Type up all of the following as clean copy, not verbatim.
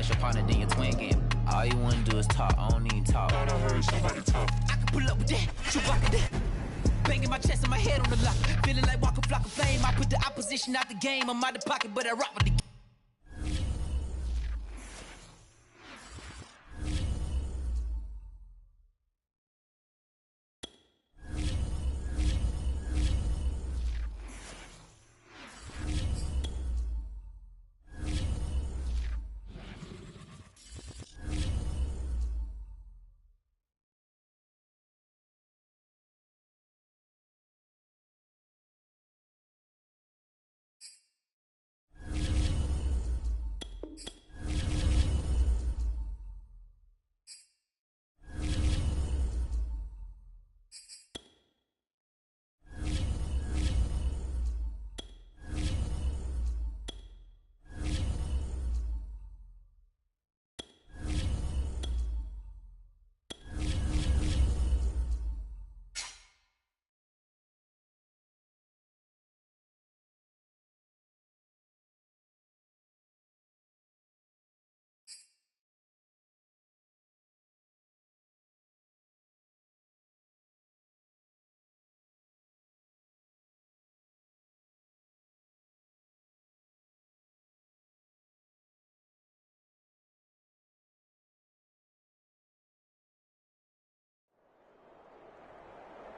That's your partner, then your twin game. All you wanna do is talk, I don't even talk. I heard somebody talk. I can pull up with that, Chewbacca that. Banging my chest and my head on the lock. Feeling like Walker Flock of Flame. I put the opposition out the game. I'm out the pocket, but I rock with the game.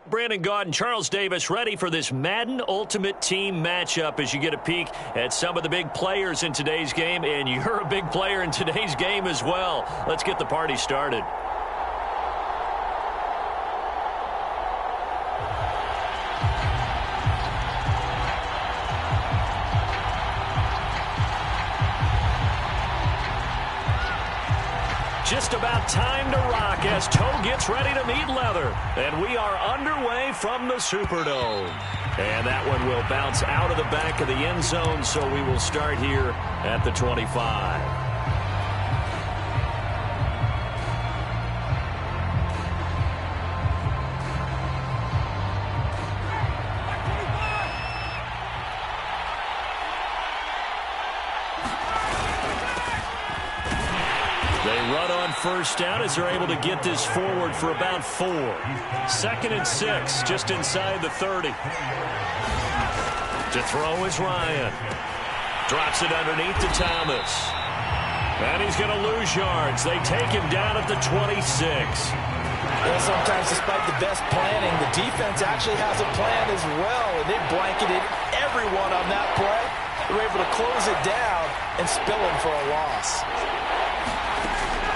Brandon Gaudin, Charles Davis ready for this Madden Ultimate Team matchup as you get a peek at some of the big players in today's game, and you're a big player in today's game as well. Let's get the party started. Just about time to rock as Toe gets ready to meet leather. And we are underway from the Superdome. And that one will bounce out of the back of the end zone, so we will start here at the 25. First down as they're able to get this forward for about 4. 2nd and 6, just inside the 30. To throw is Ryan. Drops it underneath to Thomas. And he's going to lose yards. They take him down at the 26. Well, sometimes despite the best planning, the defense actually has a plan as well, and they blanketed everyone on that play. They were able to close it down and spill him for a loss.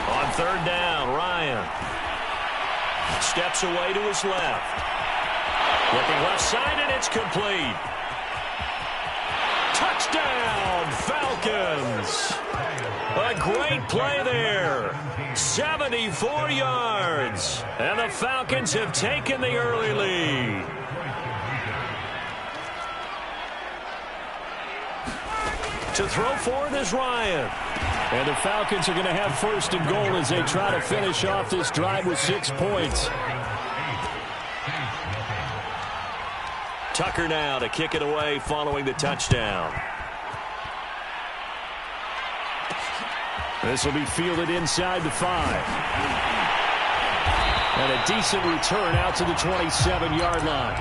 On 3rd down, Ryan steps away to his left. Looking left side, and it's complete. Touchdown, Falcons. A great play there. 74 yards. And the Falcons have taken the early lead. To throw for it is Ryan. And the Falcons are going to have 1st and goal as they try to finish off this drive with 6 points. Tucker now to kick it away following the touchdown. This will be fielded inside the 5. And a decent return out to the 27-yard line.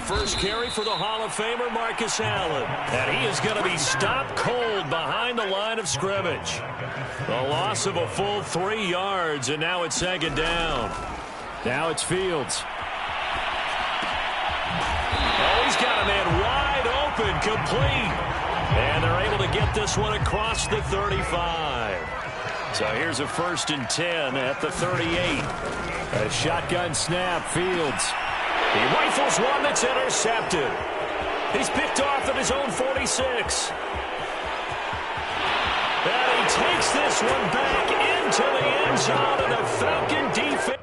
First carry for the Hall of Famer Marcus Allen. And he is going to be stopped cold behind the line of scrimmage. A loss of a full 3 yards, and now it's 2nd down. Now it's Fields. Oh, he's got a man wide open, complete. And they're able to get this one across the 35. So here's a 1st and 10 at the 38. A shotgun snap, Fields. He rifles one that's intercepted. He's picked off at his own 46. And he takes this one back into the end zone, and the Falcon defense.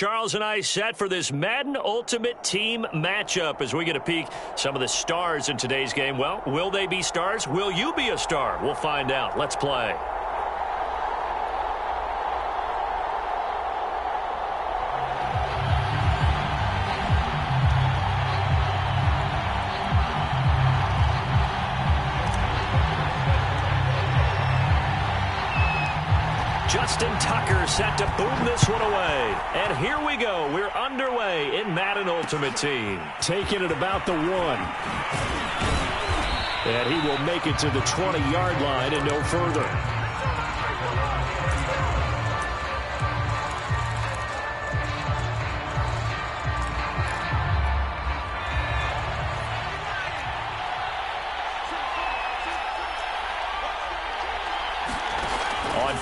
Charles and I set for this Madden Ultimate Team matchup as we get a peek some of the stars in today's game. Well, will they be stars? Will you be a star? We'll find out. Let's play. Justin Tucker set to boom this one away. And here we go. We're underway in Madden Ultimate Team. Taking it about the 1. And he will make it to the 20-yard line and no further.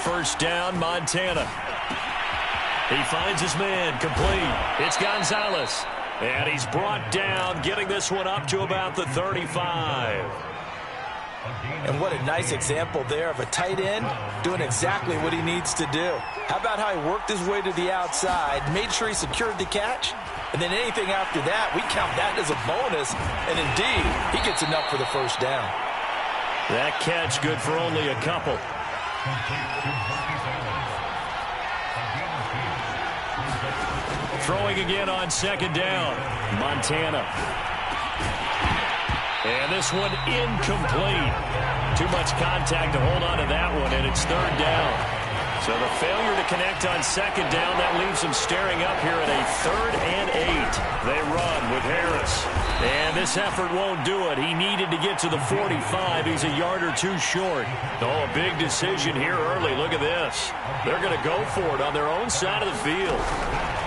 First down, Montana. He finds his man, complete. It's Gonzalez. And he's brought down, getting this one up to about the 35. And what a nice example there of a tight end doing exactly what he needs to do. How about how he worked his way to the outside, made sure he secured the catch, and then anything after that, we count that as a bonus. And indeed, he gets enough for the first down. That catch good for only a couple. Throwing again on second down. Montana. And this one incomplete. Too much contact to hold on to that one, and it's third down. So the failure to connect on second down, that leaves them staring up here at a 3rd and 8. They run with Harris. And this effort won't do it. He needed to get to the 45. He's a yard or 2 short. Oh, a big decision here early. Look at this. They're going to go for it on their own side of the field.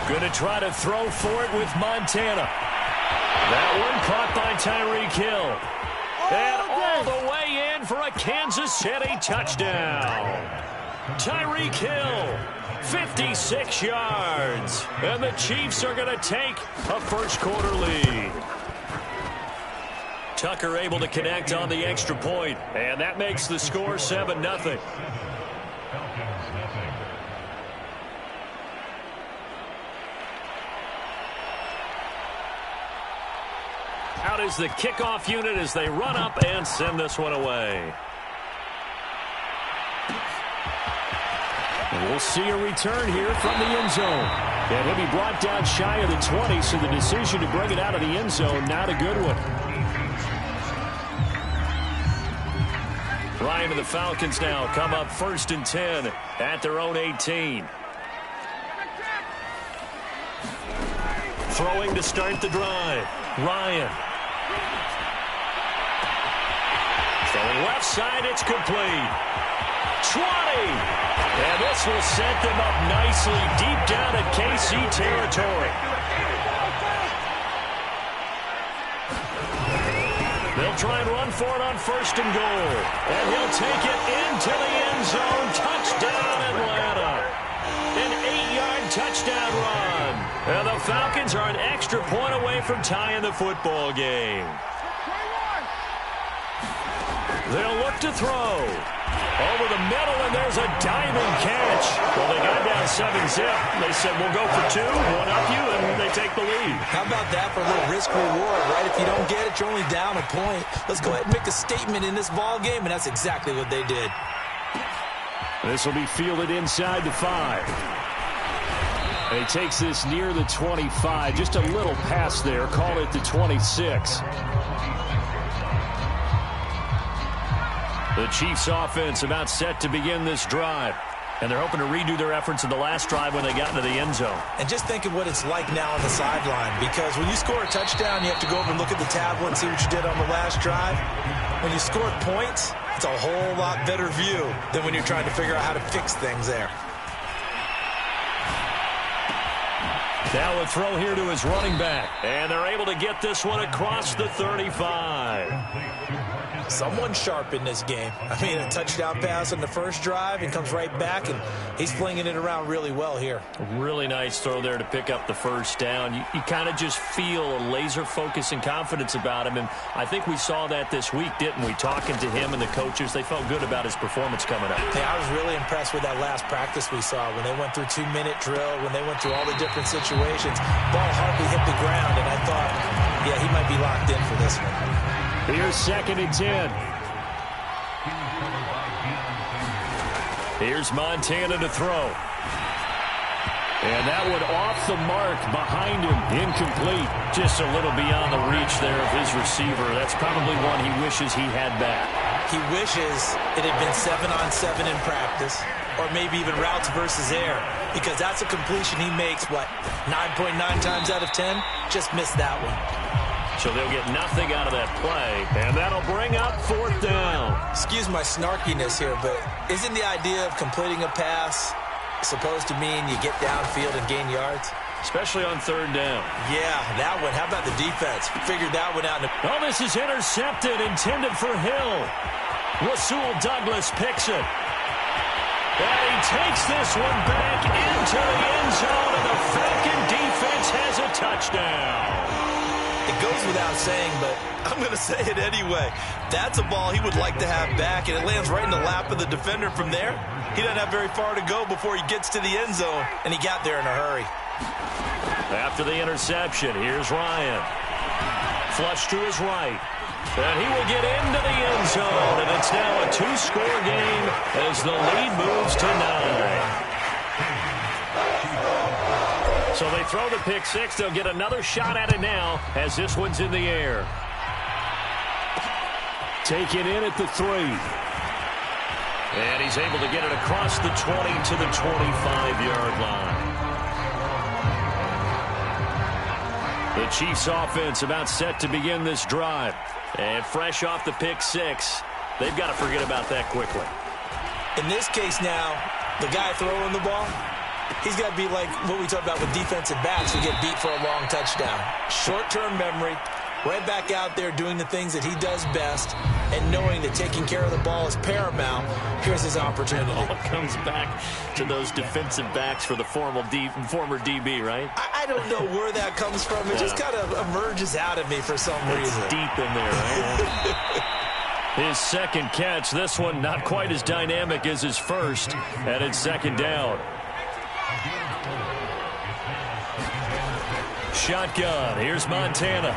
Going to try to throw for it with Montana. That one caught by Tyreek Hill. And all the way in for a Kansas City touchdown. Tyreek Hill, 56 yards. And the Chiefs are going to take a first-quarter lead. Tucker able to connect on the extra point, and that makes the score 7-0. Out is the kickoff unit as they run up and send this one away. And we'll see a return here from the end zone. And he'll be brought down shy of the 20, so the decision to bring it out of the end zone, not a good one. Ryan and the Falcons now come up 1st and 10 at their own 18. Throwing to start the drive. Ryan. Throwing left side, it's complete. 20. And this will set them up nicely deep down at KC territory. They'll try and run for it on 1st and goal. And he'll take it into the end zone. Touchdown, Atlanta. An 8-yard touchdown run. And the Falcons are an extra point away from tying the football game. They'll look to throw. Over the middle, and there's a diamond catch. Well, they got down 7-zip. They said, we'll go for 2, one up you, and they take the lead. How about that for a little risk-reward, right? If you don't get it, you're only down a point. Let's go ahead and make a statement in this ball game, and that's exactly what they did. This will be fielded inside the 5. And he takes this near the 25. Just a little pass there. Call it the 26. The Chiefs offense about set to begin this drive. And they're hoping to redo their efforts in the last drive when they got into the end zone. And just think of what it's like now on the sideline. Because when you score a touchdown, you have to go over and look at the tablet and see what you did on the last drive. When you scored points, it's a whole lot better view than when you're trying to figure out how to fix things there. Now a throw here to his running back. And they're able to get this one across the 35. Someone sharp in this game. I mean, a touchdown pass on the first drive and comes right back, and he's flinging it around really well here. Really nice throw there to pick up the first down. You kind of just feel a laser focus and confidence about him, and I think we saw that this week, didn't we? Talking to him and the coaches, they felt good about his performance coming up. Yeah, I was really impressed with that last practice we saw when they went through 2-minute drill, when they went through all the different situations. Ball hardly hit the ground, and I thought, yeah, he might be locked in for this one. Here's 2nd and 10. Here's Montana to throw. And that one off the mark behind him. Incomplete. Just a little beyond the reach there of his receiver. That's probably one he wishes he had back. He wishes it had been 7-on-7 in practice, or maybe even routes versus air, because that's a completion he makes, 9.9 times out of 10? Just missed that one. So they'll get nothing out of that play, and that'll bring up 4th down. Excuse my snarkiness here, but isn't the idea of completing a pass supposed to mean you get downfield and gain yards? Especially on 3rd down. Yeah, that one. How about the defense? Figured that one out. Oh, this is intercepted, intended for Hill. Rasul Douglas picks it. And he takes this one back into the end zone, and the Falcon defense has a touchdown. It goes without saying, but I'm going to say it anyway. That's a ball he would like to have back, and it lands right in the lap of the defender from there. He doesn't have very far to go before he gets to the end zone, and he got there in a hurry. After the interception, here's Ryan. Flush to his right. And he will get into the end zone, and it's now a 2-score game as the lead moves to 9. So they throw the pick six. They'll get another shot at it now as this one's in the air. Take it in at the 3. And he's able to get it across the 20 to the 25-yard line. The Chiefs offense about set to begin this drive. And fresh off the pick six, they've got to forget about that quickly. In this case now, the guy throwing the ball, he's got to be like what we talked about with defensive backs who get beat for a long touchdown. Short-term memory, right back out there doing the things that he does best, and knowing that taking care of the ball is paramount. Here's his opportunity. It all comes back to those defensive backs for the former DB, right? I don't know where that comes from. It just kind of emerges out of me for some reason. It's deep in there, right? His second catch. This one not quite as dynamic as his first, and it's 2nd down. Shotgun. Here's Montana.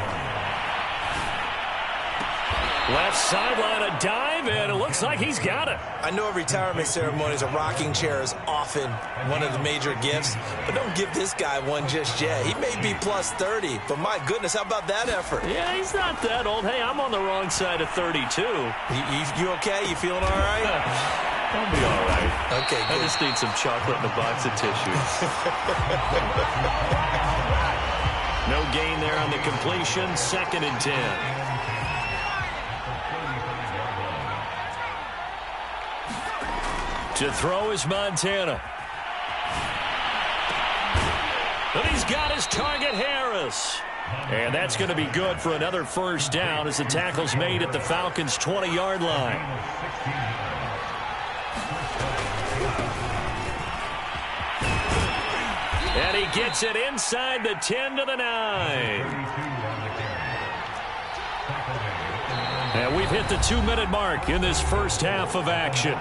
Left sideline, a dive, and it looks like he's got it. I know retirement ceremonies, a rocking chair is often one of the major gifts, but don't give this guy one just yet. He may be plus 30, but my goodness, how about that effort? Yeah, he's not that old. Hey, I'm on the wrong side of 32. You okay? You feeling all right? I'll be all right. Okay, good. I just need some chocolate and a box of tissues. No gain there on the completion. 2nd and 10. To throw is Montana. But he's got his target, Harris. And that's going to be good for another first down as the tackle's made at the Falcons' 20-yard line. And he gets it inside the 10 to the 9. And we've hit the 2-minute mark in this first half of action.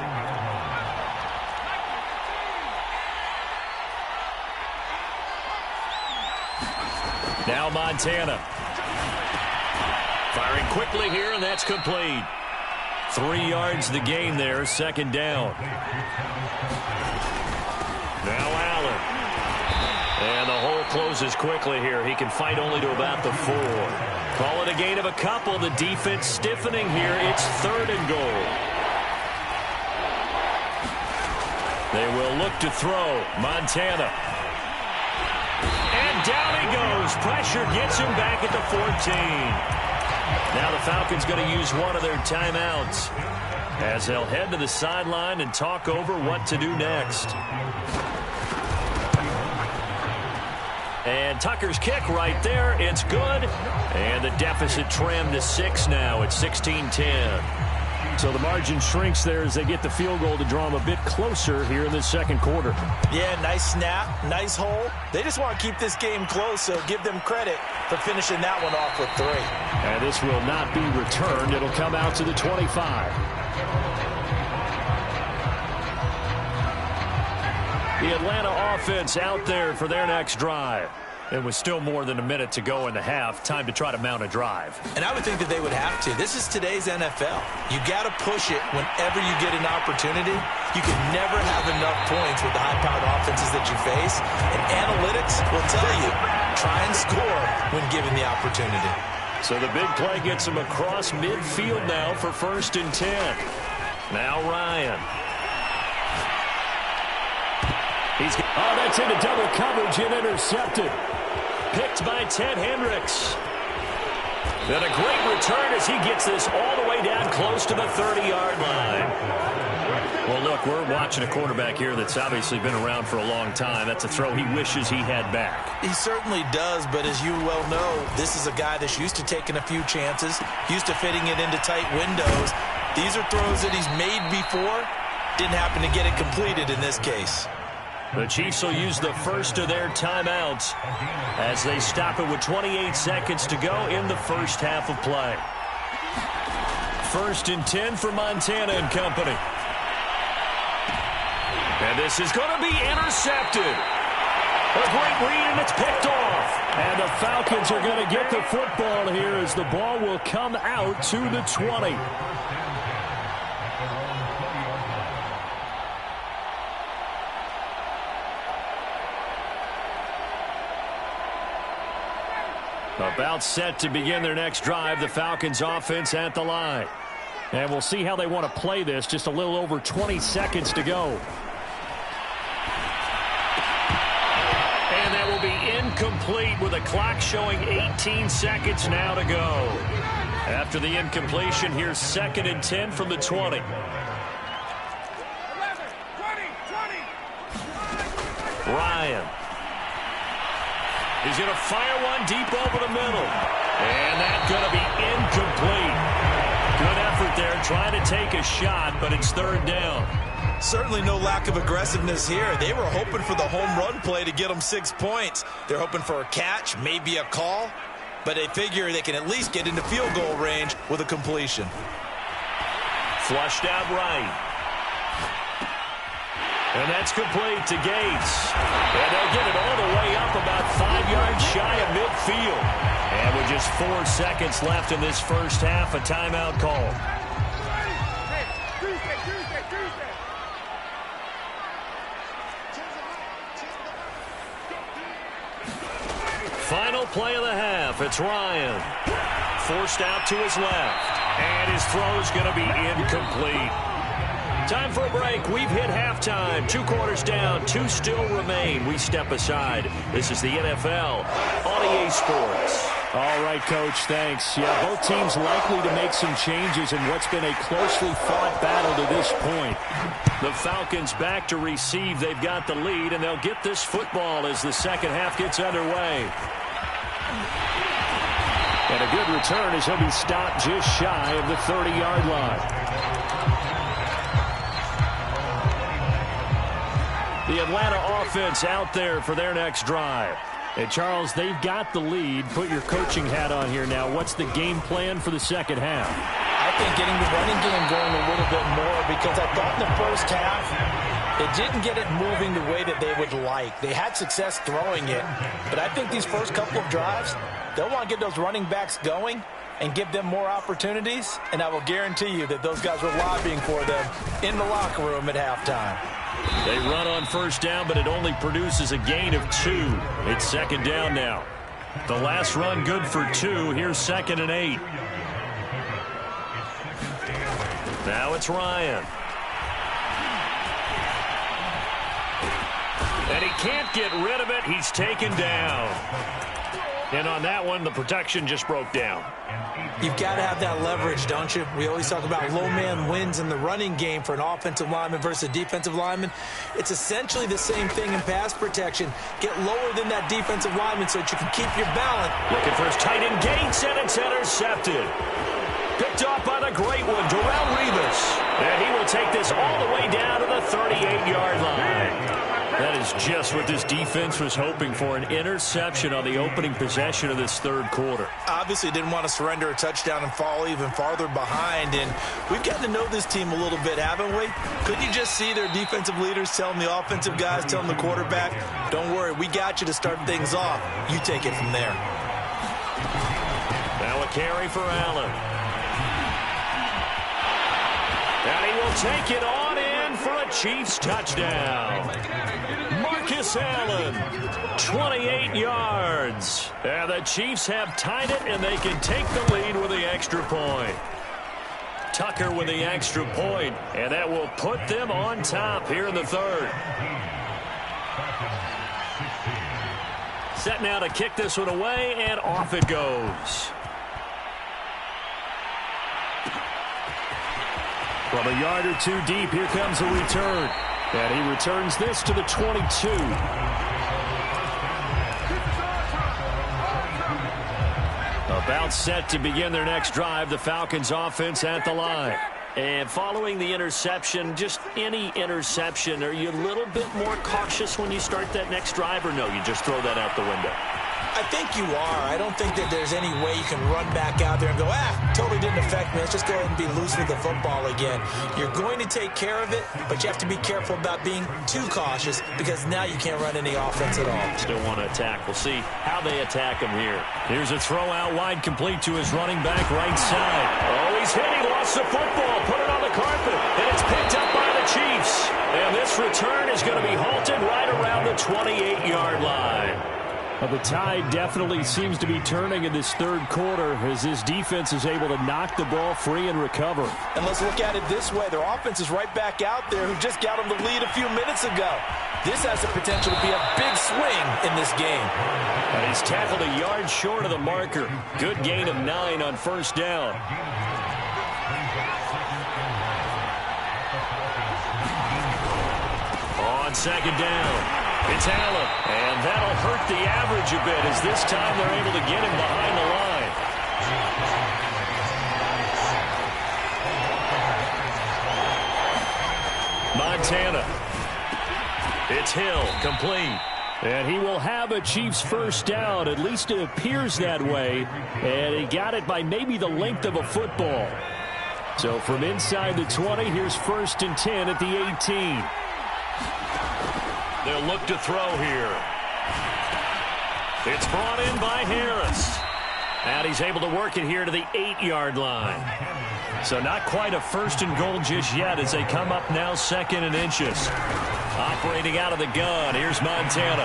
Now Montana. Firing quickly here, and that's complete. 3 yards the gain there, 2nd down. Now Allen. And the hole closes quickly here. He can fight only to about the 4. Call it a gain of a couple. The defense stiffening here. It's 3rd and goal. They will look to throw. Montana. And down he goes. Pressure gets him back at the 14. Now the Falcons going to use one of their timeouts as they'll head to the sideline and talk over what to do next. And Tucker's kick right there. It's good. And the deficit trimmed to 6 now. It's 16-10. So the margin shrinks there as they get the field goal to draw them a bit closer here in this second quarter. Yeah, nice snap, nice hole. They just want to keep this game close, so give them credit for finishing that one off with 3. And this will not be returned. It'll come out to the 25. The Atlanta offense out there for their next drive. It was still more than a minute to go in the half. Time to try to mount a drive. And I would think that they would have to. This is today's NFL. You got to push it whenever you get an opportunity. You can never have enough points with the high-powered offenses that you face. And analytics will tell you, try and score when given the opportunity. So the big play gets him across midfield now for 1st and 10. Now Ryan. That's into double coverage and intercepted. Picked by Ted Hendricks. Then a great return as he gets this all the way down close to the 30-yard line. Well, look, we're watching a quarterback here that's obviously been around for a long time. That's a throw he wishes he had back. He certainly does, but as you well know, this is a guy that's used to taking a few chances, used to fitting it into tight windows. These are throws that he's made before. Didn't happen to get it completed in this case. The Chiefs will use the first of their timeouts as they stop it with 28 seconds to go in the first half of play. 1st and 10 for Montana and company. And this is going to be intercepted. A great read, and it's picked off. And the Falcons are going to get the football here as the ball will come out to the 20. About set to begin their next drive, the Falcons offense at the line. And we'll see how they want to play this. Just a little over 20 seconds to go. And that will be incomplete with a clock showing 18 seconds now to go. After the incompletion, here's 2nd and 10 from the 20. 11, 20, 20. Ryan. He's going to fire one deep over the middle. And that's going to be incomplete. Good effort there trying to take a shot, but it's 3rd down. Certainly no lack of aggressiveness here. They were hoping for the home run play to get them 6 points. They're hoping for a catch, maybe a call, but they figure they can at least get into field goal range with a completion. Flushed out right. And that's complete to Gates. And they'll get it all the way up about 5 yards shy of midfield. And with just 4 seconds left in this first half, a timeout call. Final play of the half. It's Ryan. Forced out to his left. And his throw's going to be incomplete. Time for a break. We've hit halftime. 2 quarters down. 2 still remain. We step aside. This is the NFL on EA Sports. All right, Coach, thanks. Yeah, both teams likely to make some changes in what's been a closely fought battle to this point. The Falcons back to receive. They've got the lead, and they'll get this football as the second half gets underway. And a good return as he'll be stopped just shy of the 30-yard line. The Atlanta offense out there for their next drive. Hey, Charles, they've got the lead. Put your coaching hat on here now. What's the game plan for the second half? I think getting the running game going a little bit more, because I thought in the first half it didn't get it moving the way that they would like. They had success throwing it, but I think these first couple of drives, they'll want to get those running backs going and give them more opportunities, and I will guarantee you that those guys were lobbying for them in the locker room at halftime. They run on first down, but it only produces a gain of 2. It's second down now. The last run good for 2. Here's 2nd and 8. Now it's Ryan. And he can't get rid of it. He's taken down. And on that one, the protection just broke down. You've got to have that leverage, don't you? We always talk about low man wins in the running game for an offensive lineman versus a defensive lineman. It's essentially the same thing in pass protection. Get lower than that defensive lineman so that you can keep your balance. Looking for his tight end Gates, and it's intercepted. Picked off by the great one, Darrelle Revis. And he will take this all the way down to the 38-yard line. That is just what this defense was hoping for, an interception on the opening possession of this third quarter. Obviously didn't want to surrender a touchdown and fall even farther behind, and we've gotten to know this team a little bit, haven't we? Could you just see their defensive leaders telling the offensive guys, telling the quarterback, don't worry, we got you to start things off. You take it from there. Now a carry for Allen. And he will take it on in for a Chiefs touchdown. Marcus Allen, 28 yards. And the Chiefs have tied it, and they can take the lead with the extra point. Tucker with the extra point, and that will put them on top here in the third. Set now to kick this one away, and off it goes. From a yard or two deep, here comes a return. And he returns this to the 22. About set to begin their next drive, the Falcons offense at the line. And following the interception, just any interception, are you a little bit more cautious when you start that next drive, or no, you just throw that out the window? I think you are. I don't think that there's any way you can run back out there and go, totally didn't affect me. Let's just go ahead and be loose with the football again. You're going to take care of it, but you have to be careful about being too cautious because now you can't run any offense at all. Still want to attack. We'll see how they attack him here. Here's a throw out wide, complete to his running back right side. Oh, he's hit. He lost the football. Put it on the carpet, and it's picked up by the Chiefs. And this return is going to be halted right around the 28-yard line. Well, the tide definitely seems to be turning in this third quarter as this defense is able to knock the ball free and recover. And let's look at it this way. Their offense is right back out there who just got them the lead a few minutes ago. This has the potential to be a big swing in this game. And he's tackled a yard short of the marker. Good gain of 9 on first down. On second down. It's Allen, and that'll hurt the average a bit as this time they're able to get him behind the line. Montana. It's Hill, complete. And he will have a Chiefs first down. At least it appears that way. And he got it by maybe the length of a football. So from inside the 20, here's 1st and 10 at the 18. They'll look to throw here. It's brought in by Harris. And he's able to work it here to the 8-yard line. So not quite a 1st and goal just yet as they come up now 2nd and inches. Operating out of the gun, here's Montana.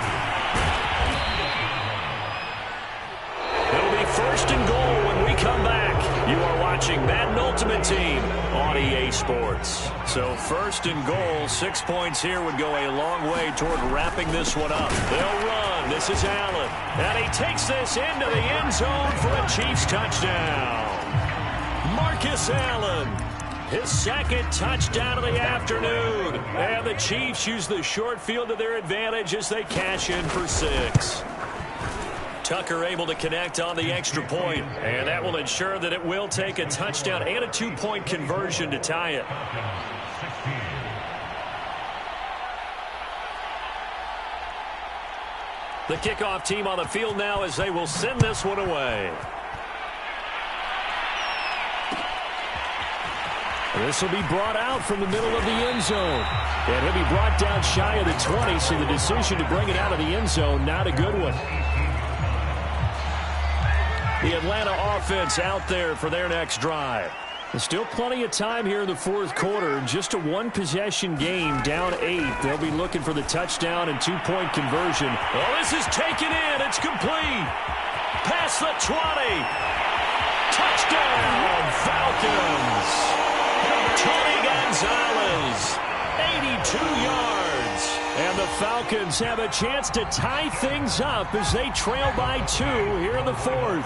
It'll be 1st and goal when we come back. You are watching Madden Ultimate Team on EA Sports. So 1st and goal, 6 points here would go a long way toward wrapping this one up. They'll run. This is Allen. And he takes this into the end zone for a Chiefs touchdown. Marcus Allen, his 2nd touchdown of the afternoon. And the Chiefs use the short field to their advantage as they cash in for 6. Tucker able to connect on the extra point, and that will ensure that it will take a touchdown and a 2-point conversion to tie it. The kickoff team on the field now as they will send this one away. This will be brought out from the middle of the end zone. And he'll be brought down shy of the 20, so the decision to bring it out of the end zone, not a good one. The Atlanta offense out there for their next drive. There's still plenty of time here in the fourth quarter. Just a one-possession game, down 8. They'll be looking for the touchdown and 2-point conversion. Oh, this is taken in. It's complete. Past the 20. Touchdown, Falcons. Tony Gonzalez, 82 yards. And the Falcons have a chance to tie things up as they trail by 2 here in the 4th.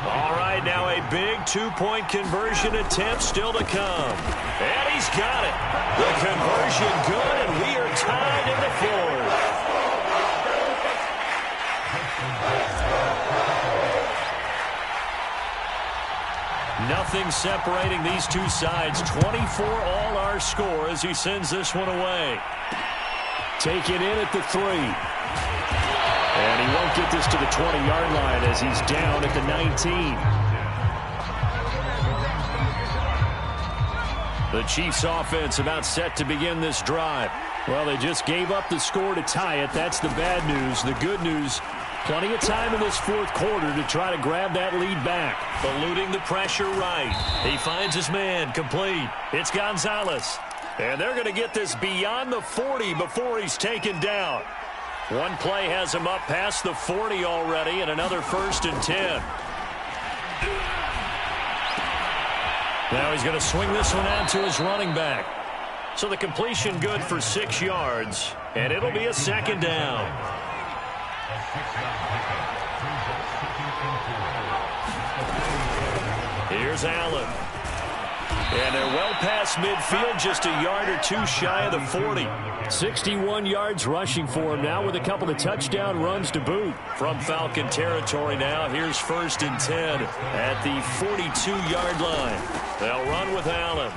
All right, now a big two-point conversion attempt still to come. And he's got it. The conversion good, and we are tied in the 4th. Nothing separating these two sides. 24 all our score as he sends this one away. Take it in at the 3. And he won't get this to the 20-yard line as he's down at the 19. The Chiefs offense about set to begin this drive. Well, they just gave up the score to tie it. That's the bad news. The good news, plenty of time in this 4th quarter to try to grab that lead back. Eluding the pressure right. He finds his man complete. It's Gonzalez. And they're going to get this beyond the 40 before he's taken down. One play has him up past the 40 already, and another 1st and 10. Now he's going to swing this one out to his running back. So the completion good for 6 yards, and it'll be a 2nd down. Here's Allen. And they're well past midfield, just a yard or 2 shy of the 40. 61 yards rushing for him now with a couple of touchdown runs to boot. From Falcon territory now, here's 1st and 10 at the 42-yard line. They'll run with Allen.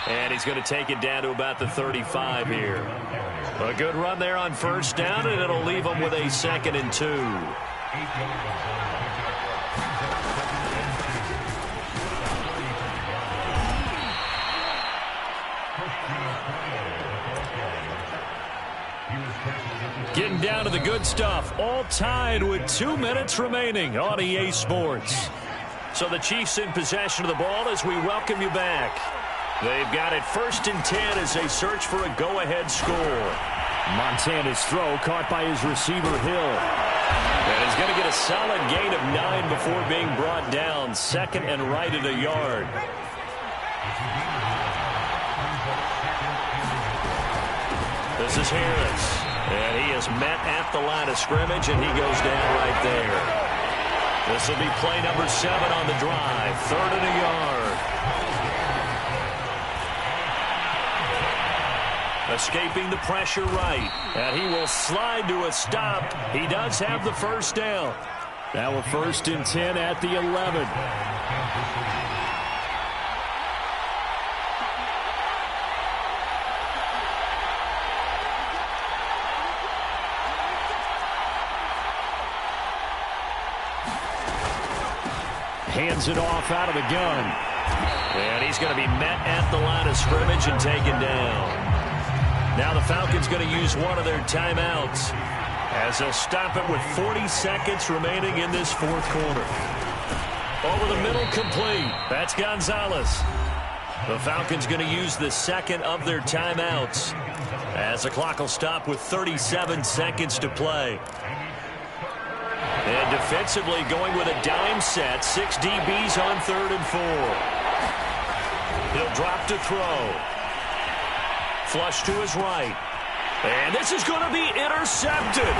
And he's going to take it down to about the 35 here. A good run there on 1st down, and it'll leave him with a 2nd and 2. Getting down to the good stuff. All tied with 2 minutes remaining on EA Sports. So the Chiefs in possession of the ball as we welcome you back. They've got it 1st and 10 as they search for a go-ahead score. Montana's throw caught by his receiver Hill. And he's going to get a solid gain of 9 before being brought down. 2nd and right at a yard. This is Harris. And he is met at the line of scrimmage, and he goes down right there. This will be play number 7 on the drive. 3rd and a yard. Escaping the pressure right. And he will slide to a stop. He does have the 1st down. Now a 1st and 10 at the 11. Hands it off out of the gun. And he's going to be met at the line of scrimmage and taken down. Now the Falcons going to use one of their timeouts as they'll stop it with 40 seconds remaining in this 4th quarter. Over the middle, complete. That's Gonzalez. The Falcons going to use the 2nd of their timeouts as the clock will stop with 37 seconds to play. And defensively going with a dime set. 6 DBs on 3rd and 4. He'll drop to throw. Flush to his right. And this is going to be intercepted.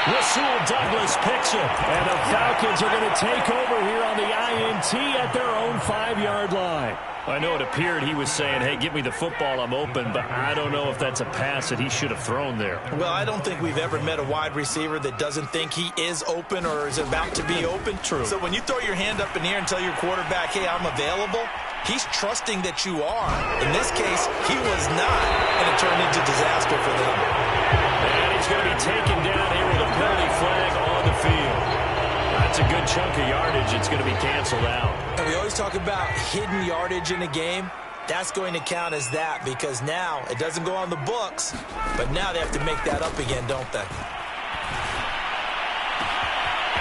Rasul Douglas picks it. And the Falcons are going to take over here on the INT at their own 5-yard line. I know it appeared he was saying, hey, give me the football, I'm open, but I don't know if that's a pass that he should have thrown there. Well, I don't think we've ever met a wide receiver that doesn't think he is open or is about to be open. True. So when you throw your hand up in the air and tell your quarterback, hey, I'm available, he's trusting that you are. In this case, he was not, and it turned into disaster for them. And he's going to be taken down here with a penalty flag on the field. That's a good chunk of yardage. It's going to be canceled out. And we always talk about hidden yardage in a game. That's going to count as that because now it doesn't go on the books, but now they have to make that up again, don't they?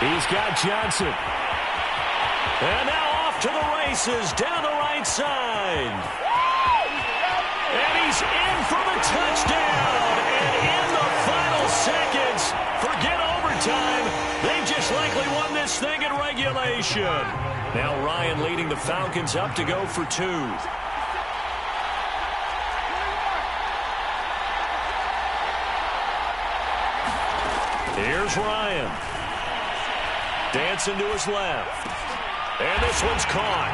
He's got Johnson. And now off to the races down the right side. And he's in for the touchdown. And in the final seconds, forget overtime. They just likely won this thing in regulation. Now Ryan leading the Falcons up to go for 2. Here's Ryan. Dancing to his left. And this one's caught.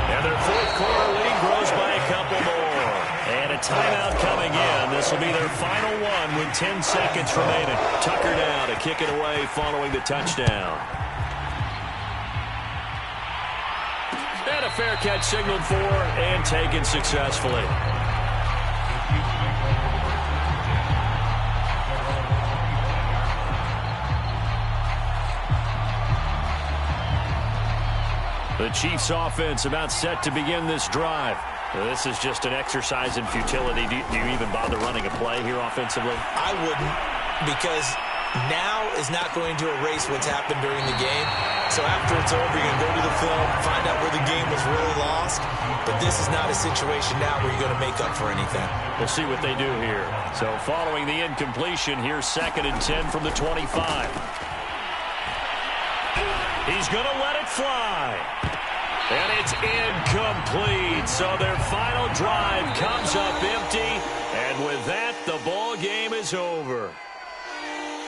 And their fourth quarter lead grows by a couple more. And a timeout coming in. This will be their final one with 10 seconds remaining. Tucker now to kick it away following the touchdown. And a fair catch signaled for and taken successfully. The Chiefs offense about set to begin this drive. This is just an exercise in futility. Do you even bother running a play here offensively? I wouldn't, because now is not going to erase what's happened during the game. So after it's over, you're going to go to the film, find out where the game was really lost. But this is not a situation now where you're going to make up for anything. We'll see what they do here. So following the incompletion, here's 2nd and 10 from the 25. He's going to let it fly. And it's incomplete. So their final drive comes up empty. And with that, the ball game is over.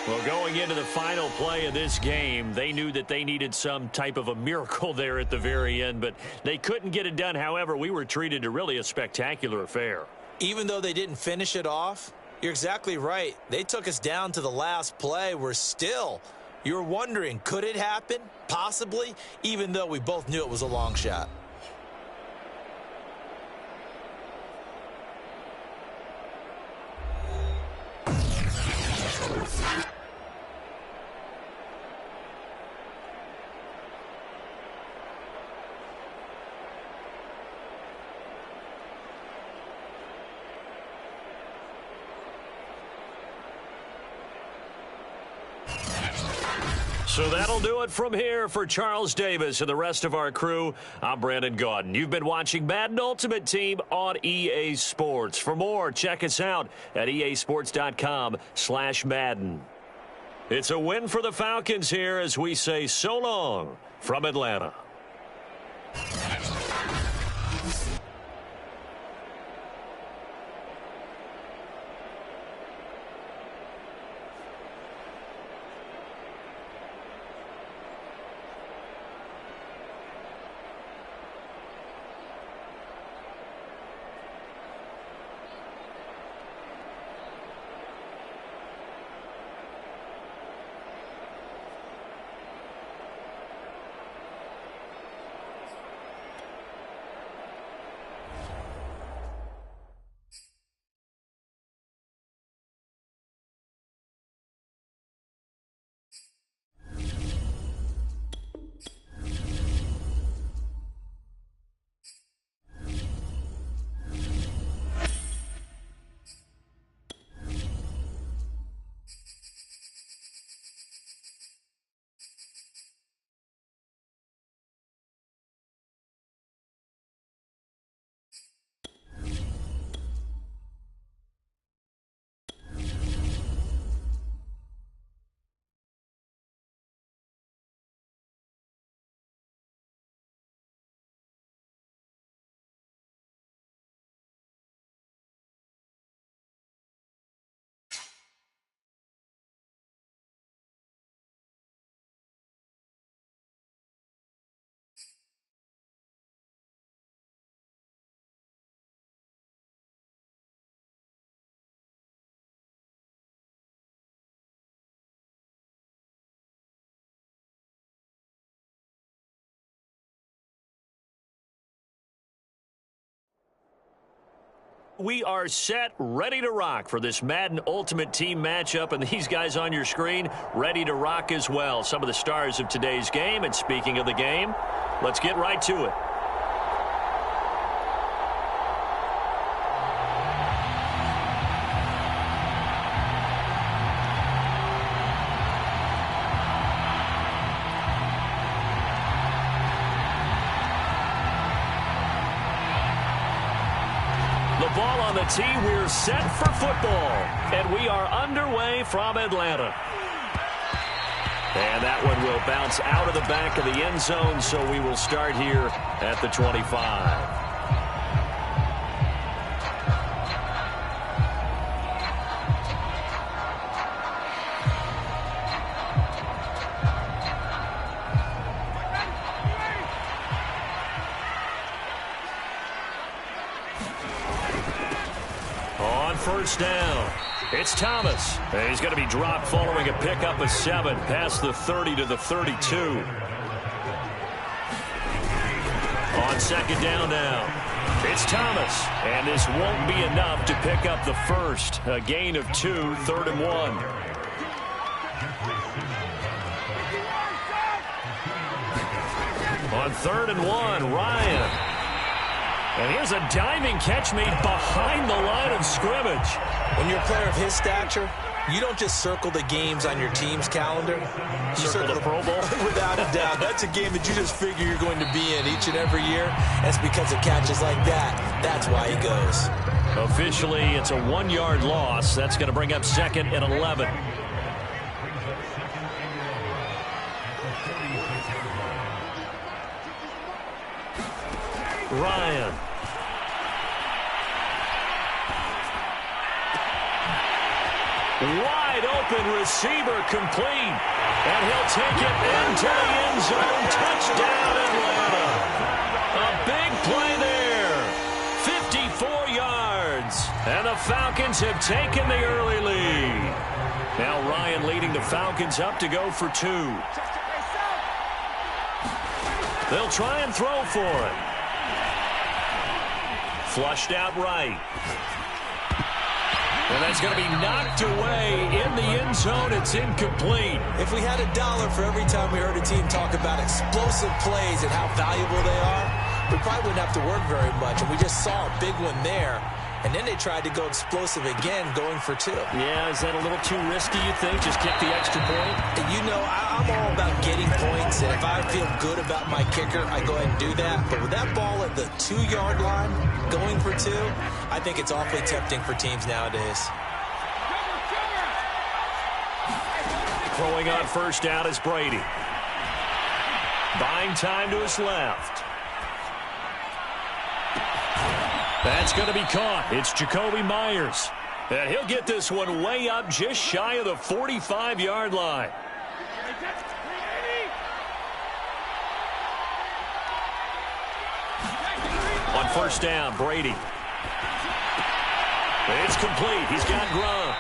Well, going into the final play of this game, they knew that they needed some type of a miracle there at the very end, but they couldn't get it done. However, we were treated to really a spectacular affair. Even though they didn't finish it off, you're exactly right. They took us down to the last play. We're still... You're wondering, could it happen? Possibly, even though we both knew it was a long shot. So that'll do it from here for Charles Davis and the rest of our crew. I'm Brandon Gaudin. You've been watching Madden Ultimate Team on EA Sports. For more, check us out at easports.com/Madden. It's a win for the Falcons here as we say so long from Atlanta. We are set, ready to rock for this Madden Ultimate Team matchup, and these guys on your screen ready to rock as well. Some of the stars of today's game, and speaking of the game, let's get right to it. Ball on the tee. We're set for football. And we are underway from Atlanta. And that one will bounce out of the back of the end zone, so we will start here at the 25. first down. It's Thomas. He's going to be dropped following a pickup of 7 past the 30 to the 32. On second down now, it's Thomas, and this won't be enough to pick up the first. A gain of 2, 3rd and 1. On 3rd and 1, Ryan. And here's a diving catch made behind the line of scrimmage. When you're a player of his stature, you don't just circle the games on your team's calendar. You circle the Pro Bowl? Without a doubt. That's a game that you just figure you're going to be in each and every year. That's because of catches like that. That's why he goes. Officially, it's a 1-yard loss. That's going to bring up 2nd and 11. Ryan. Wide open receiver complete. And he'll take it into the end zone. Touchdown, Atlanta. A big play there. 54 yards. And the Falcons have taken the early lead. Now Ryan leading the Falcons up to go for 2. They'll try and throw for it. Flushed out right. And that's going to be knocked away in the end zone. It's incomplete. If we had $1 for every time we heard a team talk about explosive plays and how valuable they are, we probably wouldn't have to work very much. And we just saw a big one there. And then they tried to go explosive again, going for 2. Yeah, is that a little too risky, you think? Just kick the extra point? And you know, I'm all about getting points. And if I feel good about my kicker, I go ahead and do that. But with that ball at the 2-yard line, going for 2, I think it's awfully tempting for teams nowadays. Throwing on first down is Brady. Buying time to his left. That's going to be caught. It's Jacoby Myers. And he'll get this one way up just shy of the 45-yard line. On first down, Brady. It's complete. He's got Gronk.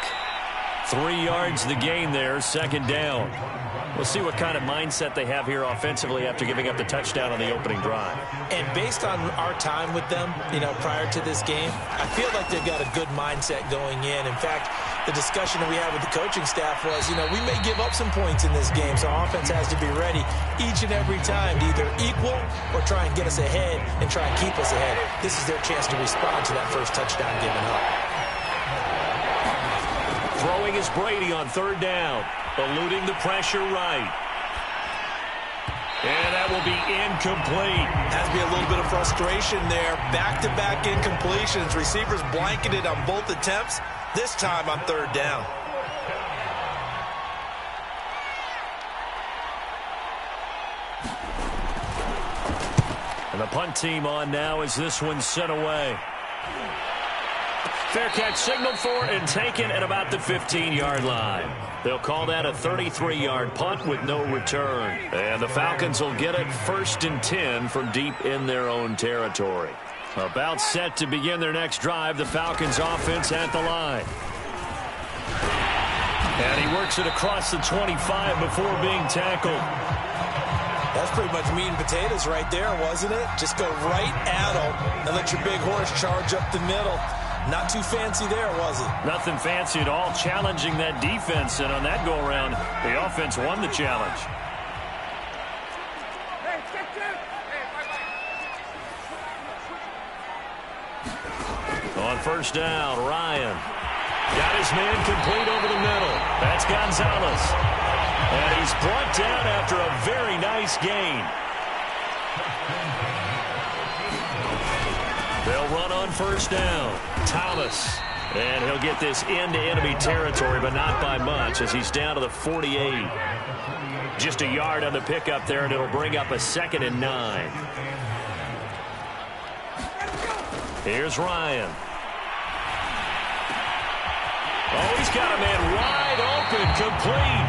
3 yards the gain there, 2nd down. We'll see what kind of mindset they have here offensively after giving up the touchdown on the opening drive. And based on our time with them, you know, prior to this game, I feel like they've got a good mindset going in. In fact, the discussion that we had with the coaching staff was, you know, we may give up some points in this game, so our offense has to be ready each and every time to either equal or try and get us ahead and try and keep us ahead. This is their chance to respond to that first touchdown given up. Throwing is Brady on 3rd down. Eluding the pressure right. And that will be incomplete. Has to be a little bit of frustration there. Back-to-back incompletions. Receivers blanketed on both attempts. This time on 3rd down. And the punt team on now as this one's sent away. Fair catch signaled for and taken at about the 15-yard line. They'll call that a 33-yard punt with no return. And the Falcons will get it 1st and 10 from deep in their own territory. About set to begin their next drive, the Falcons offense at the line. And he works it across the 25 before being tackled. That's pretty much meat and potatoes right there, wasn't it? Just go right at him and let your big horse charge up the middle. Not too fancy there, was it? Nothing fancy at all, challenging that defense. And on that go-around, the offense won the challenge. On first down, Ryan. Got his man complete over the middle. That's Gonzalez. And he's brought down after a very nice gain. They'll run on first down. Thomas. And he'll get this into enemy territory, but not by much as he's down to the 48. Just a yard on the pickup there, and it'll bring up a 2nd and 9. Here's Ryan. Oh, he's got a man wide open, complete.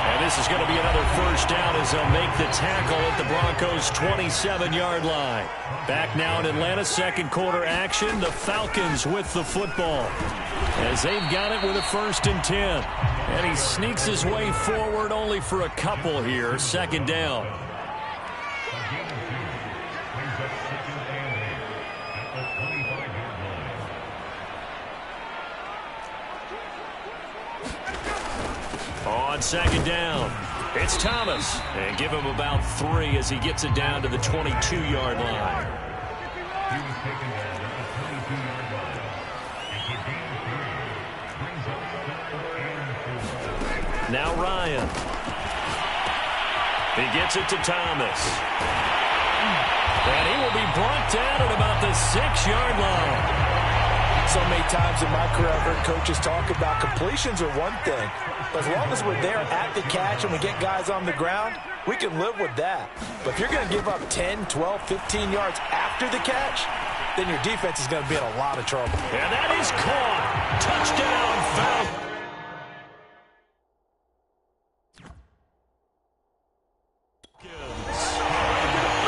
And This is going to be another first down as they'll make the tackle at the Broncos' 27-yard line. Back now in Atlanta, second quarter action. The Falcons with the football as they've got it with a 1st and 10. And he sneaks his way forward only for a couple here. Second down. On second down, it's Thomas. And give him about 3 as he gets it down to the 22-yard line. Now Ryan. He gets it to Thomas. And he will be brought down at about the 6-yard line. So many times in my career, I've heard coaches talk about completions are one thing. But as long as we're there at the catch and we get guys on the ground, we can live with that. But if you're going to give up 10, 12, 15 yards after the catch, then your defense is going to be in a lot of trouble. And that is caught. Touchdown, Falcons.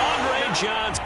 Andre Johnson.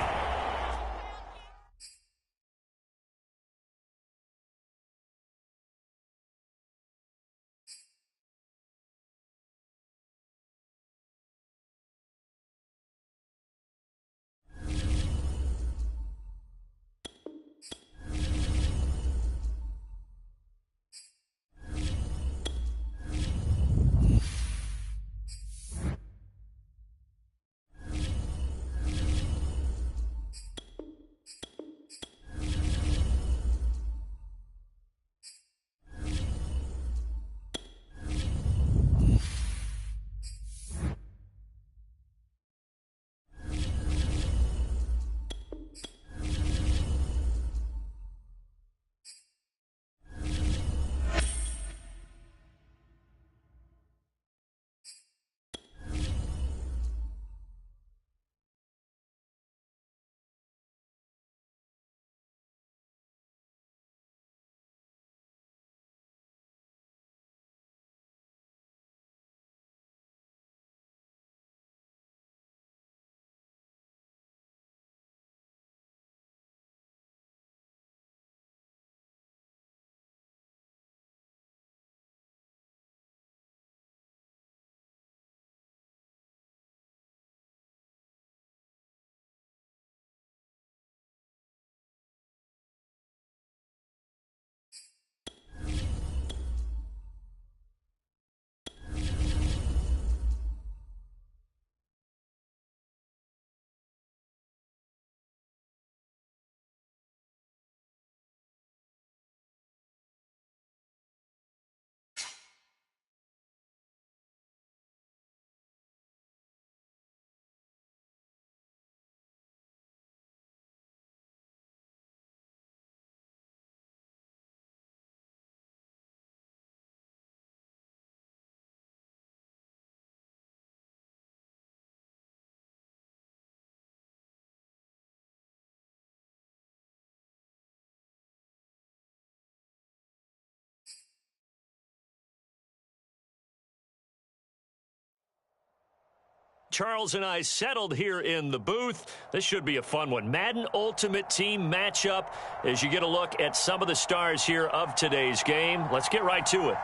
Charles and I settled here in the booth. This should be a fun one. Madden Ultimate Team matchup as you get a look at some of the stars here of today's game. Let's get right to it.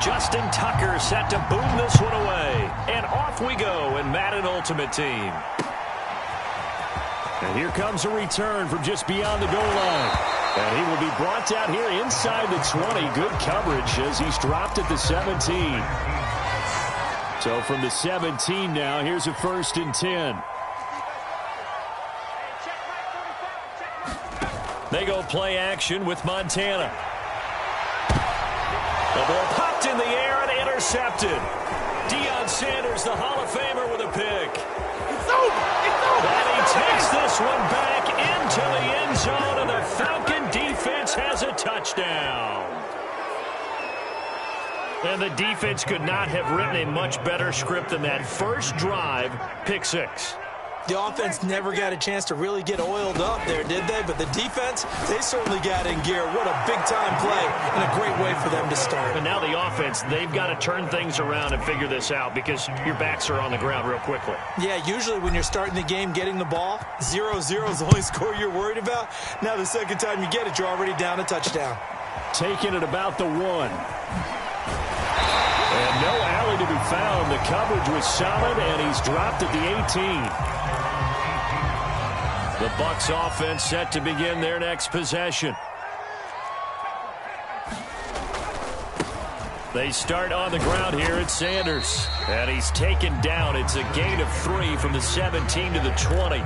Justin Tucker set to boom this one away. And off we go in Madden Ultimate Team. And here comes a return from just beyond the goal line. And he will be brought down here inside the 20. Good coverage as he's dropped at the 17. So from the 17 now, here's a 1st and 10. They go play action with Montana. The ball popped in the air and intercepted. Deion Sanders, the Hall of Famer, with a pick. It's over. It's over. And he takes this one back into the end zone, and the Falcon defense has a touchdown. And the defense could not have written a much better script than that. First drive, pick 6. The offense never got a chance to really get oiled up there, did they? But the defense, they certainly got in gear. What a big-time play and a great way for them to start. And now the offense, they've got to turn things around and figure this out because your backs are on the ground real quickly. Yeah, usually when you're starting the game getting the ball, 0-0 is the only score you're worried about. Now the second time you get it, you're already down a touchdown. Taking it about the 1. And no alley to be found. The coverage was solid, and he's dropped at the 18. The Bucs offense set to begin their next possession. They start on the ground here at Sanders. And he's taken down. It's a gain of 3 from the 17 to the 20.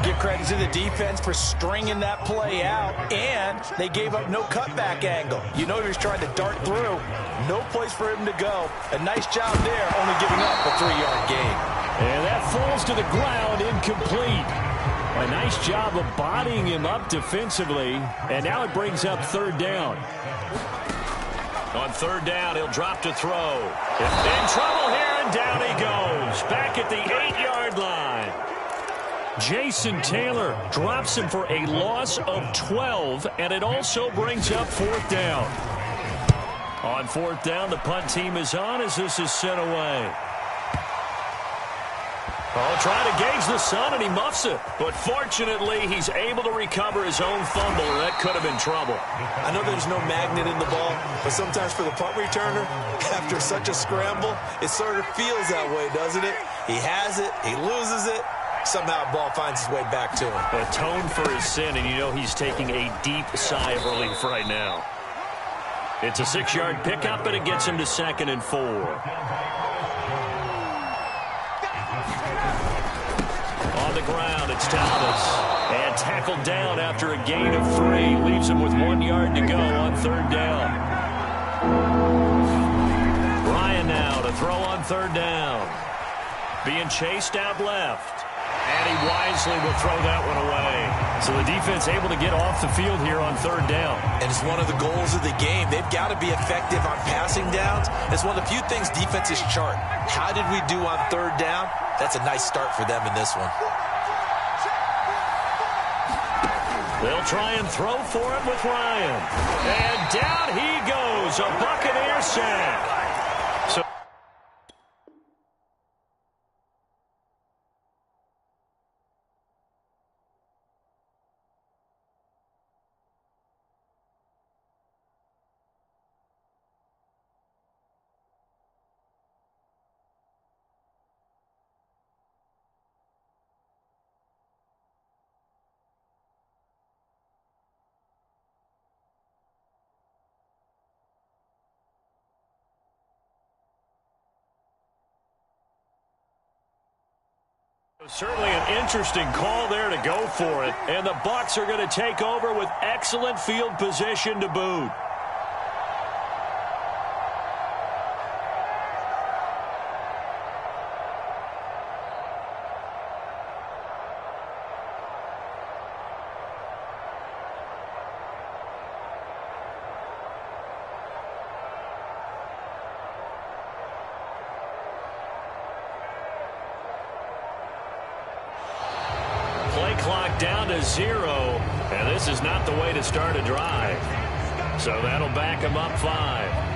Give credit to the defense for stringing that play out, and they gave up no cutback angle. You know he was trying to dart through. No place for him to go. A nice job there, only giving up a 3-yard gain. And that falls to the ground, incomplete. A nice job of bodying him up defensively, and now it brings up 3rd down. On 3rd down, he'll drop to throw. In trouble here, and down he goes. Back at the 8-yard line. Jason Taylor drops him for a loss of 12, and it also brings up 4th down. On 4th down, the punt team is on as this is sent away. Oh, trying to gauge the sun, and he muffs it. But fortunately, he's able to recover his own fumble, or that could have been trouble. I know there's no magnet in the ball, but sometimes for the punt returner, after such a scramble, it sort of feels that way, doesn't it? He has it, he loses it. Somehow the ball finds its way back to him. Atone for his sin, and you know he's taking a deep sigh of relief right now. It's a 6-yard pickup, and it gets him to 2nd and 4. On the ground, it's Thomas. And tackled down after a gain of 3. Leaves him with 1 yard to go on 3rd down. Ryan now to throw on 3rd down. Being chased out left. And he wisely will throw that one away. So the defense able to get off the field here on 3rd down. And it's one of the goals of the game. They've got to be effective on passing downs. It's one of the few things defenses chart. How did we do on 3rd down? That's a nice start for them in this one. They'll try and throw for it with Ryan. And down he goes. A Buccaneer sack. Certainly an interesting call there to go for it. And the Bucs are going to take over with excellent field position to boot. Clock down to 0, and this is not the way to start a drive. So that'll back him up 5.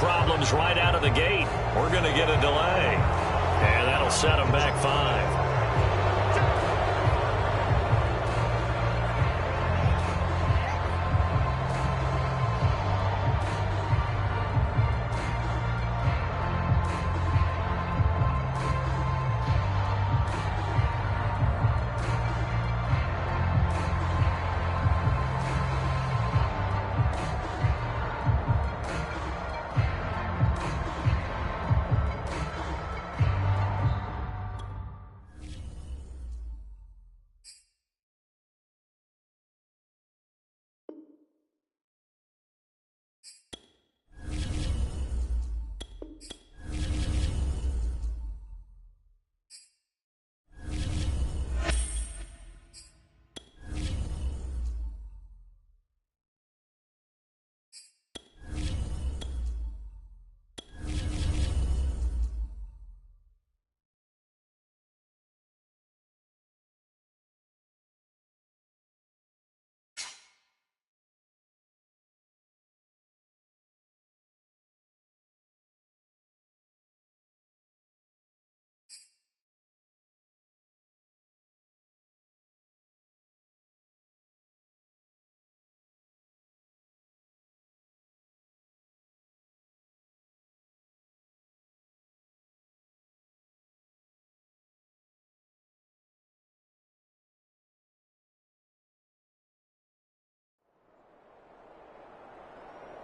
Problems right out of the gate. We're going to get a delay. And that'll set them back 5.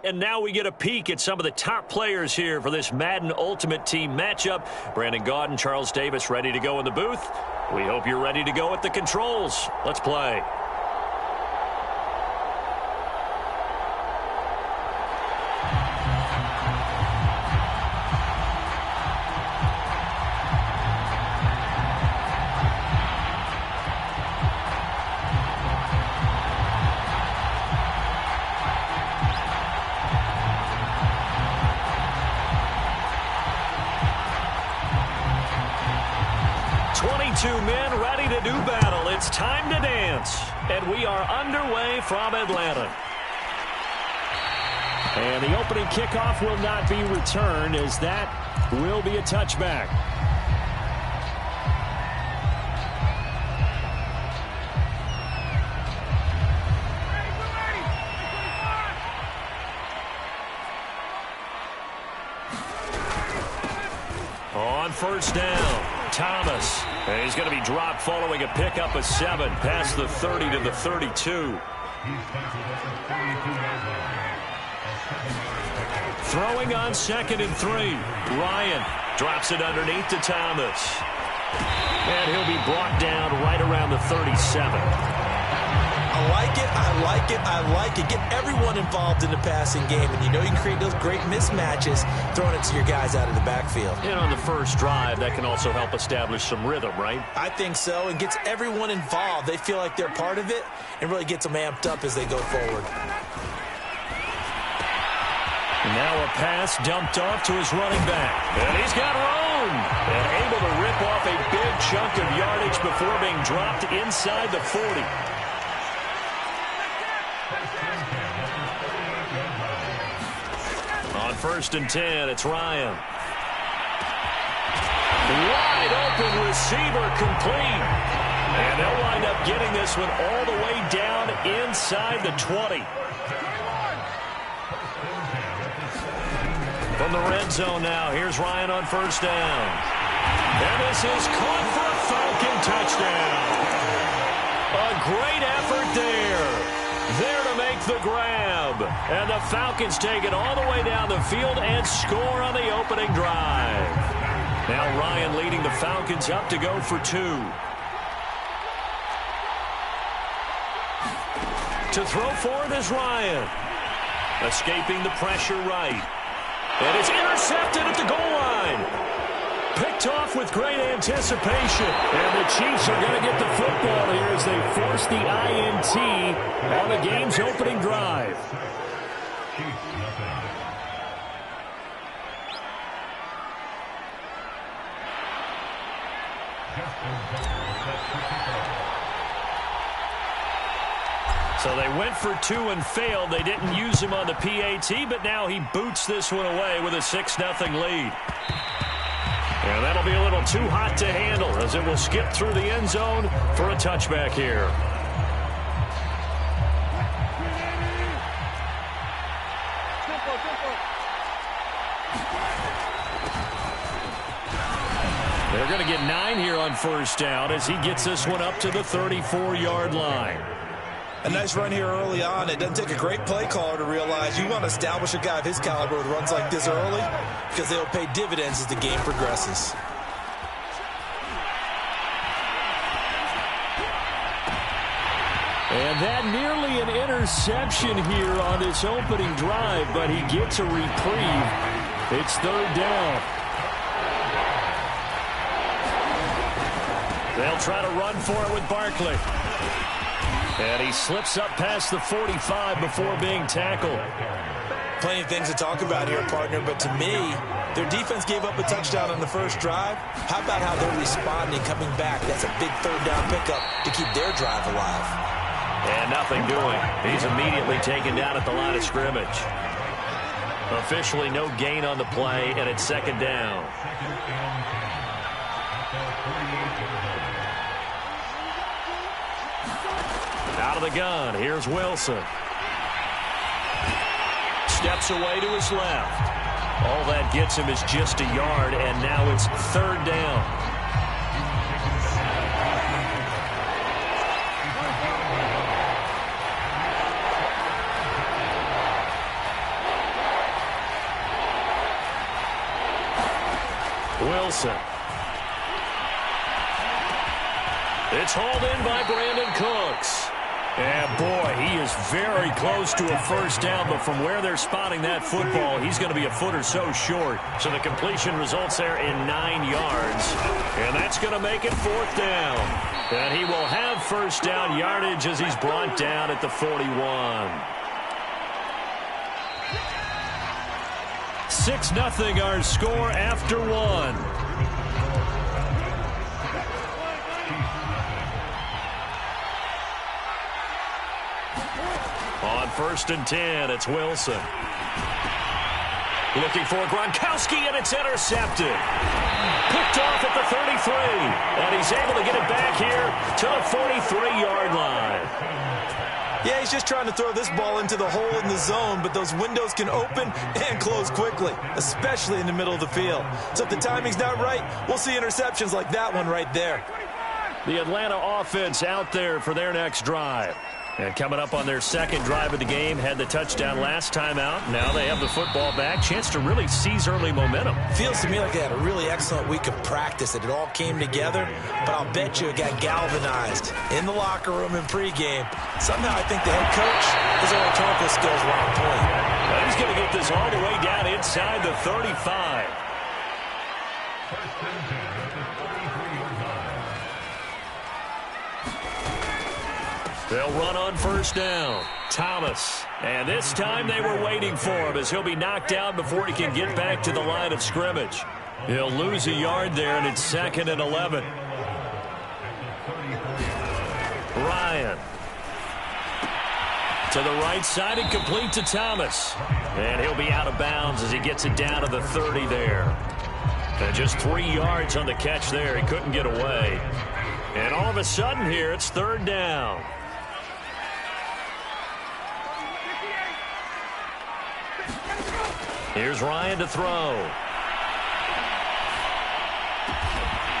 And now we get a peek at some of the top players here for this Madden Ultimate Team matchup. Brandon Gaudin, Charles Davis ready to go in the booth. We hope you're ready to go at the controls. Let's play. Men ready to do battle. It's time to dance. And we are underway from Atlanta. And the opening kickoff will not be returned, as that will be a touchback. On first down, Thomas. And he's going to be dropped following a pickup of 7 past the 30 to the 32. Throwing on 2nd and 3. Ryan drops it underneath to Thomas. And he'll be brought down right around the 37. I like it, I like it, I like it. Get everyone involved in the passing game, and you know you can create those great mismatches throwing it to your guys out of the backfield. And on the first drive, that can also help establish some rhythm, right? I think so, and gets everyone involved. They feel like they're part of it, and really gets them amped up as they go forward. Now a pass dumped off to his running back. And he's got room. And able to rip off a big chunk of yardage before being dropped inside the 40. On 1st and 10, it's Ryan. Wide open receiver complete. And they'll wind up getting this one all the way down inside the 20. From the red zone now, here's Ryan on first down. And this is caught for a Falcon touchdown. A great effort there. There to make the grab. And the Falcons take it all the way down the field and score on the opening drive. Now Ryan leading the Falcons up to go for 2. To throw for it is Ryan. Escaping the pressure right. And it's intercepted at the goal line. Picked off with great anticipation. And the Chiefs are going to get the football here as they force the INT on the game's opening drive. So they went for 2 and failed. They didn't use him on the PAT, but now he boots this one away with a 6-0 lead. And that'll be a little too hot to handle as it will skip through the end zone for a touchback here. They're going to get 9 here on first down as he gets this one up to the 34-yard line. A nice run here early on. It doesn't take a great play caller to realize you want to establish a guy of his caliber with runs like this early because they'll pay dividends as the game progresses. And that nearly an interception here on this opening drive, but he gets a reprieve. It's 3rd down. They'll try to run for it with Barkley. And he slips up past the 45 before being tackled. Plenty of things to talk about here, partner, but to me, their defense gave up a touchdown on the first drive. How about how they're responding, coming back? That's a big 3rd down pickup to keep their drive alive. And nothing doing. He's immediately taken down at the line of scrimmage. Officially no gain on the play, and it's 2nd down. Out of the gun, here's Wilson. Steps away to his left. All that gets him is just a yard, and now it's 3rd down. Wilson. It's hauled in by Brandon Cooks. And, boy, he is very close to a first down, but from where they're spotting that football, he's going to be a foot or so short. So the completion results there in 9 yards, and that's going to make it 4th down. And he will have first down yardage as he's brought down at the 41. 6-0 our score after 1. On 1st and 10, it's Wilson. Looking for Gronkowski, and it's intercepted. Picked off at the 33, and he's able to get it back here to the 43-yard line. Yeah, he's just trying to throw this ball into the hole in the zone, but those windows can open and close quickly, especially in the middle of the field. So if the timing's not right, we'll see interceptions like that one right there. The Atlanta offense out there for their next drive. And coming up on their second drive of the game, had the touchdown last time out. Now they have the football back. Chance to really seize early momentum. Feels to me like they had a really excellent week of practice. It all came together, but I'll bet you it got galvanized in the locker room in pregame. Somehow I think the head coach, his rhetorical skills were on point. Well, he's going to get this all the way down inside the 35. They'll run on first down. Thomas. And this time they were waiting for him as he'll be knocked down before he can get back to the line of scrimmage. He'll lose a yard there, and it's 2nd and 11. Ryan. To the right side and complete to Thomas. And he'll be out of bounds as he gets it down to the 30 there. And just 3 yards on the catch there. He couldn't get away. And all of a sudden here, it's 3rd down. Here's Ryan to throw.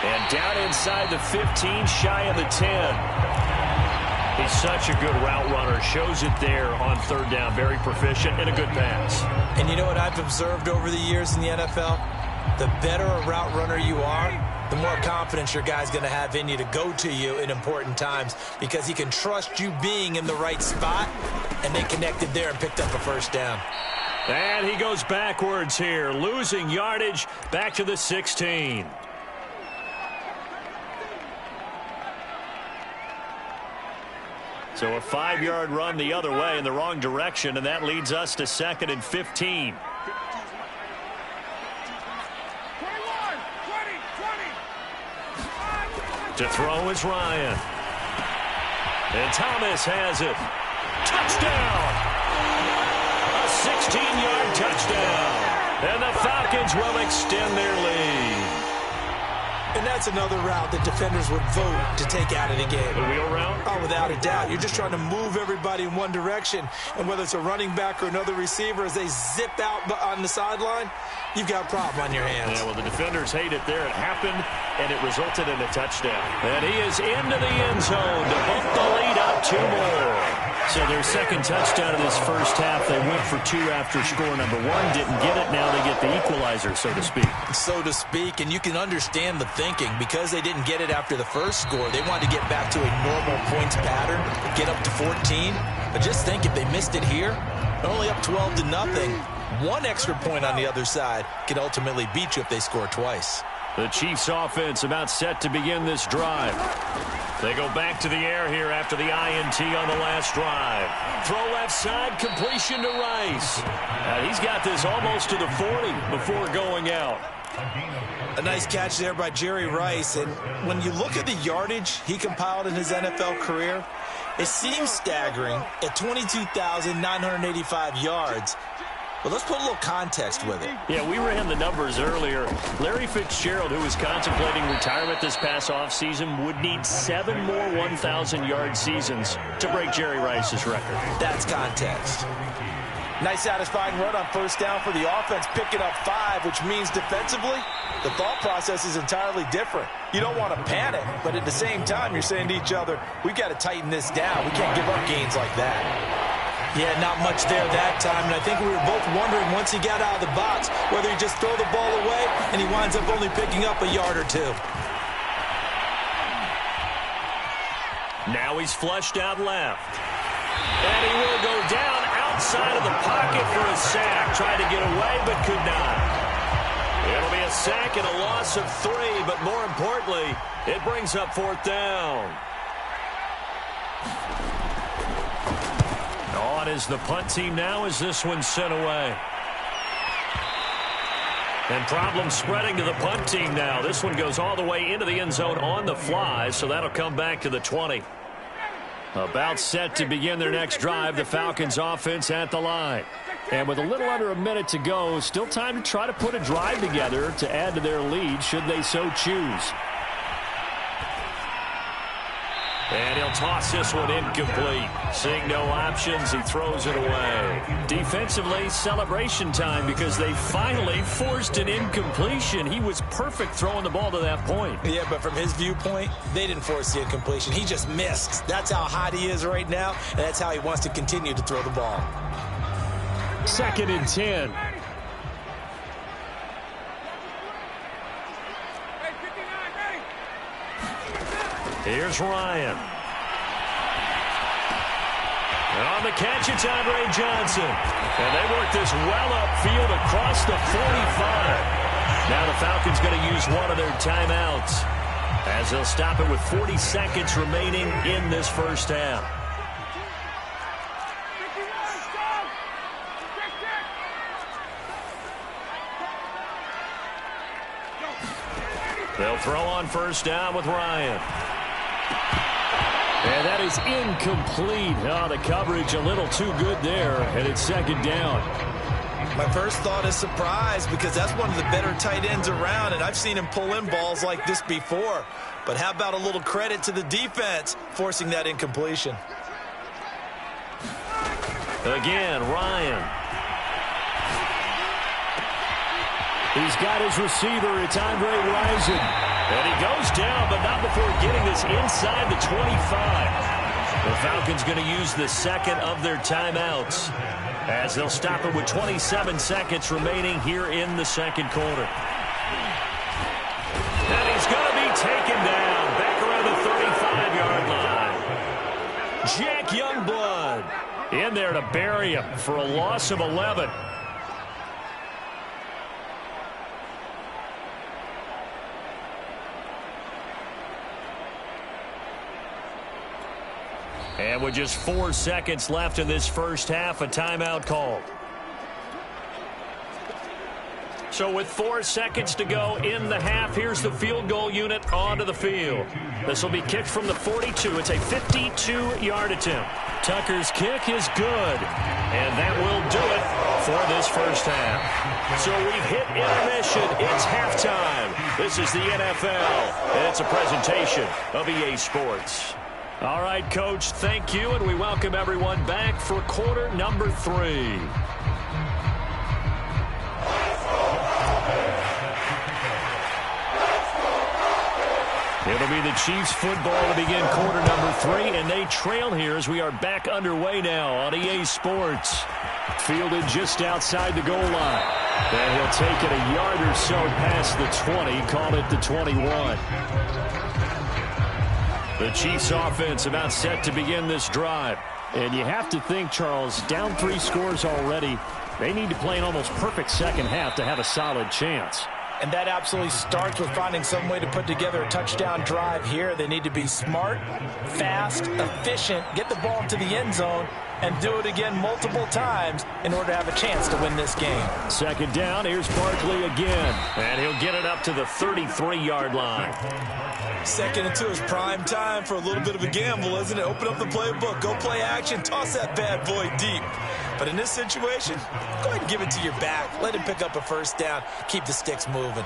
And down inside the 15, shy of the 10. He's such a good route runner. Shows it there on 3rd down. Very proficient and a good pass. And you know what I've observed over the years in the NFL? The better a route runner you are, the more confidence your guy's going to have in you to go to you in important times because he can trust you being in the right spot, and they connected there and picked up a first down. And he goes backwards here, losing yardage back to the 16. So a 5-yard run the other way in the wrong direction, and that leads us to 2nd and 15. 20. To throw is Ryan. And Thomas has it. Touchdown! A 16-yard touchdown. And the Falcons will extend their lead. And that's another route that defenders would vote to take out of the game. The wheel route? Oh, without a doubt. You're just trying to move everybody in one direction. And whether it's a running back or another receiver, as they zip out on the sideline, you've got a problem on your hands. Yeah, well, the defenders hate it there. It happened, and it resulted in a touchdown. And he is into the end zone to bump the lead up 2 more. So their second touchdown of this first half, they went for 2 after score number 1. Didn't get it. Now they get the equalizer, so to speak. So to speak, and you can understand the thinking. Because they didn't get it after the first score, they wanted to get back to a normal points pattern, get up to 14. But just think, if they missed it here, only up 12-0, 1 extra point on the other side could ultimately beat you if they score twice. The Chiefs offense about set to begin this drive. They go back to the air here after the INT on the last drive. Throw left side, completion to Rice. He's got this almost to the 40 before going out. A nice catch there by Jerry Rice. And when you look at the yardage he compiled in his NFL career, it seems staggering at 22,985 yards. But let's put a little context with it. Yeah, we ran the numbers earlier. Larry Fitzgerald, who was contemplating retirement this past offseason, would need 7 more 1,000-yard seasons to break Jerry Rice's record. That's context. Nice satisfying run on first down for the offense, picking up 5, which means defensively, the thought process is entirely different. You don't want to panic, but at the same time, you're saying to each other, we've got to tighten this down. We can't give up gains like that. Yeah, not much there that time, and I think we were both wondering once he got out of the box whether he just throw the ball away and he winds up only picking up a yard or two. Now he's flushed out left. And he will go down outside of the pocket for a sack. Tried to get away, but could not. It'll be a sack and a loss of 3, but more importantly, it brings up 4th down. On is the punt team now as this one's sent away. And problems spreading to the punt team now. This one goes all the way into the end zone on the fly, so that'll come back to the 20. About set to begin their next drive, the Falcons offense at the line. And with a little under a minute to go, still time to try to put a drive together to add to their lead should they so choose. And he'll toss this one incomplete. Seeing no options, he throws it away. Defensively, celebration time because they finally forced an incompletion. He was perfect throwing the ball to that point. Yeah, but from his viewpoint, they didn't force the incompletion. He just missed. That's how hot he is right now, and that's how he wants to continue to throw the ball. 2nd and 10. Here's Ryan. And on the catch, it's Andre Johnson. And they work this well upfield across the 45. Now the Falcons going to use one of their timeouts as they'll stop it with 40 seconds remaining in this first half. They'll throw on 1st down with Ryan. And that is incomplete. Oh, the coverage a little too good there, and it's 2nd down. My first thought is surprise because that's one of the better tight ends around, and I've seen him pull in balls like this before. But how about a little credit to the defense forcing that incompletion? Again, Ryan. He's got his receiver. It's Andre Rison. And he goes down, but not before getting this inside the 25. The Falcons going to use the 2nd of their timeouts as they'll stop it with 27 seconds remaining here in the 2nd quarter. And he's going to be taken down back around the 35-yard line. Jack Youngblood in there to bury him for a loss of 11. And with just 4 seconds left in this first half, a timeout called. So with 4 seconds to go in the half, here's the field goal unit onto the field. This will be kicked from the 42. It's a 52-yard attempt. Tucker's kick is good. And that will do it for this first half. So we've hit intermission. It's halftime. This is the NFL. And it's a presentation of EA Sports. All right, Coach, thank you, and we welcome everyone back for quarter number 3. It'll be the Chiefs football to begin quarter number 3, and they trail here as we are back underway now on EA Sports. Fielded just outside the goal line. And he'll take it a yard or so past the 20, call it the 21. The Chiefs offense about set to begin this drive. And you have to think, Charles, down 3 scores already. They need to play an almost perfect second half to have a solid chance. And that absolutely starts with finding some way to put together a touchdown drive here. They need to be smart, fast, efficient, get the ball into the end zone, and do it again multiple times in order to have a chance to win this game. 2nd down, here's Barkley again. And he'll get it up to the 33-yard line. 2nd and 2 is prime time for a little bit of a gamble, isn't it? Open up the playbook, go play action, toss that bad boy deep. But in this situation, go ahead and give it to your back. Let him pick up a 1st down, keep the sticks moving.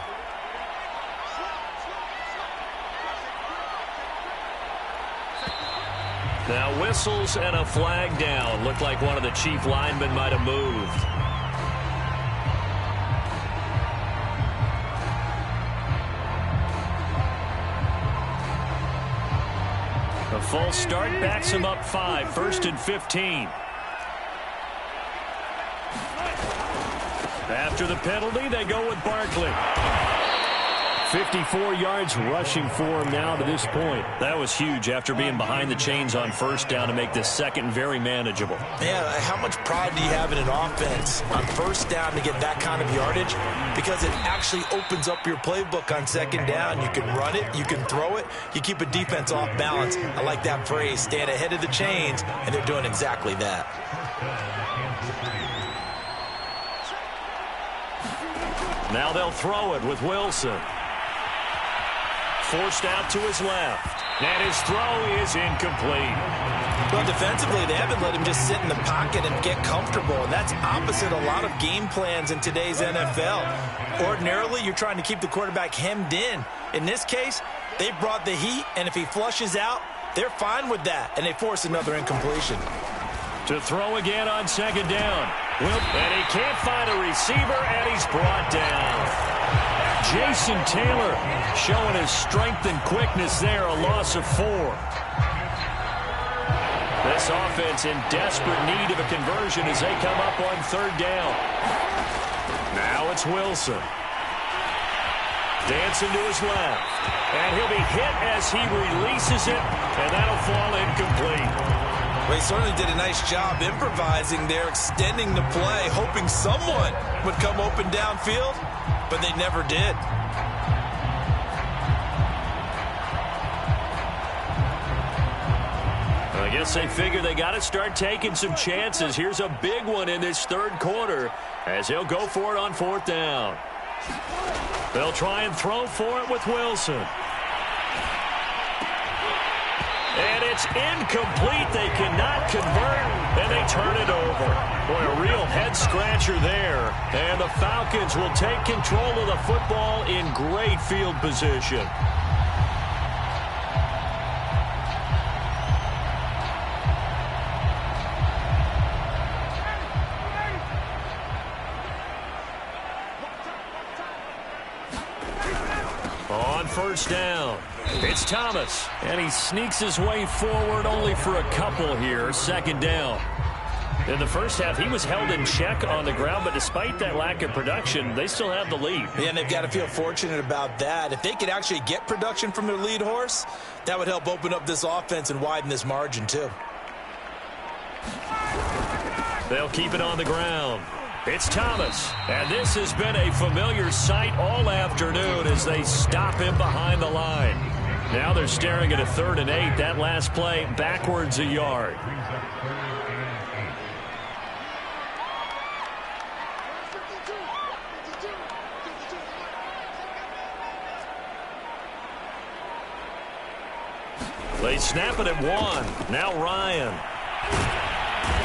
Now whistles and a flag down. Looked like one of the Chief linemen might have moved. A false start backs him up 5. 1st and 15. After the penalty, they go with Barkley. 54 yards rushing for him now to this point. That was huge after being behind the chains on first down to make this second very manageable. Yeah, how much pride do you have in an offense on first down to get that kind of yardage? Because it actually opens up your playbook on second down. You can run it, you can throw it, you keep a defense off balance. I like that phrase, stand ahead of the chains, and they're doing exactly that. Now they'll throw it with Wilson. Forced out to his left. And his throw is incomplete. Well, defensively, they haven't let him just sit in the pocket and get comfortable. And that's opposite a lot of game plans in today's NFL. Ordinarily, you're trying to keep the quarterback hemmed in. In this case, they brought the heat, and if he flushes out, they're fine with that. And they force another incompletion. To throw again on second down. And he can't find a receiver, and he's brought down. Jason Taylor showing his strength and quickness there, a loss of 4. This offense in desperate need of a conversion as they come up on third down. Now it's Wilson. Dancing to his left. And he'll be hit as he releases it, and that'll fall incomplete. Well, he certainly did a nice job improvising there, extending the play, hoping someone would come open downfield, but they never did. I guess they figure they got to start taking some chances. Here's a big one in this third quarter as he'll go for it on fourth down. They'll try and throw for it with Wilson. And it's incomplete. They cannot convert, and they turn it over. Boy, a real head-scratcher there. And the Falcons will take control of the football in great field position. On first down, it's Thomas. And he sneaks his way forward only for a couple here. Second down. In the first half, he was held in check on the ground, but despite that lack of production, they still have the lead. Yeah, and they've got to feel fortunate about that. If they could actually get production from their lead horse, that would help open up this offense and widen this margin too. They'll keep it on the ground. It's Thomas, and this has been a familiar sight all afternoon as they stop him behind the line. Now they're staring at a 3rd and 8. That last play backwards a yard. They snap it at 1. Now Ryan.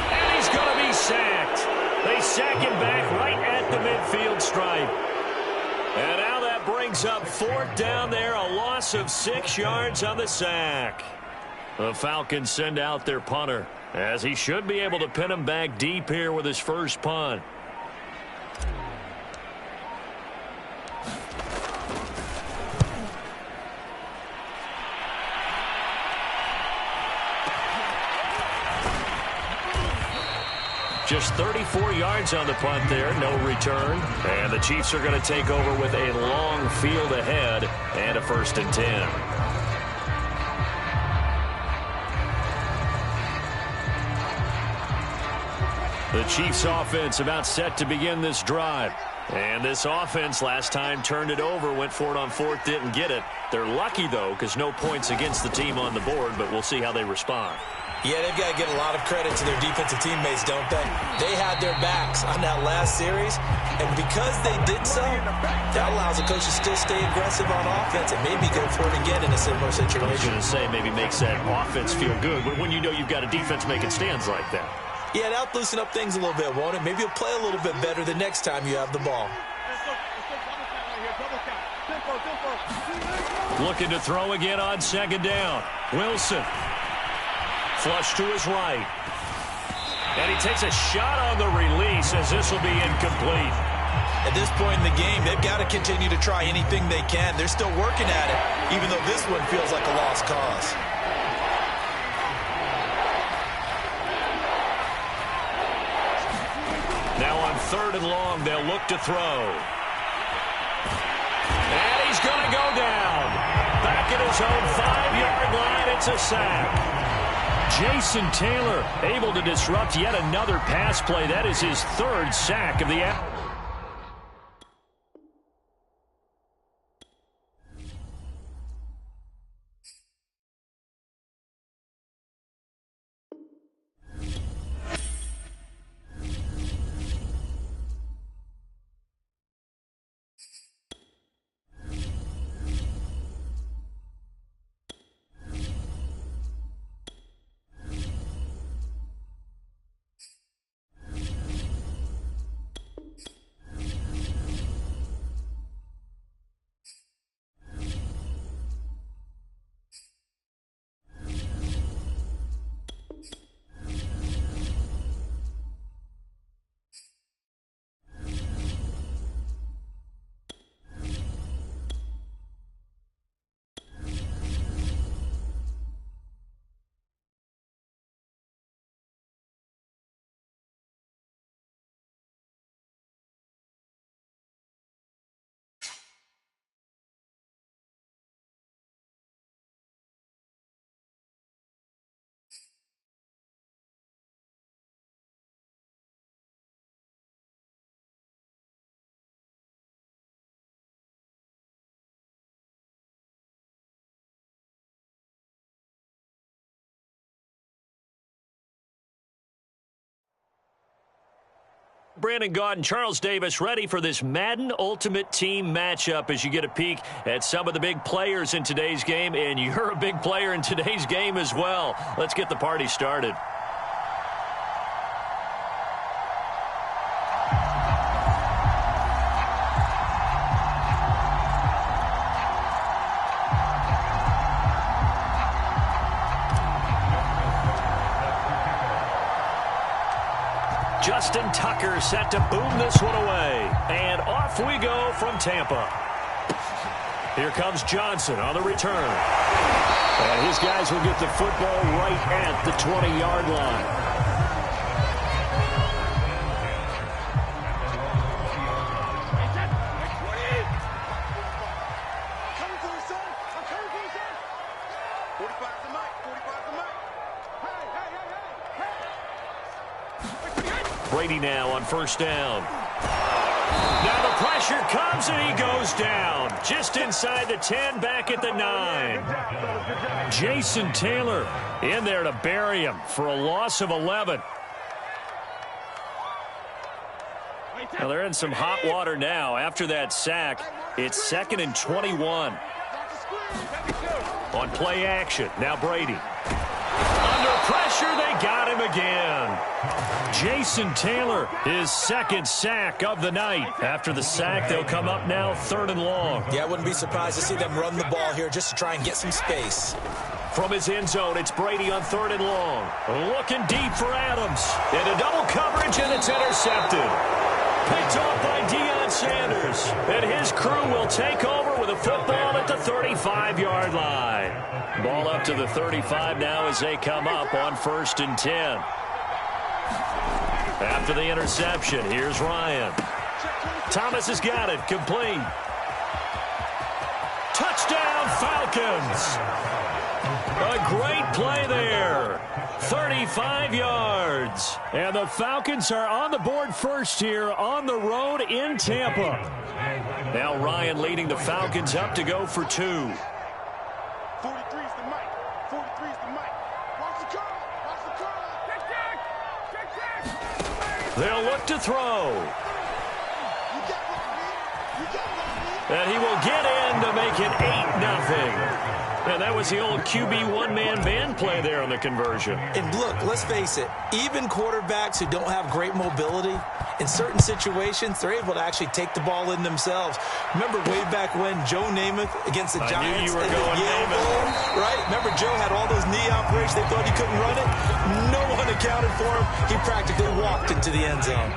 And he's going to be sacked. They sack him back right at the midfield stripe. And now that brings up 4th down there, a loss of 6 yards on the sack. The Falcons send out their punter, as he should be able to pin him back deep here with his first punt. Just 34 yards on the punt there, no return. And the Chiefs are going to take over with a long field ahead and a 1st and 10. The Chiefs offense about set to begin this drive. And this offense last time turned it over, went for it on 4th, didn't get it. They're lucky, though, because no points against the team on the board, but we'll see how they respond. Yeah, they've got to give a lot of credit to their defensive teammates, don't they? They had their backs on that last series, and because they did so, that allows the coach to still stay aggressive on offense and maybe go for it again in a similar situation. I was going to say maybe makes that offense feel good, but when you know you've got a defense making stands like that. Yeah, that'll loosen up things a little bit, won't it? Maybe you'll play a little bit better the next time you have the ball. Looking to throw again on second down. Wilson. Flush to his right. And he takes a shot on the release as this will be incomplete. At this point in the game, they've got to continue to try anything they can. They're still working at it, even though this one feels like a lost cause. Now on 3rd and long. They'll look to throw. And he's going to go down. Back at his own 5-yard line, it's a sack. Jason Taylor able to disrupt yet another pass play. That is his 3rd sack of the afternoon. Brandon Gaud and Charles Davis ready for this Madden Ultimate Team matchup as you get a peek at some of the big players in today's game, and you're a big player in today's game as well. Let's get the party started. Justin Tucker set to boom this one away. And off we go from Tampa. Here comes Johnson on the return. And his guys will get the football right at the 20-yard line. Brady now on 1st down. Now the pressure comes and he goes down. Just inside the 10, back at the 9. Jason Taylor in there to bury him for a loss of 11. Now they're in some hot water now. After that sack, it's 2nd and 21. On play action, now Brady. Under pressure, they got him again. Jason Taylor, his 2nd sack of the night. After the sack, they'll come up now 3rd and long. Yeah, I wouldn't be surprised to see them run the ball here just to try and get some space. From his end zone, it's Brady on 3rd and long. Looking deep for Adams. Into double coverage, and it's intercepted. Picked off by Deion Sanders. And his crew will take over with a football at the 35-yard line. Ball up to the 35 now as they come up on 1st and 10. After the interception, here's Ryan. Thomas has got it, complete. Touchdown, Falcons. A great play there. 35 yards. And the Falcons are on the board first here on the road in Tampa. Now Ryan leading the Falcons up to go for 2. 43's the mic. 43's the mic. Watch the curl. Watch the curl. Check back. Check back. They'll look to throw. You got one, man. You got one, man. And he will get in to make it 8-0. And that was the old QB one-man band play there on the conversion. And look, let's face it, even quarterbacks who don't have great mobility, in certain situations, they're able to actually take the ball in themselves. Remember way back when Joe Namath against the Giants? I knew you were going Namath. Right? Remember Joe had all those knee operations. They thought he couldn't run it. No one accounted for him. He practically walked into the end zone.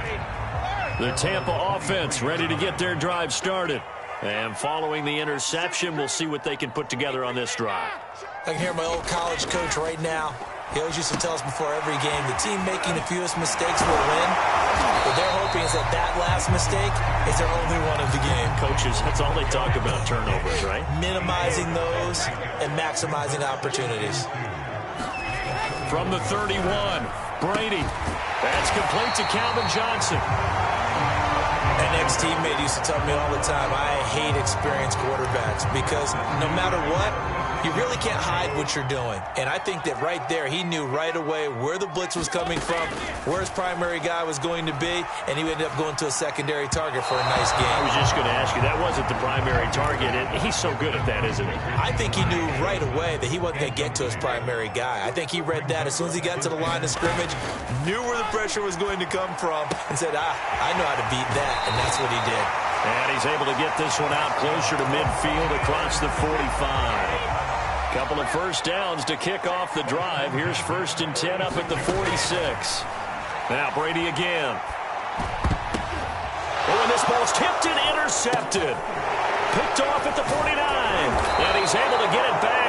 The Tampa offense ready to get their drive started. And following the interception, we'll see what they can put together on this drive. I can hear my old college coach right now. He always used to tell us before every game, the team making the fewest mistakes will win. What they're hoping is that that last mistake is their only one of the game. Coaches, that's all they talk about, turnovers, right? Minimizing those and maximizing opportunities. From the 31, Brady. That's complete to Calvin Johnson. An ex-teammate used to tell me all the time, I hate experienced quarterbacks because no matter what, you really can't hide what you're doing. And I think that right there, he knew right away where the blitz was coming from, where his primary guy was going to be, and he ended up going to a secondary target for a nice game. I was just going to ask you, that wasn't the primary target, and he's so good at that, isn't he? I think he knew right away that he wasn't going to get to his primary guy. I think he read that as soon as he got to the line of scrimmage, knew where the pressure was going to come from, and said, I know how to beat that, and that's what he did. And he's able to get this one out closer to midfield across the 45. Couple of first downs to kick off the drive. Here's 1st and 10 up at the 46. Now Brady again. Oh, and this ball's tipped and intercepted. Picked off at the 49. And he's able to get it back.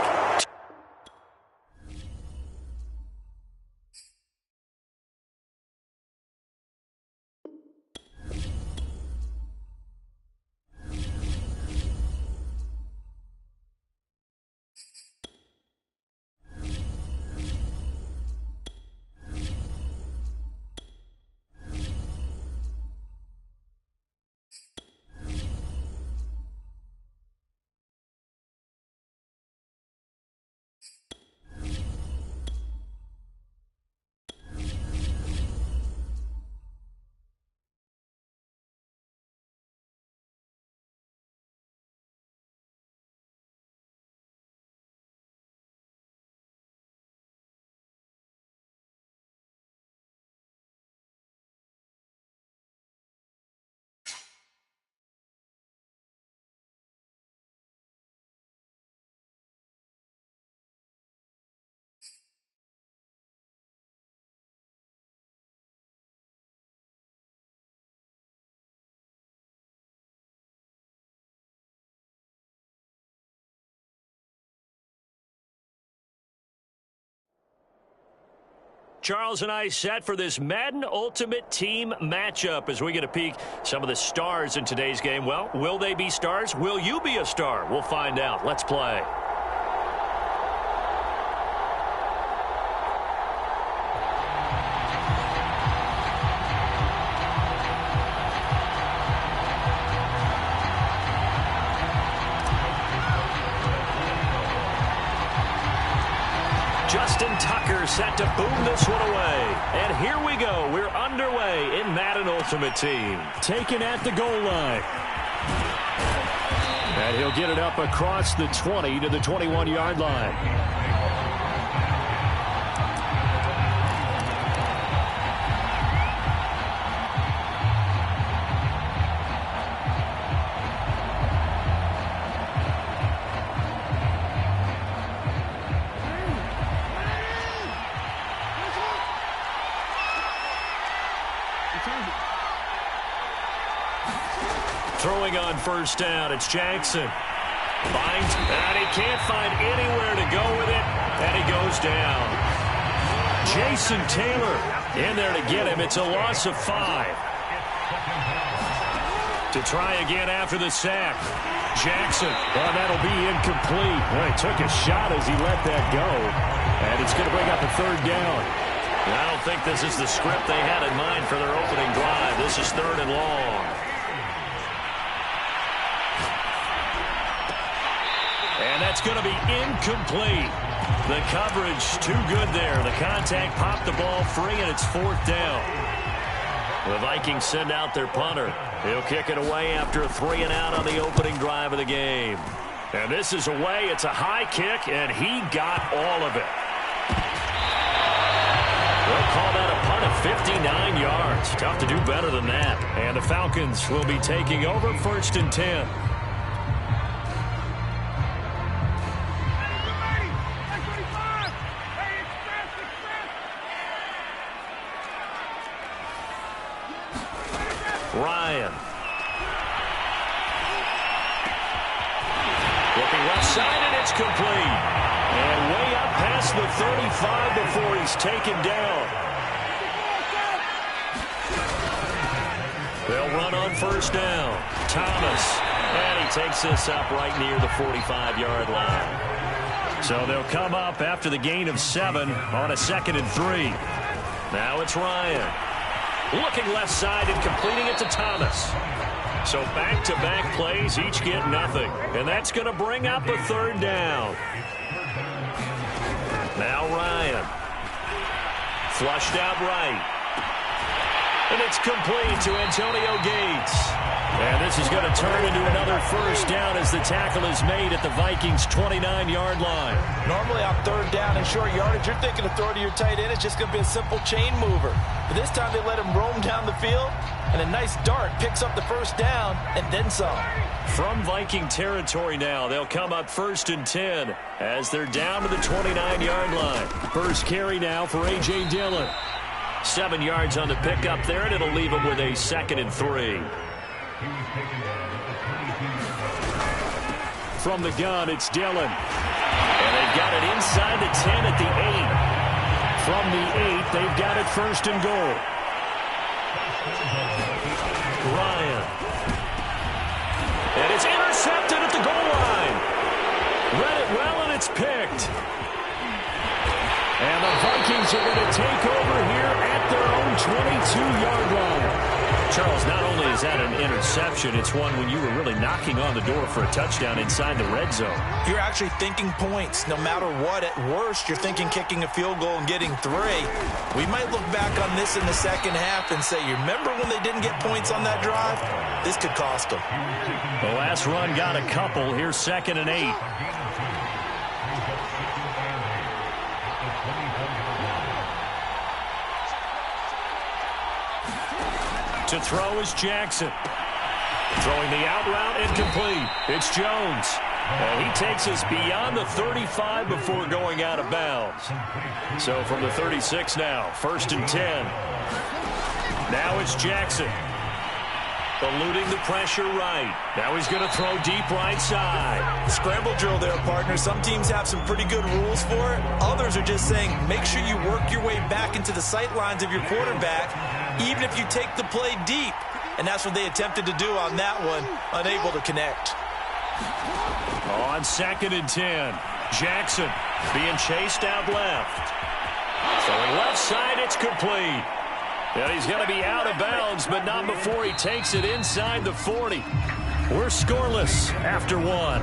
Charles and I set for this Madden Ultimate Team matchup as we get a peek some of the stars in today's game. Well, will they be stars? Will you be a star? We'll find out. Let's play. Justin Tucker set to boom this one away. And here we go. We're underway in Madden Ultimate Team. Taken at the goal line. And he'll get it up across the 20 to the 21-yard line. Throwing on first down, it's Jackson. Finds, and he can't find anywhere to go with it, and he goes down. Jason Taylor in there to get him. It's a loss of 5. To try again after the sack. Jackson, well, that'll be incomplete. Well, he took a shot as he let that go, and it's going to bring up a 3rd down. I don't think this is the script they had in mind for their opening drive. This is 3rd and long. And that's going to be incomplete. The coverage too good there. The contact popped the ball free, and it's 4th down. The Vikings send out their punter. He'll kick it away after a 3-and-out on the opening drive of the game. And this is away. It's a high kick, and he got all of it. They'll call that a punt of 59 yards. Tough to do better than that. And the Falcons will be taking over 1st and 10. Ryan. Looking left side, and it's complete. And way up past the 35. 5 before he's taken down. They'll run on first down. Thomas. And he takes this up right near the 45-yard line. So they'll come up after the gain of 7 on a 2nd and 3. Now it's Ryan. Looking left side and completing it to Thomas. So back-to-back plays, each get nothing. And that's going to bring up a 3rd down. Now Ryan. Flushed out right. And it's complete to Antonio Gates. And this is going to turn into another 1st down as the tackle is made at the Vikings' 29-yard line. Normally on 3rd down and short yardage, you're thinking of throwing to your tight end. It's just going to be a simple chain mover. But this time they let him roam down the field, and a nice dart picks up the 1st down and then some. From Viking territory now, they'll come up 1st and 10 as they're down to the 29-yard line. First carry now for A.J. Dillon. 7 yards on the pickup there, and it'll leave him with a 2nd and 3. From the gun, it's Dillon. And they've got it inside the 10 at the 8. From the 8, they've got it 1st and goal. Ryan. And it's intercepted at the goal line. Read it well, and it's picked. And the Vikings are going to take over here at their own 22-yard line. Charles, not only is that an interception, it's one when you were really knocking on the door for a touchdown inside the red zone. You're actually thinking points no matter what. At worst, you're thinking kicking a field goal and getting 3. We might look back on this in the 2nd half and say, you remember when they didn't get points on that drive? This could cost them. The last run got a couple. Here's 2nd and 8. To throw is Jackson. Throwing the out route incomplete. It's Jones. And he takes us beyond the 35 before going out of bounds. So from the 36 now, 1st and 10. Now it's Jackson. Eluding the pressure right. Now he's going to throw deep right side. Scramble drill there, partner. Some teams have some pretty good rules for it. Others are just saying, make sure you work your way back into the sight lines of your quarterback, even if you take the play deep. And that's what they attempted to do on that one, unable to connect. On 2nd and 10, Jackson being chased out left. Throwing left side, it's complete. And he's going to be out of bounds, but not before he takes it inside the 40. We're scoreless after 1.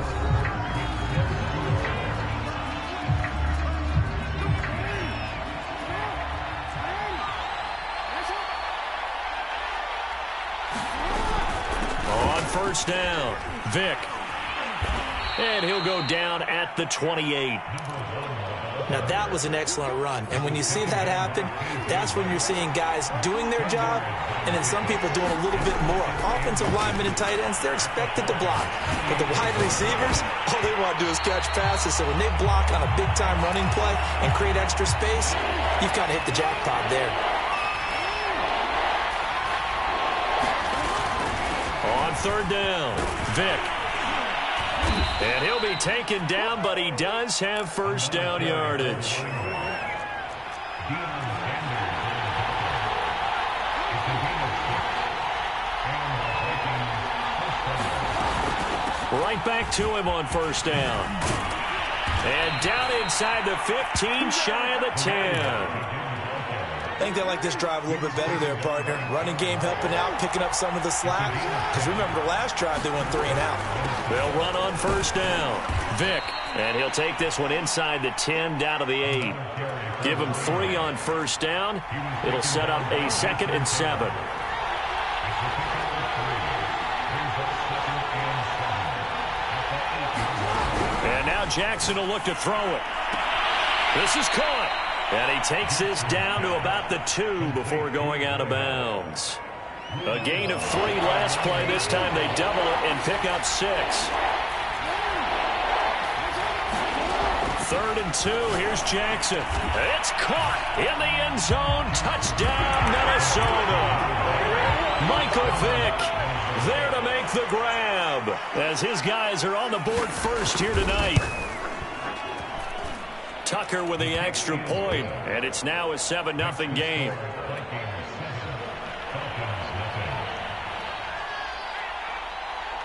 On 1st down, Vick. And he'll go down at the 28. Now, that was an excellent run. And when you see that happen, that's when you're seeing guys doing their job and then some people doing a little bit more. Offensive linemen and tight ends, they're expected to block. But the wide receivers, all they want to do is catch passes. So when they block on a big-time running play and create extra space, you've kind of hit the jackpot there. On 3rd down, Vick. And he'll be taken down, but he does have 1st down yardage. Right back to him on 1st down. And down inside the 15, shy of the 10. I think they like this drive a little bit better there, partner. Running game helping out, picking up some of the slack. Because remember, the last drive they went 3 and out. They'll run on 1st down. Vick. And he'll take this one inside the 10, down to the 8. Give him 3 on 1st down. It'll set up a 2nd and 7. And now Jackson will look to throw it. This is caught. And he takes this down to about the 2 before going out of bounds. A gain of 3 last play. This time they double it and pick up 6. 3rd and 2. Here's Jackson. It's caught in the end zone. Touchdown, Minnesota. Michael Vick there to make the grab as his guys are on the board first here tonight. Tucker with the extra point, and it's now a 7-0 game.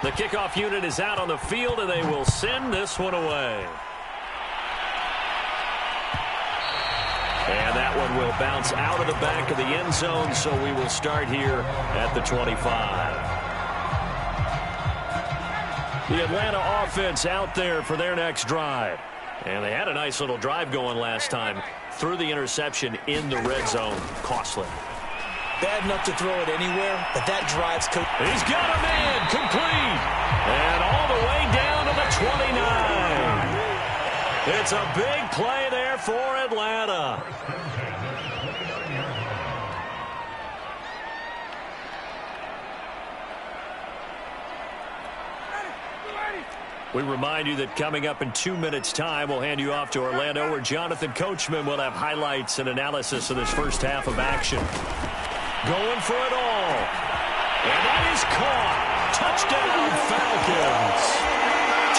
The kickoff unit is out on the field, and they will send this one away. And that one will bounce out of the back of the end zone, so we will start here at the 25. The Atlanta offense out there for their next drive. And they had a nice little drive going last time. Threw the interception in the red zone. Costly. Bad enough to throw it anywhere, but that drive's... He's got a man complete. And all the way down to the 29. It's a big play there for Atlanta. We remind you that coming up in 2 minutes' time, we'll hand you off to Orlando, where Jonathan Coachman will have highlights and analysis of this first half of action. Going for it all. And that is caught. Touchdown, Falcons.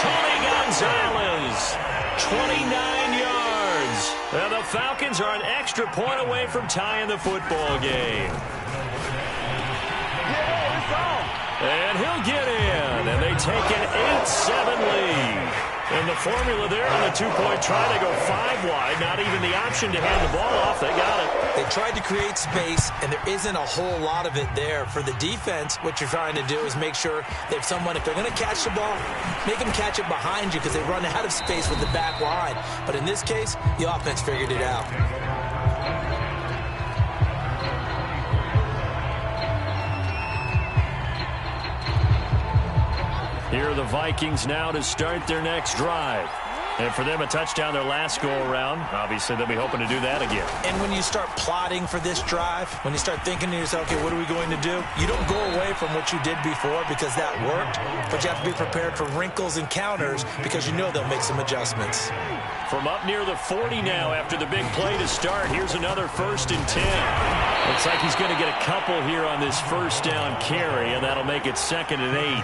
Tony Gonzalez, 29 yards. And the Falcons are an extra point away from tying the football game. And he'll get in, and they take an 8-7 lead. And the formula there on the two-point try, they go 5 wide. Not even the option to hand the ball off. They got it. They tried to create space, and there isn't a whole lot of it there. For the defense, what you're trying to do is make sure that if they're going to catch the ball, make them catch it behind you because they run out of space with the back line. But in this case, the offense figured it out. Here are the Vikings now to start their next drive. And for them, a touchdown their last go-around. Obviously, they'll be hoping to do that again. And when you start plotting for this drive, when you start thinking to yourself, okay, what are we going to do? You don't go away from what you did before because that worked, but you have to be prepared for wrinkles and counters because you know they'll make some adjustments. From up near the 40 now after the big play to start, here's another 1st and 10. Looks like he's going to get a couple here on this first down carry, and that'll make it 2nd and 8.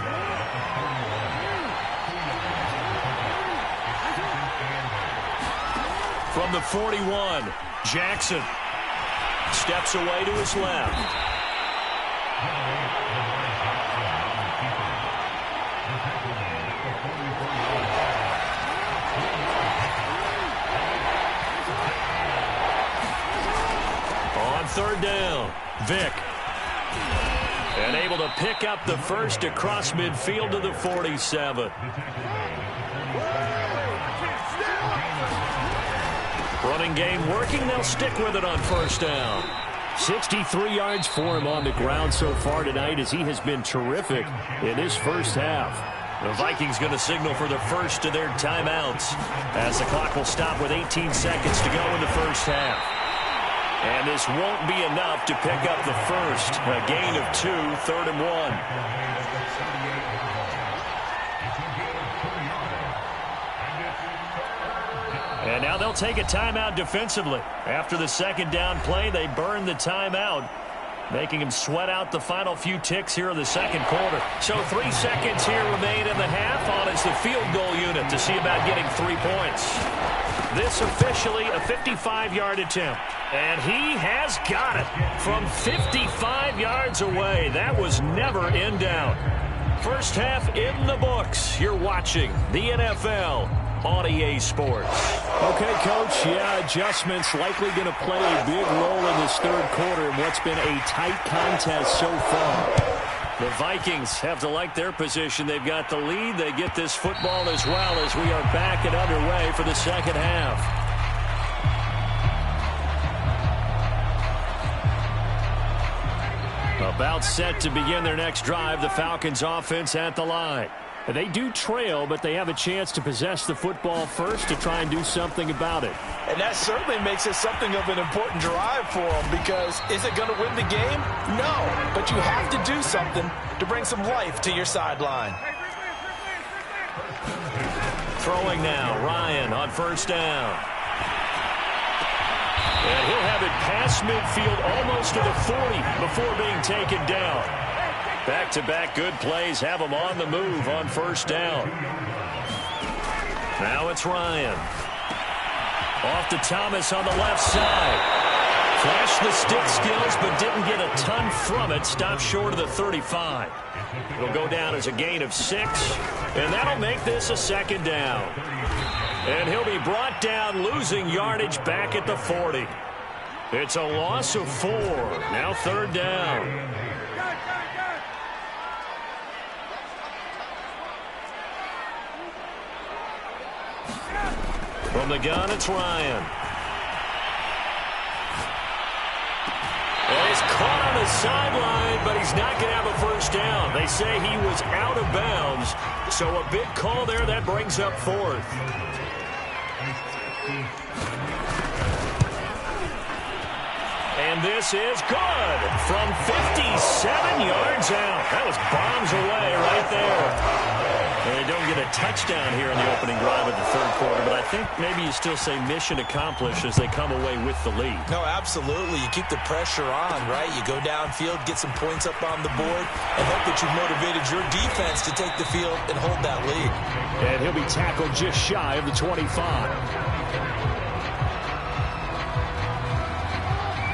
From the 41, Jackson steps away to his left. On 3rd down, Vick. And able to pick up the first across midfield to the 47. Running game working. They'll stick with it on 1st down. 63 yards for him on the ground so far tonight as he has been terrific in his first half. The Vikings going to signal for the first of their timeouts as the clock will stop with 18 seconds to go in the first half. And this won't be enough to pick up the first. A gain of 2, 3rd and 1. And now they'll take a timeout defensively. After the 2nd down play, they burn the timeout, making him sweat out the final few ticks here in the 2nd quarter. So 3 seconds here remain in the half. On is the field goal unit to see about getting 3 points. This officially a 55-yard attempt. And he has got it from 55 yards away. That was never in doubt. First half in the books. You're watching the NFL on EA Sports. Okay, Coach, yeah, adjustments likely going to play a big role in this 3rd quarter in what's been a tight contest so far. The Vikings have to like their position. They've got the lead. They get this football as well as we are back and underway for the 2nd half. About set to begin their next drive, the Falcons offense at the line. They do trail, but they have a chance to possess the football first to try and do something about it. And that certainly makes it something of an important drive for them because is it going to win the game? No, but you have to do something to bring some life to your sideline. Throwing now, Ryan on 1st down. And he'll have it past midfield almost to the 40 before being taken down. Back-to-back good plays have him on the move on 1st down. Now it's Ryan. Off to Thomas on the left side. Flashed the stick skills, but didn't get a ton from it. Stopped short of the 35. It'll go down as a gain of 6, and that'll make this a second down. And he'll be brought down, losing yardage back at the 40. It's a loss of 4. Now third down. From the gun, it's Ryan. And he's caught on the sideline, but he's not going to have a first down. They say he was out of bounds, so a big call there. That brings up 4th. And this is good from 57 yards out. That was bombs away right there. And they don't get a touchdown here in the opening drive of the third quarter, but I think maybe you still say mission accomplished as they come away with the lead. No, absolutely. You keep the pressure on, right? You go downfield, get some points up on the board, and hope that you've motivated your defense to take the field and hold that lead. And he'll be tackled just shy of the 25.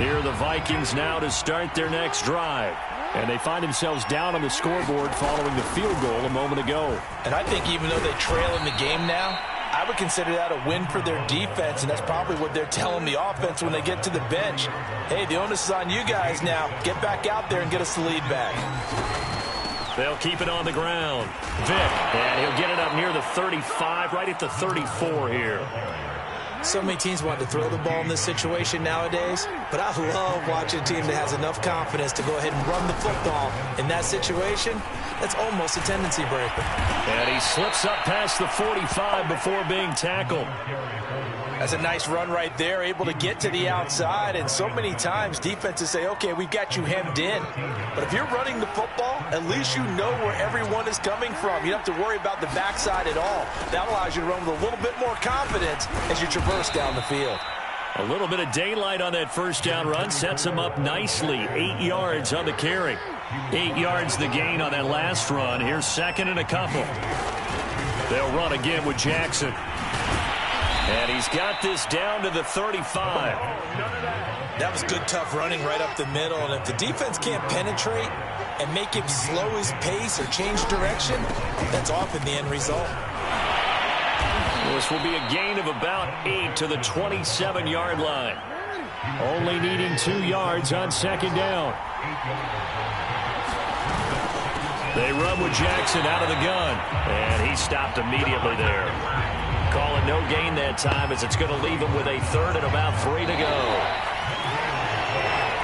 Here are the Vikings now to start their next drive. And they find themselves down on the scoreboard following the field goal a moment ago. And I think even though they trail in the game now, I would consider that a win for their defense, and that's probably what they're telling the offense when they get to the bench. Hey, the onus is on you guys now. Get back out there and get us the lead back. They'll keep it on the ground. Vick, and he'll get it up near the 35, right at the 34 here. So many teams want to throw the ball in this situation nowadays, but I love watching a team that has enough confidence to go ahead and run the football. In that situation, that's almost a tendency breaker. And he slips up past the 45 before being tackled. That's a nice run right there, able to get to the outside. And so many times defenses say, okay, we've got you hemmed in. But if you're running the football, at least you know where everyone is coming from. You don't have to worry about the backside at all. That allows you to run with a little bit more confidence as you traverse down the field. A little bit of daylight on that first down run sets him up nicely. 8 yards on the carry. 8 yards the gain on that last run. Here's second and a couple. They'll run again with Jackson. And he's got this down to the 35. That was good, tough running right up the middle. And if the defense can't penetrate and make him slow his pace or change direction, that's often the end result. This will be a gain of about 8 to the 27-yard line. Only needing 2 yards on second down. They run with Jackson out of the gun. And he stopped immediately there. Calling no gain that time as it's going to leave him with a third and about 3 to go.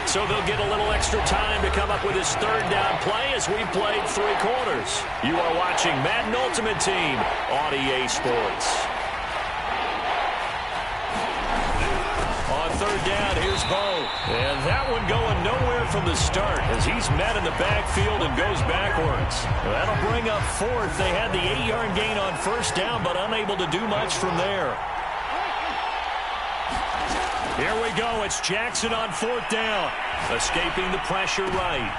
So they'll get a little extra time to come up with his third down play as we played 3 quarters. You are watching Madden Ultimate Team on EA Sports. On third down, here's Bo. And that one going nowhere from the start as he's met in the backfield and goes backwards. That'll bring up 4th. They had the 8-yard gain on first down, but unable to do much from there. Here we go. It's Jackson on 4th down. Escaping the pressure right.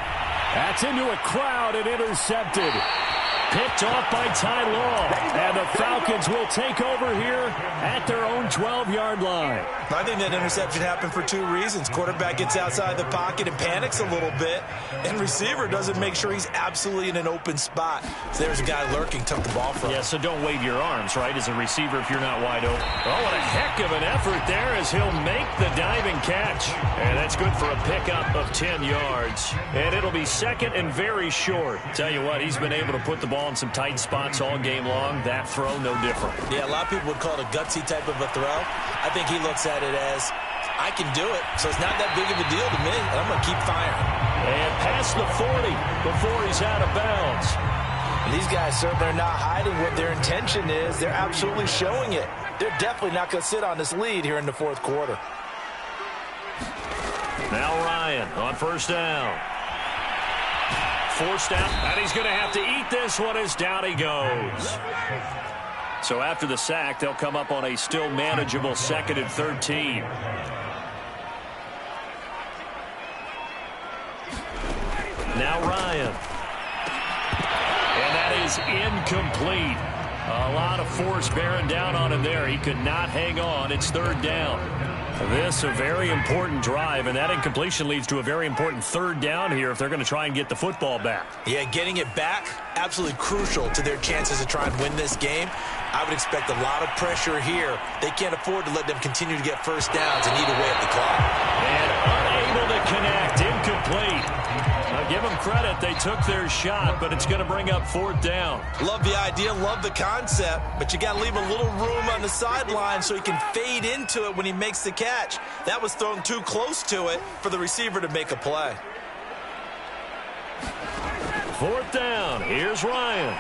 That's into a crowd and intercepted. Picked off by Ty Law. And the Falcons will take over here at their own 12-yard line. I think that interception happened for 2 reasons. Quarterback gets outside the pocket and panics a little bit, and receiver doesn't make sure he's absolutely in an open spot. So there's a guy lurking, took the ball from him. Yeah, so don't wave your arms, right, as a receiver if you're not wide open. Oh, what a heck of an effort there as he'll make the diving catch. And that's good for a pickup of 10 yards. And it'll be second and very short. Tell you what, he's been able to put the ball in some tight spots all game long. That throw, no different. Yeah, a lot of people would call it a gutsy type of a throw. I think he looks at it as, I can do it, so it's not that big of a deal to me, and I'm going to keep firing. And past the 40 before he's out of bounds. And these guys certainly are not hiding what their intention is. They're absolutely showing it. They're definitely not going to sit on this lead here in the 4th quarter. Now Ryan on first down. Forced out, and he's going to have to eat this one as down he goes. So after the sack, they'll come up on a still manageable 2nd and 13. Now Ryan. And that is incomplete. A lot of force bearing down on him there. He could not hang on. It's third down. This a very important drive, and that incompletion leads to a very important third down here if they're going to try and get the football back. Yeah, getting it back, absolutely crucial to their chances to try and win this game. I would expect a lot of pressure here. They can't afford to let them continue to get first downs and eat away at the clock. And unable to connect, incomplete. Now give them credit, they took their shot, but it's going to bring up fourth down. Love the idea, love the concept, but you got to leave a little room on the sideline so he can fade into it when he makes the catch. That was thrown too close to it for the receiver to make a play. Fourth down, here's Ryan.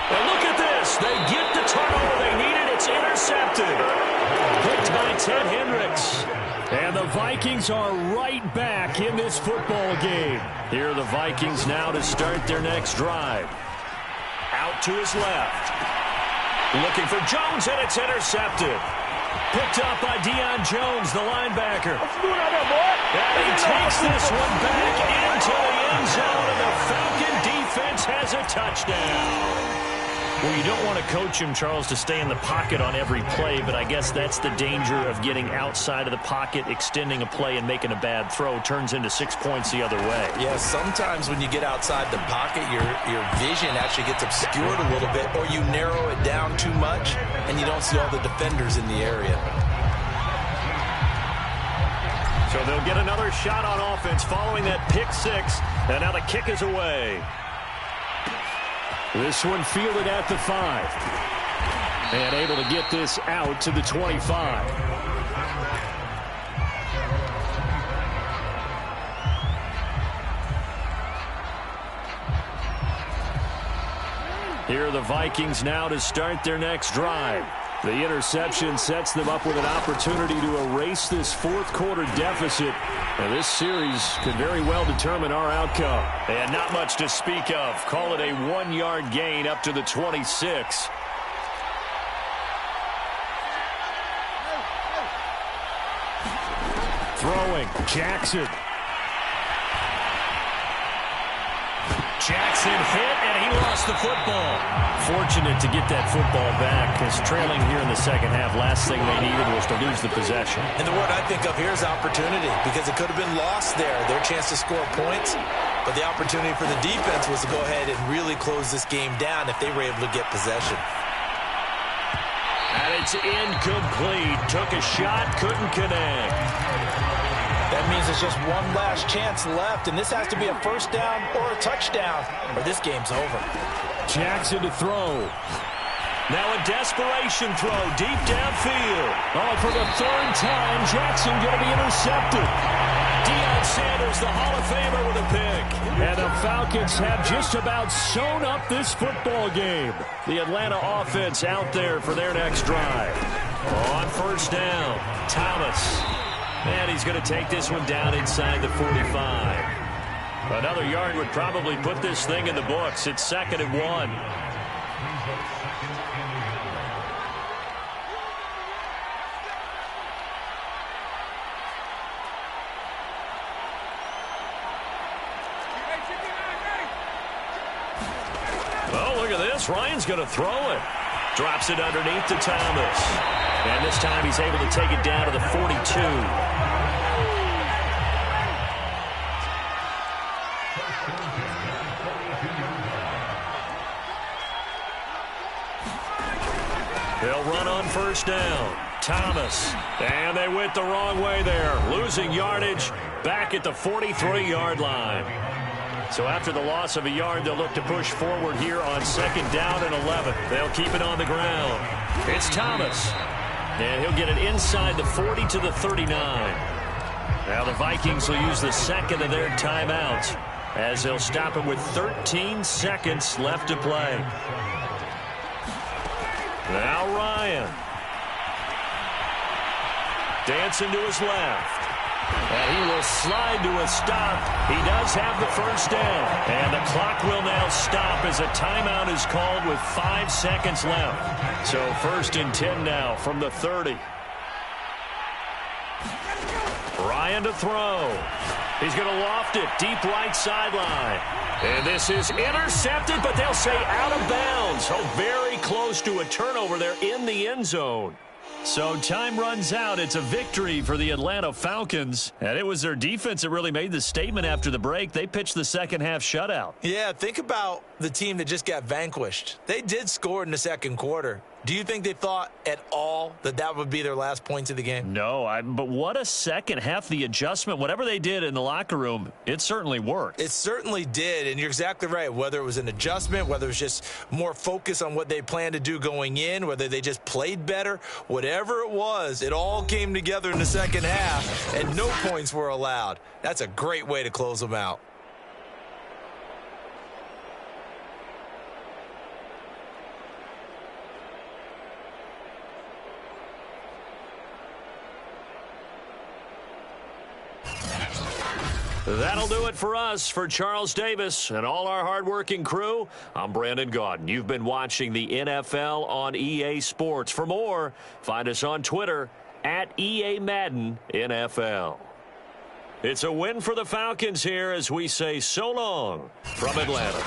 And look at this. They get the turnover they needed. It's intercepted. Picked by Ted Hendricks. And the Vikings are right back in this football game. Here are the Vikings now to start their next drive. Out to his left. Looking for Jones, and it's intercepted. Picked up by Deion Jones, the linebacker. And he takes this one back into the end zone, and the Falcon defense has a touchdown. Well, you don't want to coach him, Charles, to stay in the pocket on every play, but I guess that's the danger of getting outside of the pocket, extending a play, and making a bad throw. Turns into 6 points the other way. Yeah, sometimes when you get outside the pocket, your vision actually gets obscured a little bit, or you narrow it down too much, and you don't see all the defenders in the area. So they'll get another shot on offense following that pick six, and now the kick is away. This one fielded at the 5. And able to get this out to the 25. Here are the Vikings now to start their next drive. The interception sets them up with an opportunity to erase this fourth quarter deficit. And this series could very well determine our outcome. And not much to speak of. Call it a 1-yard gain up to the 26. Throwing, Jackson. Jackson hit, and he lost the football. Fortunate to get that football back, because trailing here in the second half, last thing they needed was to lose the possession. And the word I think of here is opportunity, because it could have been lost there, their chance to score points. But the opportunity for the defense was to go ahead and really close this game down if they were able to get possession. And it's incomplete. Took a shot, couldn't connect. That means there's just one last chance left, and this has to be a first down or a touchdown, or this game's over. Jackson to throw. Now a desperation throw deep downfield. Oh, for the third time, Jackson going to be intercepted. Deion Sanders, the Hall of Famer, with a pick. And the Falcons have just about sewn up this football game. The Atlanta offense out there for their next drive. On first down, Thomas. And he's going to take this one down inside the 45. Another yard would probably put this thing in the books. It's 2nd and 1. Oh, look at this. Ryan's going to throw it. Drops it underneath to Thomas. And this time he's able to take it down to the 42. They'll run on first down. Thomas. And they went the wrong way there. Losing yardage back at the 43-yard line. So after the loss of a yard, they'll look to push forward here on 2nd down and 11. They'll keep it on the ground. It's Thomas. And he'll get it inside the 40 to the 39. Now the Vikings will use the second of their timeouts as they'll stop him with 13 seconds left to play. Now Ryan. Dancing to his left. And he will slide to a stop. He does have the first down. And the clock will now stop as a timeout is called with 5 seconds left. So 1st and 10 now from the 30. Ryan to throw. He's going to loft it deep right sideline. And this is intercepted, but they'll say out of bounds. Oh, very close to a turnover there in the end zone. So time runs out. It's a victory for the Atlanta Falcons. And it was their defense that really made the statement after the break. They pitched the second half shutout. Yeah, think about the team that just got vanquished. They did score in the second quarter. Do you think they thought at all that that would be their last points of the game? No, but what a second half. The adjustment, whatever they did in the locker room, it certainly worked. It certainly did, and you're exactly right. Whether it was an adjustment, whether it was just more focus on what they planned to do going in, whether they just played better, whatever it was, it all came together in the second half, and no points were allowed. That's a great way to close them out. That'll do it for us. For Charles Davis and all our hardworking crew, I'm Brandon Gaudin. You've been watching the NFL on EA Sports. For more, find us on Twitter at EA Madden NFL. It's a win for the Falcons here as we say so long from Atlanta.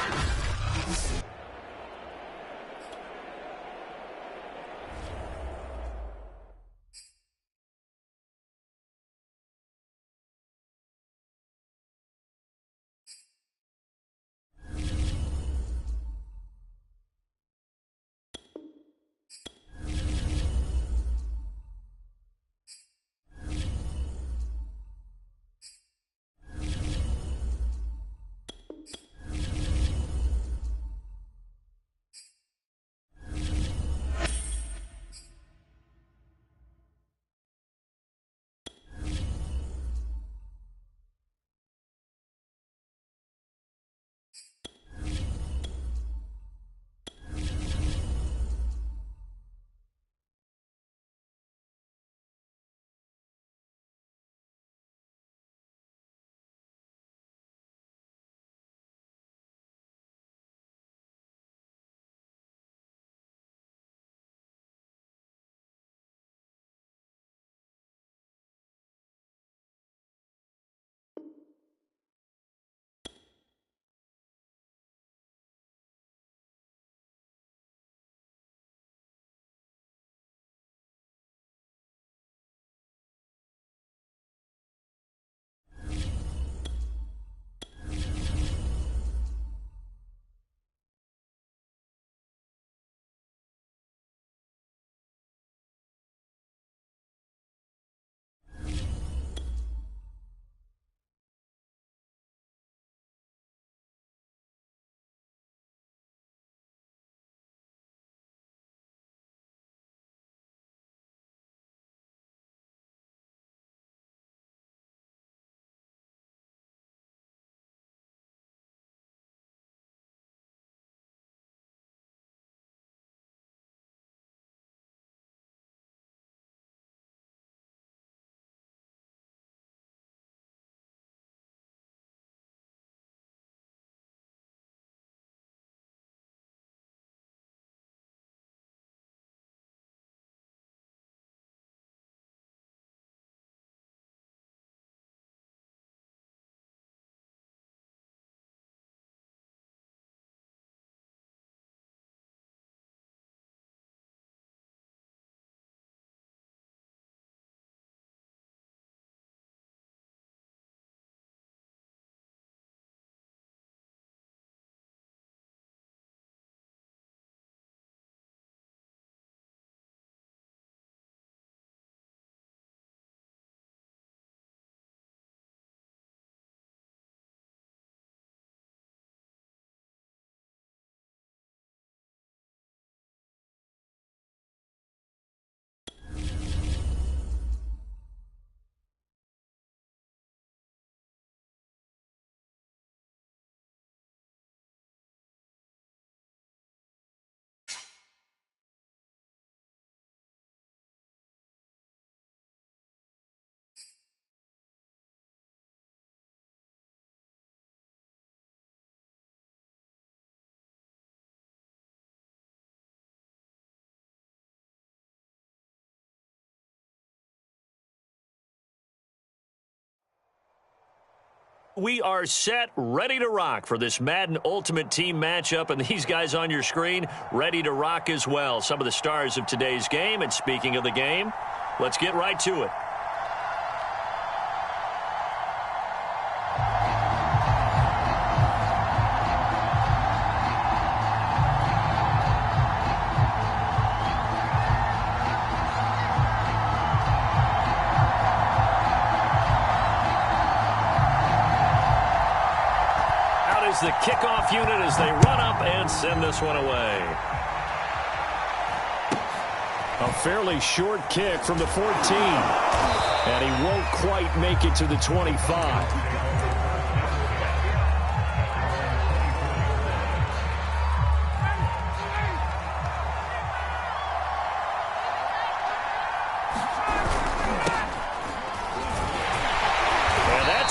we are set, ready to rock for this Madden Ultimate Team matchup, and these guys on your screen ready to rock as well. Some of the stars of today's game, and speaking of the game, let's get right to it. The kickoff unit as they run up and send this one away. A fairly short kick from the 14. And he won't quite make it to the 25.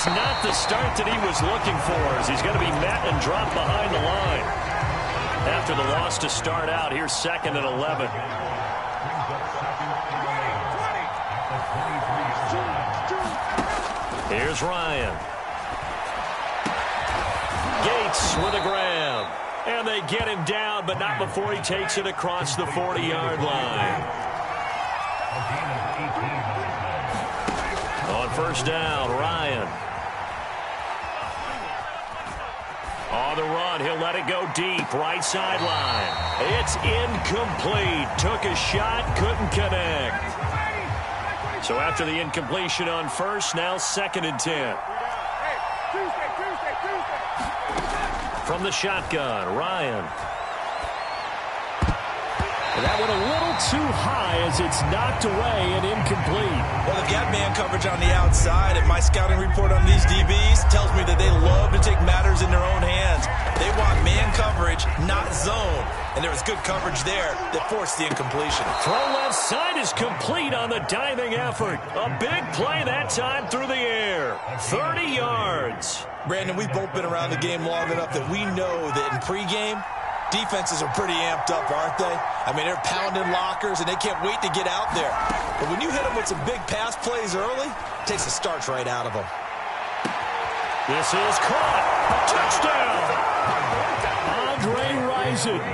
Not the start that he was looking for, as he's going to be met and dropped behind the line. After the loss to start out, here's 2nd and 11. Here's Ryan. Gates with a grab. And they get him down, but not before he takes it across the 40-yard line. On first down, Ryan. On the run, he'll let it go deep, right sideline. It's incomplete. Took a shot, couldn't connect. So after the incompletion on first, now 2nd and 10. From the shotgun, Ryan. That went a little too high as it's knocked away and incomplete. Well, they've got man coverage on the outside, and my scouting report on these DBs tells me that they love to take matters in their own hands. They want man coverage, not zone. And there was good coverage there that forced the incompletion. Throw left side is complete on the diving effort. A big play that time through the air. 30 yards. Brandon, we've both been around the game long enough that we know that in pregame, defenses are pretty amped up, aren't they? I mean, they're pounding lockers, and they can't wait to get out there. But when you hit them with some big pass plays early, it takes the starch right out of them. This is caught. A touchdown. Andre Rison.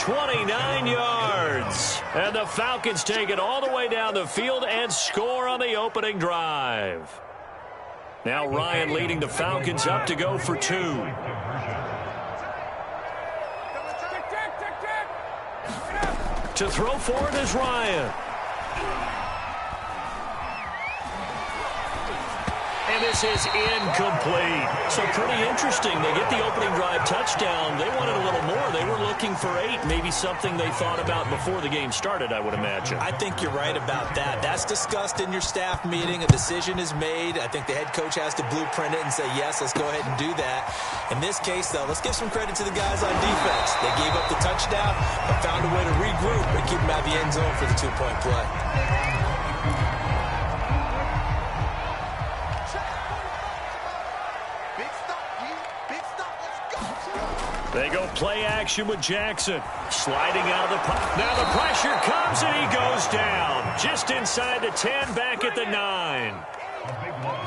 29 yards. And the Falcons take it all the way down the field and score on the opening drive. Now Ryan leading the Falcons up to go for 2. To throw forward is Ryan. And this is incomplete. So pretty interesting. They get the opening drive touchdown. They wanted a little more. They were looking for 8. Maybe something they thought about before the game started, I would imagine. I think you're right about that. That's discussed in your staff meeting. A decision is made. I think the head coach has to blueprint it and say, yes, let's go ahead and do that. In this case, though, let's give some credit to the guys on defense. They gave up the touchdown, but found a way to regroup and keep them out of the end zone for the 2-point play. They go play action with Jackson. Sliding out of the pocket. Now the pressure comes and he goes down. Just inside the 10, back at the 9.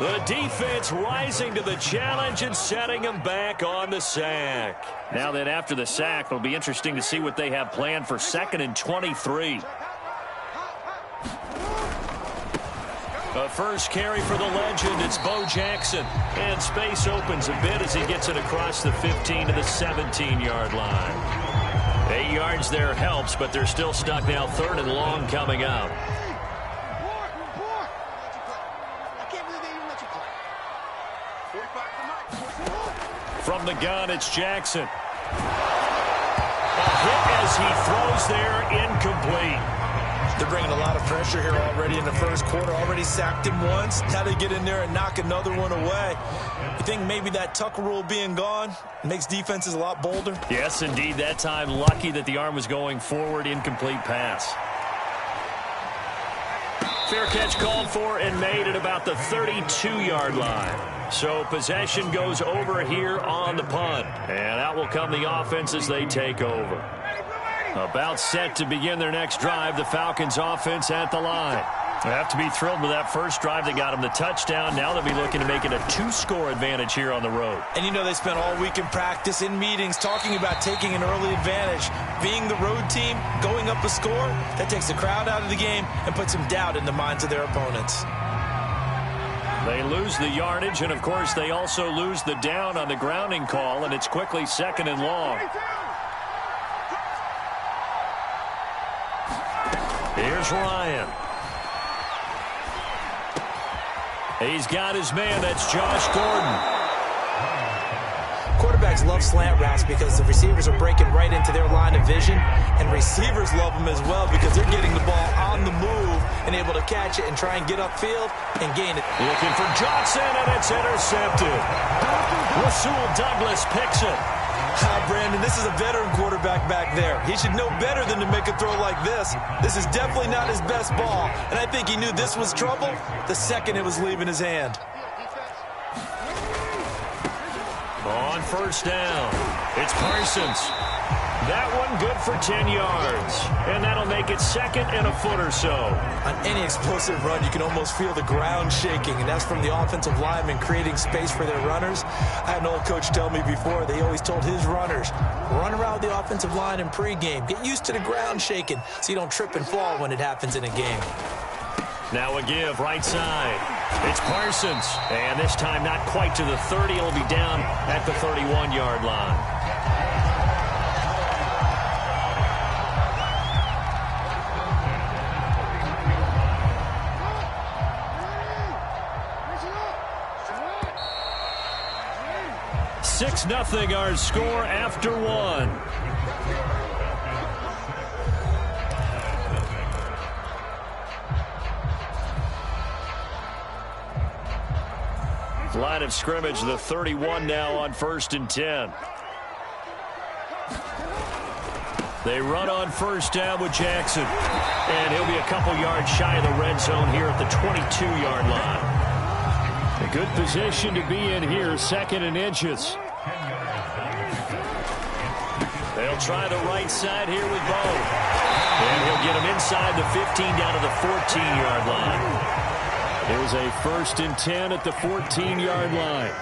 The defense rising to the challenge and setting him back on the sack. Now then after the sack, it'll be interesting to see what they have planned for 2nd and 23. A first carry for the legend. It's Bo Jackson. And space opens a bit as he gets it across the 15 to the 17-yard line. 8 yards there helps, but they're still stuck now. 3rd and long coming up. From the gun, it's Jackson. A hit as he throws there, incomplete. They're bringing a lot of pressure here already in the first quarter. Already sacked him once. Now they get in there and knock another one away. You think maybe that Tucker rule being gone makes defenses a lot bolder? Yes, indeed. That time, lucky that the arm was going forward. Incomplete pass. Fair catch called for and made at about the 32-yard line. So possession goes over here on the punt. And out will come the offense as they take over. About set to begin their next drive, the Falcons offense at the line. They have to be thrilled with that first drive that got them the touchdown. Now they'll be looking to make it a 2-score advantage here on the road. And you know they spent all week in practice, in meetings, talking about taking an early advantage. Being the road team, going up a score, that takes the crowd out of the game and puts some doubt in the minds of their opponents. They lose the yardage, and, of course, they also lose the down on the grounding call, and it's quickly 2nd and long. Here's Ryan. He's got his man. That's Josh Gordon. Quarterbacks love slant routes because the receivers are breaking right into their line of vision, and receivers love them as well because they're getting the ball on the move and able to catch it and try and get upfield and gain it. Looking for Johnson, and it's intercepted. Rasul Douglas picks it. Brandon, this is a veteran quarterback back there. He should know better than to make a throw like this. This is definitely not his best ball, and I think he knew this was trouble the second it was leaving his hand. On first down, it's Parsons. That one good for 10 yards, and that'll make it 2nd and a foot or so. On any explosive run, you can almost feel the ground shaking, and that's from the offensive linemen creating space for their runners. I had an old coach tell me before, they always told his runners, run around the offensive line in pregame. Get used to the ground shaking so you don't trip and fall when it happens in a game. Now a give, right side. It's Parsons, and this time not quite to the 30. It'll be down at the 31-yard line. Nothing our score after one. Line of scrimmage, the 31 now on 1st and 10. They run on first down with Jackson, and he'll be a couple yards shy of the red zone here at the 22-yard line. A good position to be in here, 2nd and inches. They'll try the right side here with Bo. And he'll get him inside the 15 down to the 14-yard line. It was a 1st and 10 at the 14-yard line.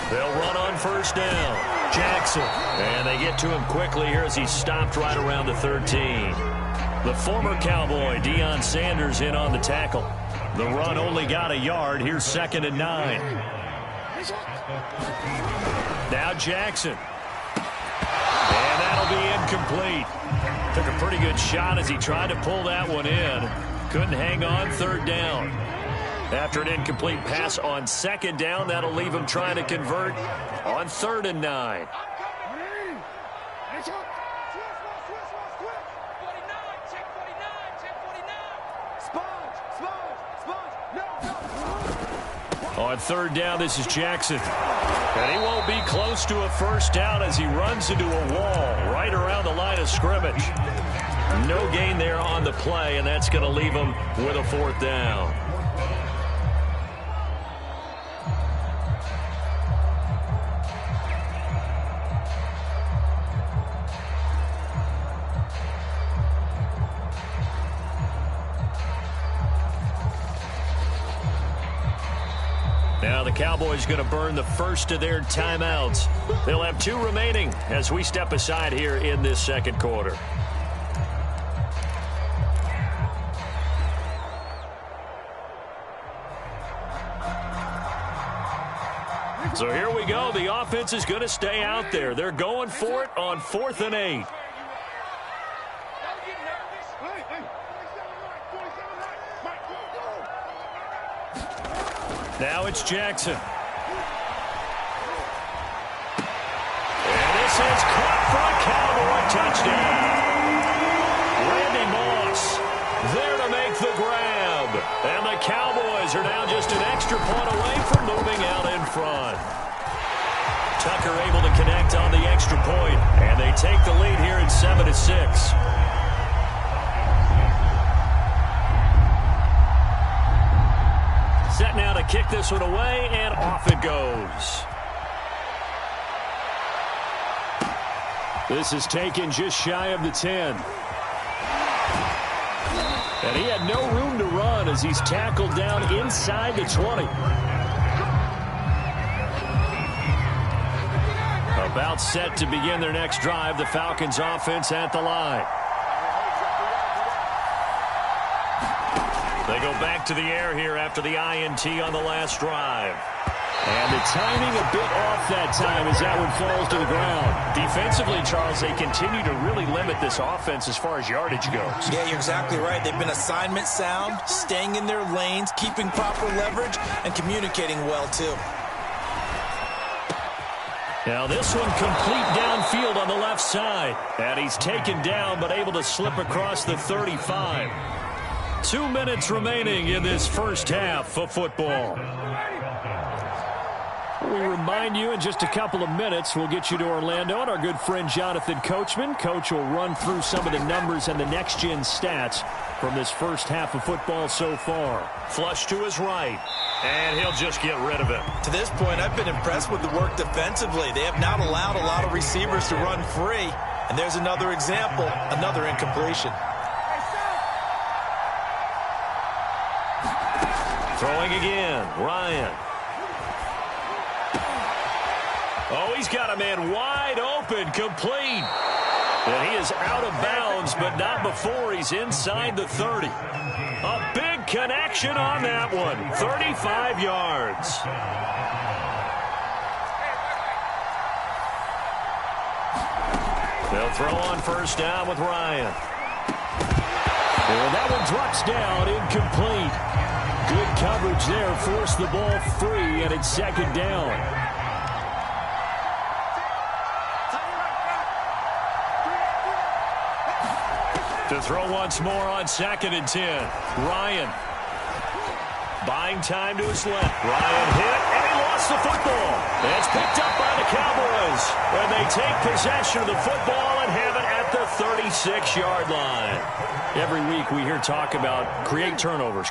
They'll run on first down. Jackson. And they get to him quickly here as he stopped right around the 13. The former Cowboy, Deion Sanders, in on the tackle. The run only got a yard. Here's 2nd and 9. Now Jackson. And that'll be incomplete. Took a pretty good shot as he tried to pull that one in. Couldn't hang on, 3rd down. After an incomplete pass on 2nd down, that'll leave him trying to convert on 3rd and 9. On 3rd down, this is Jackson. And he won't be close to a first down as he runs into a wall right around the line of scrimmage. No gain there on the play, and that's going to leave him with a 4th down. Now the Cowboys going to burn the first of their timeouts. They'll have 2 remaining as we step aside here in this 2nd quarter. So here we go. The offense is going to stay out there. They're going for it on 4th and 8. Now it's Jackson. And this is caught for a Cowboy touchdown. Randy Moss there to make the grab. And the Cowboys are now just an extra point away from moving out in front. Tucker able to connect on the extra point, and they take the lead here at 7-6. Set now to kick this one away, and off it goes. This is taken just shy of the 10. And he had no room to run as he's tackled down inside the 20. About set to begin their next drive, the Falcons offense at the line. They go back to the air here after the INT on the last drive. And the timing a bit off that time as that one falls to the ground. Defensively, Charles, they continue to really limit this offense as far as yardage goes. Yeah, you're exactly right. They've been assignment sound, staying in their lanes, keeping proper leverage, and communicating well, too. Now this one complete downfield on the left side. And he's taken down but able to slip across the 35. 2 minutes remaining in this first half of football. We remind you in just a couple of minutes we'll get you to Orlando and our good friend Jonathan Coachman. Coach will run through some of the numbers and the next-gen stats from this first half of football so far. Flush to his right, and he'll just get rid of it. To this point, I've been impressed with the work defensively. They have not allowed a lot of receivers to run free. And there's another example, another incompletion. Throwing again, Ryan. Oh, he's got a man wide open, complete. And he is out of bounds, but not before he's inside the 30. A big connection on that one, 35 yards. They'll throw on first down with Ryan. And that one drops down, incomplete. Good coverage there, forced the ball free, and it's second down. To throw once more on 2nd and 10. Ryan. Buying time to his left. Ryan hit, and he lost the football. It's picked up by the Cowboys. And they take possession of the football and have it at the 36-yard line. Every week we hear talk about create turnovers.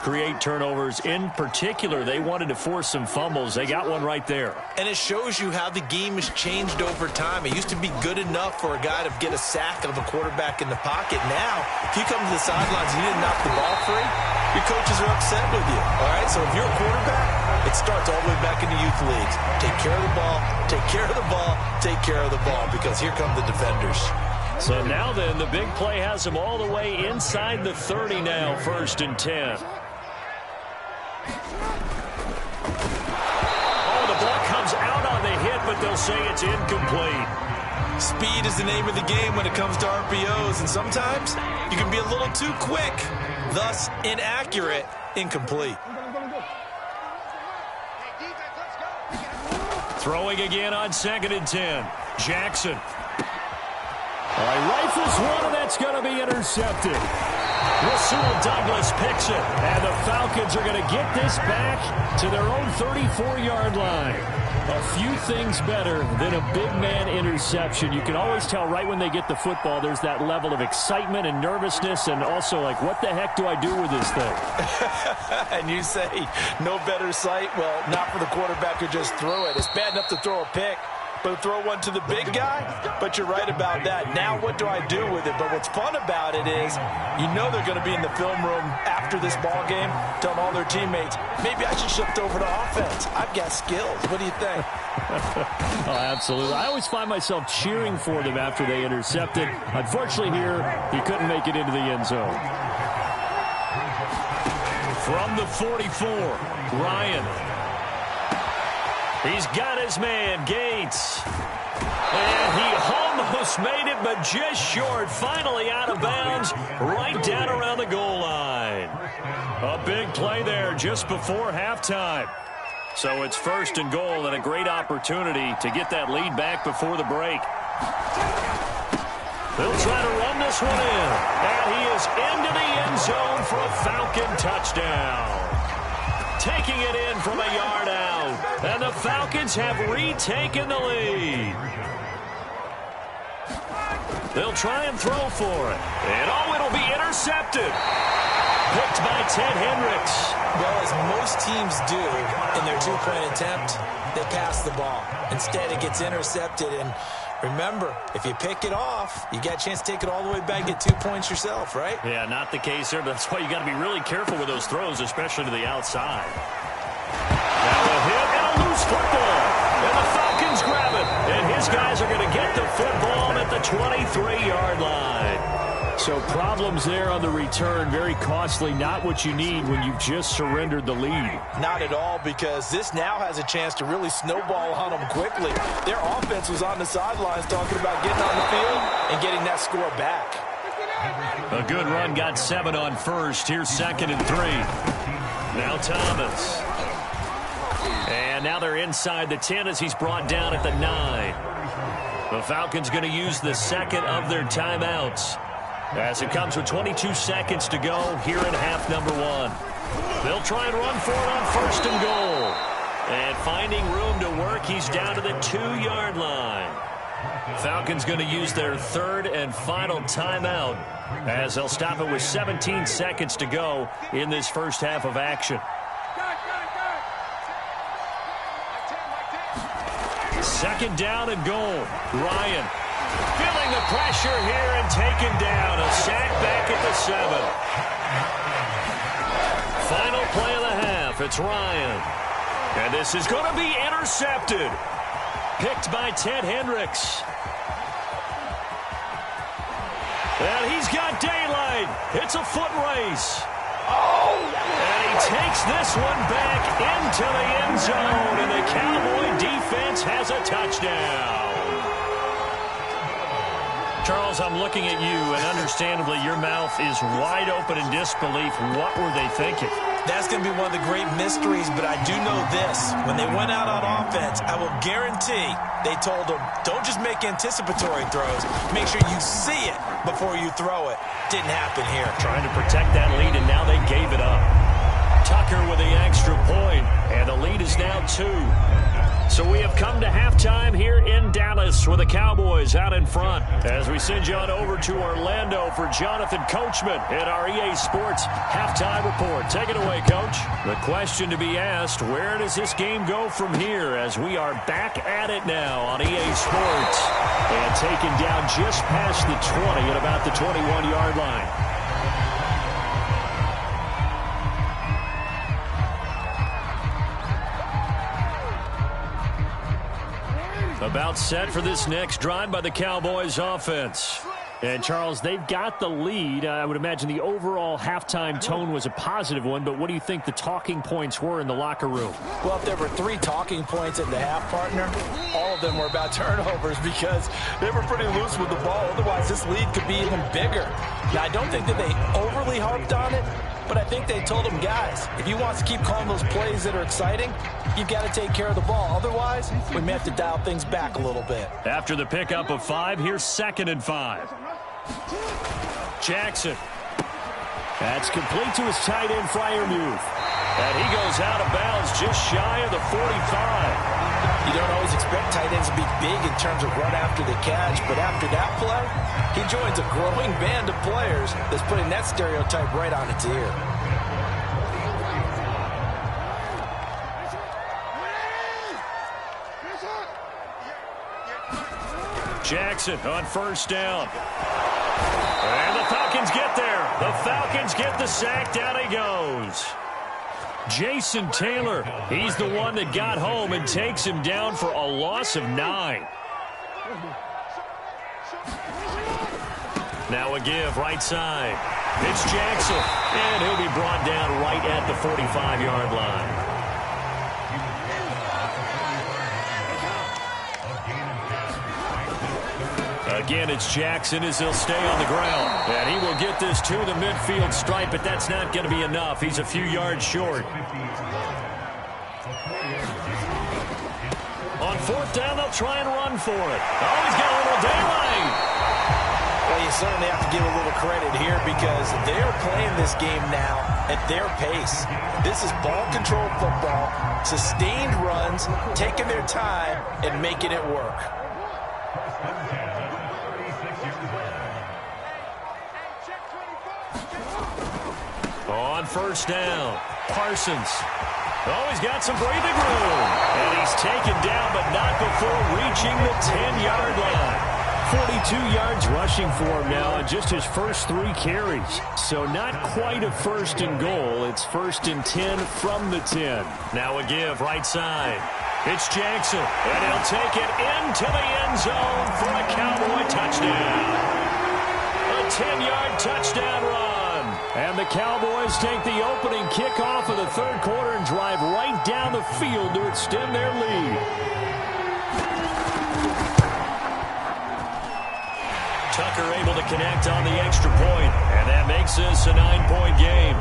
In particular, they wanted to force some fumbles. They got one right there. And it shows you how the game has changed over time. It used to be good enough for a guy to get a sack of a quarterback in the pocket. Now, if you come to the sidelines and you didn't knock the ball free, your coaches are upset with you. All right, so if you're a quarterback, it starts all the way back in the youth leagues. Take care of the ball, take care of the ball, take care of the ball, because here come the defenders. So now then, the big play has them all the way inside the 30 now, 1st and 10. Oh, the ball comes out on the hit, but they'll say it's incomplete. Speed is the name of the game when it comes to RPOs, and sometimes you can be a little too quick, thus inaccurate, incomplete. Throwing again on 2nd and 10. Jackson. All right, rifles one, and that's going to be intercepted. Rasul Douglas picks it, and the Falcons are going to get this back to their own 34-yard line. A few things better than a big man interception. You can always tell right when they get the football, there's that level of excitement and nervousness, and also like, what the heck do I do with this thing? And you say, no better sight? Well, not for the quarterback who just threw it. It's bad enough to throw a pick, but to throw one to the big guy? But you're right about that. Now what do I do with it? But what's fun about it is you know they're going to be in the film room after this ball game telling all their teammates, maybe I should shift over to offense. I've got skills. What do you think? Oh, absolutely. I always find myself cheering for them after they intercepted. Unfortunately here, he couldn't make it into the end zone. From the 44, Ryan. He's got his man, Gates. And he almost made it, but just short. Finally out of bounds, right down around the goal line. A big play there just before halftime. So it's 1st and goal, and a great opportunity to get that lead back before the break. They'll try to run this one in. And he is into the end zone for a Falcon touchdown. Taking it in from a yard out. And the Falcons have retaken the lead. They'll try and throw for it. And oh, it'll be intercepted. Picked by Ted Hendricks. Well, as most teams do in their two-point attempt, they pass the ball. Instead, it gets intercepted. And Remember, if you pick it off, you got a chance to take it all the way back, get 2 points yourself, right? Yeah, not the case there, but that's why you got to be really careful with those throws, especially to the outside. Now a hit and a loose football. And the Falcons grab it. And his guys are going to get the football at the 23-yard line. So problems there on the return, very costly, not what you need when you've just surrendered the lead. Not at all, because this now has a chance to really snowball on them quickly. Their offense was on the sidelines talking about getting on the field and getting that score back. A good run got 7 on first. Here's 2nd and 3. Now Thomas. And now they're inside the 10 as he's brought down at the 9. The Falcons going to use the second of their timeouts, as it comes with 22 seconds to go here in half number 1. They'll try and run for it on 1st and goal. And finding room to work, he's down to the 2-yard line. Falcons going to use their 3rd and final timeout, as they'll stop it with 17 seconds to go in this first half of action. 2nd down and goal. Ryan feeling the pressure here and taken down. A sack back at the 7. Final play of the half. It's Ryan. And this is going to be intercepted. Picked by Ted Hendricks. And he's got daylight. It's a foot race. And he takes this one back into the end zone. And the Cowboy defense has a touchdown. Charles, I'm looking at you, and understandably your mouth is wide open in disbelief. What were they thinking? That's going to be one of the great mysteries, but I do know this. When they went out on offense, I will guarantee they told them, don't just make anticipatory throws. Make sure you see it before you throw it. Didn't happen here. Trying to protect that lead, and now they gave it up. Tucker with the extra point, and the lead is now 2. So we have come to halftime here in Dallas with the Cowboys out in front, as we send you on over to Orlando for Jonathan Coachman at our EA Sports Halftime Report. Take it away, Coach. The question to be asked, where does this game go from here, as we are back at it now on EA Sports, and taken down just past the 20 at about the 21-yard line. About set for this next drive by the Cowboys offense. And, Charles, they've got the lead. I would imagine the overall halftime tone was a positive one, but what do you think the talking points were in the locker room? Well, if there were 3 talking points at the half, partner, all of them were about turnovers, because they were pretty loose with the ball. Otherwise, this lead could be even bigger. Now, I don't think that they overly harped on it, but I think they told them, guys, if you want to keep calling those plays that are exciting, you've got to take care of the ball. Otherwise, we may have to dial things back a little bit. After the pickup of 5, here's 2nd and 5. Jackson. That's complete to his tight end, Freiermuth. And he goes out of bounds just shy of the 45. You don't always expect tight ends to be big in terms of run after the catch, but after that play, he joins a growing band of players that's putting that stereotype right on its ear. Jackson on 1st down. And the Falcons get there. The Falcons get the sack. Down he goes. Jason Taylor, he's the one that got home and takes him down for a loss of 9. Now a give right side. It's Jackson, and he'll be brought down right at the 45-yard line. Again, it's Jackson as he'll stay on the ground. And he will get this to the midfield stripe, but that's not going to be enough. He's a few yards short. On 4th down, they'll try and run for it. Oh, he's got a little daylight. Well, you certainly have to give a little credit here, because they're playing this game now at their pace. This is ball-controlled football, sustained runs, taking their time, and making it work. On 1st down, Parsons. Oh, he's got some breathing room. And he's taken down, but not before reaching the 10-yard line. 42 yards rushing for him now in just his first 3 carries. So not quite a first and goal. It's 1st and 10 from the 10. Now a give right side. It's Jackson, and he'll take it into the end zone for a Cowboy touchdown. A 10-yard touchdown run. And the Cowboys take the opening kickoff of the third quarter and drive right down the field to extend their lead. Tucker able to connect on the extra point, and that makes this a 9-point game.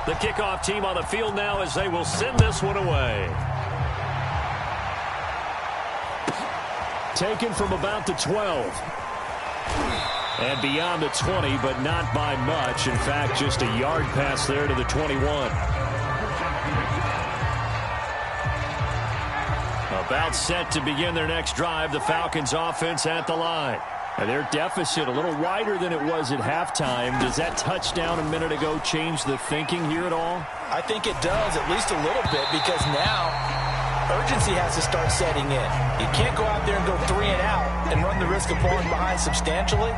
The kickoff team on the field now as they will send this one away. Taken from about the 12. And beyond the 20, but not by much. In fact, just a yard pass there to the 21. About set to begin their next drive. The Falcons offense at the line. And their deficit a little wider than it was at halftime. Does that touchdown a minute ago change the thinking here at all? I think it does, at least a little bit, because now urgency has to start setting in. You can't go out there and go 3 and out and run the risk of falling behind substantially,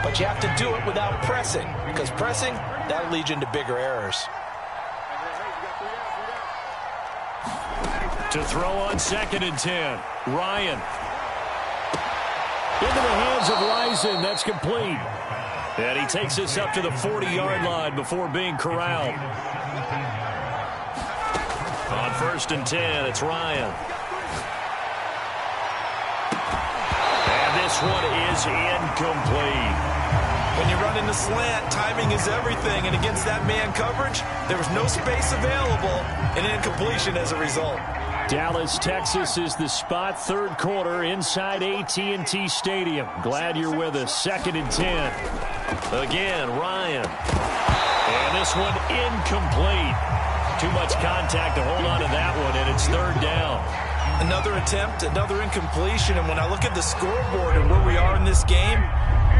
but you have to do it without pressing, because pressing, that'll lead you into bigger errors. To throw on 2nd and 10, Ryan. Into the hands of Rison. That's complete. And he takes this up to the 40-yard line before being corralled. On 1st and 10, it's Ryan. And this one is incomplete. When you run in the slant, timing is everything. And against that man coverage, there was no space available, and incompletion as a result. Dallas, Texas is the spot. Third quarter inside AT&T Stadium. Glad you're with us. 2nd and 10. Again, Ryan. And this one incomplete. Too much contact to hold on to that one, and it's 3rd down. Another attempt, another incompletion. And when I look at the scoreboard and where we are in this game,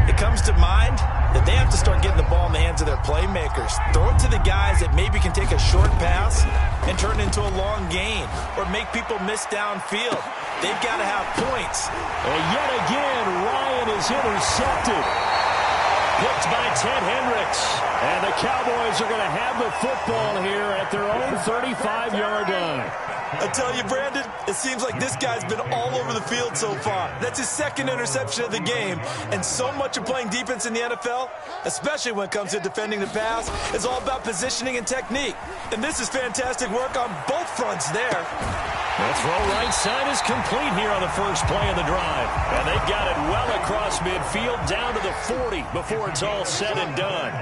it comes to mind that they have to start getting the ball in the hands of their playmakers. Throw it to the guys that maybe can take a short pass and turn it into a long gain or make people miss downfield. They've got to have points. And yet again, Ryan is intercepted. Picked by Ted Hendricks. And the Cowboys are going to have the football here at their own 35-yard line. I tell you, Brandon, it seems like this guy's been all over the field so far. That's his 2nd interception of the game. And so much of playing defense in the NFL, especially when it comes to defending the pass, is all about positioning and technique. And this is fantastic work on both fronts there. The throw right side is complete here on the first play of the drive. And they've got it well across midfield down to the 40 before it's all said and done.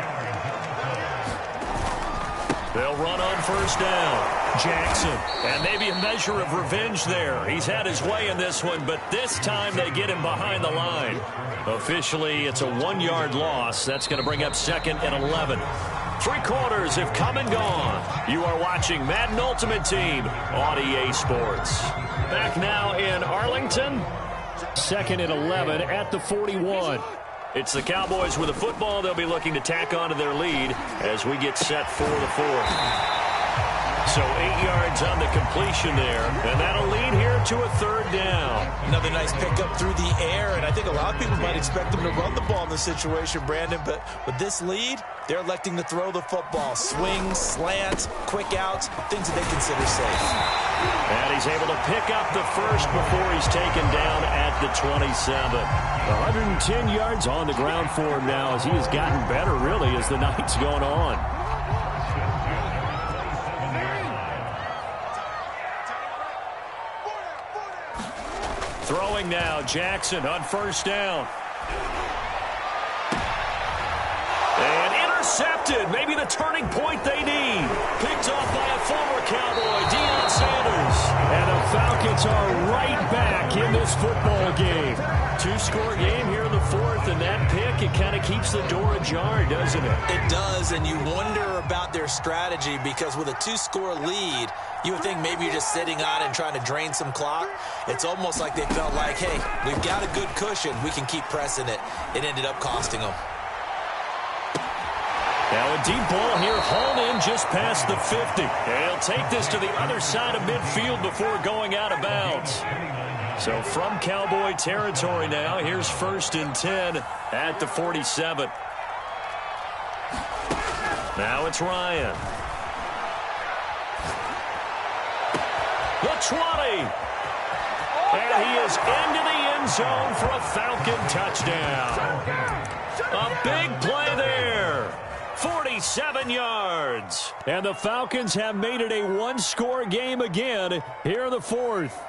They'll run on 1st down. Jackson. And maybe a measure of revenge there. He's had his way in this one, but this time they get him behind the line. Officially, it's a 1-yard loss. That's going to bring up 2nd and 11. 3 quarters have come and gone. You are watching Madden Ultimate Team on EA Sports. Back now in Arlington. 2nd and 11 at the 41. It's the Cowboys with the football. They'll be looking to tack on to their lead as we get set for the 4th. So 8 yards on the completion there, and that'll lead here to a 3rd down. Another nice pickup through the air, and I think a lot of people might expect them to run the ball in this situation, Brandon, but with this lead, they're electing to throw the football. Swings, slants, quick outs, things that they consider safe. And he's able to pick up the first before he's taken down at the 27. 110 yards on the ground for him now as he has gotten better, really, as the night's going on. Throwing now, Jackson on 1st down. And intercepted. Maybe the turning point they need. Picked off by a former Cowboy, Deion Sanders. And the Falcons are right back back in this football game. Two-score game here in the fourth, and that pick, it kind of keeps the door ajar, doesn't it? It does, and you wonder about their strategy because with a two-score lead, you would think maybe you're just sitting on it and trying to drain some clock. It's almost like they felt like, hey, we've got a good cushion. We can keep pressing it. It ended up costing them. Now a deep ball here, hauled in just past the 50. And he'll take this to the other side of midfield before going out of bounds. So from Cowboy territory now, here's 1st and 10 at the 47. Now it's Ryan. The 20. And he is into the end zone for a Falcon touchdown. A big play there. 47 yards. And the Falcons have made it a one-score game again here in the fourth.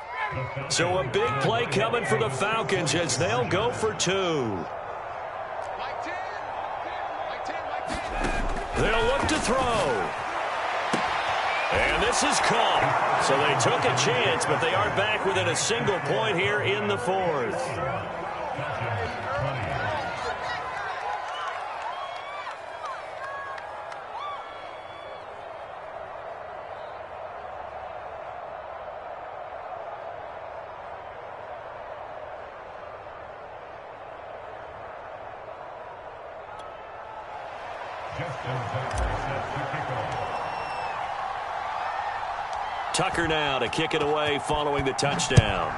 So a big play coming for the Falcons as they'll go for 2. They'll look to throw. And this is caught. So they took a chance, but they are back within a single point here in the fourth. Tucker now to kick it away following the touchdown.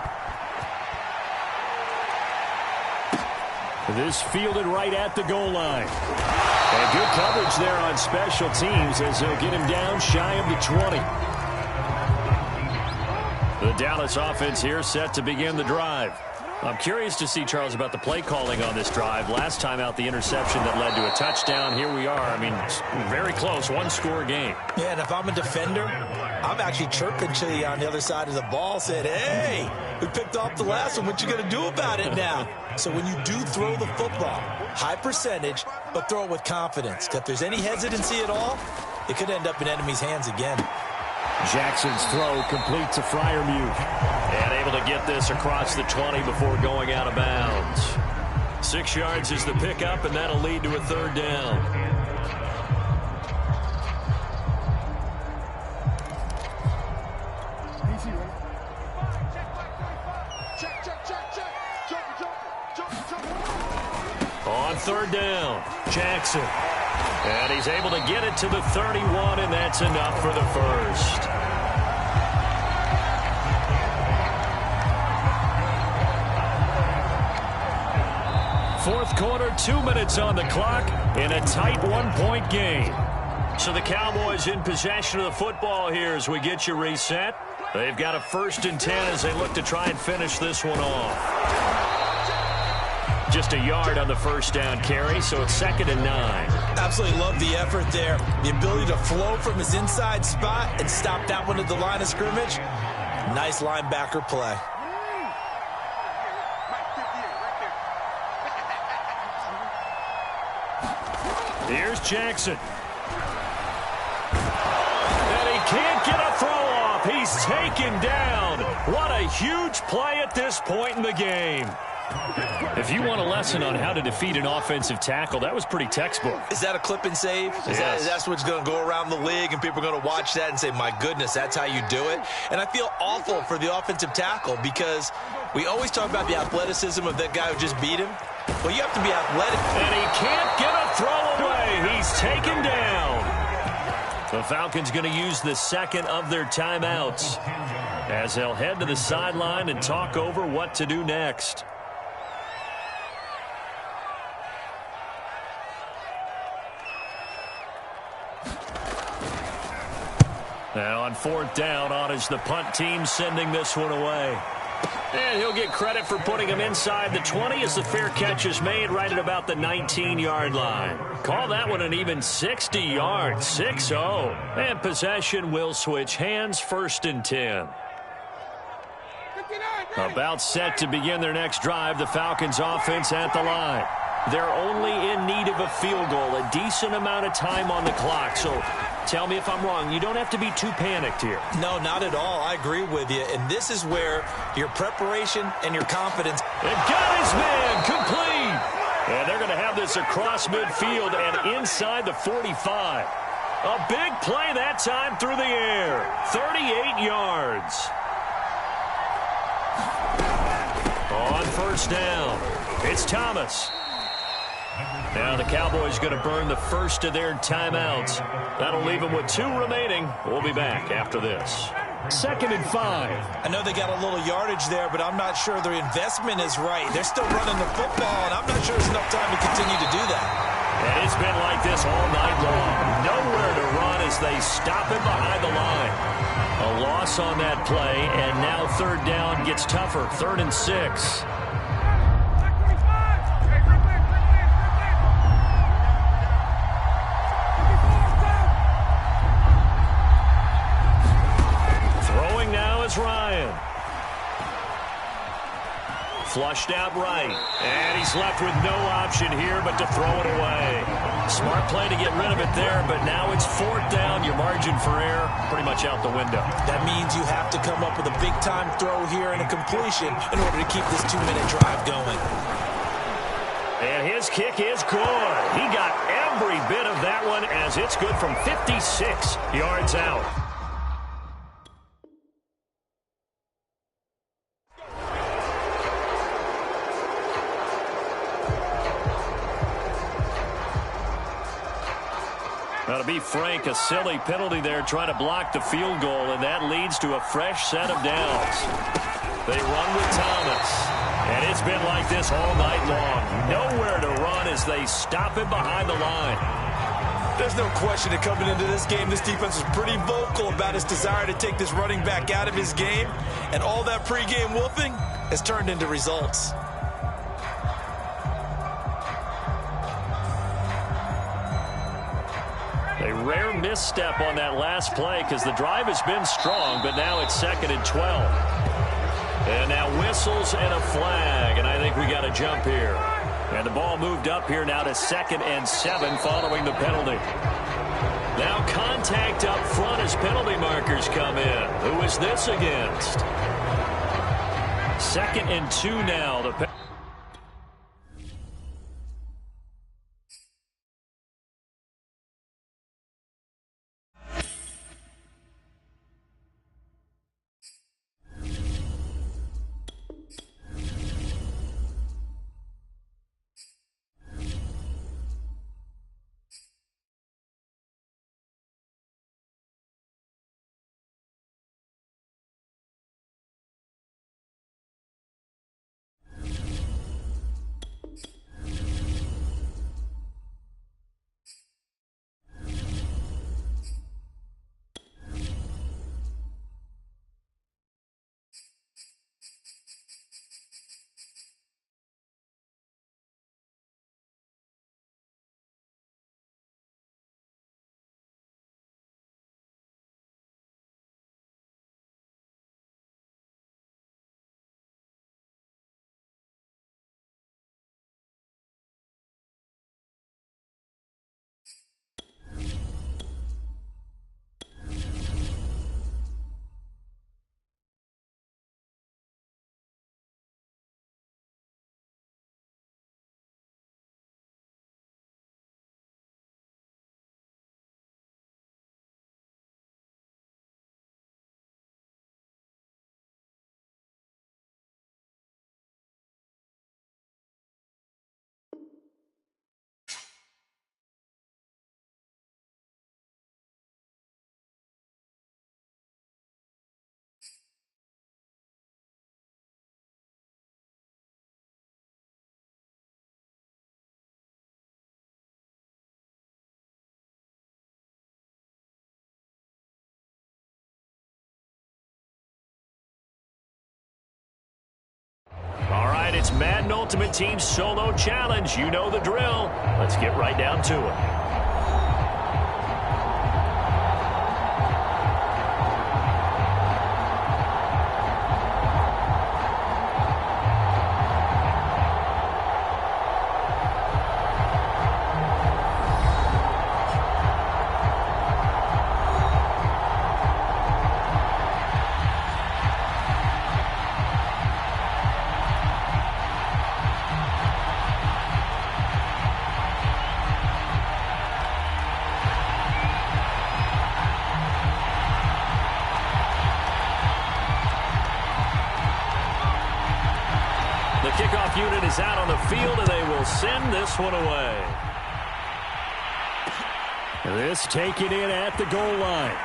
This fielded right at the goal line. And good coverage there on special teams as they'll get him down shy of the 20. The Dallas offense here set to begin the drive. I'm curious to see, Charles, about the play calling on this drive. Last time out, the interception that led to a touchdown. Here we are. I mean, very close, one-score game. Yeah, and if I'm a defender, I'm actually chirping to you on the other side of the ball, said, hey, we picked off the last one. What you going to do about it now? So when you do throw the football, high percentage, but throw it with confidence. If there's any hesitancy at all, it could end up in enemy's hands again. Jackson's throw complete to Freiermuth. And able to get this across the 20 before going out of bounds. 6 yards is the pickup, and that'll lead to a 3rd down. On 3rd down, Jackson. And he's able to get it to the 31, and that's enough for the first. Fourth quarter, 2 minutes on the clock in a tight one-point game. So the Cowboys in possession of the football here as we get you reset. They've got a 1st and 10 as they look to try and finish this one off. Just a yard on the 1st down carry, so it's 2nd and 9. Absolutely love the effort there. The ability to flow from his inside spot and stop that one at the line of scrimmage. Nice linebacker play. Here's Jackson. And he can't get a throw off. He's taken down. What a huge play at this point in the game. If you want a lesson on how to defeat an offensive tackle, that was pretty textbook. Is that a clip and save? Yes. That's what's going to go around the league, and people are going to watch that and say, my goodness, that's how you do it? And I feel awful for the offensive tackle because we always talk about the athleticism of that guy who just beat him. Well, you have to be athletic. And he can't get a throw away. He's taken down. The Falcons going to use the 2nd of their timeouts as they'll head to the sideline and talk over what to do next. Now on 4th down, on is the punt team sending this one away. And he'll get credit for putting him inside the 20 as the fair catch is made right at about the 19-yard line. Call that one an even 60 yards, 6-0. And possession will switch hands, 1st and 10. About set to begin their next drive, the Falcons offense at the line. They're only in need of a field goal, a decent amount of time on the clock. So Tell me if I'm wrong. You don't have to be too panicked here. No, not at all. I agree with you. And this is where your preparation and your confidence. And got his man complete. And they're going to have this across midfield and inside the 45. A big play that time through the air. 38 yards. On first down, it's Thomas. Now the Cowboys going to burn the first of their timeouts. That'll leave them with 2 remaining. We'll be back after this. 2nd and 5. I know they got a little yardage there, but I'm not sure their investment is right. They're still running the football, and I'm not sure there's enough time to continue to do that. And it's been like this all night long. Nowhere to run as they stop it behind the line. A loss on that play, and now 3rd down gets tougher. 3rd and 6. Throwing now is Ryan. Flushed out right. And he's left with no option here but to throw it away. Smart play to get rid of it there, but now it's 4th down. Your margin for error pretty much out the window. That means you have to come up with a big-time throw here and a completion in order to keep this 2-minute drive going. And his kick is good. He got every bit of that one as it's good from 56 yards out. Now, to be frank, a silly penalty there trying to block the field goal, and that leads to a fresh set of downs. They run with Thomas, and it's been like this all night long. Nowhere to run as they stop him behind the line. There's no question that coming into this game, this defense was pretty vocal about its desire to take this running back out of his game, and all that pregame wolfing has turned into results. A rare misstep on that last play because the drive has been strong, but now it's 2nd and 12. And now whistles and a flag, and I think we got a jump here. And the ball moved up here now to 2nd and 7 following the penalty. Now contact up front as penalty markers come in. Who is this against? 2nd and 2 now. All right, it's Madden Ultimate Team Solo Challenge. You know the drill. Let's get right down to it. The kickoff unit is out on the field, and they will send this one away. This taken in at the goal line.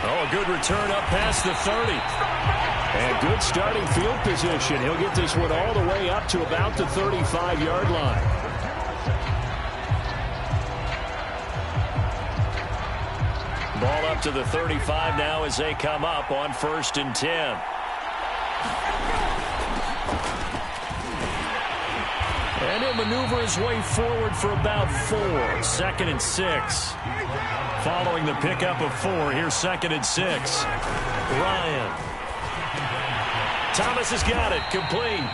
Oh, a good return up past the 30. And good starting field position. He'll get this one all the way up to about the 35-yard line. Ball up to the 35 now as they come up on 1st and 10. And he'll maneuver his way forward for about 4. 2nd and 6. Following the pickup of 4, here's 2nd and 6. Ryan. Thomas has got it. Complete.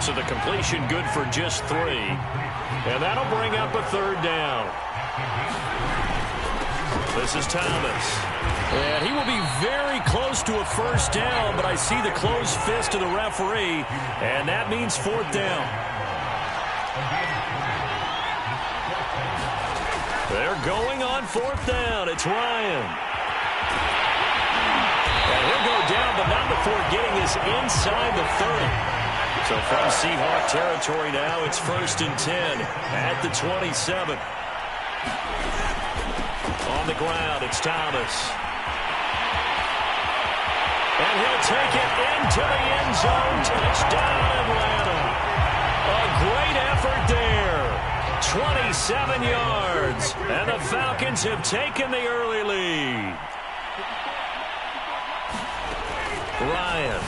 So the completion good for just 3. And that'll bring up a 3rd down. This is Thomas. And he will be very close to a 1st down, but I see the closed fist of the referee, and that means 4th down. They're going on 4th down. It's Ryan. And he'll go down, but not before getting us inside the 30. So from Seahawk territory now, it's 1st and 10 at the 27. On the ground, it's Thomas. And he'll take it into the end zone. Touchdown, Atlanta. A great effort there. 27 yards. And the Falcons have taken the early lead. Ryan.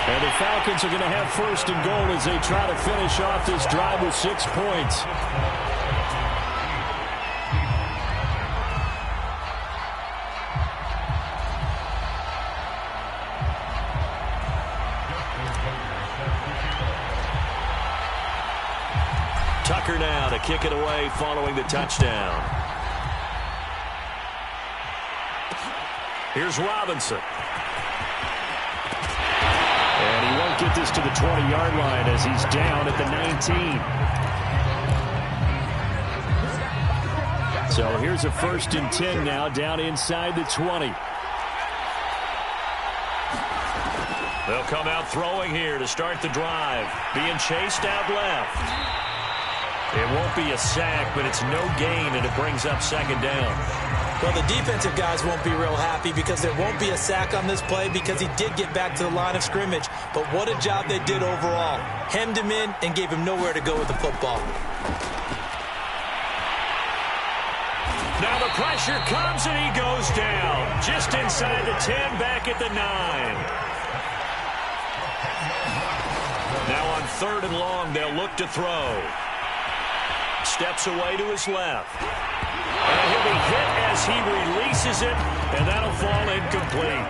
And the Falcons are going to have 1st and goal as they try to finish off this drive with 6 points. Tucker now to kick it away following the touchdown. Here's Robinson. And he won't get this to the 20-yard line as he's down at the 19. So here's a 1st and 10 now down inside the 20. They'll come out throwing here to start the drive. Being chased out left. It won't be a sack, but it's no gain, and it brings up 2nd down. Well, the defensive guys won't be real happy because there won't be a sack on this play because he did get back to the line of scrimmage. But what a job they did overall. Hemmed him in and gave him nowhere to go with the football. Now the pressure comes, and he goes down. Just inside the 10, back at the 9. Now on 3rd and long, they'll look to throw. Steps away to his left. And he'll be hit as he releases it, and that'll fall incomplete.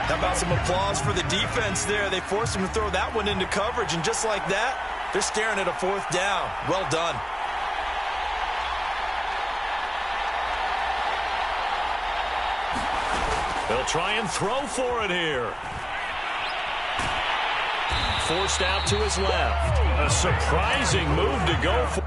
How about some applause for the defense there? They forced him to throw that one into coverage, and just like that, they're staring at a 4th down. Well done. They'll try and throw for it here. Forced out to his left. A surprising move to go for.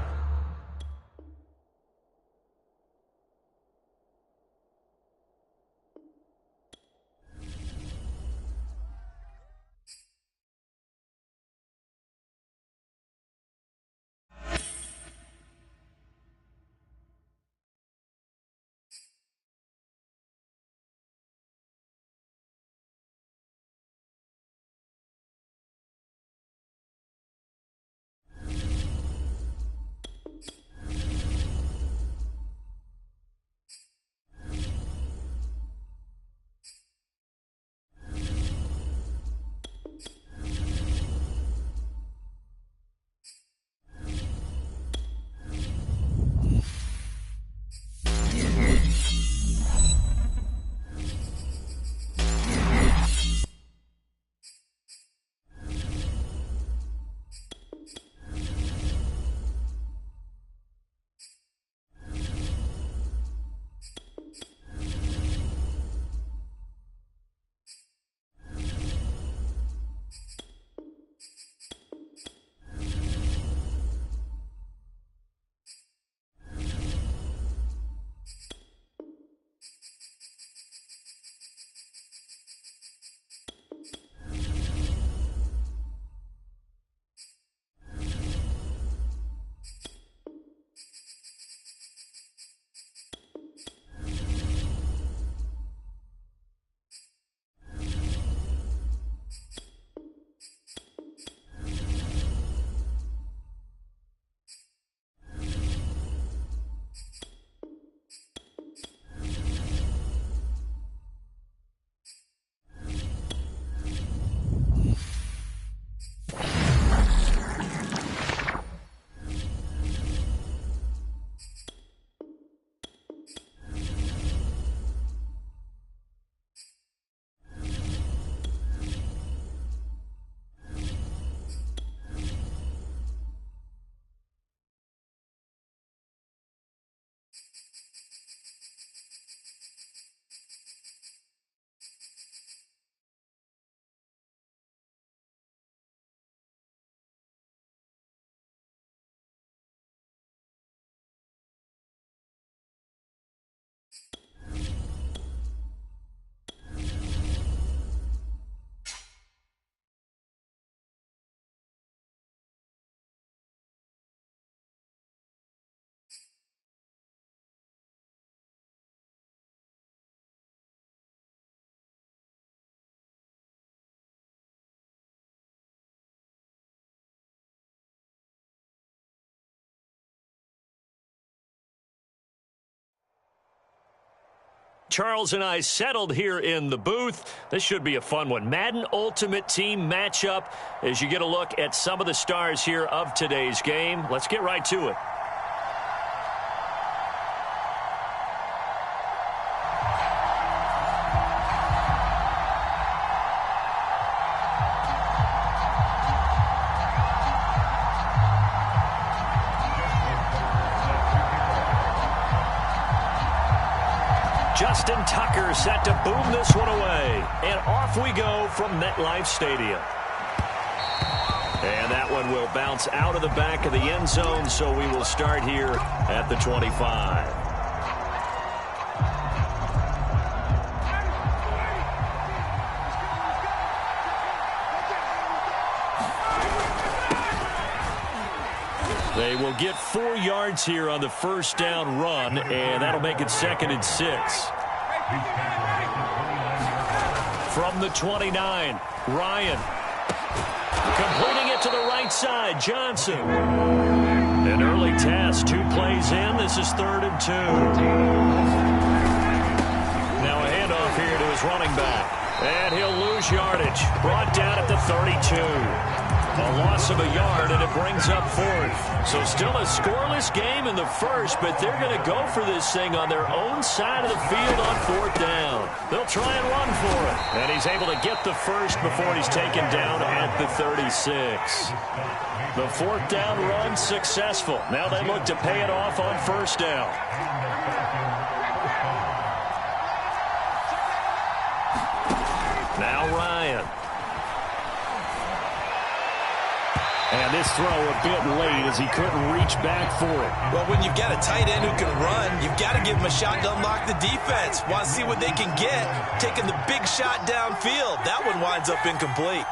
Charles and I settled here in the booth. This should be a fun one. Madden Ultimate Team matchup as you get a look at some of the stars here of today's game. Let's get right to it. Justin Tucker set to boom this one away. And off we go from MetLife Stadium. And that one will bounce out of the back of the end zone, so we will start here at the 25. They will get 4 yards here on the first down run, and that'll make it 2nd and 6. From the 29, Ryan. Completing it to the right side, Johnson. An early test, 2 plays in. This is 3rd and 2. Now a handoff here to his running back. And he'll lose yardage. Brought down at the 32. A loss of a yard, and it brings up 4th. So still a scoreless game in the first, but they're going to go for this thing on their own side of the field on 4th down. They'll try and run for it. And he's able to get the first before he's taken down at the 36. The 4th down run successful. Now they look to pay it off on 1st down. Now Ryan. And this throw a bit late as he couldn't reach back for it. Well, when you've got a tight end who can run, you've got to give him a shot to unlock the defense. Want to see what they can get, taking the big shot downfield. That one winds up incomplete.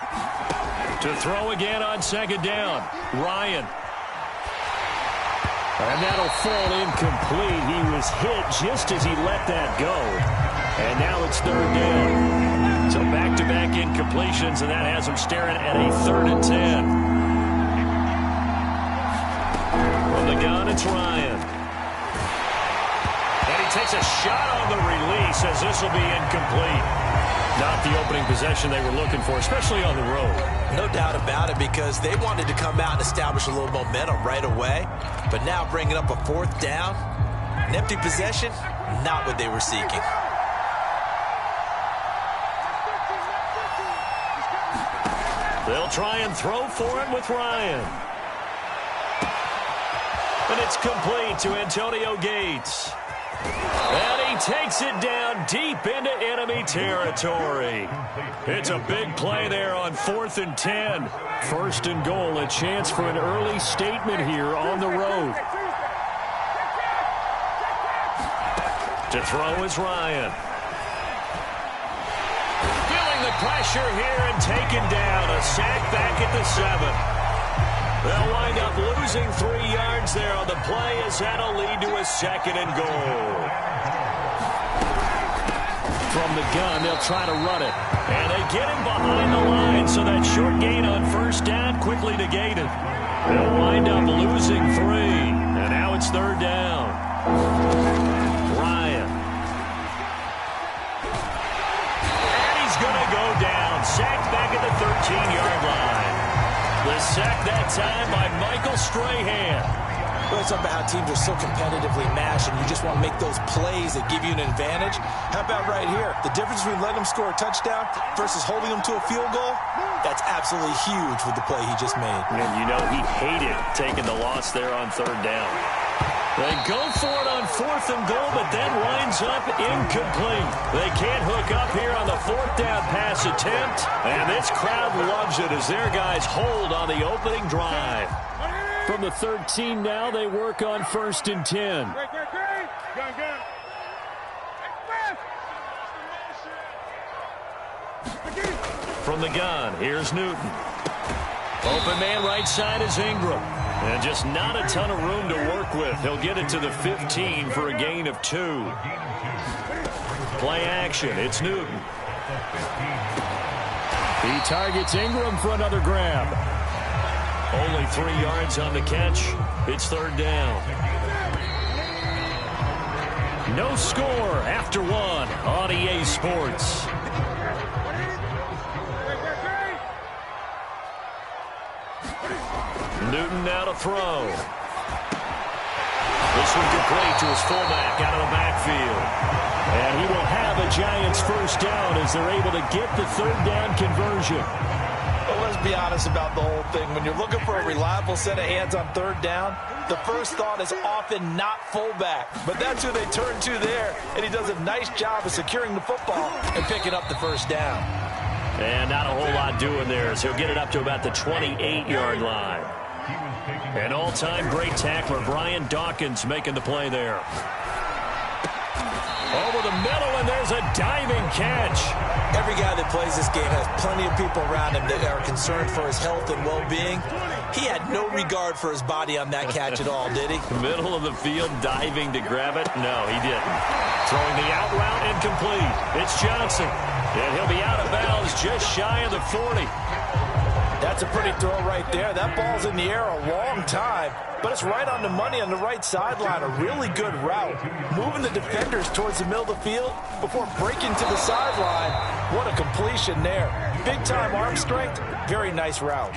To throw again on 2nd down, Ryan. And that'll fall incomplete. He was hit just as he let that go. And now it's 3rd down. So back-to-back incompletions, and that has him staring at a 3rd and 10. From the gun, it's Ryan. And he takes a shot on the release as this will be incomplete. Not the opening possession they were looking for, especially on the road. No doubt about it, because they wanted to come out and establish a little momentum right away. But now bringing up a 4th down, an empty possession, not what they were seeking. They'll try and throw for it with Ryan. And it's complete to Antonio Gates. And he takes it down deep into enemy territory. It's a big play there on 4th and 10. 1st and goal, a chance for an early statement here on the road. To throw is Ryan. Feeling the pressure here and taken down. A sack back at the 7. They'll wind up losing 3 yards there on the play as that'll lead to a 2nd and goal. From the gun, they'll try to run it. And they get him behind the line, so that short gain on 1st down quickly negated. They'll wind up losing 3. And now it's 3rd down. Ryan. And he's going to go down. Sacked back at the 13-yard line. The sack that time by Michael Strahan. Well, it's about how teams are so competitively matched, and you just want to make those plays that give you an advantage. How about right here? The difference between letting them score a touchdown versus holding them to a field goal, that's absolutely huge with the play he just made. And you know he hated taking the loss there on 3rd down. They go for it on 4th and goal, but that winds up incomplete. They can't hook up here on the 4th down pass attempt, and this crowd loves it as their guys hold on the opening drive. From the 13 now, they work on 1st and 10. From the gun, here's Newton. Open man right side is Ingram. And just not a ton of room to work with. He'll get it to the 15 for a gain of 2. Play action, it's Newton. He targets Ingram for another grab. Only 3 yards on the catch. It's 3rd down. No score after one on EA Sports. Newton now to throw. This one complete to his fullback out of the backfield. And he will have a Giants first down as they're able to get the third down conversion. Well, let's be honest about the whole thing. When you're looking for a reliable set of hands on third down, the first thought is often not fullback. But that's who they turn to there, and he does a nice job of securing the football and picking up the first down. And not a whole lot doing there, so he'll get it up to about the 28-yard line. An all-time great tackler, Brian Dawkins, making the play there. Over the middle, and there's a diving catch. Every guy that plays this game has plenty of people around him that are concerned for his health and well-being. He had no regard for his body on that catch at all, did he? Middle of the field, diving to grab it? No, he didn't. Throwing the out route, incomplete. It's Johnson, and he'll be out of bounds just shy of the 40. That's a pretty throw right there. That ball's in the air a long time, but it's right on the money on the right sideline. A really good route. Moving the defenders towards the middle of the field before breaking to the sideline. What a completion there. Big-time arm strength. Very nice route.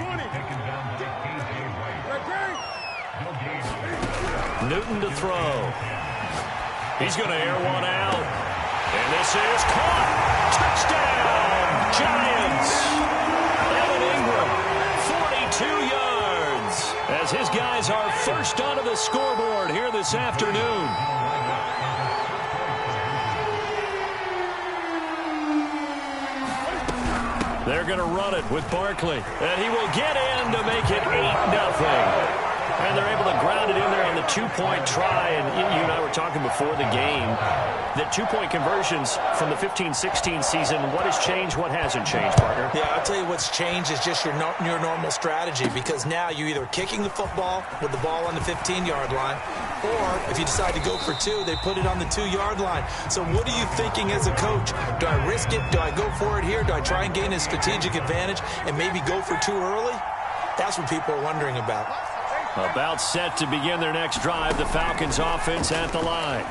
Newton to throw. He's going to air one out. And this is caught. Touchdown, Giants. 42 yards as his guys are first onto the scoreboard here this afternoon. They're going to run it with Barkley, and he will get in to make it 8-0. And they're able to ground it in there on the two-point try. And you and I were talking before the game that two-point conversions from the 15-16 season, what has changed, what hasn't changed, partner? Yeah, I'll tell you what's changed is just your normal strategy, because now you're either kicking the football with the ball on the 15-yard line, or if you decide to go for two, they put it on the 2-yard line. So what are you thinking as a coach? Do I risk it? Do I go for it here? Do I try and gain a strategic advantage and maybe go for two early? That's what people are wondering about. About set to begin their next drive, the Falcons offense at the line.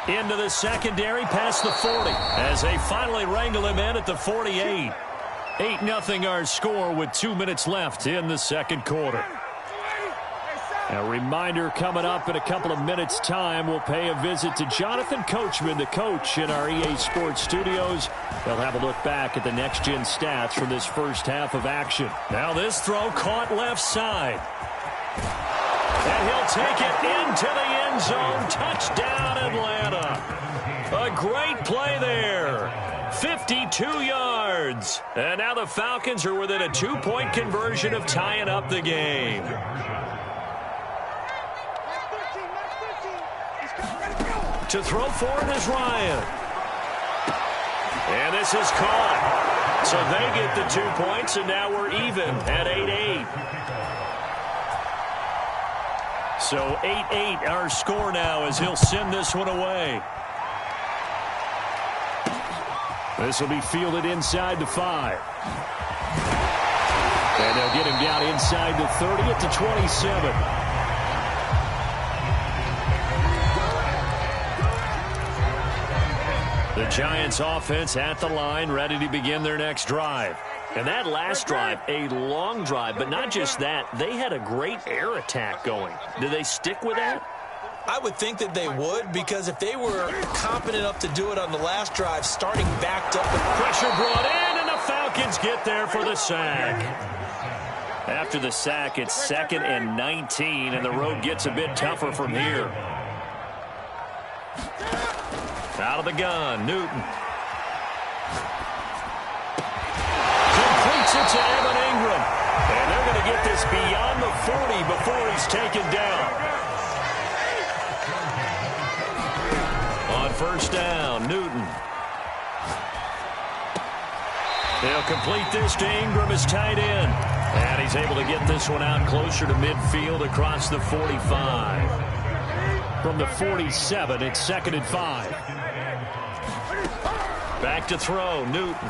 Into the secondary, past the 40, as they finally wrangle him in at the 48. 8-0 our score with 2 minutes left in the second quarter. A reminder coming up in a couple of minutes' time, we'll pay a visit to Jonathan Coachman, the coach in our EA Sports studios. They'll have a look back at the next-gen stats from this first half of action. Now this throw caught left side. And he'll take it into the end zone. Touchdown, Atlanta. A great play there. 52 yards. And now the Falcons are within a two-point conversion of tying up the game. To throw forward is Ryan. And this is caught. So they get the 2 points, and now we're even at 8-8. So 8-8 our score now as he'll send this one away. This will be fielded inside the 5. And they'll get him down inside the 30 at the 27. The Giants offense at the line, ready to begin their next drive. And that last drive, a long drive, but not just that. They had a great air attack going. Do they stick with that? I would think that they would, because if they were confident enough to do it on the last drive, starting backed up with pressure brought in, and the Falcons get there for the sack. After the sack, it's 2nd and 19, and the road gets a bit tougher from here. Out of the gun, Newton. Completes it to Evan Ingram. And they're going to get this beyond the 40 before he's taken down. On first down, Newton. They'll complete this to Ingram as tight end. And he's able to get this one out closer to midfield across the 45. From the 47, it's 2nd and 5. Back to throw, Newton.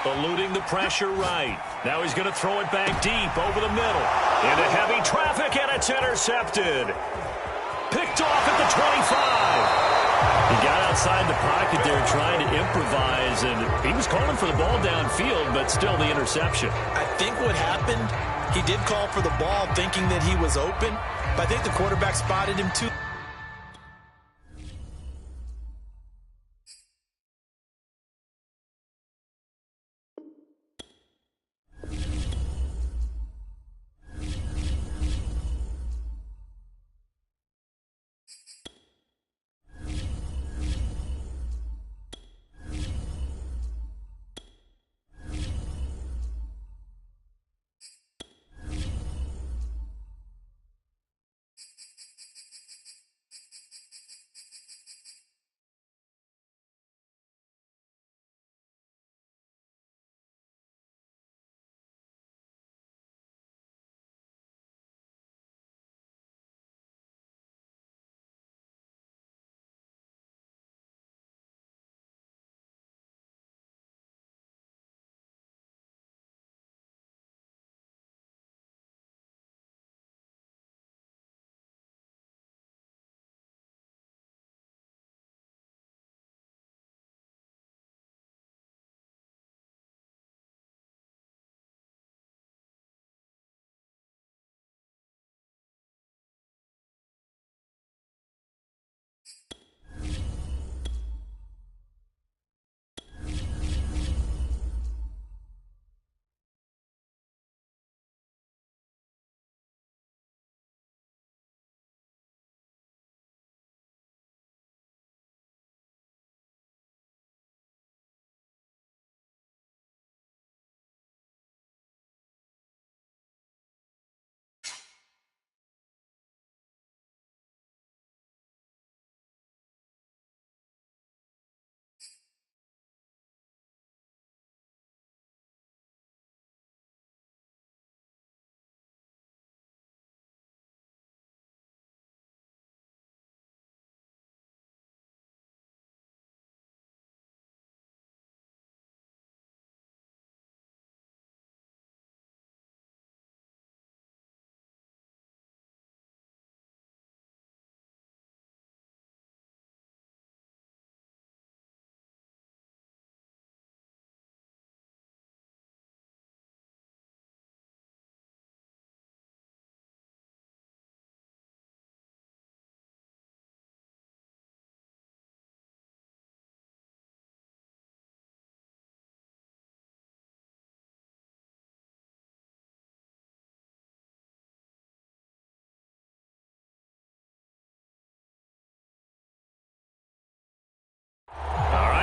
Eluding the pressure right. Now he's going to throw it back deep over the middle. Into heavy traffic, and it's intercepted. picked off at the 25. He got outside the pocket there trying to improvise, and he was calling for the ball downfield, but still the interception. I think what happened, he did call for the ball thinking that he was open, but I think the quarterback spotted him too.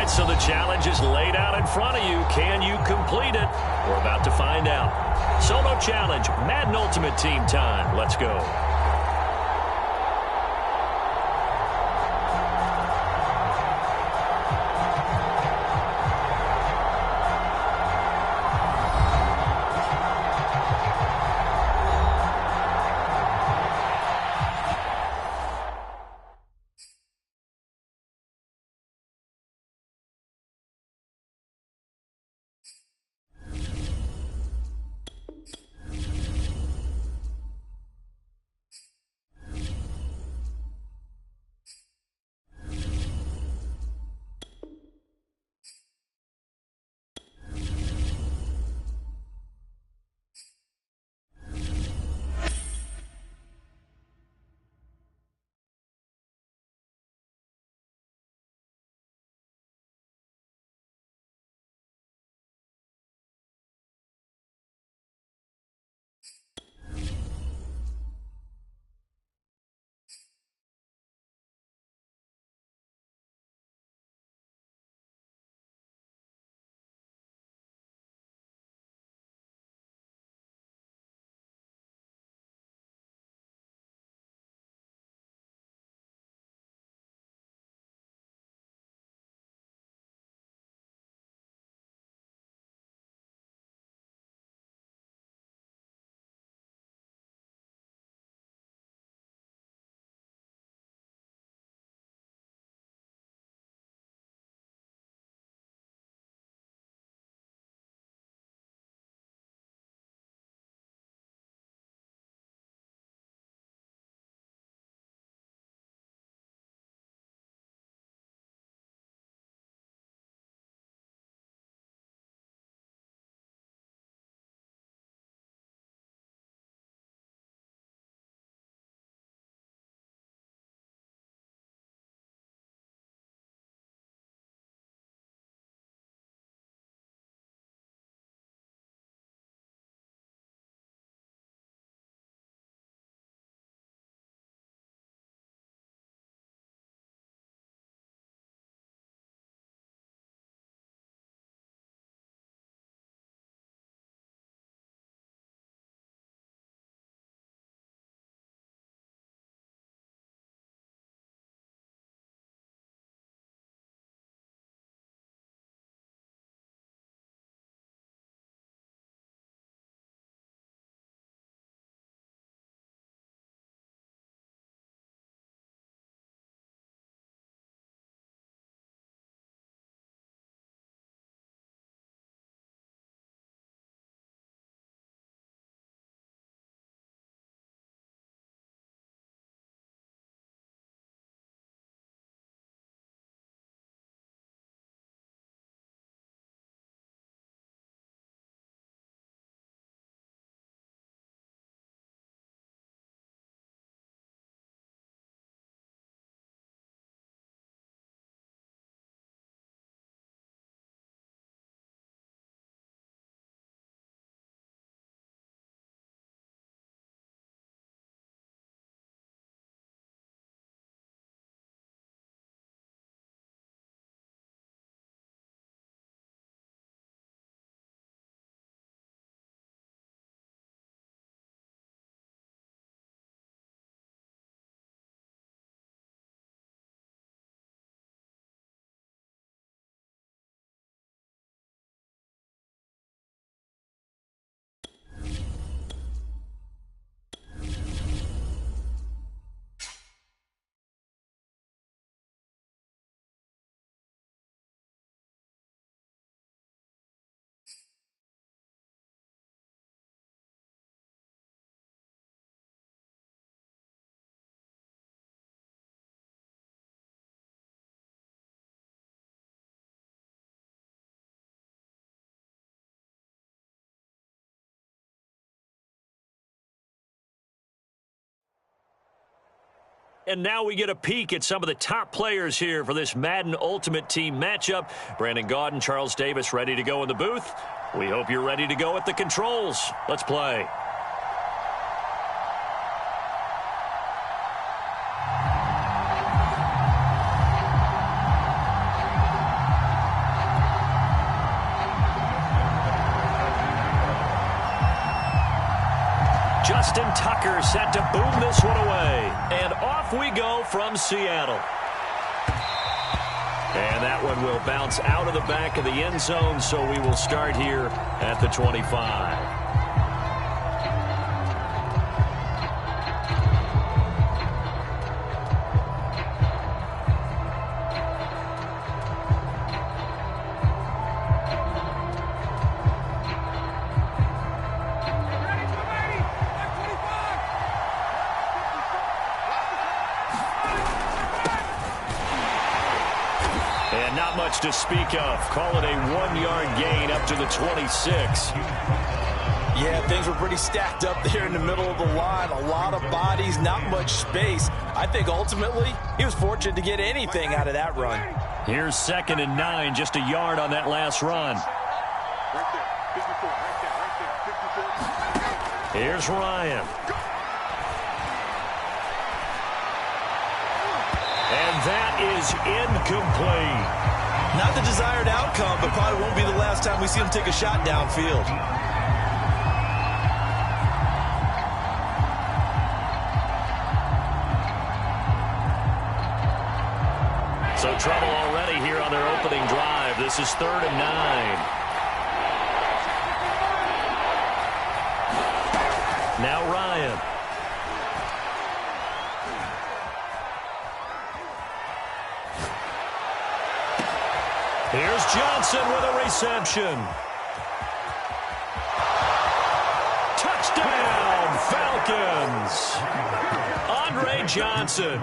So the challenge is laid out in front of you. Can you complete it? We're about to find out. Solo challenge, Madden Ultimate Team time. Let's go. and now we get a peek at some of the top players here for this Madden Ultimate Team matchup. Brandon Gaudin, Charles Davis ready to go in the booth. We hope you're ready to go at the controls. Let's play. Justin Tucker set to boom this one away. And off we go from Seattle. And that one will bounce out of the back of the end zone, so we will start here at the 25. To speak of. Call it a 1-yard gain up to the 26. Yeah, things were pretty stacked up there in the middle of the line. A lot of bodies, not much space. I think ultimately he was fortunate to get anything out of that run. Here's 2nd and 9, just a yard on that last run. Here's Ryan. And that is incomplete. Not the desired outcome, but probably won't be the last time we see him take a shot downfield. So trouble already here on their opening drive. This is 3rd and 9. Now Ryan. Here's Johnson with a reception. Touchdown, Falcons. Andre Johnson,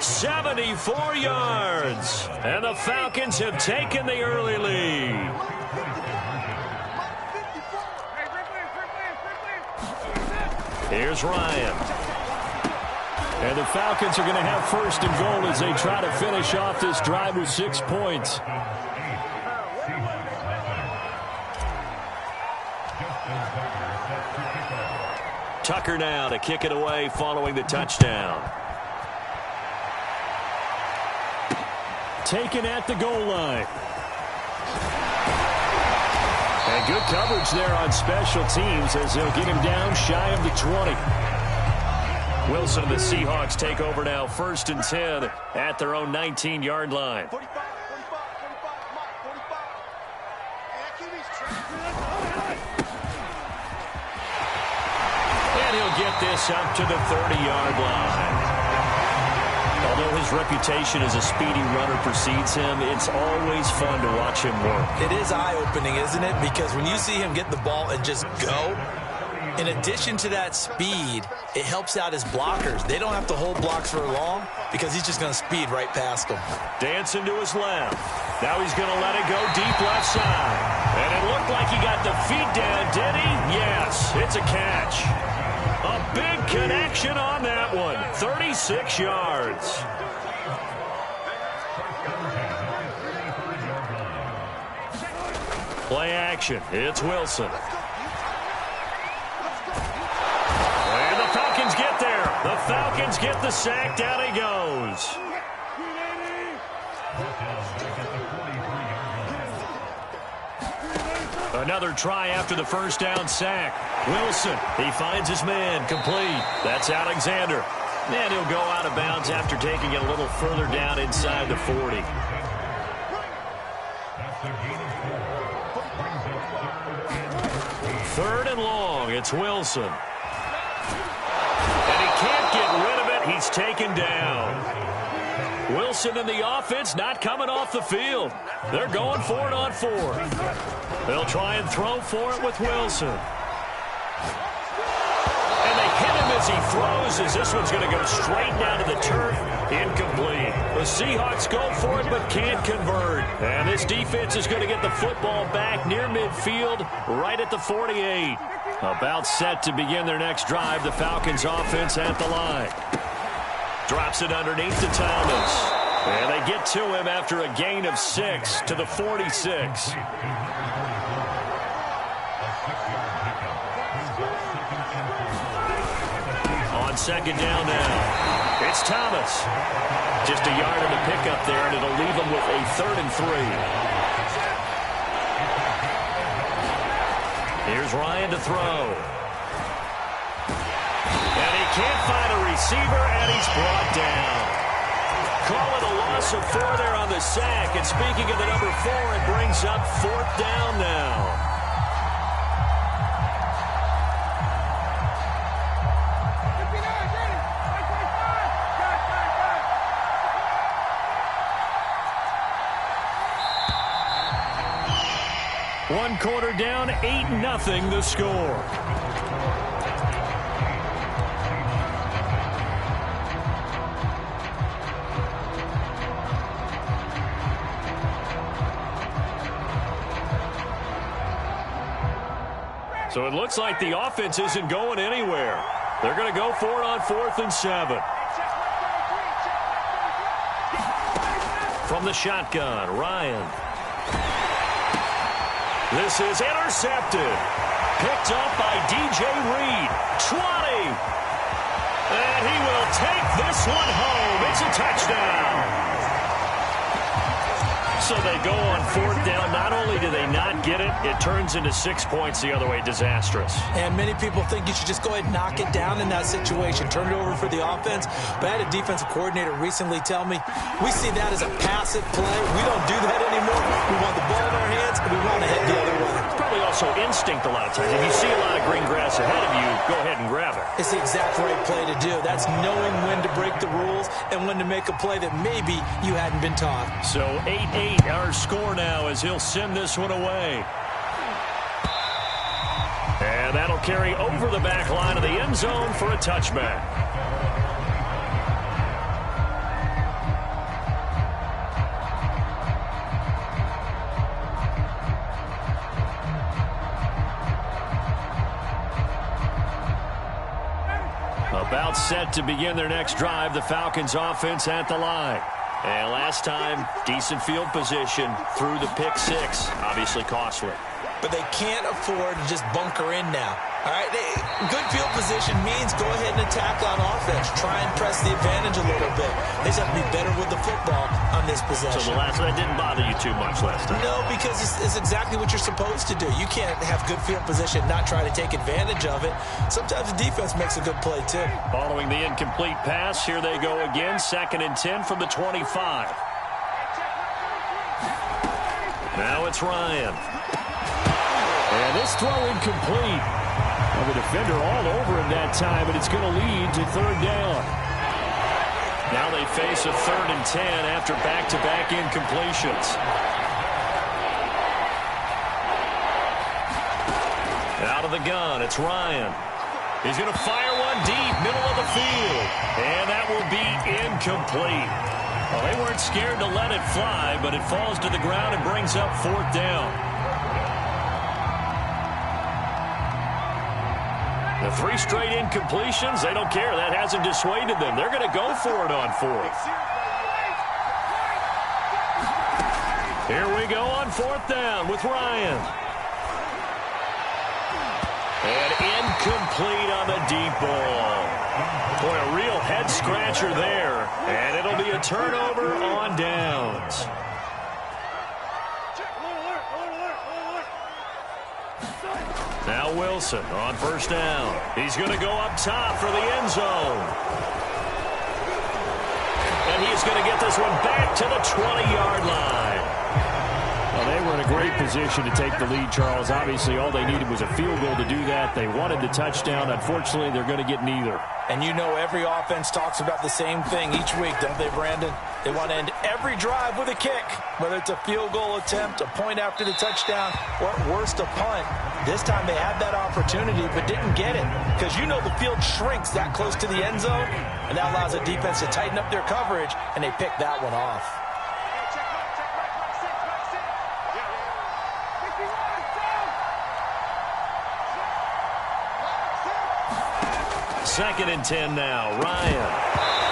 74 yards. And the Falcons have taken the early lead. Here's Ryan. And the Falcons are going to have 1st and goal as they try to finish off this drive with 6 points. Tucker now to kick it away following the touchdown. Taken at the goal line. And good coverage there on special teams as they'll get him down shy of the 20. Wilson and the Seahawks take over now 1st and 10 at their own 19-yard line. And he'll get this up to the 30-yard line. Although his reputation as a speedy runner precedes him, it's always fun to watch him work. It is eye-opening, isn't it? Because when you see him get the ball and just go, in addition to that speed, it helps out his blockers. They don't have to hold blocks for long because he's just going to speed right past them. Dancing to his left. Now he's going to let it go deep left side. And it looked like he got the feet down, did he? Yes, it's a catch. A big connection on that one. 36 yards. Play action. It's Wilson. And the Falcons get there. The Falcons get the sack. Down he goes. Another try after the first down sack. Wilson, he finds his man, complete. That's Alexander. And he'll go out of bounds after taking it a little further down inside the 40. Third and long, it's Wilson. And he can't get rid of it. He's taken down. Wilson and the offense not coming off the field. They're going for it on 4th. They'll try and throw for it with Wilson. And they hit him as he throws, as this one's going to go straight down to the turf. Incomplete. The Seahawks go for it but can't convert. And this defense is going to get the football back near midfield, right at the 48. About set to begin their next drive. The Falcons offense at the line. Drops it underneath to Thomas. And they get to him after a gain of 6 to the 46. On second down now, it's Thomas. Just a yard in the pickup there, and it'll leave him with a 3rd and 3. Here's Ryan to throw. And he can't find a receiver, and he's brought down. Call it a loss of 4 there on the sack. And speaking of the number 4, it brings up 4th down now. One quarter down, 8-0 the score. So it looks like the offense isn't going anywhere. They're going to go for it on 4th and 7. From the shotgun, Ryan. This is intercepted. Picked up by DJ Reed. 20. And he will take this one home. It's a touchdown. So they go on 4th down. Not only do they not get it, it turns into 6 points the other way. Disastrous. And many people think you should just go ahead and knock it down in that situation. Turn it over for the offense. But I had a defensive coordinator recently tell me, we see that as a passive play. We don't do that anymore. We want the ball in our hands, and we want to head the other way. It's probably also instinct a lot of times. If you see a lot of green grass ahead of you, go ahead and grab it. It's the exact right play to do. That's knowing when to break the rules and when to make a play that maybe you hadn't been taught. So 8-8 our score now as he'll send this one away. And that'll carry over the back line of the end zone for a touchback. About set to begin their next drive, the Falcons offense at the line. And last time, decent field position through the pick 6. Obviously costly. But they can't afford to just bunker in now. All right, good field position means go ahead and attack on offense. Try and press the advantage a little bit. They just have to be better with the football on this possession. So that didn't bother you too much last time? No, because it's exactly what you're supposed to do. You can't have good field position, not try to take advantage of it. Sometimes the defense makes a good play, too. Following the incomplete pass, here they go again. 2nd and 10 from the 25. Now it's Ryan. And this throw incomplete. Well, the defender all over him that time, and it's going to lead to 3rd down. Now they face a 3rd and 10 after back-to-back incompletions. Out of the gun, it's Ryan. He's going to fire one deep, middle of the field. And that will be incomplete. Well, they weren't scared to let it fly, but it falls to the ground and brings up 4th down. The 3 straight incompletions, they don't care. That hasn't dissuaded them. They're going to go for it on 4th. Here we go on 4th down with Ryan. And incomplete on the deep ball. Boy, a real head-scratcher there. And it'll be a turnover on downs. Now Wilson on 1st down. He's going to go up top for the end zone. And he's going to get this one back to the 20-yard line. Well, they were in a great position to take the lead, Charles. Obviously, all they needed was a field goal to do that. They wanted the touchdown. Unfortunately, they're going to get neither. And you know every offense talks about the same thing each week, don't they, Brandon? They want to end every drive with a kick, whether it's a field goal attempt, a point after the touchdown, or at worst, a punt. This time they had that opportunity but didn't get it because you know the field shrinks that close to the end zone, and that allows the defense to tighten up their coverage, and they pick that one off. 2nd and 10 now. Ryan.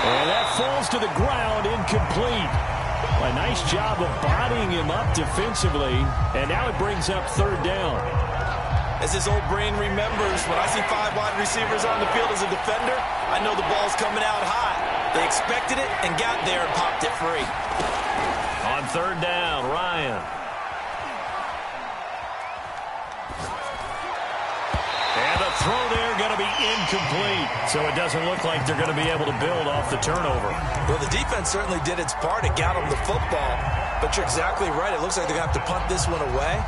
And that falls to the ground, incomplete. A nice job of bodying him up defensively, and now it brings up 3rd down. As his old brain remembers, when I see 5 wide receivers on the field as a defender, I know the ball's coming out high. They expected it and got there and popped it free. On 3rd down, Ryan. And the throw there going to be incomplete. So it doesn't look like they're going to be able to build off the turnover. Well, the defense certainly did its part. It got them the football. But you're exactly right. It looks like they're going to have to punt this one away.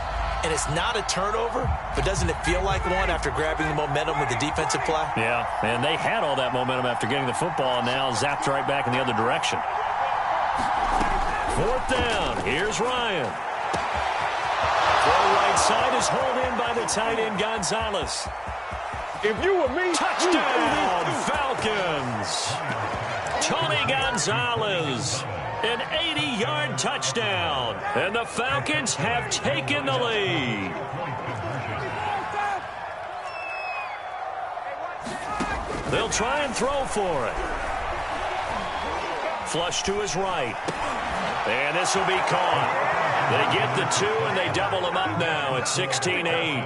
And it's not a turnover, but doesn't it feel like one after grabbing the momentum with the defensive play? Yeah, and they had all that momentum after getting the football, and now zapped right back in the other direction. 4th down. Here's Ryan. Full right side is hauled in by the tight end, Gonzalez. If you were me, Touchdown, Falcons. Tony Gonzalez. An 80-yard touchdown. And the Falcons have taken the lead. They'll try and throw for it. Flush to his right. And this will be caught. They get the 2, and they double them up now at 16-8.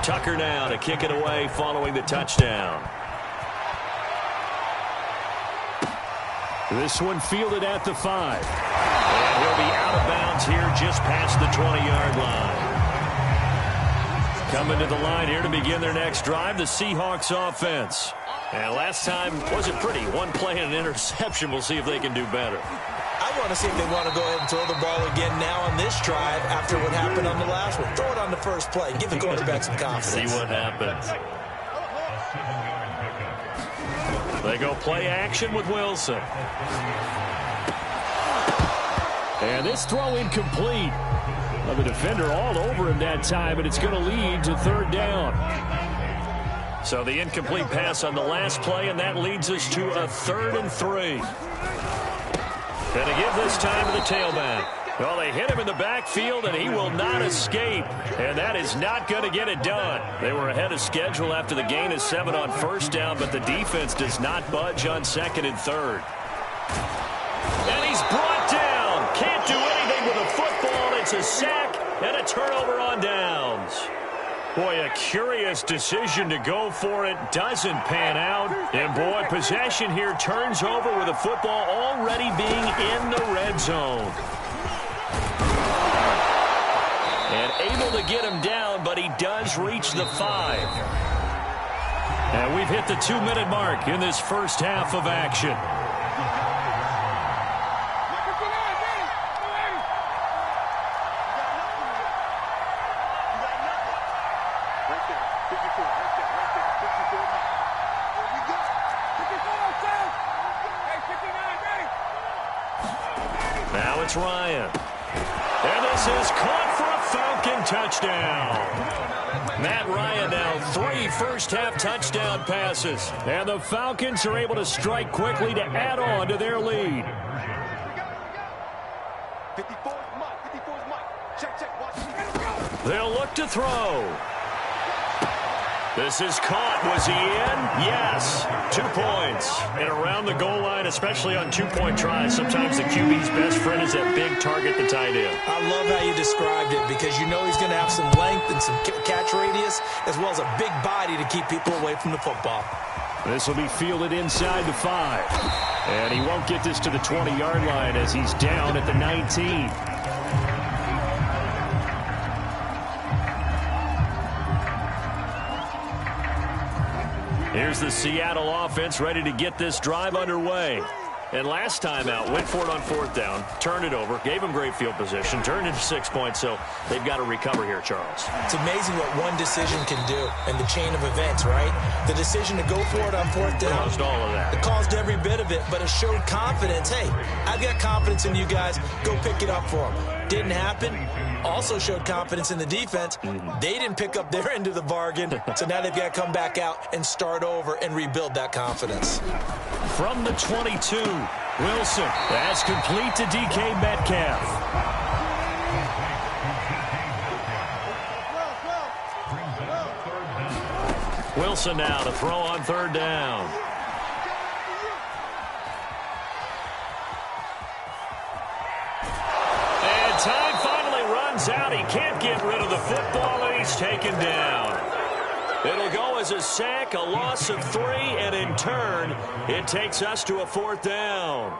Tucker now to kick it away following the touchdown. This one fielded at the 5. And he'll be out of bounds here just past the 20-yard line. Coming to the line here to begin their next drive, the Seahawks offense. And last time wasn't pretty. One play and an interception. We'll see if they can do better. I want to see if they want to go ahead and throw the ball again now on this drive after what happened on the last one. Throw it on the first play. Give the quarterback some confidence. See what happens. They go play action with Wilson. And this throw incomplete. Well, the defender all over him that time, and it's going to lead to 3rd down. So the incomplete pass on the last play, and that leads us to a 3rd and 3. And to give this time to the tailback. Well, they hit him in the backfield, and he will not escape. And that is not going to get it done. They were ahead of schedule after the gain of 7 on 1st down, but the defense does not budge on 2nd and 3rd. And he's brought down. Can't do anything with a football. It's a sack and a turnover on downs. Boy, a curious decision to go for it. Doesn't pan out. And, boy, possession here turns over with the football already being in the red zone. And able to get him down, but he does reach the 5. And we've hit the 2-minute mark in this first half of action. Now it's Ryan. And this is caught for a Falcon touchdown. Matt Ryan now 3 first-half touchdown passes. And the Falcons are able to strike quickly to add on to their lead. 54 is Mike. 54 is Mike. Check. Watch. They'll look to throw. This is caught. Was he in? Yes. 2 points. And around the goal line, especially on 2-point tries, sometimes the QB's best friend is that big target, the tight end. I love how you described it because you know he's going to have some length and some catch radius as well as a big body to keep people away from the football. This will be fielded inside the 5. And he won't get this to the 20-yard line as he's down at the 19. Here's the Seattle offense ready to get this drive underway. And last time out, went for it on 4th down, turned it over, gave them great field position, turned into 6 points, so they've got to recover here, Charles. It's amazing what one decision can do in the chain of events, right? The decision to go for it on 4th down. Caused all of that. It caused every bit of it, but it showed confidence. Hey, I've got confidence in you guys. Go pick it up for them. Didn't happen. Also showed confidence in the defense. They didn't pick up their end of the bargain, so now they've got to come back out and start over and rebuild that confidence. From the 22, Wilson. That's complete to DK Metcalf. Wilson now to throw on third down. And time finally runs out. He can't get rid of the football, and he's taken down. It'll go as a sack, a loss of 3, and in turn, it takes us to a 4th down.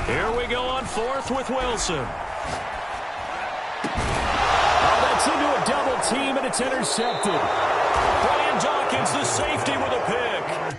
Here we go on 4th with Wilson. Oh, that's into a double team, and it's intercepted. Brian Dawkins, the safety, with a pick.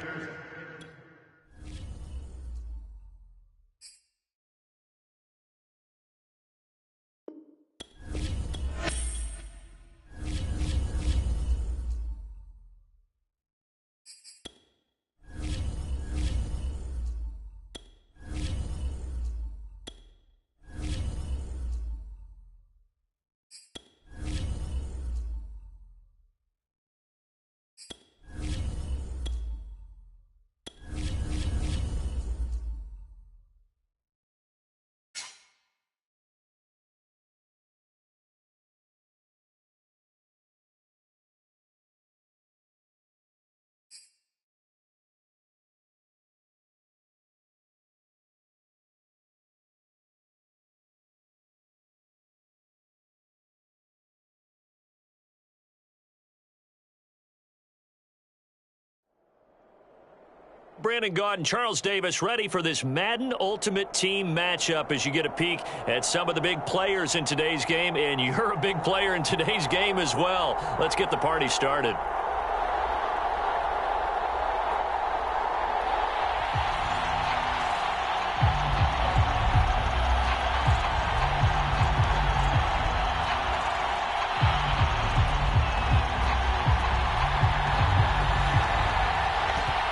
Brandon Gaudin, Charles Davis ready for this Madden Ultimate Team matchup as you get a peek at some of the big players in today's game, and you're a big player in today's game as well. Let's get the party started.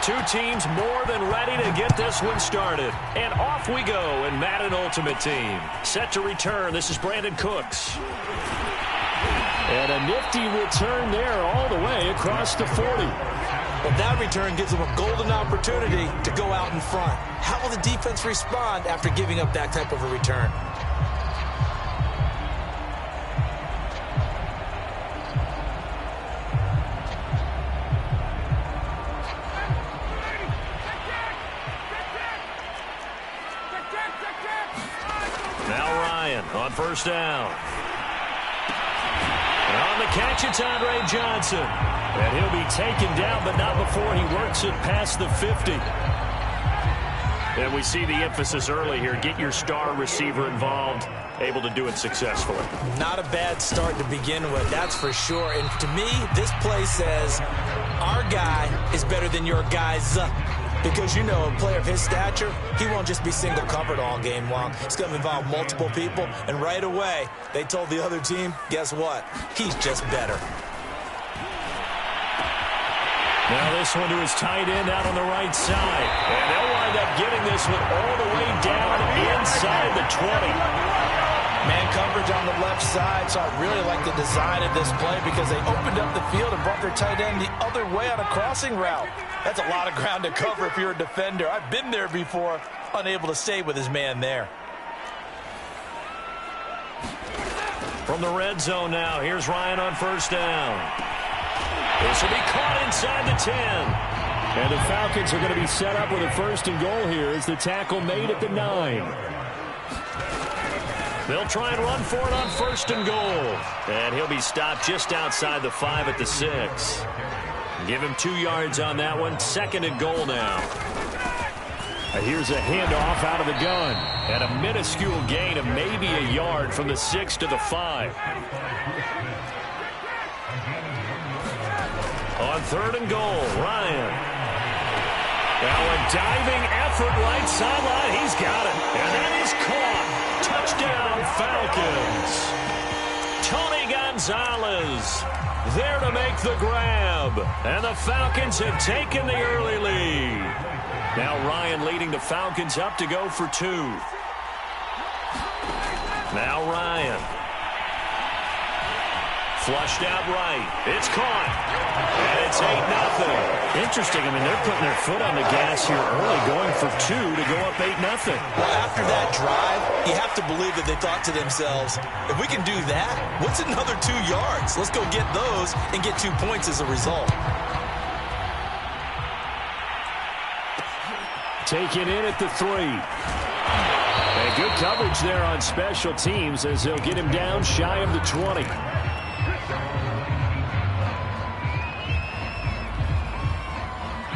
Two teams more than ready to get this one started. And off we go in Madden Ultimate Team. Set to return. This is Brandon Cooks. And a nifty return there all the way across the 40. But that return gives them a golden opportunity to go out in front. How will the defense respond after giving up that type of a return? On first down. And on the catch, it's Andre Johnson. And he'll be taken down, but not before he works it past the 50. And we see the emphasis early here. Get your star receiver involved, able to do it successfully. Not a bad start to begin with, that's for sure. And to me, this play says our guy is better than your guys. Because, you know, a player of his stature, he won't just be single covered all game long. It's going to involve multiple people. And right away, they told the other team, guess what? He's just better. Now this one to his tight end out on the right side. And they'll wind up getting this one all the way down inside the 20. Man coverage on the left side, so I really like the design of this play because they opened up the field and brought their tight end the other way on a crossing route. That's a lot of ground to cover if you're a defender. I've been there before, unable to stay with his man there. From the red zone now, here's Ryan on first down. This will be caught inside the 10. And the Falcons are going to be set up with a 1st and goal here as the tackle made at the 9. They'll try and run for it on 1st and goal. And he'll be stopped just outside the 5 at the 6. Give him 2 yards on that one. 2nd and goal now. And here's a handoff out of the gun. And a minuscule gain of maybe a yard from the 6 to the 5. On 3rd and goal, Ryan. Now a diving effort right sideline. He's got it. And that is caught. Touchdown, Falcons. Tony Gonzalez there to make the grab. And the Falcons have taken the early lead. Now Ryan leading the Falcons up to go for 2. Now Ryan. Flushed out right. It's caught. And it's 8-0. Interesting. I mean, they're putting their foot on the gas here early, going for 2 to go up 8-0. Well, after that drive, you have to believe that they thought to themselves, if we can do that, what's another 2 yards? Let's go get those and get 2 points as a result. Taken in at the 3. And good coverage there on special teams as they'll get him down shy of the 20.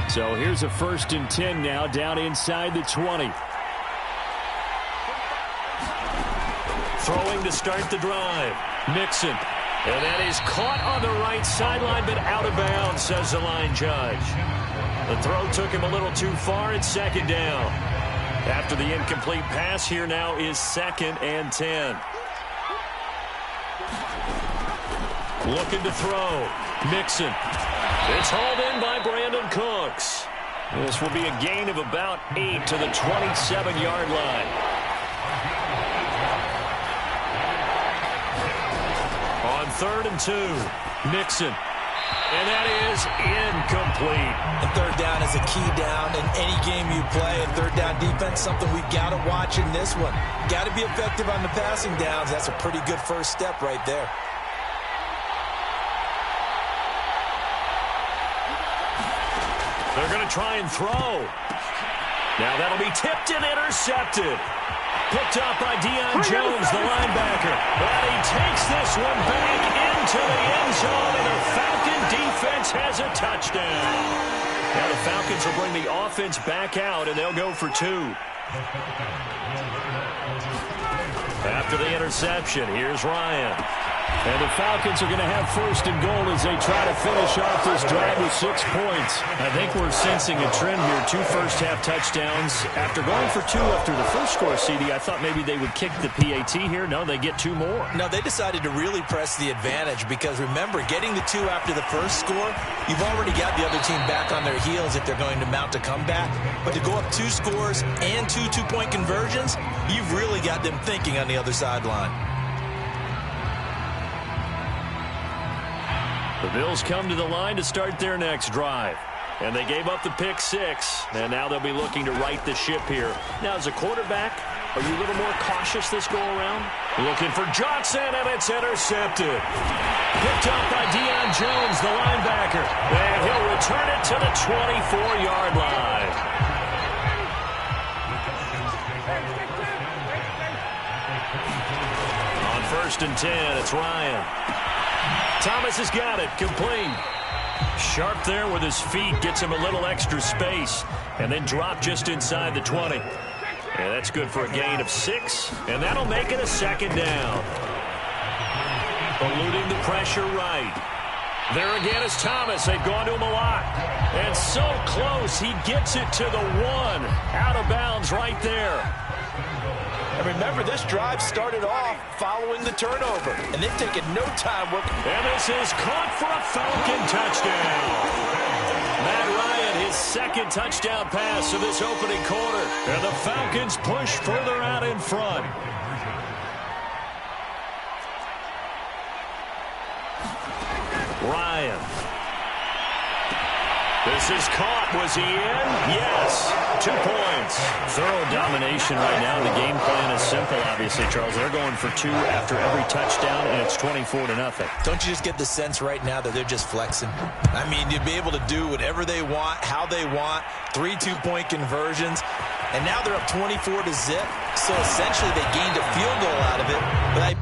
So here's a 1st and 10 now, down inside the 20. Throwing to start the drive. Mixon. And that is caught on the right sideline, but out of bounds, says the line judge. The throw took him a little too far. It's 2nd down. After the incomplete pass, here now is 2nd and 10. Looking to throw. Mixon. It's hauled in by Brandon Cooks. This will be a gain of about 8 to the 27-yard line. On 3rd and 2, Mixon. And that is incomplete. And 3rd down is a key down in any game you play. And 3rd down defense, something we've got to watch in this one. Got to be effective on the passing downs. That's a pretty good first step right there. They're going to try and throw. Now that'll be tipped and intercepted. Picked up by Deion Jones, the linebacker. And he takes this one back into the end zone, and the Falcon defense has a touchdown. Now the Falcons will bring the offense back out, and they'll go for 2. After the interception, here's Ryan. And the Falcons are going to have 1st and goal as they try to finish off this drive with 6 points. I think we're sensing a trend here. 2 first-half touchdowns. After going for 2 after the first score, CD, I thought maybe they would kick the PAT here. No, they get 2 more. No, they decided to really press the advantage because, remember, getting the 2 after the first score, you've already got the other team back on their heels if they're going to mount a comeback. But to go up 2 scores and 2 two-point conversions, you've really got them thinking on the other sideline. The Bills come to the line to start their next drive. And they gave up the pick 6. And now they'll be looking to right the ship here. Now, as a quarterback, are you a little more cautious this go-around? Looking for Johnson, and it's intercepted. Picked up by Deion Jones, the linebacker. And he'll return it to the 24-yard line. On 1st and 10, it's Ryan. Thomas has got it. Complete. Sharp there with his feet. Gets him a little extra space. And then drop just inside the 20. And that's good for a gain of 6. And that'll make it a 2nd down. Eluding the pressure right. There again is Thomas. They've gone to him a lot. And so close. He gets it to the 1. Out of bounds right there. And remember, this drive started off following the turnover. And they've taken no time working. And this is caught for a Falcon touchdown. Matt Ryan, his 2nd touchdown pass of this opening quarter. And the Falcons push further out in front. Ryan. This is caught. Was he in? Yes. 2 points. Thorough domination right now. The game plan is simple, obviously, Charles. They're going for 2 after every touchdown, and it's 24-0. Don't you just get the sense right now that they're just flexing? I mean, you'd be able to do whatever they want, how they want, 3 two-point conversions, and now they're up 24-0. So essentially they gained a field goal out of it, but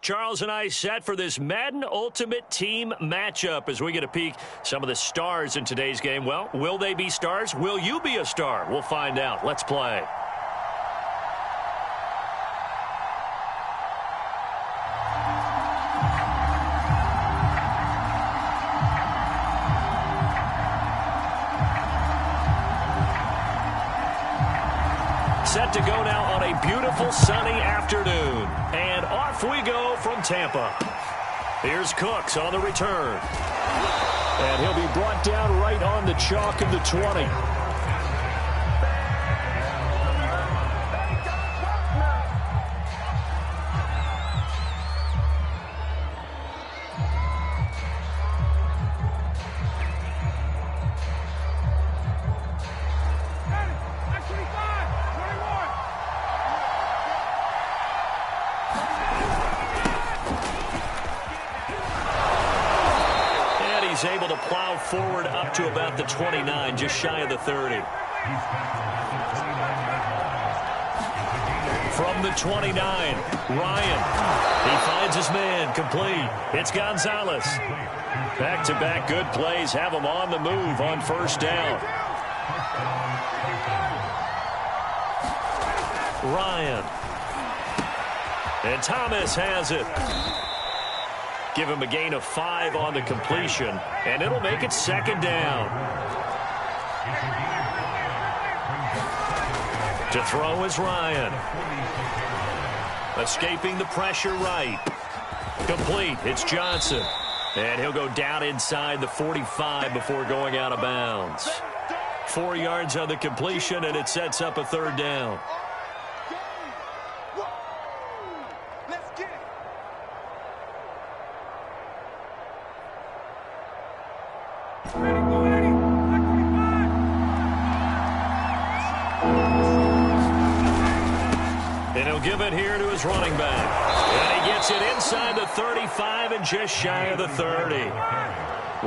Charles and I set for this Madden Ultimate Team matchup as we get a peek some of the stars in today's game. Well, will they be stars? Will you be a star? We'll find out. Let's play. Set to go now on a beautiful sunny afternoon. And off we go from Tampa. Here's Cooks on the return. And he'll be brought down right on the chalk of the 20. Able to plow forward up to about the 29, just shy of the 30. From the 29, Ryan. He finds his man, complete. It's Gonzalez. Back-to-back good plays have him on the move on first down. Ryan. And Thomas has it. Give him a gain of 5 on the completion, and it'll make it second down. To throw is Ryan. Escaping the pressure right. Complete. It's Johnson. And he'll go down inside the 45 before going out of bounds. 4 yards on the completion, and it sets up a third down. And he'll give it here to his running back. And he gets it inside the 35 and just shy of the 30.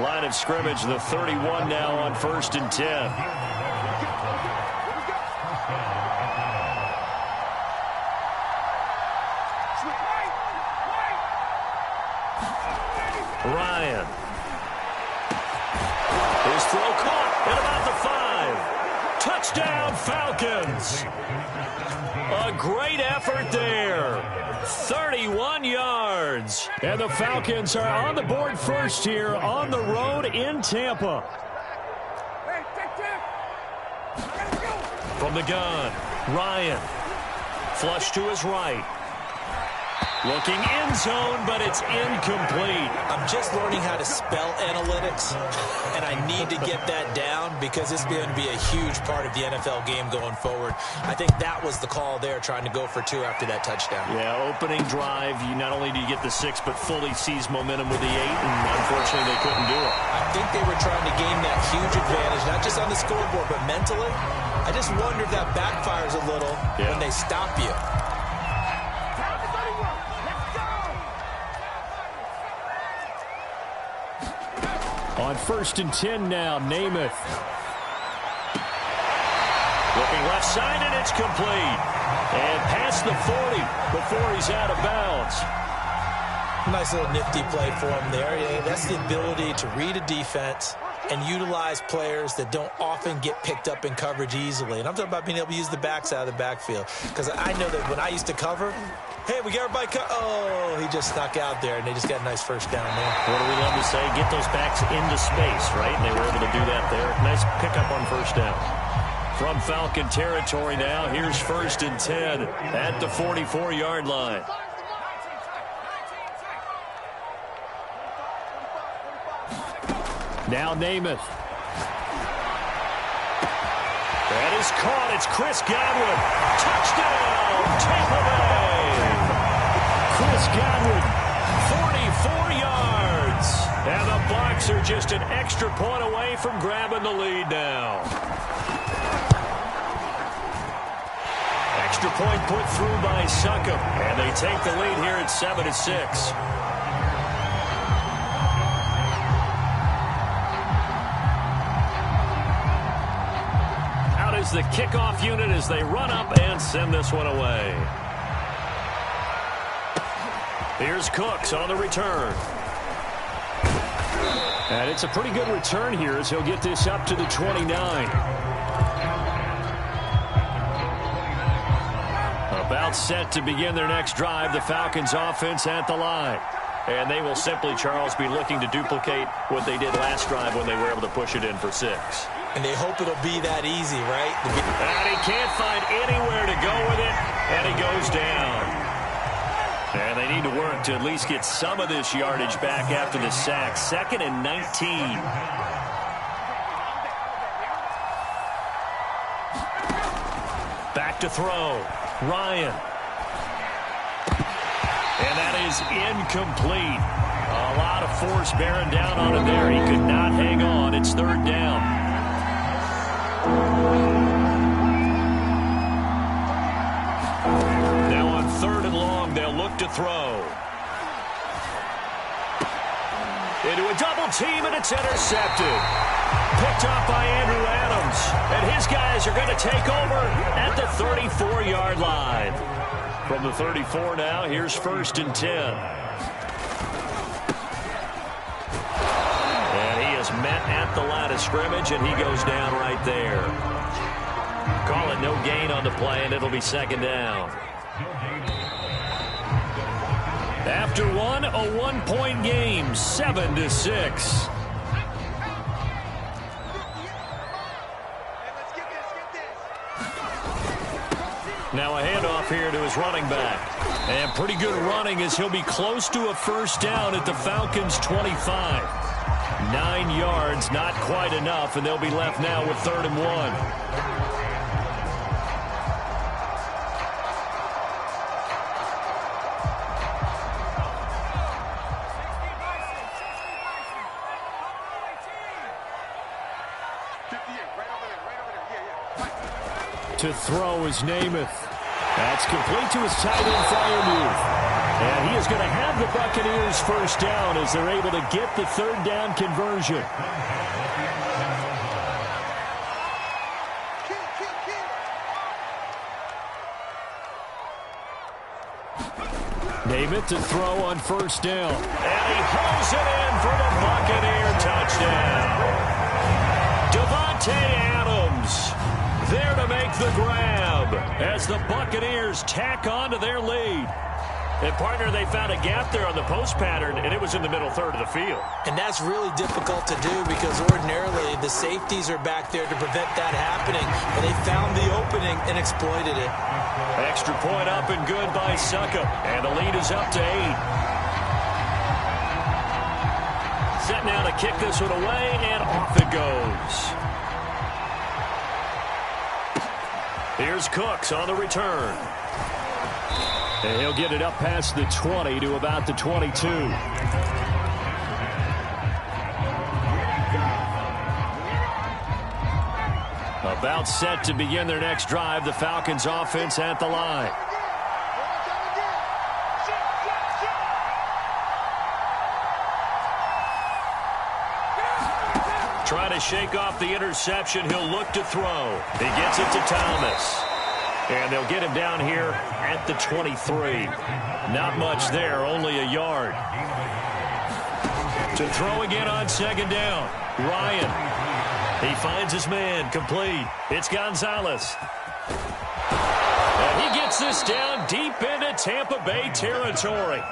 Line of scrimmage, the 31 now on 1st and 10. Ryan. His throw caught at about the 5. Touchdown, Falcons. A great effort there. 31 yards. And the Falcons are on the board first here on the road in Tampa. From the gun, Ryan. Flush to his right. Looking end zone, but it's incomplete. I'm just learning how to spell analytics, and I need to get that down because it's going to be a huge part of the NFL game going forward. I think that was the call there, trying to go for 2 after that touchdown. Yeah, opening drive, you not only do you get the 6, but fully seize momentum with the 8, and unfortunately they couldn't do it. I think they were trying to gain that huge advantage, not just on the scoreboard, but mentally. I just wonder if that backfires a little when they stop you. On 1st and 10 now, Namath. Looking left side, and it's complete. And past the 40 before he's out of bounds. Nice little nifty play for him there. Yeah, that's the ability to read a defense and utilize players that don't often get picked up in coverage easily. And I'm talking about being able to use the backs out of the backfield. Because I know that when I used to cover, hey, we got everybody oh, he just snuck out there, and they just got a nice first down there. What do we love to say? Get those backs into space, right? And they were able to do that there. Nice pickup on first down. From Falcon territory now, here's 1st and 10 at the 44-yard line. Now Namath. That is caught. It's Chris Godwin. Touchdown, Tampa Bay. Chris Godwin. 44 yards. And the Bucs are just an extra point away from grabbing the lead now. Extra point put through by Succop. And they take the lead here at 7-6. Is the kickoff unit as they run up and send this one away. Here's Cooks on the return. And it's a pretty good return here as he'll get this up to the 29. About set to begin their next drive, the Falcons offense at the line. And they will simply, Charles, be looking to duplicate what they did last drive when they were able to push it in for 6. And they hope it'll be that easy, right? And he can't find anywhere to go with it, and he goes down. And they need to work to at least get some of this yardage back after the sack. 2nd and 19. Back to throw. Ryan. And that is incomplete. A lot of force bearing down on him there. He could not hang on. It's 3rd down. Now on 3rd and long, they'll look to throw. Into a double team, and it's intercepted. Picked up by Andrew Adams. And his guys are going to take over at the 34-yard line. From the 34 now, here's 1st and 10. And he is met at the line of scrimmage, and he goes down right there. Call it no gain on the play, and it'll be 2nd down. After one, a 1-point game, 7-6. Now a handoff here to his running back. And pretty good running as he'll be close to a 1st down at the Falcons' 25. 9 yards, not quite enough, and they'll be left now with 3rd and 1. To throw is Namath. That's complete to his tight end, Freiermuth. And he is going to have the Buccaneers 1st down as they're able to get the 3rd down conversion. Namath to throw on 1st down. And he hauls it in for the Buccaneer touchdown. Devontae Adams there to make the grab as the Buccaneers tack on to their lead. And, partner, they found a gap there on the post pattern, and it was in the middle 3rd of the field. And that's really difficult to do because ordinarily the safeties are back there to prevent that happening. But they found the opening and exploited it. Extra point up and good by Succop. And the lead is up to 8. Set now to kick this one away, and off it goes. Here's Cooks on the return. And he'll get it up past the 20 to about the 22. About set to begin their next drive, the Falcons offense at the line. Trying to shake off the interception. He'll look to throw. He gets it to Thomas. And they'll get him down here at the 23. Not much there, only a yard. To throw again on 2nd down. Ryan. He finds his man, complete. It's Gonzalez. And he gets this down deep into Tampa Bay territory.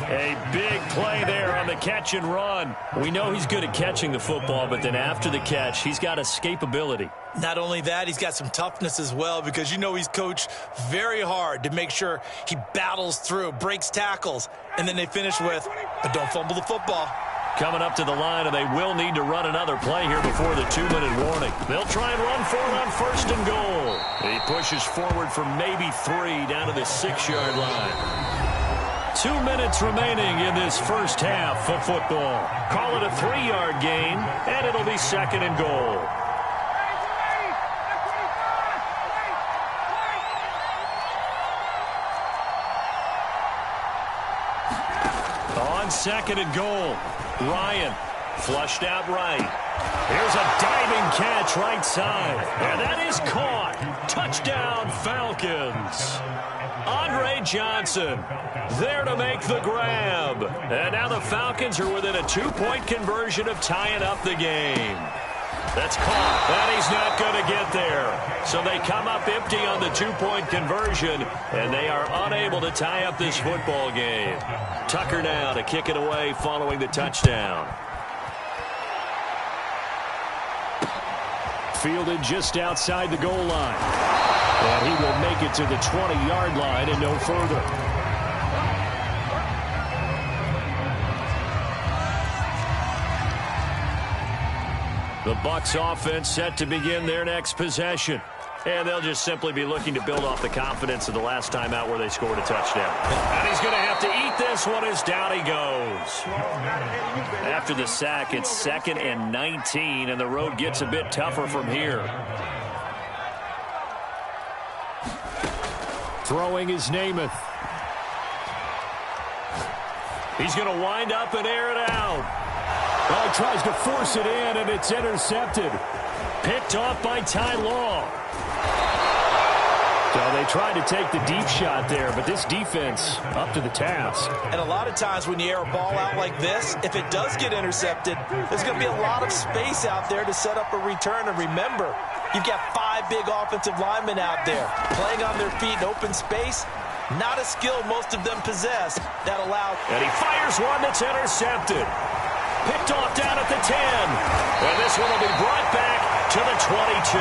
A big play there on the catch and run. We know he's good at catching the football, but then after the catch, he's got escapability. Not only that, he's got some toughness as well because you know he's coached very hard to make sure he battles through, breaks tackles, and then they finish with, but don't fumble the football. Coming up to the line, and they will need to run another play here before the 2-minute warning. They'll try and run for it on 1st and goal. He pushes forward for maybe 3 down to the 6-yard line. 2 minutes remaining in this first half of football. Call it a 3-yard gain, and it'll be 2nd and goal. On 2nd and goal, Ryan. Flushed out right. Here's a diving catch right side. And that is caught. Touchdown, Falcons. Andre Johnson there to make the grab. And now the Falcons are within a 2-point conversion of tying up the game. That's caught. And he's not going to get there. So they come up empty on the 2-point conversion, and they are unable to tie up this football game. Tucker now to kick it away following the touchdown. Fielded just outside the goal line. And he will make it to the 20-yard line and no further. The Bucs offense set to begin their next possession. And they'll just simply be looking to build off the confidence of the last time out where they scored a touchdown. And he's going to have to eat this one as down he goes. After the sack, it's 2nd and 19, and the road gets a bit tougher from here. Throwing is Namath. He's going to wind up and air it out. Well, he tries to force it in, and it's intercepted. Picked off by Ty Law. So they tried to take the deep shot there, but this defense up to the task. And a lot of times when you air a ball out like this, if it does get intercepted, there's going to be a lot of space out there to set up a return. And remember, you've got 5 big offensive linemen out there playing on their feet in open space. Not a skill most of them possess that allowed. And he fires one that's intercepted. Picked off down at the 10. And this one will be brought back to the 22.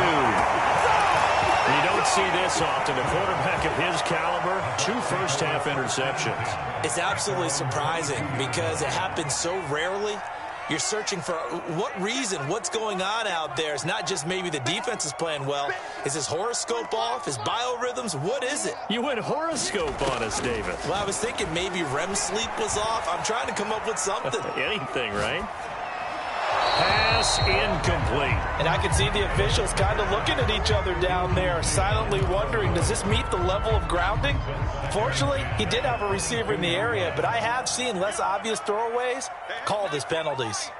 And you don't see this often. A quarterback of his caliber, 2 first-half interceptions. It's absolutely surprising because it happens so rarely. You're searching for what reason, what's going on out there. It's not just maybe the defense is playing well. Is his horoscope off? His biorhythms? What is it? You went horoscope on us, David. Well, I was thinking maybe REM sleep was off. I'm trying to come up with something. Anything, right? Pass incomplete. And I can see the officials kind of looking at each other down there, silently wondering, does this meet the level of grounding? Fortunately, he did have a receiver in the area, but I have seen less obvious throwaways called as penalties.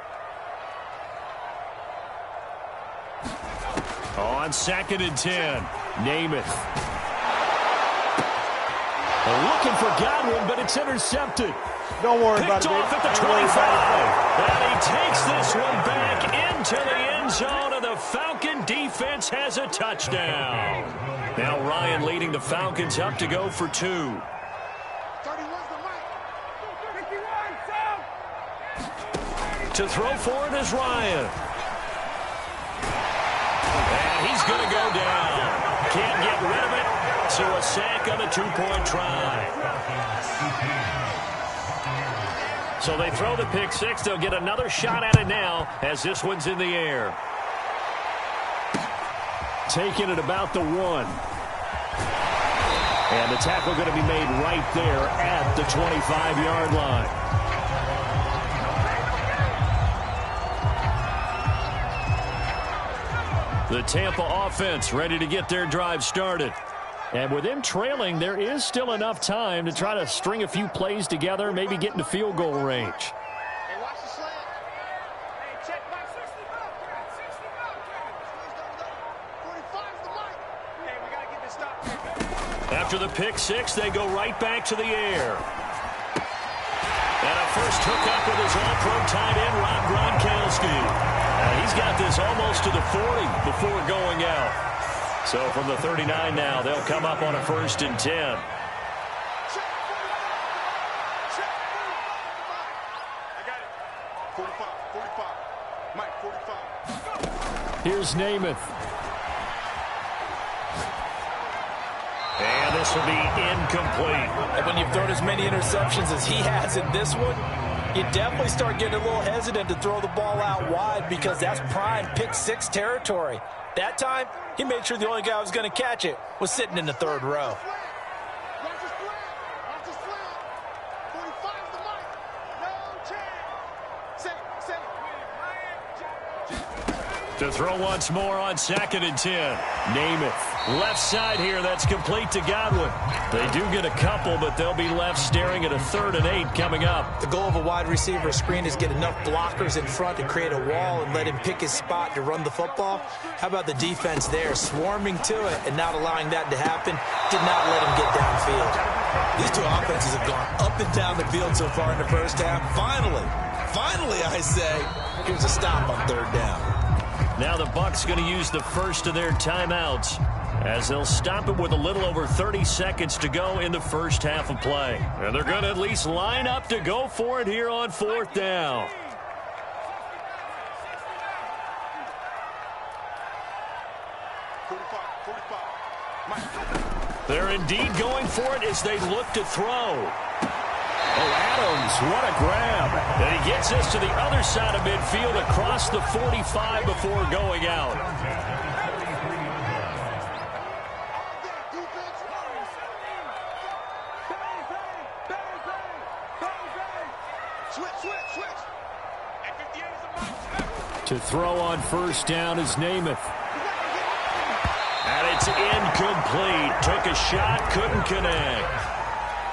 On 2nd and 10, Namath. Looking for Godwin, but it's intercepted. Don't worry about it. Picked off at the 25. And he takes this one back into the end zone, and the Falcon defense has a touchdown. Now Ryan leading the Falcons up to go for 2. 31's the mic. 51, To throw for it is Ryan. And he's going to go down. Can't get rid of it. So a sack on the 2-point try. So they throw the pick 6. They'll get another shot at it now as this one's in the air. Taking it about the 1. And the tackle going to be made right there at the 25-yard line. The Tampa offense ready to get their drive started. And with them trailing, there is still enough time to try to string a few plays together, maybe get into field goal range. Hey, watch the slant. Hey, check my 65. 45's the mic. Hey, we got to get this stop. After the pick 6, they go right back to the air. And a first hookup with his all-pro tight end, Rob Gronkowski. He's got this almost to the 40 before going out. So from the 39 now, they'll come up on a 1st and 10. I got it. 45. Mike, 45. Here's Namath. And this will be incomplete. And when you've thrown as many interceptions as he has in this one, you definitely start getting a little hesitant to throw the ball out wide because that's prime pick 6 territory. That time, he made sure the only guy who was going to catch it was sitting in the 3rd row. Watch the slant. Watch the slant. 45's the mic. No chance. Say it. To throw once more on 2nd and 10. Namath. Left side here. That's complete to Godwin. They do get a couple, but they'll be left staring at a 3rd and 8 coming up. The goal of a wide receiver screen is get enough blockers in front to create a wall and let him pick his spot to run the football. How about the defense there, swarming to it and not allowing that to happen? Did not let him get downfield. These two offenses have gone up and down the field so far in the first half. Finally, I say, here's a stop on 3rd down. Now the Bucs going to use the first of their timeouts as they'll stop it with a little over 30 seconds to go in the first half of play. And they're going to at least line up to go for it here on 4th down. They're indeed going for it as they look to throw. Oh, Adams, what a grab. And he gets this to the other side of midfield across the 45 before going out. To throw on 1st down is Namath. And it's incomplete. Took a shot, couldn't connect.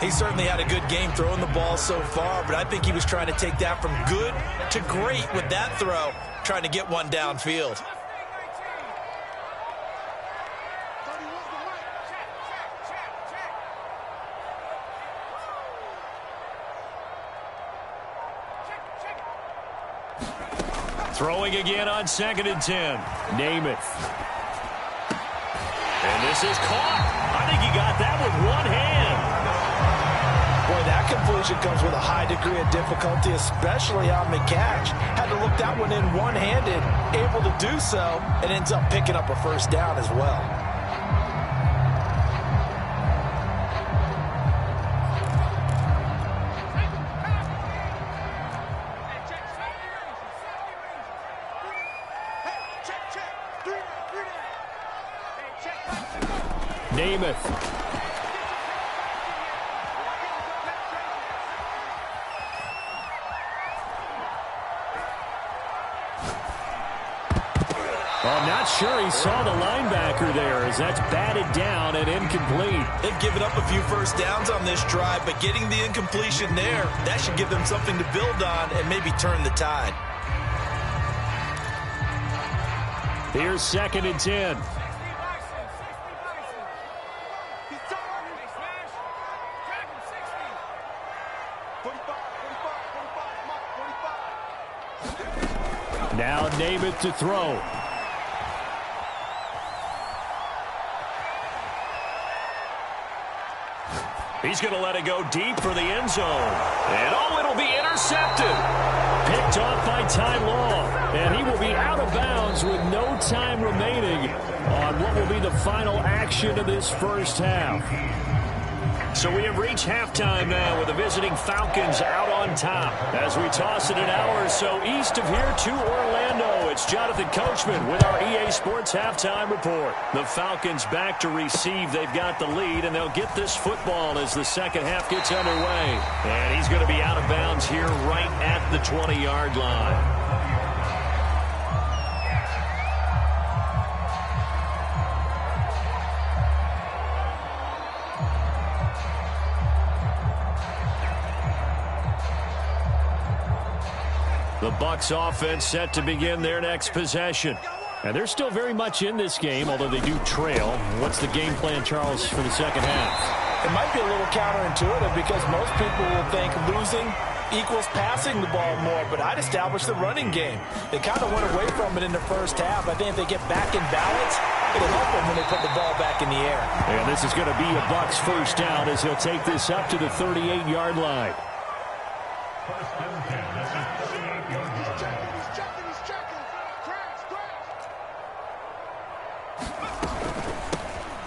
He certainly had a good game throwing the ball so far, but I think he was trying to take that from good to great with that throw, trying to get one downfield. Throwing again on 2nd and 10. Namath. And this is caught. I think he got that with one hand. Boy, that completion comes with a high degree of difficulty, especially on the catch. Had to look that one in one-handed, able to do so, and ends up picking up a 1st down as well. Namath. I'm not sure he saw the linebacker there as that's batted down and incomplete. They've given up a few 1st downs on this drive, but getting the incompletion there, that should give them something to build on and maybe turn the tide. Here's 2nd and 10. Now Namath to throw. He's going to let it go deep for the end zone. And it'll be intercepted. Picked off by Ty Law. And he will be out of bounds with no time remaining on what will be the final action of this first half. So we have reached halftime now with the visiting Falcons out on top. As we toss it an hour or so east of here to Orlando, it's Jonathan Coachman with our EA Sports Halftime Report. The Falcons back to receive. They've got the lead, and they'll get this football as the second half gets underway. And he's going to be out of bounds here right at the 20-yard line. The Bucs offense set to begin their next possession. And they're still very much in this game, although they do trail. What's the game plan, Charles, for the second half? It might be a little counterintuitive because most people will think losing equals passing the ball more, but I'd establish the running game. They kind of went away from it in the first half. I think if they get back in balance, it'll help them when they put the ball back in the air. And this is going to be a Bucs first down as he'll take this up to the 38-yard line.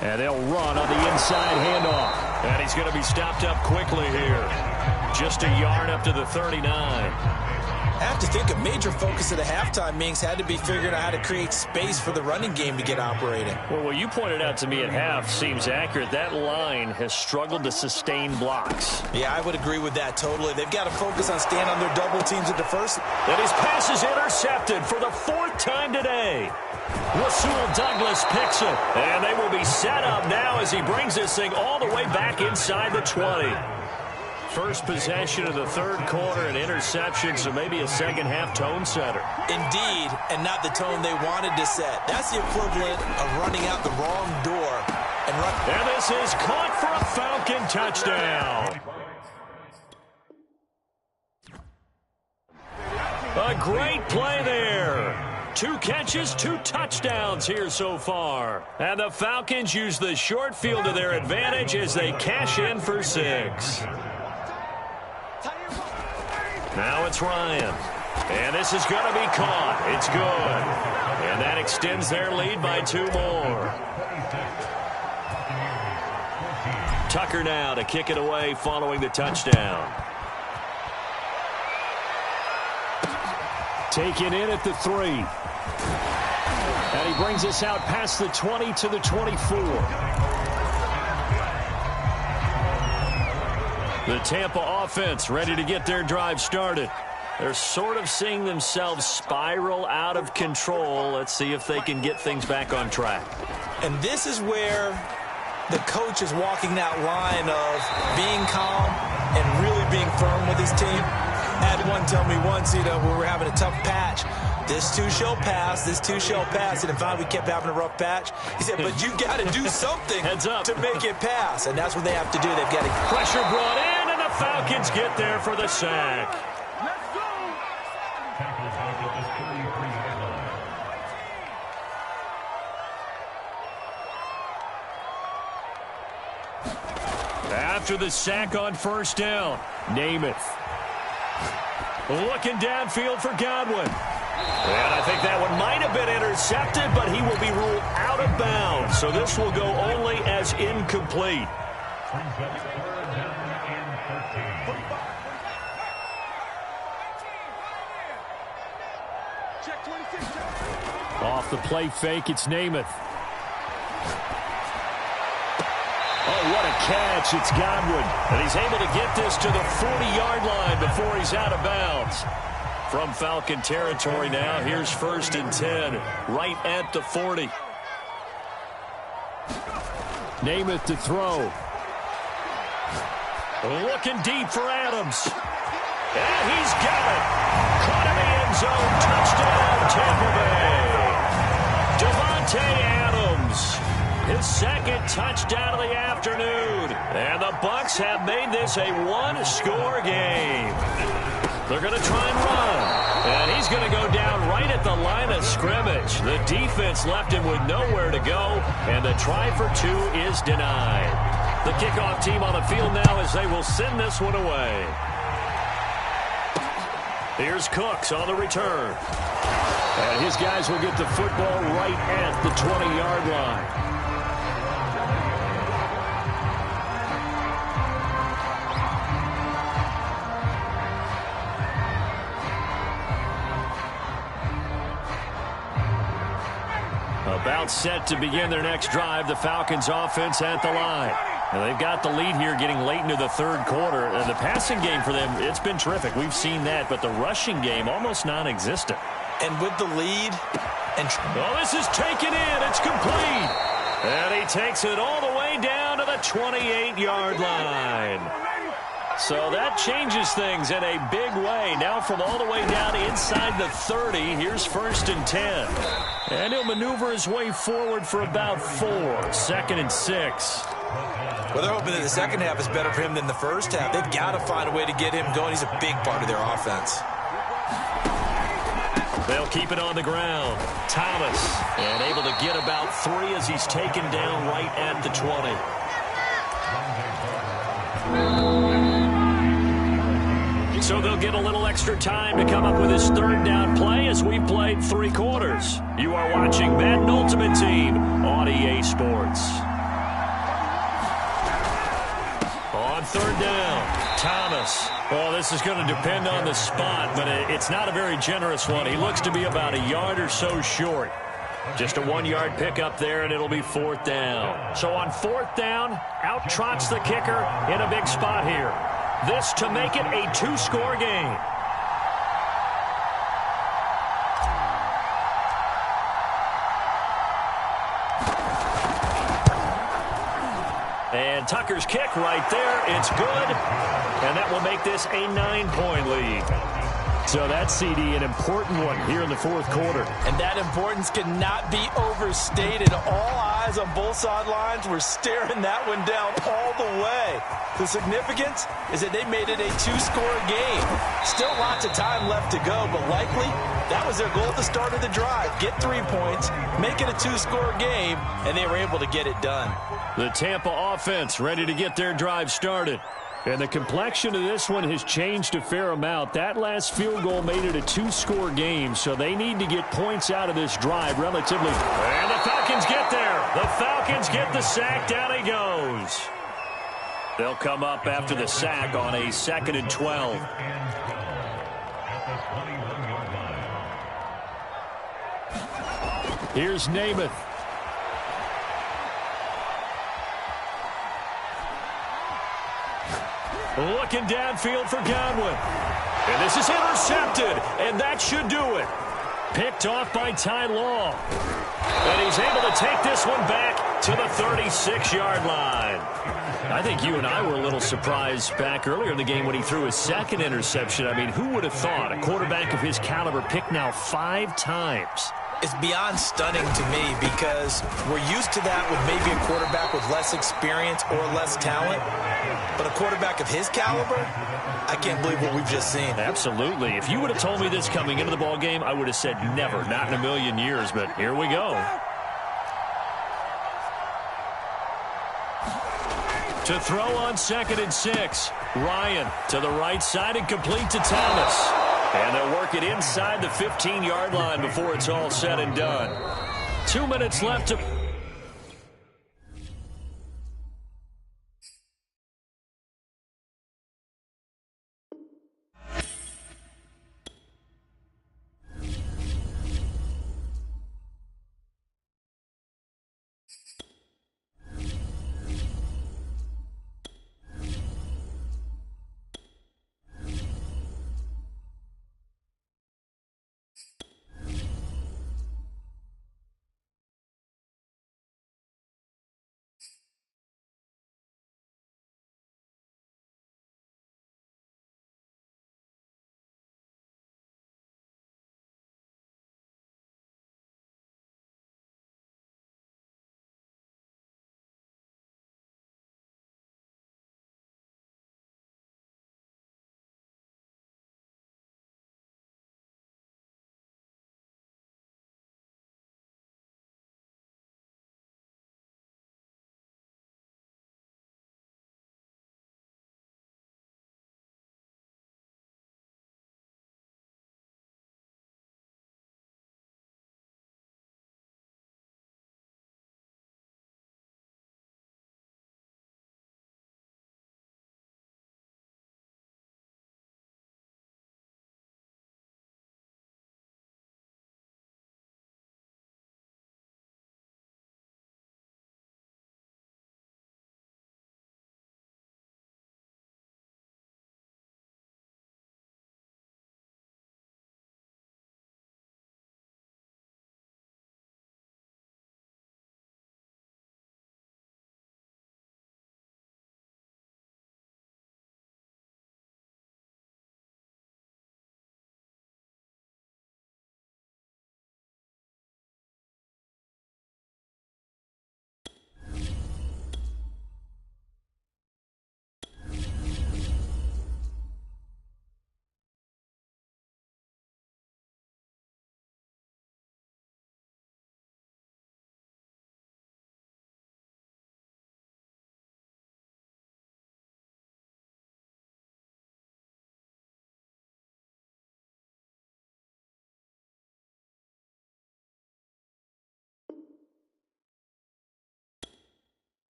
And they'll run on the inside handoff. And he's going to be stopped up quickly here. Just a yard up to the 39. have to think a major focus of the halftime meetings had to be figuring out how to create space for the running game to get operating. Well, what you pointed out to me at half seems accurate. That line has struggled to sustain blocks. Yeah, I would agree with that totally. They've got to focus on staying on their double teams at the first. And his pass is intercepted for the 4th time today. Rasul Douglas picks it. And they will be set up now as he brings this thing all the way back inside the 20. First possession of the 3rd quarter, an interception, so maybe a second-half tone setter. Indeed, and not the tone they wanted to set. That's the equivalent of running out the wrong door. And this is caught for a Falcon touchdown. A great play there. 2 catches, 2 touchdowns here so far. And the Falcons use the short field to their advantage as they cash in for 6. Now it's Ryan. And this is going to be caught. It's good. And that extends their lead by 2 more. Tucker now to kick it away following the touchdown. Taken in at the 3. And he brings us out past the 20 to the 24. The Tampa offense ready to get their drive started. They're sort of seeing themselves spiral out of control. Let's see if they can get things back on track. And this is where the coach is walking that line of being calm and really being firm with his team. I had one tell me once, we were having a tough patch. This too shall pass, this too shall pass. And finally we kept having a rough patch. He said, but you got to do something Heads up. to make it pass. And that's what they have to do. They've got to... Pressure brought in, and the Falcons get there for the sack. After the sack on 1st down, Namath. Looking downfield for Godwin. And I think that one might have been intercepted, but he will be ruled out of bounds. So this will go only as incomplete. Off the play fake, it's Namath. Oh, what a catch. It's Godwin. And he's able to get this to the 40-yard line before he's out of bounds. From Falcon territory now, here's 1st and 10, right at the 40. Namath to throw. Looking deep for Adams. And he's got it. Caught in the end zone. Touchdown, Tampa Bay. Devontae Adams. His 2nd touchdown of the afternoon. And the Bucs have made this a 1-score game. They're going to try and run. And he's going to go down right at the line of scrimmage. The defense left him with nowhere to go. And the try for 2 is denied. The kickoff team on the field now as they will send this one away. Here's Cooks on the return. And his guys will get the football right at the 20-yard line. About set to begin their next drive, the Falcons offense at the line. And they've got the lead here getting late into the 3rd quarter. And the passing game for them, it's been terrific. We've seen that, but the rushing game almost non-existent. And with the lead... Oh, this is taken in. It's complete. And he takes it all the way down to the 28-yard line. So that changes things in a big way. Now from all the way down inside the 30, here's 1st and 10. And he'll maneuver his way forward for about 4. 2nd and 6. Well, they're hoping that the second half is better for him than the first half. They've got to find a way to get him going. He's a big part of their offense. They'll keep it on the ground. Thomas, and able to get about 3 as he's taken down right at the 20. So they'll get a little extra time to come up with his 3rd down play as we've played 3 quarters. You are watching Madden Ultimate Team on EA Sports. On 3rd down, Thomas. Well, this is going to depend on the spot, but it's not a very generous one. He looks to be about a yard or so short. Just a 1-yard pickup there, and it'll be 4th down. So on 4th down, out trots the kicker in a big spot here. This to make it a 2-score game. And Tucker's kick right there. It's good. And that will make this a 9-point lead. So that CD, an important one here in the 4th quarter. And that importance cannot be overstated. All eyes on both sidelines were staring that one down all the way. The significance is that they made it a 2-score game. Still lots of time left to go, but likely that was their goal at the start of the drive. Get 3 points, make it a 2-score game, and they were able to get it done. The Tampa offense ready to get their drive started. And the complexion of this one has changed a fair amount. That last field goal made it a 2-score game, so they need to get points out of this drive relatively. And the Falcons get there. The Falcons get the sack. Down he goes. They'll come up after the sack on a 2nd and 12. Here's Namath. Looking downfield for Godwin. And this is intercepted, and that should do it. Picked off by Ty Law. And he's able to take this one back to the 36-yard line. I think you and I were a little surprised back earlier in the game when he threw his 2nd interception. I mean, who would have thought a quarterback of his caliber picked now 5 times? It's beyond stunning to me because we're used to that with maybe a quarterback with less experience or less talent. But a quarterback of his caliber, I can't believe what we've just seen. Absolutely. If you would have told me this coming into the ball game, I would have said never, not in a million years. But here we go. To throw on 2nd and 6. Ryan to the right side and complete to Thomas. And they'll work it inside the 15-yard line before it's all said and done. 2 minutes left to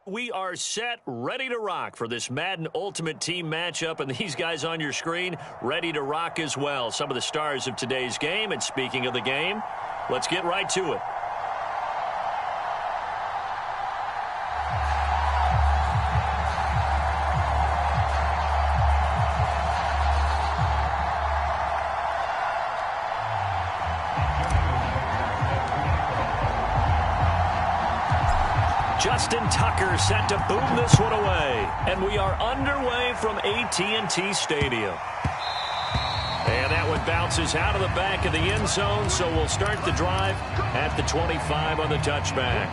We are set, ready to rock for this Madden Ultimate Team matchup, and these guys on your screen ready to rock as well. Some of the stars of today's game, and speaking of the game, let's get right to it. Justin Tucker set to boom this one away. And we are underway from AT&T Stadium. And that one bounces out of the back of the end zone, so we'll start the drive at the 25 on the touchback.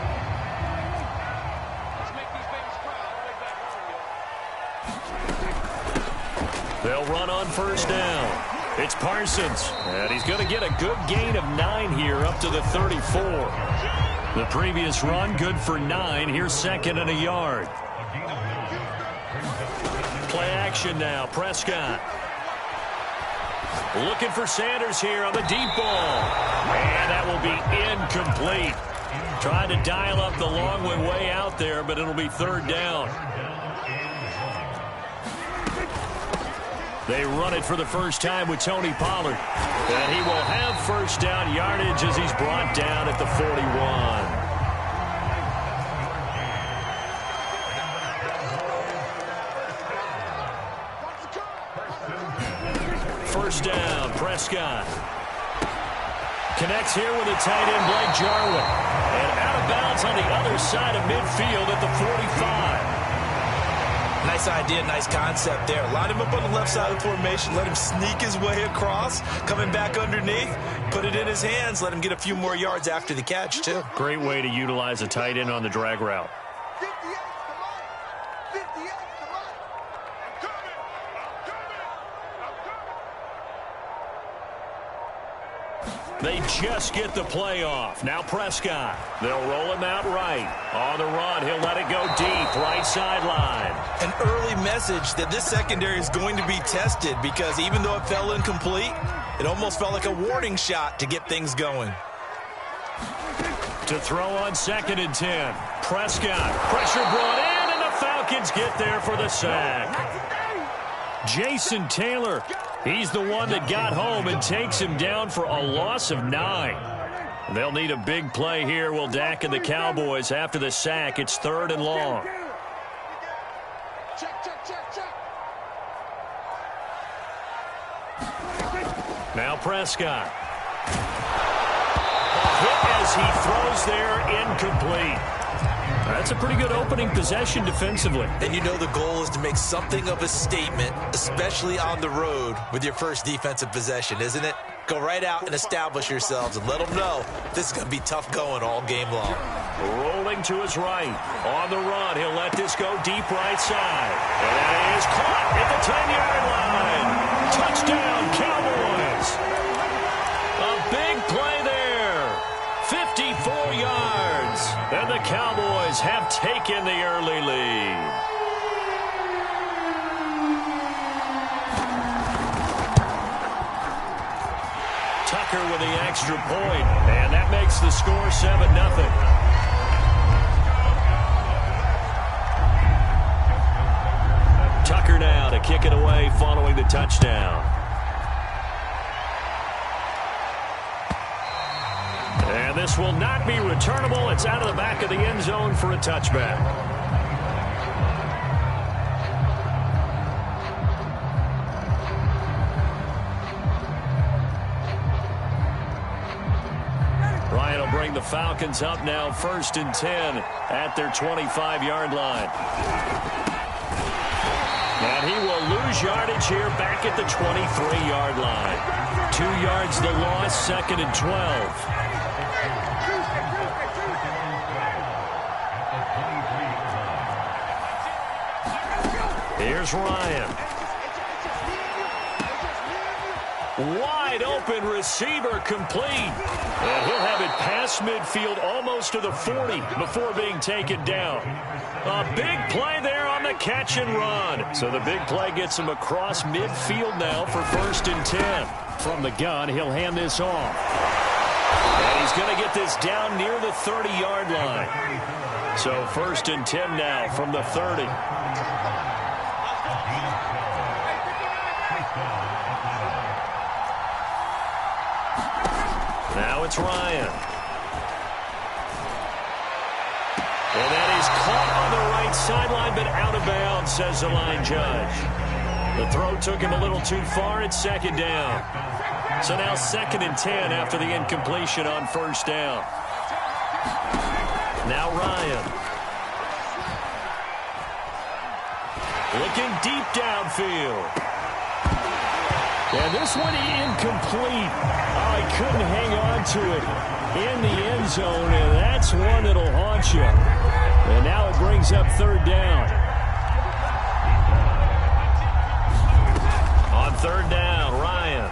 They'll run on first down. It's Parsons, and he's going to get a good gain of 9 here up to the 34. The previous run, good for 9. Here's second and a yard. Play action now. Prescott. Looking for Sanders here on the deep ball. And that will be incomplete. Trying to dial up the long one way out there, but it'll be third down. They run it for the first time with Tony Pollard. And he will have first down yardage as he's brought down at the 41. First down, Prescott. Connects here with a tight end, Blake Jarwin. And out of bounds on the other side of midfield at the 45. Nice idea, nice concept there. Line him up on the left side of the formation. Let him sneak his way across. Coming back underneath. Put it in his hands. Let him get a few more yards after the catch, too. Great way to utilize a tight end on the drag route. They just get the play off. Now Prescott. They'll roll him out right. On the run, he'll let it go deep. Right sideline. An early message that this secondary is going to be tested because even though it fell incomplete, it almost felt like a warning shot to get things going. To throw on second and 10. Prescott. Pressure brought in, and the Falcons get there for the sack. Jason Taylor. He's the one that got home and takes him down for a loss of 9. They'll need a big play here, will Dak and the Cowboys. After the sack, it's third and long. Now Prescott. Hit as he throws there, incomplete. That's a pretty good opening possession defensively. And you know the goal is to make something of a statement, especially on the road with your first defensive possession, isn't it? Go right out and establish yourselves and let them know this is going to be tough going all game long. Rolling to his right. On the run, he'll let this go deep right side. And that is caught at the 10-yard line. Touchdown, Cowboys. A big play there. 54 yards. And the Cowboys have taken the early lead. Tucker with the extra point, and that makes the score 7-0. Tucker now to kick it away following the touchdown. And this will not be returnable. It's out of the back of the end zone for a touchback. Ryan will bring the Falcons up now, 1st and 10 at their 25-yard line. And he will lose yardage here back at the 23-yard line. 2 yards the loss, 2nd and 12. Here's Ryan. Wide open receiver complete. And he'll have it past midfield almost to the 40 before being taken down. A big play there on the catch and run. So the big play gets him across midfield now for 1st and 10. From the gun, he'll hand this off. And he's going to get this down near the 30-yard line. So 1st and 10 now from the 30. Now it's Ryan. And that is caught on the right sideline, but out of bounds, says the line judge. The throw took him a little too far. It's 2nd down. So now 2nd and 10 after the incompletion on 1st down. Now Ryan. Looking deep downfield. And this one incomplete. Oh, he couldn't hang on to it in the end zone, and that's one that'll haunt you. And now it brings up 3rd down. On 3rd down, Ryan.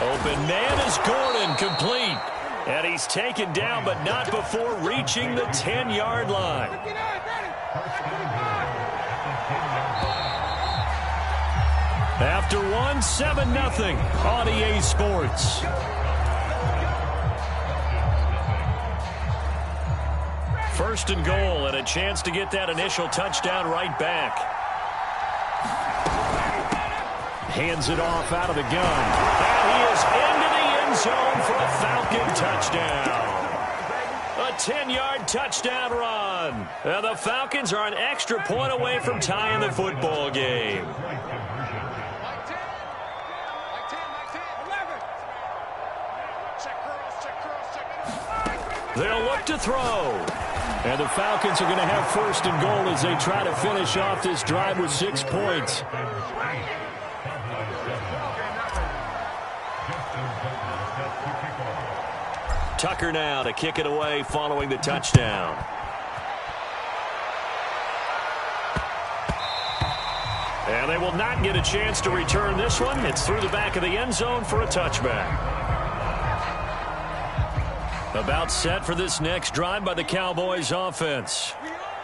Open man is Gordon, complete. And he's taken down, but not before reaching the 10-yard line. After one, 7-0 on EA Sports. First and goal, and a chance to get that initial touchdown right back. Hands it off out of the gun. And he is into the end zone for a Falcon touchdown. A 10-yard touchdown run. And the Falcons are an extra point away from tying the football game. They'll look to throw. And the Falcons are going to have 1st and goal as they try to finish off this drive with 6 points. Tucker now to kick it away following the touchdown. And they will not get a chance to return this one. It's through the back of the end zone for a touchback. About set for this next drive by the Cowboys offense.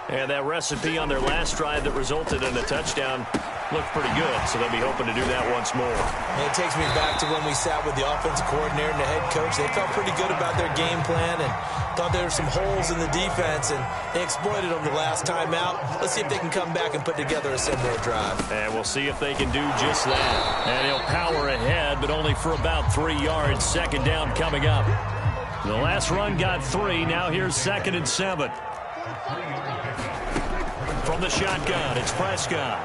And that recipe on their last drive that resulted in a touchdown looked pretty good, so they'll be hoping to do that once more. And it takes me back to when we sat with the offensive coordinator and the head coach. They felt pretty good about their game plan and thought there were some holes in the defense, and they exploited them the last time out. Let's see if they can come back and put together a similar drive. And we'll see if they can do just that. And he'll power ahead, but only for about 3 yards. 2nd down coming up. The last run got 3. Now here's 2nd and 7. From the shotgun, it's Prescott.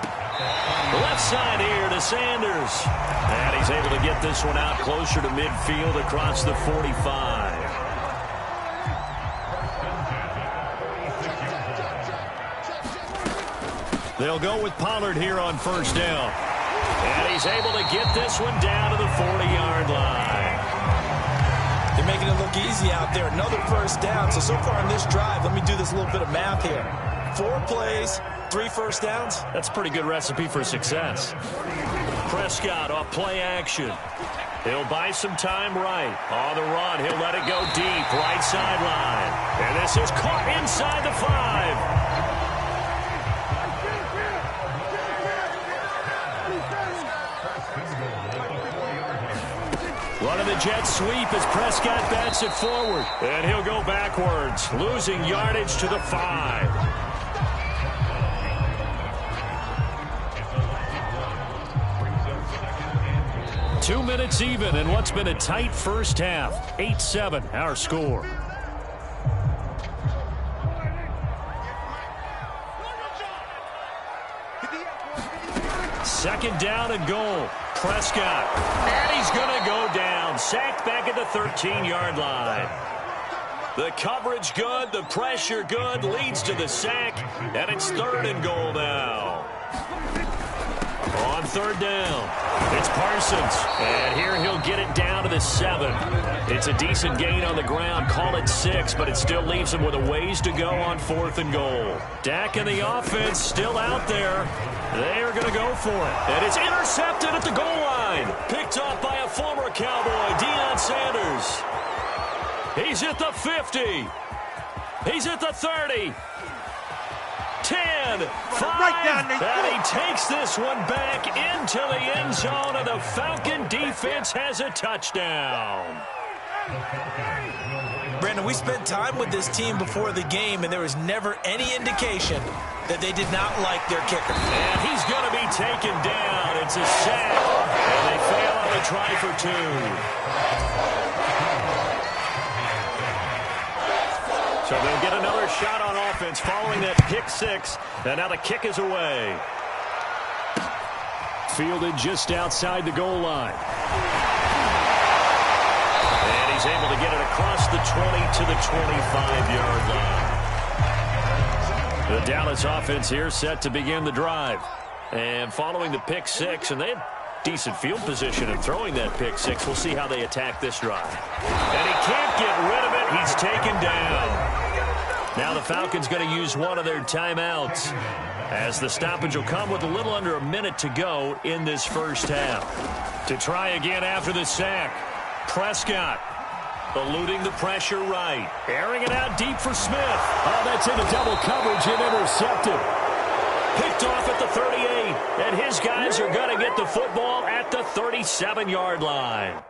Left side here to Sanders. And he's able to get this one out closer to midfield across the 45. They'll go with Pollard here on 1st down. And he's able to get this one down to the 40-yard line. They're making it look easy out there. Another 1st down. So far in this drive, let me do this little bit of math here. 4 plays, 3 1st downs. That's a pretty good recipe for success. Prescott off play action. He'll buy some time right. On the run, he'll let it go deep, right sideline. And this is caught inside the 5. Running the jet sweep as Prescott bats it forward. And he'll go backwards, losing yardage to the 5. 2 minutes even in what's been a tight first half. 8-7 our score. Second down and goal. Prescott. And he's going to go down. Sacked back at the 13-yard line. The coverage good. The pressure good. Leads to the sack. And it's 3rd and goal now. On 3rd down, it's Parsons. And here he'll get it down to the 7. It's a decent gain on the ground. Call it 6, but it still leaves him with a ways to go on 4th and goal. Dak and the offense still out there. They are going to go for it. And it's intercepted at the goal line. Picked off by a former Cowboy, Deion Sanders. He's at the 50. He's at the 30. 10, 5, and he takes this one back into the end zone, and the Falcon defense has a touchdown. Brandon, we spent time with this team before the game, and there was never any indication that they did not like their kicker. And he's going to be taken down. It's a sack, and they fail on the try for 2. So they'll get another shot on offense following that pick 6, and now the kick is away. Fielded just outside the goal line. And he's able to get it across the 20 to the 25-yard line. The Dallas offense here set to begin the drive. And following the pick 6, and they had decent field position in throwing that pick 6. We'll see how they attack this drive. And he can't get rid of it. He's taken down. Now the Falcons going to use one of their timeouts, as the stoppage will come with a little under a minute to go in this first half. To try again after the sack, Prescott eluding the pressure right. Airing it out deep for Smith. Oh, that's into double coverage and intercepted. Picked off at the 38, and his guys are going to get the football at the 37-yard line.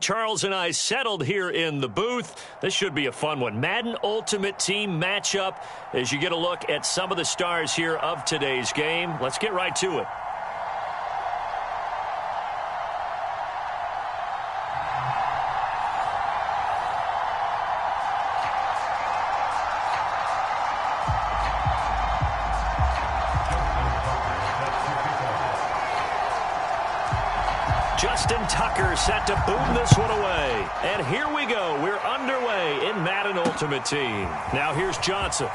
Charles and I settled here in the booth. This should be a fun one. Madden Ultimate Team matchup as you get a look at some of the stars here of today's game. Let's get right to it. Justin Tucker set to boom this one away. And here we go. We're underway in Madden Ultimate Team. Now here's Johnson.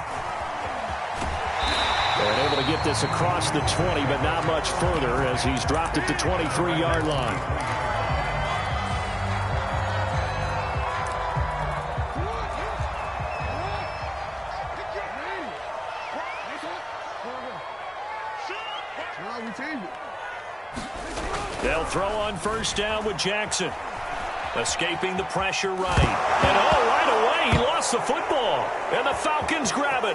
And able to get this across the 20, but not much further as he's dropped it to 23-yard line. They'll throw on first down with Jackson. Escaping the pressure right. And right away, he lost the football. And the Falcons grab it.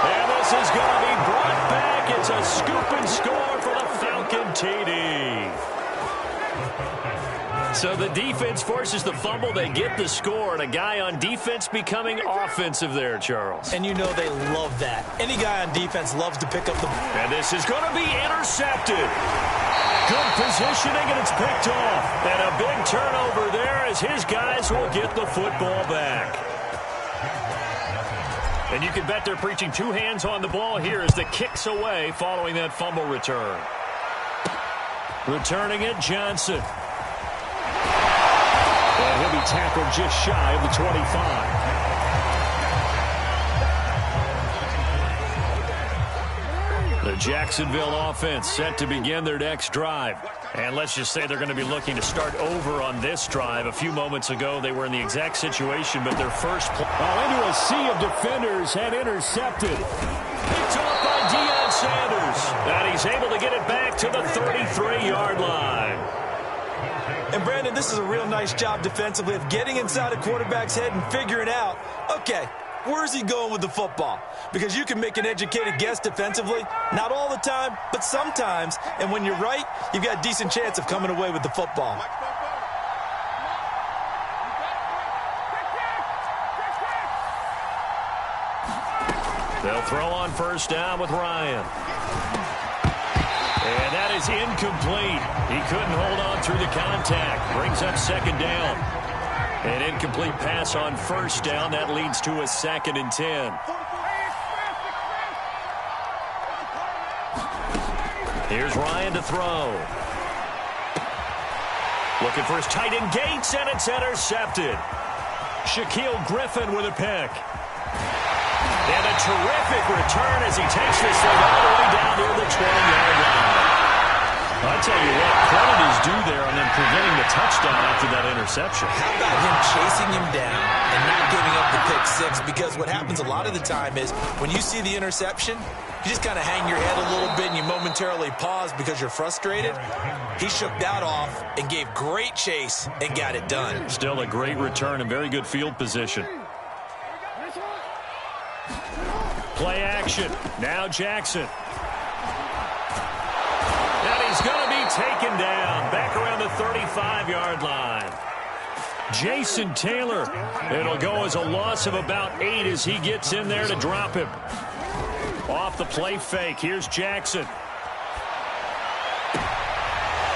And this is going to be brought back. It's a scoop and score for the Falcon TD. So the defense forces the fumble. They get the score, and a guy on defense becoming offensive there, Charles. And you know they love that. Any guy on defense loves to pick up the... And this is going to be intercepted. Good positioning, and it's picked off. And a big turnover there as his guys will get the football back. And you can bet they're preaching two hands on the ball here as the kick's away following that fumble return. Returning it, Johnson. And he'll be tackled just shy of the 25. The Jacksonville offense set to begin their next drive. And let's just say they're going to be looking to start over on this drive. A few moments ago, they were in the exact situation, but their first play... into a sea of defenders and intercepted. Picked off by Deion Sanders. And he's able to get it back to the 30 And, Brandon, this is a real nice job defensively of getting inside a quarterback's head and figuring out, okay, where's he going with the football? Because you can make an educated guess defensively, not all the time, but sometimes. And when you're right, you've got a decent chance of coming away with the football. They'll throw on first down with Ryan. And that is incomplete. He couldn't hold on through the contact. Brings up second down. An incomplete pass on first down. That leads to a 2nd and 10. Here's Ryan to throw. Looking for his tight end Gates, and it's intercepted. Shaquille Griffin with a pick. And a terrific return as he takes this thing all the way down near the 20-yard line. I tell you what, credit is due there on them preventing the touchdown after that interception. How about him chasing him down and not giving up the pick six? Because what happens a lot of the time is when you see the interception, you just kind of hang your head a little bit and you momentarily pause because you're frustrated. He shook that off and gave great chase and got it done. Still a great return and very good field position. Play action. Now Jackson. And he's going to be taken down back around the 35-yard line. Jason Taylor. It'll go as a loss of about 8 as he gets in there to drop him. Off the play fake. Here's Jackson.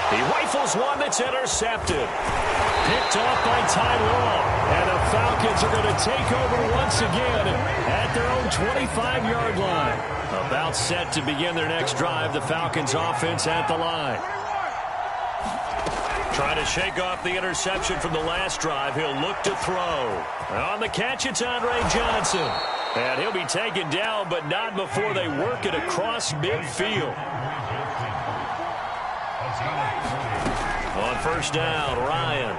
He rifles one that's intercepted. Picked off by Ty Law. And the Falcons are going to take over once again at their own 25-yard line. About set to begin their next drive. The Falcons offense at the line. Trying to shake off the interception from the last drive. He'll look to throw. On the catch, it's Andre Johnson. And he'll be taken down, but not before they work it across midfield. On first down, Ryan.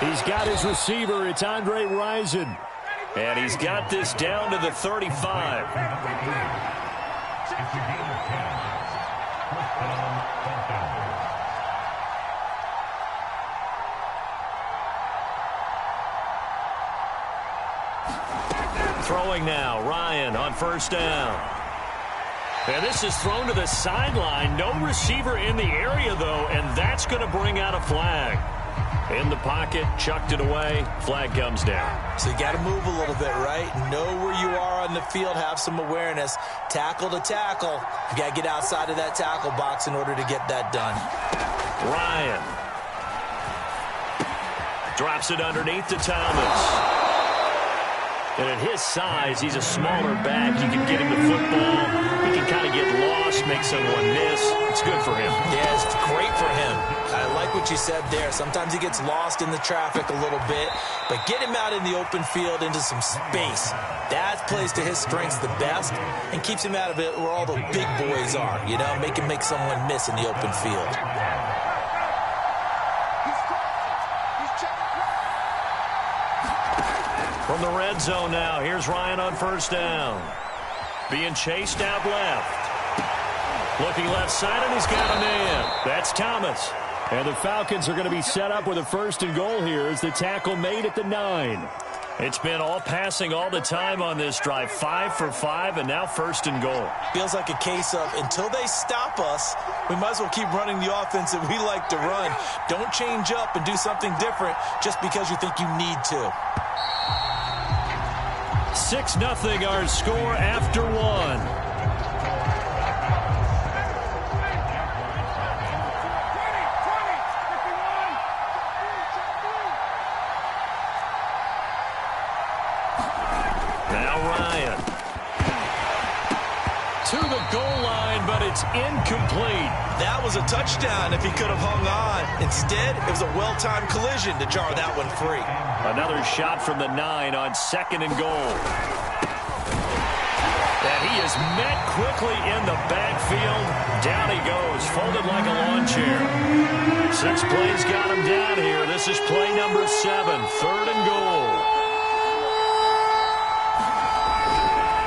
He's got his receiver. It's Andre Rison. And he's got this down to the 35. Throwing now, Ryan on first down. And this is thrown to the sideline. No receiver in the area, though, and that's going to bring out a flag. In the pocket, chucked it away, flag comes down. So you got to move a little bit, right? Know where you are on the field, have some awareness. Tackle to tackle. You got to get outside of that tackle box in order to get that done. Ryan. Drops it underneath to Thomas. And at his size, he's a smaller back. You can get him the football. He can kind of get lost, make someone miss. It's good for him. Yeah, it's great for him. I like what you said there. Sometimes he gets lost in the traffic a little bit, but get him out in the open field into some space. That plays to his strengths the best and keeps him out of it where all the big boys are, you know, make him make someone miss in the open field. From the red zone now, here's Ryan on first down. Being chased out left. Looking left side, and he's got a man. That's Thomas. And the Falcons are going to be set up with a 1st and goal here as the tackle made at the 9. It's been all passing all the time on this drive. 5 for 5, and now 1st and goal. Feels like a case of until they stop us, we might as well keep running the offense that we like to run. Don't change up and do something different just because you think you need to. 6-0 our score after 1. It's incomplete. That was a touchdown if he could have hung on. Instead, it was a well-timed collision to jar that one free. Another shot from the 9 on 2nd and goal. And he is met quickly in the backfield. Down he goes, folded like a lawn chair. 6 plays got him down here. This is play number 7, 3rd and goal.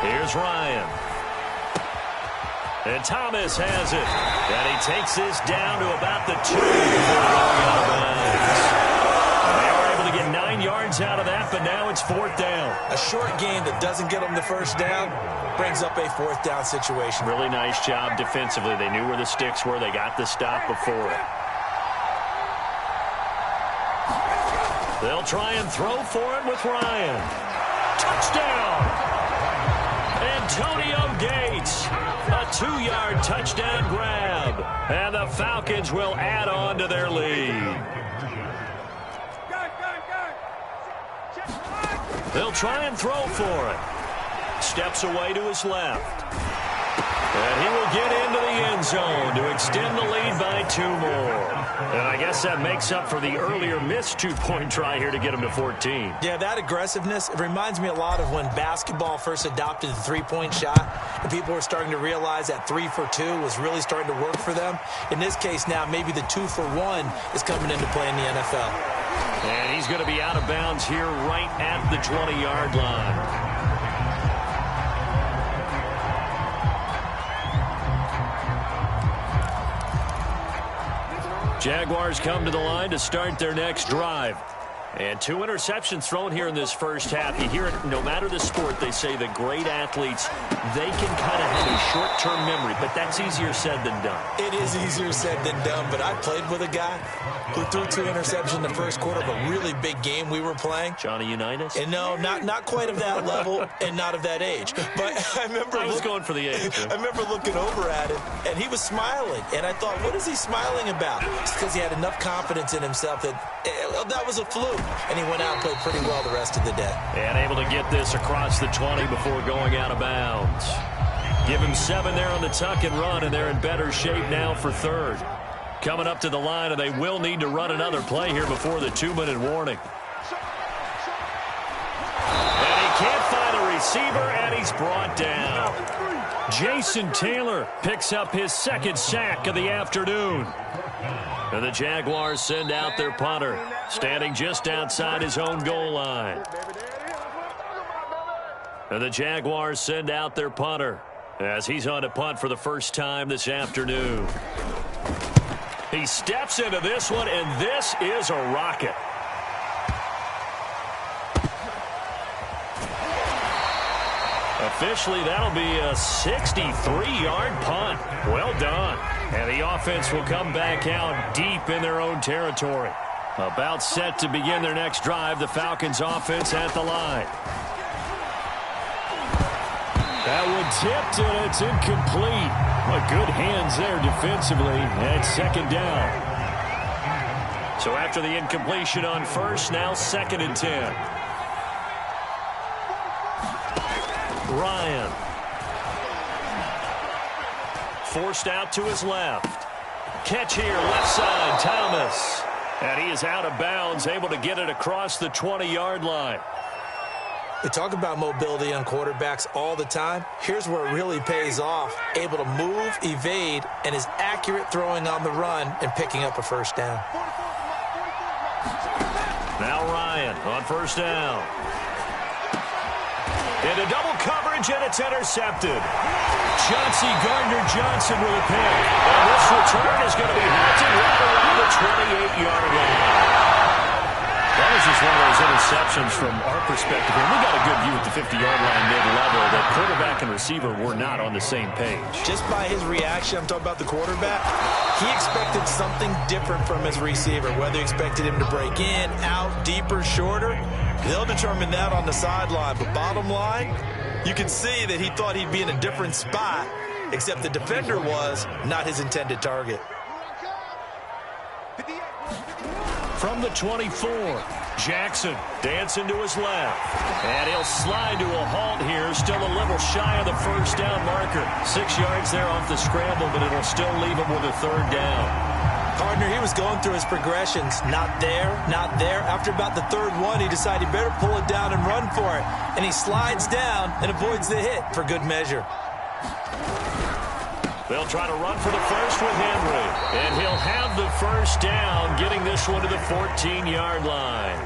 Here's Ryan. And Thomas has it. And he takes this down to about the 2 before going out of bounds. They are able to get 9 yards out of that, but now it's 4th down. A short game that doesn't get them the first down brings up a 4th down situation. Really nice job defensively. They knew where the sticks were. They got the stop before it. They'll try and throw for it with Ryan. Touchdown! Antonio Gates. A 2-yard touchdown grab. And the Falcons will add on to their lead. They'll try and throw for it. Steps away to his left. And he will get into the end zone to extend the lead by 2 more. And I guess that makes up for the earlier missed 2-point try here to get him to 14. Yeah, that aggressiveness, it reminds me a lot of when basketball first adopted the 3-point shot, and people were starting to realize that 3 for 2 was really starting to work for them. In this case now, maybe the 2 for 1 is coming into play in the NFL. And he's going to be out of bounds here right at the 20-yard line. Jaguars come to the line to start their next drive. And 2 interceptions thrown here in this first half. You hear it, no matter the sport, they say the great athletes, they can kind of have a short-term memory, but that's easier said than done. It is easier said than done, but I played with a guy who threw 2 interceptions in the first quarter of a really big game we were playing. Johnny Unitas? And no, not quite of that level and not of that age. But I remember I was going for the age. I remember looking over at him, and he was smiling. And I thought, what is he smiling about? It's because he had enough confidence in himself that that was a fluke. And he went out and played pretty well the rest of the day. And able to get this across the 20 before going out of bounds. Give him 7 there on the tuck and run, and they're in better shape now for 3rd. Coming up to the line, and they will need to run another play here before the 2-minute warning. And he can't find a receiver, and he's brought down. Jason Taylor picks up his 2nd sack of the afternoon. And the Jaguars send out their punter, standing just outside his own goal line. And the Jaguars send out their punter as he's on to punt for the first time this afternoon. He steps into this one, and this is a rocket. Officially, that'll be a 63-yard punt. Well done. And the offense will come back out deep in their own territory. About set to begin their next drive, the Falcons offense at the line. That one tipped, and it's incomplete. Good hands there defensively at 2nd down. So after the incompletion on 1st, now 2nd and 10. Ryan. Forced out to his left. Catch here, left side, Thomas. And he is out of bounds, able to get it across the 20-yard line. We talk about mobility on quarterbacks all the time. Here's where it really pays off. Able to move, evade, and is accurate throwing on the run and picking up a 1st down. Now Ryan on 1st down. Into double coverage, and it's intercepted. Chauncey Gardner-Johnson with a pick. And this return is going to be halted right around the 28-yard line. That was just one of those interceptions from our perspective. And we got a good view at the 50-yard line mid-level that quarterback and receiver were not on the same page. Just by his reaction, I'm talking about the quarterback, he expected something different from his receiver, whether he expected him to break in, out, deeper, shorter. They'll determine that on the sideline. But bottom line, you can see that he thought he'd be in a different spot, except the defender was not his intended target. From the 24, Jackson dancing to his left. And he'll slide to a halt here, still a little shy of the 1st down marker. 6 yards there off the scramble, but it'll still leave him with a 3rd down. Partner, he was going through his progressions. Not there, not there. After about the 3rd one, he decided he better pull it down and run for it. And he slides down and avoids the hit for good measure. They'll try to run for the 1st with Henry. And he'll have the 1st down, getting this one to the 14-yard line.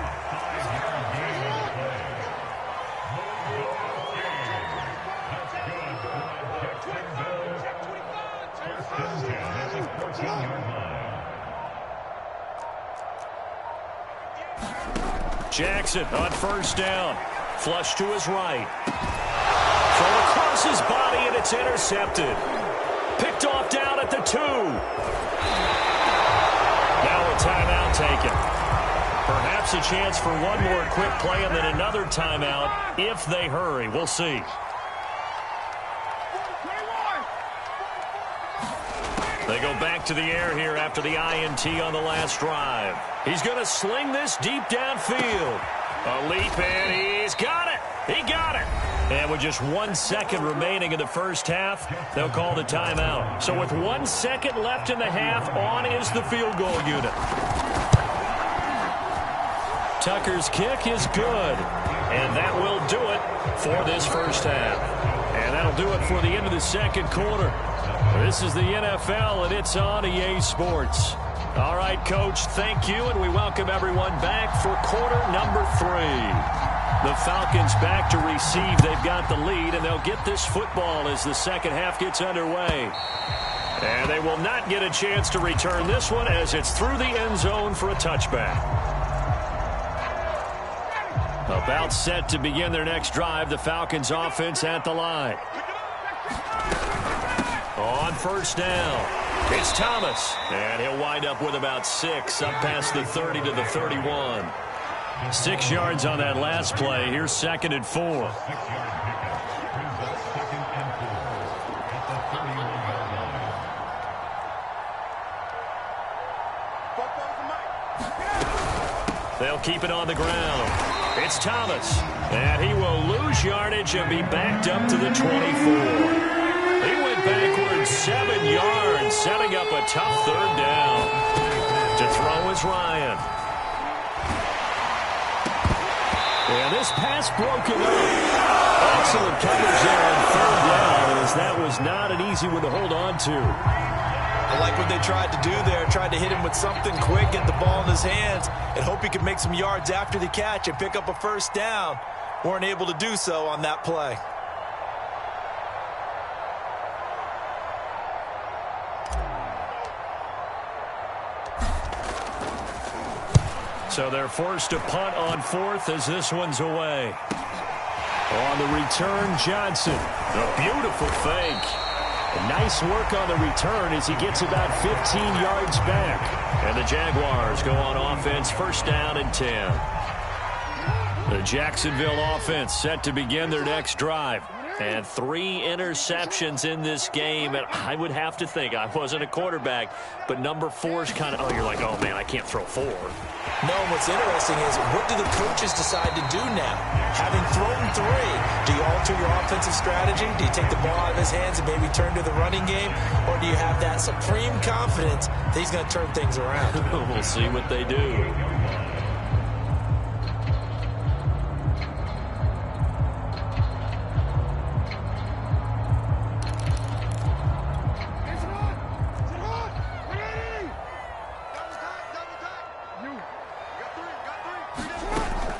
Jackson on first down. Flush to his right. Throw across his body, and it's intercepted. Picked off down at the 2. Now a timeout taken. Perhaps a chance for one more quick play and then another timeout if they hurry. We'll see. They go back to the air here after the INT on the last drive. He's going to sling this deep downfield. A leap, and he's got it. He got it. And with just 1 second remaining in the first half, they'll call the timeout. So with 1 second left in the half, on is the field goal unit. Tucker's kick is good. And that will do it for this first half. And that'll do it for the end of the second quarter. This is the NFL, and it's on EA Sports. All right, Coach, thank you, and we welcome everyone back for quarter number 3. The Falcons back to receive. They've got the lead, and they'll get this football as the second half gets underway. And they will not get a chance to return this one as it's through the end zone for a touchback. About set to begin their next drive, the Falcons offense at the line. On first down, it's Thomas, and he'll wind up with about 6, up past the 30 to the 31. 6 yards on that last play. Here's 2nd and 4. They'll keep it on the ground. It's Thomas, and he will lose yardage and be backed up to the 24. He went backwards 7 yards, setting up a tough 3rd down. To throw is Ryan. And this pass broken up. Excellent coverage there on 3rd down, as that was not an easy one to hold on to. I like what they tried to do there. Tried to hit him with something quick, get the ball in his hands, and hope he could make some yards after the catch and pick up a first down. Weren't able to do so on that play. So they're forced to punt on 4th as this one's away. On the return, Johnson. A beautiful fake. Nice work on the return as he gets about 15 yards back. And the Jaguars go on offense, 1st down and 10. The Jacksonville offense set to begin their next drive. And 3 interceptions in this game. And I would have to think, I wasn't a quarterback, but number 4 is kind of, oh, you're like, oh, man, I can't throw 4. No, what's interesting is what do the coaches decide to do now? Having thrown 3, do you alter your offensive strategy? Do you take the ball out of his hands and maybe turn to the running game? Or do you have that supreme confidence that he's going to turn things around? We'll see what they do.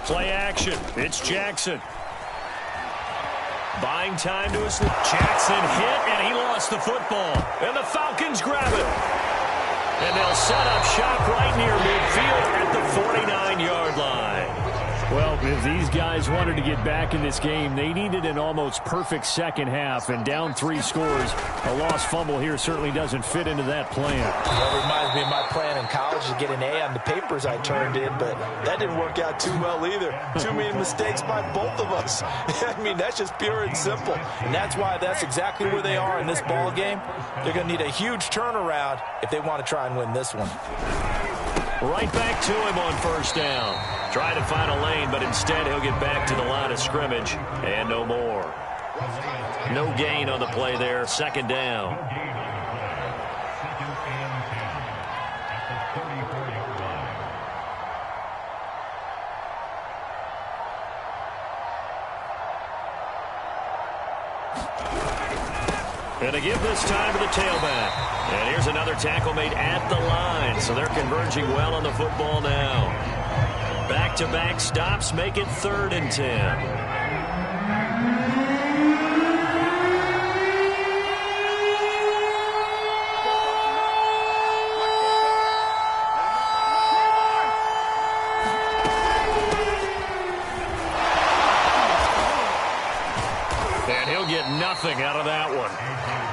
Play action. It's Jackson. Buying time to his... Jackson hit, and he lost the football. And the Falcons grab it. And they'll set up shop right near midfield at the 49-yard line. Well, if these guys wanted to get back in this game, they needed an almost perfect second half, and down 3 scores. A lost fumble here certainly doesn't fit into that plan. Well, it reminds me of my plan in college to get an A on the papers I turned in, but that didn't work out too well either. Too many mistakes by both of us. I mean, that's just pure and simple. And that's why that's exactly where they are in this ball game. They're going to need a huge turnaround if they want to try and win this one. Right back to him on 1st down. Try to find a lane, but instead he'll get back to the line of scrimmage and no more. No gain on the play there. 2nd down. And to give this time to the tailback. And here's another tackle made at the line. So they're converging well on the football now. Back-to-back stops make it 3rd and 10.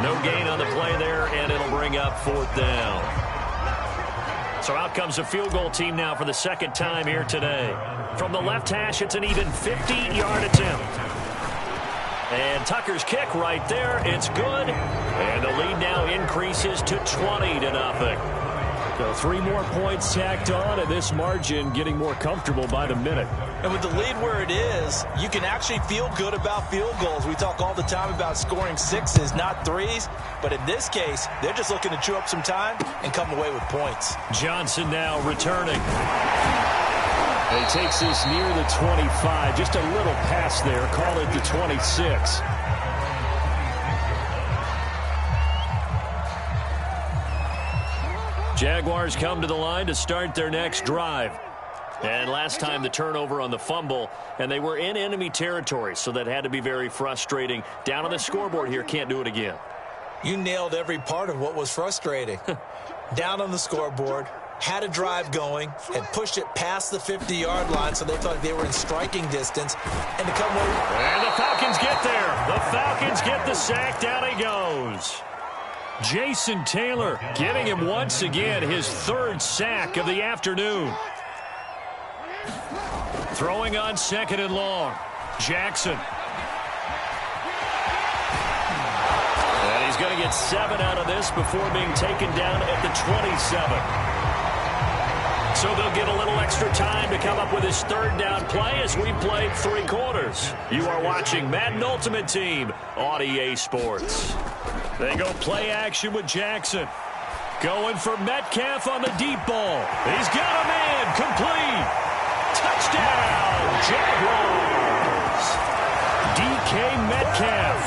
No gain on the play there, and it'll bring up 4th down. So out comes a field goal team now for the second time here today. From the left hash, it's an even 50-yard attempt. And Tucker's kick right there. It's good. And the lead now increases to 20-0. So 3 more points tacked on, and this margin getting more comfortable by the minute. And with the lead where it is, you can actually feel good about field goals. We talk all the time about scoring 6s, not 3s. But in this case, they're just looking to chew up some time and come away with points. Johnson now returning. And he takes this near the 25. Just a little pass there. Call it the 26. Jaguars come to the line to start their next drive. And last time the turnover on the fumble, and they were in enemy territory, so that had to be very frustrating. Down on the scoreboard here, can't do it again. You nailed every part of what was frustrating. Down on the scoreboard, had a drive going, had pushed it past the 50-yard line, so they thought they were in striking distance, and to come away. And the Falcons get there. The Falcons get the sack. Down he goes. Jason Taylor giving him once again his 3rd sack of the afternoon. Throwing on 2nd and long. Jackson. And he's going to get 7 out of this before being taken down at the 27. So they'll get a little extra time to come up with his 3rd down play as we played 3 quarters. You are watching Madden Ultimate Team on EA Sports. They go play action with Jackson. Going for Metcalf on the deep ball. He's got a man. Complete. Touchdown, Jaguars. DK Metcalf,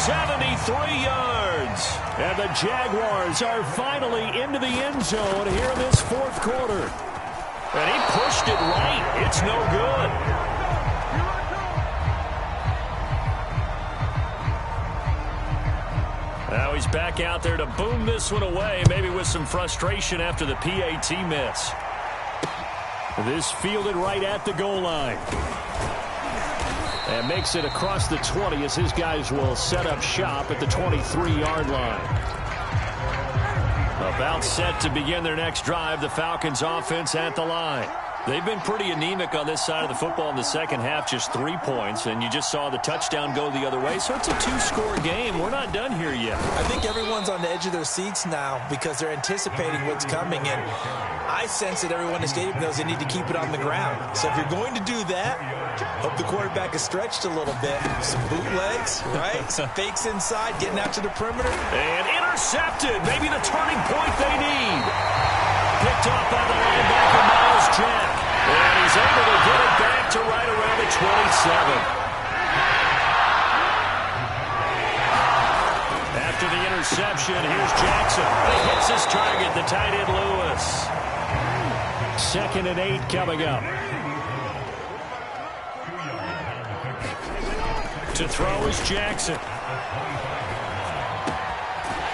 73 yards. And the Jaguars are finally into the end zone here in this 4th quarter. And he pushed it right. It's no good. Now he's back out there to boom this one away, maybe with some frustration after the PAT miss. This fielded right at the goal line. And makes it across the 20 as his guys will set up shop at the 23-yard line. About set to begin their next drive, the Falcons offense at the line. They've been pretty anemic on this side of the football in the second half, just 3 points, and you just saw the touchdown go the other way, so it's a 2-score game. We're not done here yet. I think everyone's on the edge of their seats now because they're anticipating what's coming, and I sense that everyone in the stadium knows they need to keep it on the ground. So if you're going to do that, hope the quarterback is stretched a little bit. Some bootlegs, right? Some fakes inside, getting out to the perimeter. And intercepted. Maybe the turning point they need. Picked off by the linebacker, Miles Jack. And he's able to get it back to right around the 27. After the interception, here's Jackson. He hits his target, the tight end Lewis. 2nd and 8 coming up. To throw is Jackson.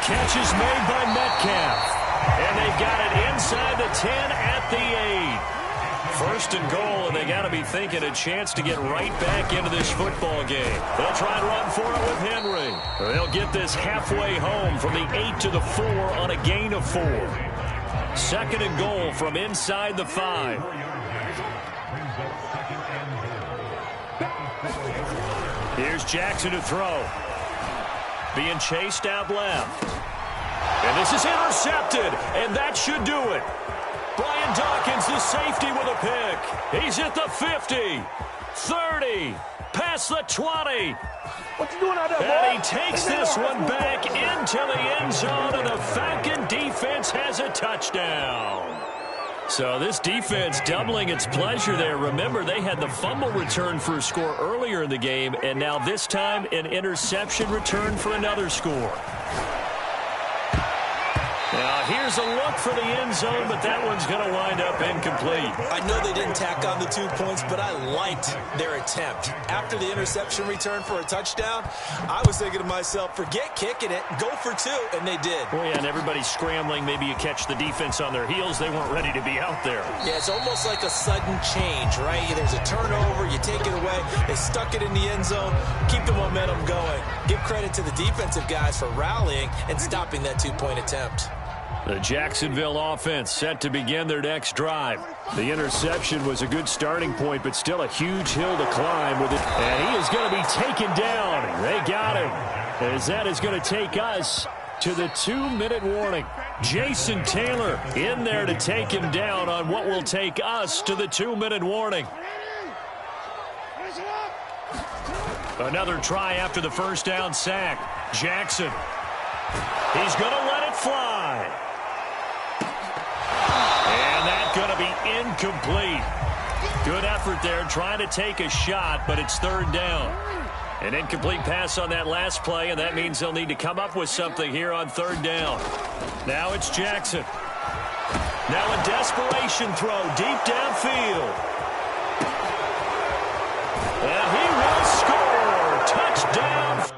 Catch is made by Metcalf. And they've got it inside the 10 at the 8. 1st and goal, and they got to be thinking a chance to get right back into this football game. They'll try and run for it with Henry. They'll get this halfway home from the 8 to the 4 on a gain of 4. 2nd and goal from inside the 5. Here's Jackson to throw. Being chased out left. And this is intercepted, and that should do it. Brian Dawkins, the safety, with a pick. He's at the 50, 30, past the 20. What you doing out there, boy? And he takes this one back into the end zone, and the Falcon defense has a touchdown. So this defense doubling its pleasure there. Remember, they had the fumble return for a score earlier in the game, and now this time an interception return for another score. Now, here's a look for the end zone, but that one's going to wind up incomplete. I know they didn't tack on the 2 points, but I liked their attempt. After the interception return for a touchdown, I was thinking to myself, forget kicking it, go for 2, and they did. Well, yeah, and everybody's scrambling. Maybe you catch the defense on their heels. They weren't ready to be out there. Yeah, it's almost like a sudden change, right? There's a turnover, you take it away, they stuck it in the end zone, keep the momentum going. Give credit to the defensive guys for rallying and stopping that 2-point attempt. The Jacksonville offense set to begin their next drive. The interception was a good starting point, but still a huge hill to climb with it. And he is going to be taken down. They got him. As that is going to take us to the 2-minute warning. Jason Taylor in there to take him down on what will take us to the 2-minute warning. Another try after the first down sack. Jackson. He's going to let it fly. And that's going to be incomplete. Good effort there trying to take a shot, but it's third down. An incomplete pass on that last play, and that means they'll need to come up with something here on third down. Now it's Jackson. Now a desperation throw deep downfield. And he will score. Touchdown.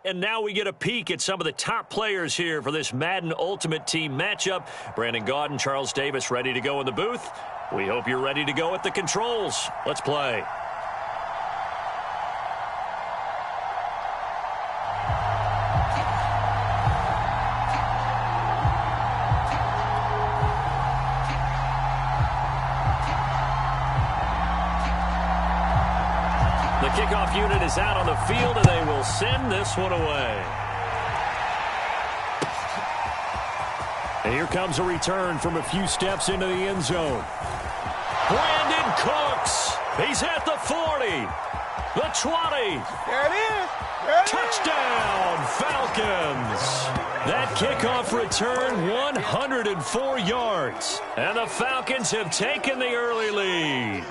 And now we get a peek at some of the top players here for this Madden Ultimate Team matchup. Brandon Gaudin, Charles Davis ready to go in the booth. We hope you're ready to go at the controls. Let's play. The kickoff unit is out on the field, and they will send this one away. And here comes a return from a few steps into the end zone. Brandon Cooks. He's at the 40, the 20. There it is. Touchdown, Falcons. That kickoff return, 104 yards. And the Falcons have taken the early lead.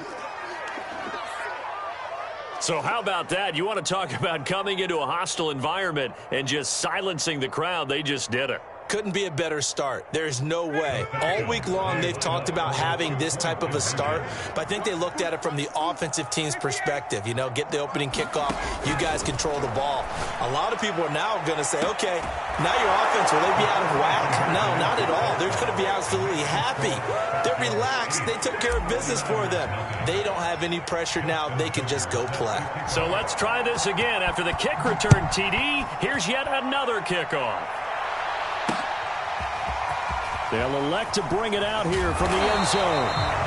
So how about that? You want to talk about coming into a hostile environment and just silencing the crowd? They just did it. Couldn't be a better start. There's no way. All week long, they've talked about having this type of a start, but I think they looked at it from the offensive team's perspective. You know, get the opening kickoff. You guys control the ball. A lot of people are now going to say, okay, now your offense, will they be out of whack? No, not at all. They're going to be absolutely happy. They're relaxed. They took care of business for them. They don't have any pressure now. They can just go play. So let's try this again. After the kick return, TD, here's yet another kickoff. They'll elect to bring it out here from the end zone.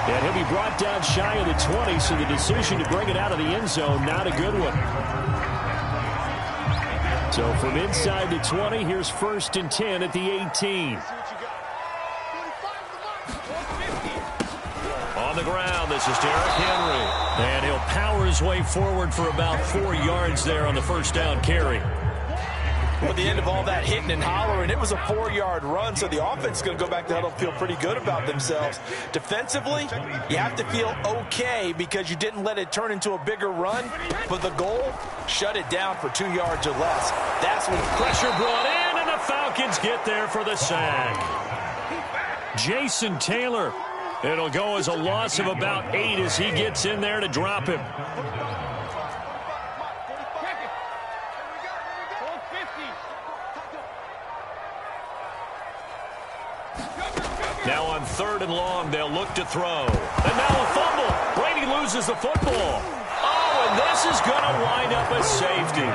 And he'll be brought down shy of the 20, so the decision to bring it out of the end zone, not a good one. So from inside the 20, here's 1st and 10 at the 18. On the ground, this is Derrick Henry. And he'll power his way forward for about 4 yards there on the first down carry. At the end of all that hitting and hollering, it was a 4-yard run, so the offense is going to go back to huddle and feel pretty good about themselves. Defensively, you have to feel okay because you didn't let it turn into a bigger run, but the goal, shut it down for 2 yards or less. That's when pressure brought in, and the Falcons get there for the sack. Jason Taylor. It'll go as a loss of about 8 as he gets in there to drop him. Now on 3rd and long, they'll look to throw. And now a fumble. Brady loses the football. Oh, and this is going to wind up a safety.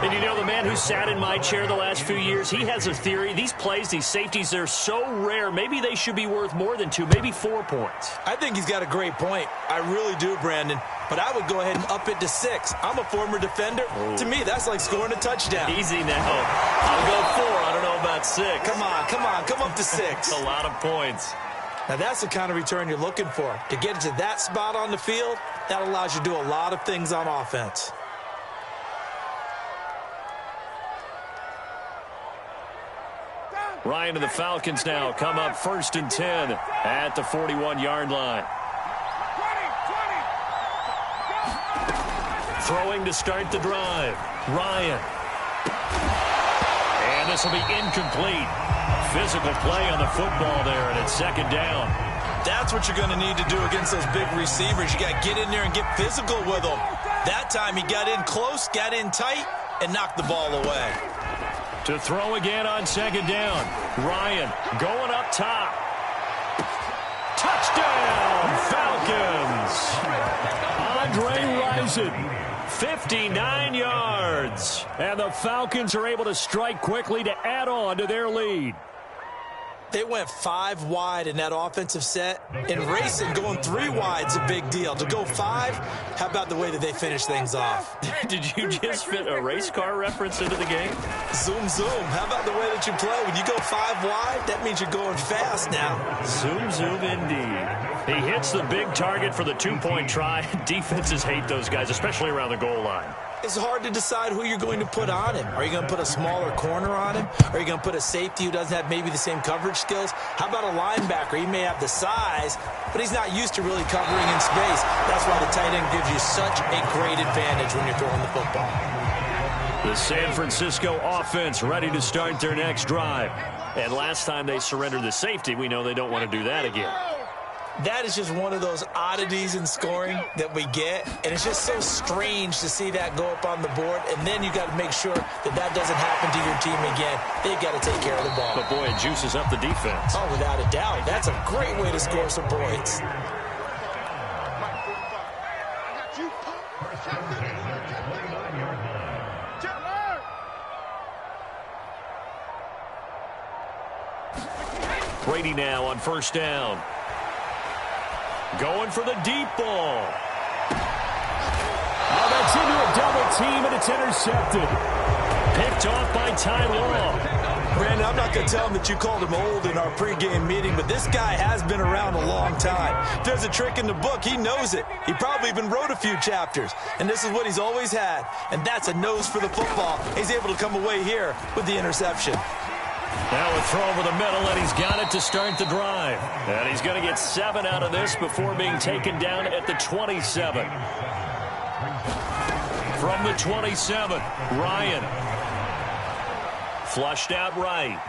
And you know, the man who sat in my chair the last few years, he has a theory. These plays, these safeties, they're so rare. Maybe they should be worth more than 2, maybe 4 points. I think he's got a great point. I really do, Brandon. But I would go ahead and up it to 6. I'm a former defender. To me, that's like scoring a touchdown. Easy now. I'll go 4. I don't know about 6. Come on. Come up to 6. A lot of points. Now, that's the kind of return you're looking for. To get to that spot on the field, that allows you to do a lot of things on offense. Ryan and the Falcons now come up 1st and 10 at the 41-yard line. Throwing to start the drive. Ryan. And this will be incomplete. Physical play on the football there, and it's 2nd down. That's what you're going to need to do against those big receivers. You got to get in there and get physical with them. That time he got in close, got in tight, and knocked the ball away. To throw again on 2nd down. Ryan going up top. Touchdown, Falcons. Andre Rison. 59 yards. And the Falcons are able to strike quickly to add on to their lead. They went 5 wide in that offensive set, and racing going 3 wide is a big deal. To go 5, how about the way that they finish things off? Did you just fit a race car reference into the game? Zoom, zoom. How about the way that you play? When you go 5 wide, that means you're going fast now. Zoom, zoom indeed. He hits the big target for the 2-point try. Defenses hate those guys, especially around the goal line. It's hard to decide who you're going to put on him. Are you going to put a smaller corner on him? Are you going to put a safety who doesn't have maybe the same coverage skills? How about a linebacker? He may have the size, but he's not used to really covering in space. That's why the tight end gives you such a great advantage when you're throwing the football. The San Francisco offense ready to start their next drive. And last time they surrendered the safety, we know they don't want to do that again. That is just one of those oddities in scoring that we get, and it's just so strange to see that go up on the board, and then you got to make sure that that doesn't happen to your team again. They've got to take care of the ball. But, boy, it juices up the defense. Oh, without a doubt. That's a great way to score some points. Brady now on first down. Going for the deep ball. Oh, that's into a double team, and it's intercepted. Picked off by Ty Law. Brandon, I'm not going to tell him that you called him old in our pregame meeting, but this guy has been around a long time. If there's a trick in the book, he knows it. He probably even wrote a few chapters, and this is what he's always had, and that's a nose for the football. He's able to come away here with the interception. Now a throw over the middle, and he's got it to start the drive. And he's going to get 7 out of this before being taken down at the 27. From the 27, Ryan. Flushed out right.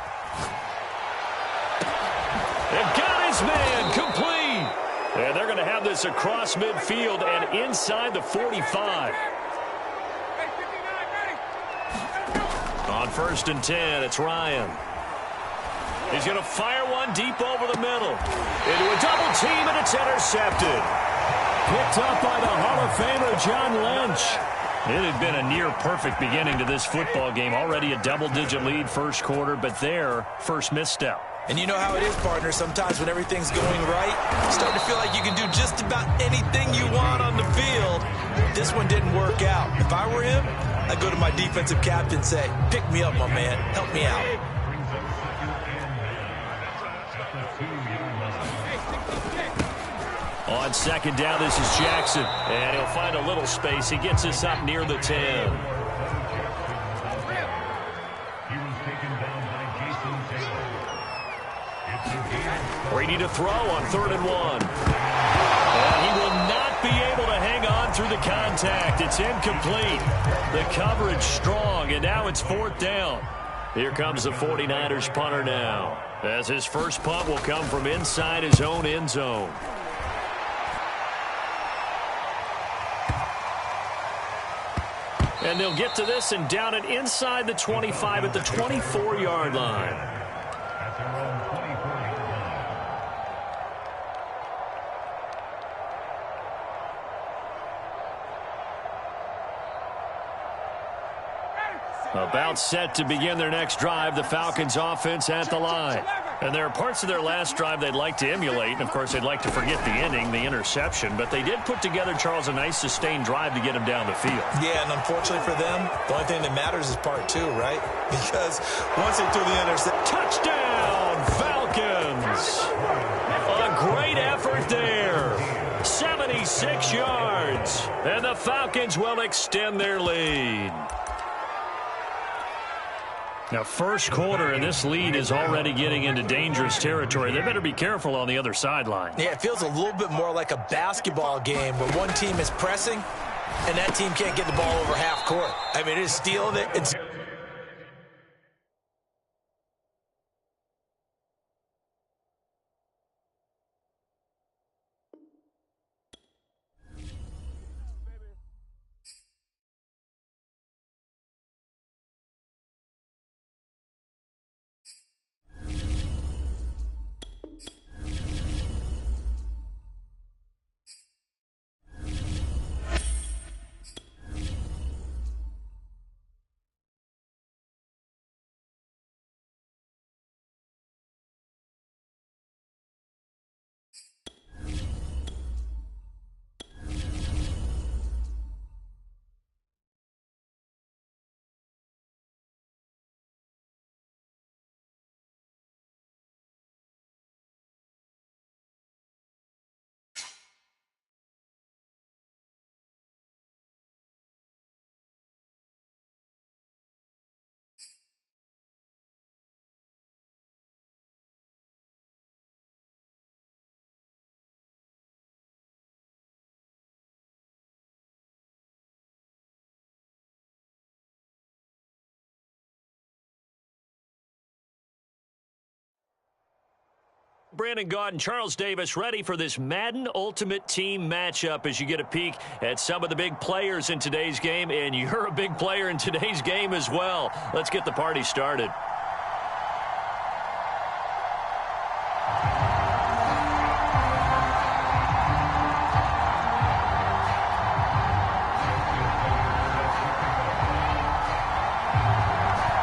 They've got his man complete. And they're going to have this across midfield and inside the 45. On first and 10, it's Ryan. He's going to fire one deep over the middle. Into a double team, and it's intercepted. Picked up by the Hall of Famer John Lynch. It had been a near-perfect beginning to this football game. Already a double-digit lead first quarter, but their first misstep. And you know how it is, partner. Sometimes when everything's going right, you start to feel like you can do just about anything you want on the field. This one didn't work out. If I were him, I'd go to my defensive captain and say, pick me up, my man. Help me out. On second down, this is Jackson. And he'll find a little space. He gets us up near the 10. Brady to throw on 3rd and 1. And he will not be able to hang on through the contact. It's incomplete. The coverage strong, and now it's 4th down. Here comes the 49ers punter now, as his first punt will come from inside his own end zone. And they'll get to this and down it inside the 25 at the 24-yard line. About set to begin their next drive, the Falcons offense at the line. And there are parts of their last drive they'd like to emulate. And, of course, they'd like to forget the ending, the interception. But they did put together, Charles, a nice sustained drive to get him down the field. Yeah, and unfortunately for them, the only thing that matters is part 2, right? Because once they threw the interception. Touchdown, Falcons! A great effort there. 76 yards. And the Falcons will extend their lead. Now, first quarter, and this lead is already getting into dangerous territory. They better be careful on the other sideline. Yeah, it feels a little bit more like a basketball game where one team is pressing and that team can't get the ball over half court. I mean, it is stealing it. It's Brandon Gaud and Charles Davis ready for this Madden Ultimate Team matchup as you get a peek at some of the big players in today's game, and you're a big player in today's game as well. Let's get the party started.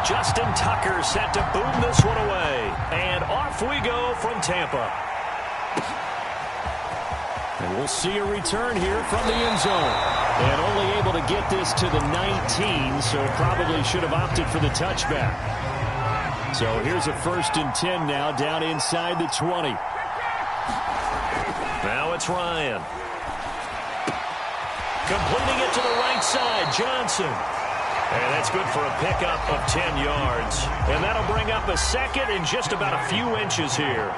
Justin Tucker set to boom this one away. And off we go from Tampa. And we'll see a return here from the end zone. And only able to get this to the 19, so probably should have opted for the touchback. So here's a 1st and 10 now, down inside the 20. Now it's Ryan. Completing it to the right side, Johnson. And that's good for a pickup of 10 yards. And that'll bring up a 2nd and just about a few inches here.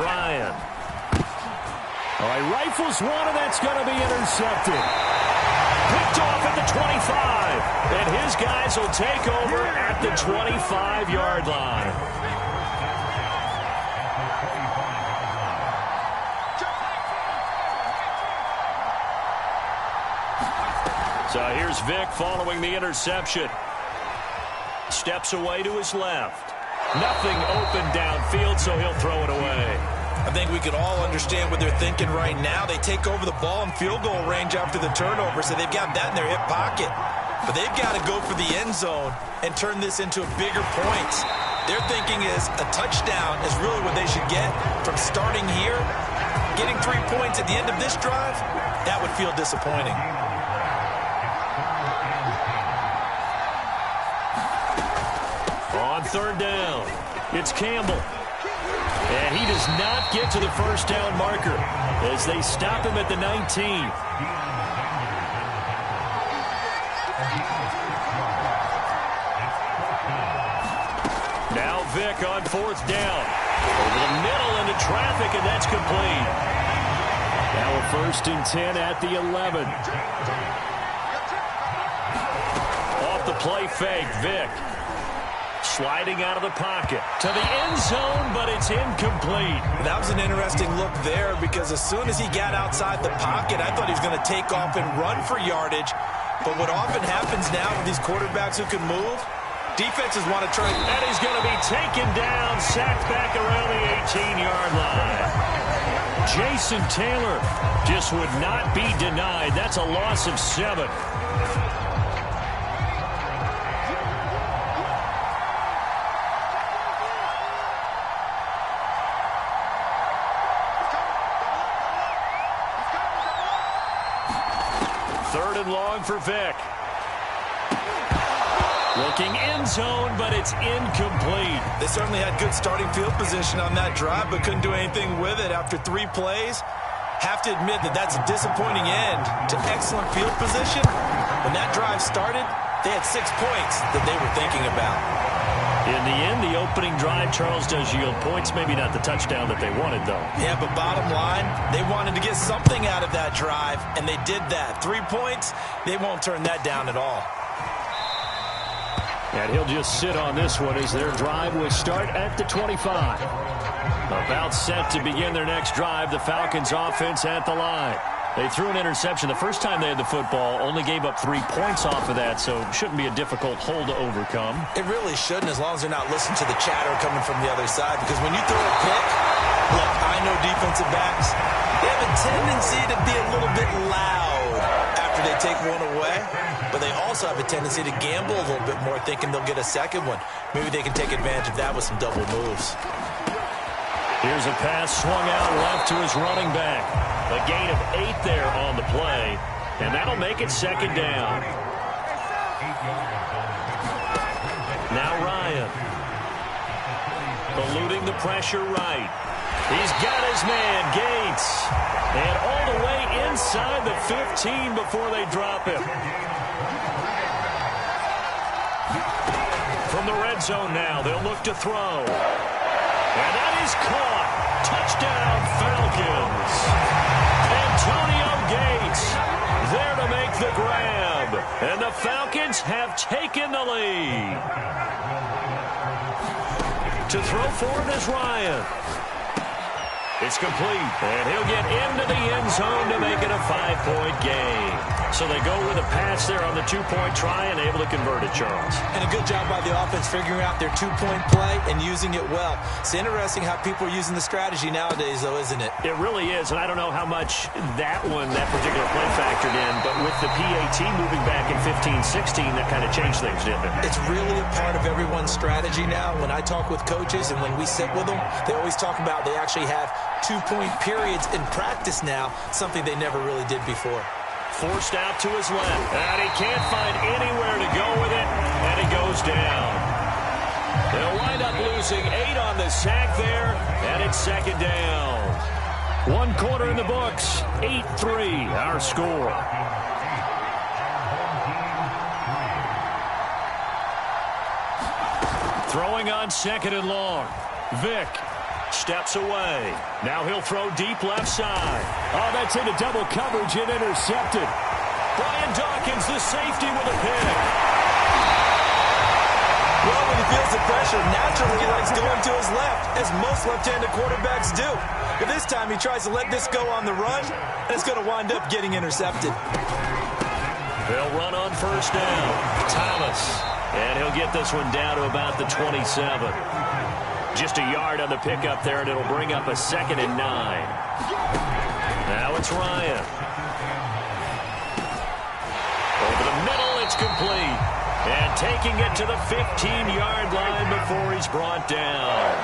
Ryan. All right, rifles one, and that's going to be intercepted. Picked off at the 25. And his guys will take over at the 25-yard line. So here's Vic following the interception. Steps away to his left. Nothing open downfield, so he'll throw it away. I think we could all understand what they're thinking right now. They take over the ball in field goal range after the turnover, so they've got that in their hip pocket. But they've got to go for the end zone and turn this into bigger points. Their thinking is a touchdown is really what they should get from starting here. Getting 3 points at the end of this drive, that would feel disappointing. On 3rd down, it's Campbell. And he does not get to the 1st down marker as they stop him at the 19. Now Vic on 4th down. Over the middle into traffic, and that's complete. Now a 1st and 10 at the 11. Off the play fake, Vic. Sliding out of the pocket to the end zone, but it's incomplete. That was an interesting look there because as soon as he got outside the pocket, I thought he was going to take off and run for yardage. But what often happens now with these quarterbacks who can move, defenses want to try. And he's going to be taken down, sacked back around the 18-yard line. Jason Taylor just would not be denied. That's a loss of 7. Long for Vic. Looking end zone, but it's incomplete. They certainly had good starting field position on that drive, but couldn't do anything with it after 3 plays. Have to admit that that's a disappointing end to excellent field position. When that drive started, they had 6 points that they were thinking about. In the end, the opening drive, Charles, does yield points. Maybe not the touchdown that they wanted, though. Yeah, but bottom line, they wanted to get something out of that drive, and they did that. 3 points, they won't turn that down at all. And he'll just sit on this one as their drive will start at the 25. About set to begin their next drive, the Falcons offense at the line. They threw an interception the first time they had the football, only gave up 3 points off of that, so it shouldn't be a difficult hole to overcome. It really shouldn't, as long as they're not listening to the chatter coming from the other side, because when you throw a pick, look, I know defensive backs, they have a tendency to be a little bit loud after they take one away, but they also have a tendency to gamble a little bit more, thinking they'll get a second one. Maybe they can take advantage of that with some double moves. Here's a pass swung out left to his running back. A gain of 8 there on the play, and that'll make it 2nd down. Now Ryan. Eluding the pressure right. He's got his man, Gates. And all the way inside the 15 before they drop him. From the red zone now, they'll look to throw. And that is caught. Touchdown, Falcons. Antonio Gates there to make Falcons have taken the lead. To throw forward is Ryan. It's complete, and he'll get into the end zone to make it a 5-point game. So they go with a pass there on the 2-point try and able to convert it, Charles. And a good job by the offense figuring out their 2-point play and using it well. It's interesting how people are using the strategy nowadays, though, isn't it? It really is, and I don't know how much that particular play factored in, but with the PAT moving back in 15-16, that kind of changed things, didn't it? It's really a part of everyone's strategy now. When I talk with coaches and when we sit with them, they always talk about they actually have 2-point periods in practice now, something they never really did before. Forced out to his left, and he can't find anywhere to go with it, and he goes down. They'll wind up losing 8 on the sack there, and it's second down. 1 quarter in the books, 8-3 our score. Throwing on second and long. Vick steps away. Now he'll throw deep left side. Oh, that's into double coverage and intercepted. Brian Dawkins, the safety, with a pick. Well, when he feels the pressure, naturally he likes going to his left, as most left-handed quarterbacks do. But this time he tries to let this go on the run, and it's going to wind up getting intercepted. They'll run on first down. Thomas. And he'll get this one down to about the 27. Just a yard on the pickup there, and it'll bring up a 2nd and 9. Now it's Ryan. Over the middle, it's complete. And taking it to the 15-yard line before he's brought down.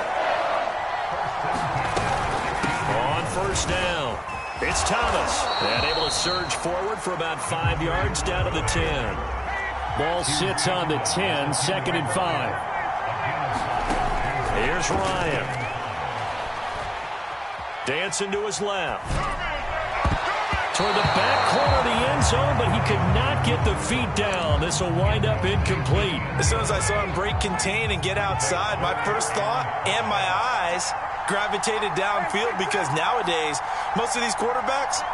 On first down, it's Thomas. And able to surge forward for about 5 yards down to the 10. Ball sits on the 10, 2nd and 5. Here's Ryan. Dancing to his left. Toward the back corner of the end zone, but he could not get the feet down. This will wind up incomplete. As soon as I saw him break contain and get outside, my first thought and my eyes gravitated downfield, because nowadays, most of these quarterbacks,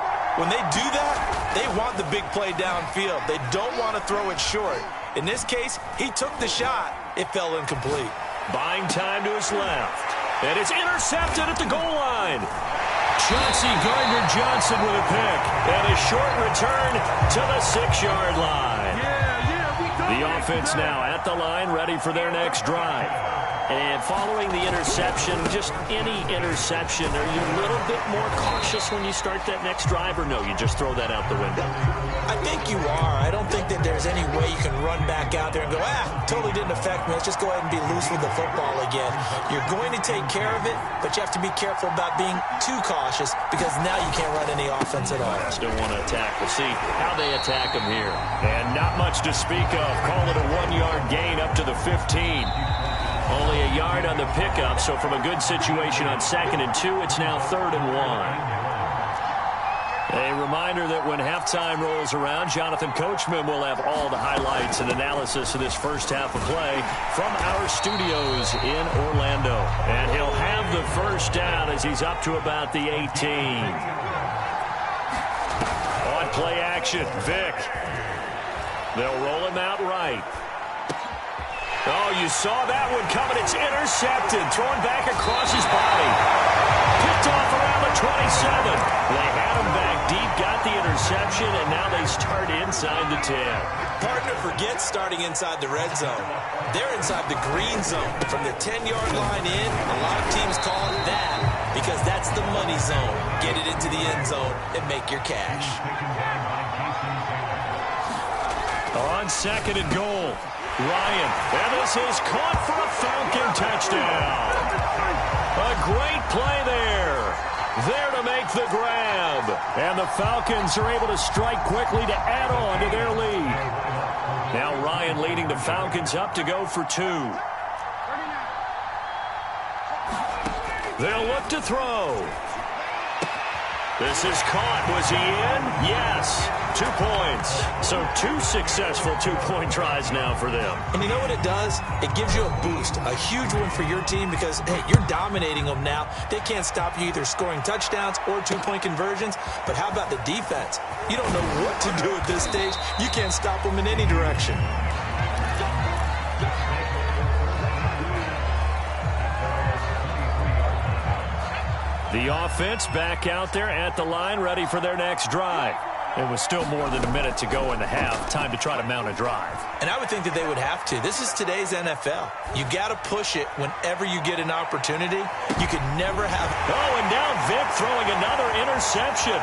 when they do that, they want the big play downfield. They don't want to throw it short. In this case, he took the shot. It fell incomplete. Buying time to his left. And it's intercepted at the goal line. Chauncey Gardner-Johnson with a pick. And a short return to the 6-yard line. The offense now at the line, ready for their next drive. And following the interception, just any interception, are you a little bit more cautious when you start that next drive, or no, you just throw that out the window? I think you are. I don't think that there's any way you can run back out there and go, totally didn't affect me. Let's just go ahead and be loose with the football again. You're going to take care of it, but you have to be careful about being too cautious, because now you can't run any offense at all. Still want to attack. We'll see how they attack them here. And not much to speak of. Call it a 1-yard gain up to the 15. Only a yard on the pickup, so from a good situation on 2nd and 2, it's now 3rd and 1. A reminder that when halftime rolls around, Jonathan Coachman will have all the highlights and analysis of this first half of play from our studios in Orlando. And he'll have the first down as he's up to about the 18. On play action, Vick. They'll roll him out right. Oh, you saw that one coming. It's intercepted. Thrown back across his body. Picked off around the 27. They had him back deep, got the interception, and now they start inside the 10. Partner forgets starting inside the red zone. They're inside the green zone. From the 10-yard line in, a lot of teams call it that because that's the money zone. Get it into the end zone and make your cash. On 2nd and goal. Ryan, and this is caught for a Falcon touchdown. A great play there. There to make the grab. And the Falcons are able to strike quickly to add on to their lead. Now Ryan leading the Falcons up to go for 2. They'll look to throw. This is caught. Was he in? Yes. 2 points. So 2 successful two-point tries now for them. And you know what it does? It gives you a boost, a huge one for your team because, hey, you're dominating them now. They can't stop you either scoring touchdowns or two-point conversions. But how about the defense? You don't know what to do at this stage. You can't stop them in any direction. The offense back out there at the line, ready for their next drive. It was still more than a minute to go in the half. Time to try to mount a drive. And I would think that they would have to. This is today's NFL. You got to push it whenever you get an opportunity. You could never have. Oh, and now Vic throwing another interception.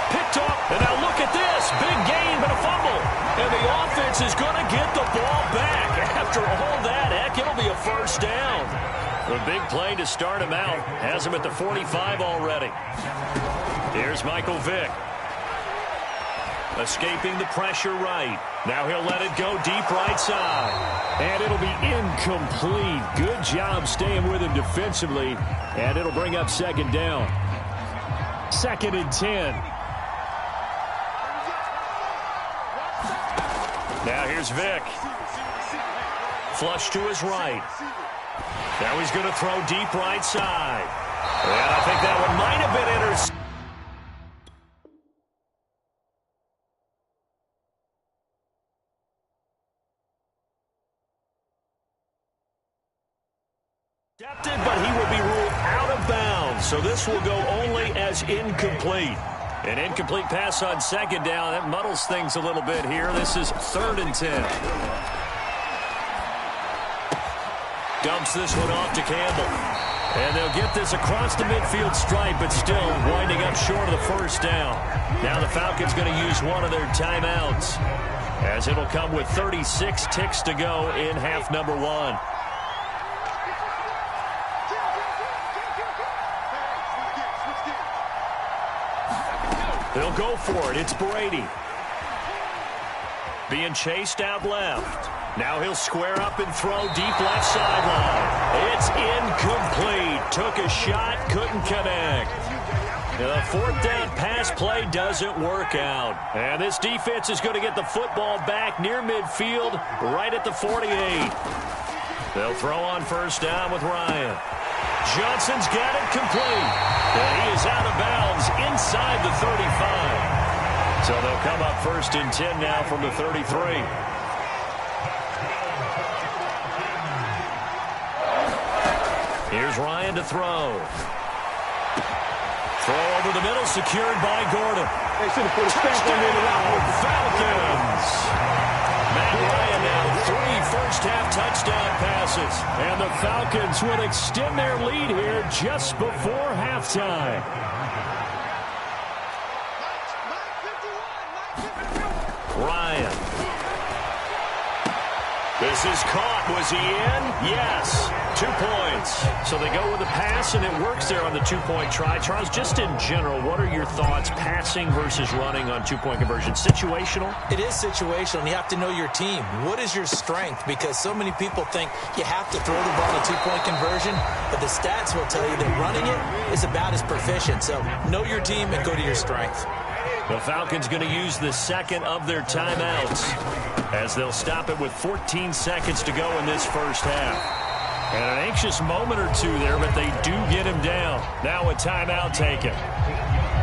Picked up, and now look at this. Big gain, but a fumble. And the offense is going to get the ball back. After all that, heck, it'll be a first down. The big play to start him out. Has him at the 45 already. Here's Michael Vick. Escaping the pressure right. Now he'll let it go deep right side. And it'll be incomplete. Good job staying with him defensively. And it'll bring up second down. 2nd and 10. Now here's Vick. Flush to his right. Now he's going to throw deep right side. And I think that one might have been intercepted. But he will be ruled out of bounds. So this will go only as incomplete. An incomplete pass on second down. That muddles things a little bit here. This is 3rd and 10. Dumps this one off to Campbell. And they'll get this across the midfield stripe, but still winding up short of the first down. Now the Falcons going to use one of their timeouts, as it'll come with 36 ticks to go in half number 1. They'll go for it. It's Brady. Being chased out left. Now he'll square up and throw deep left sideline. It's incomplete. Took a shot, couldn't connect. The 4th down pass play doesn't work out. And this defense is going to get the football back near midfield, right at the 48. They'll throw on first down with Ryan. Johnson's got it complete. And he is out of bounds inside the 35. So they'll come up 1st and 10 now from the 33. Here's Ryan to throw. Throw over the middle, secured by Gordon. They should have put a stamp on the Falcons. Matt Ryan now 3 first-half touchdown passes. And the Falcons will extend their lead here just before halftime. Ryan. This is caught. Was he in? Yes. 2 points. So they go with the pass, and it works there on the 2-point try. Charles, just in general, what are your thoughts passing versus running on 2-point conversion? Situational? It is situational, and you have to know your team. What is your strength? Because so many people think you have to throw the ball in a 2-point conversion, but the stats will tell you that running it is about as proficient. So know your team and go to your strength. The Falcons going to use the second of their timeouts, as they'll stop it with 14 seconds to go in this first half. And an anxious moment or two there, but they do get him down. Now a timeout taken.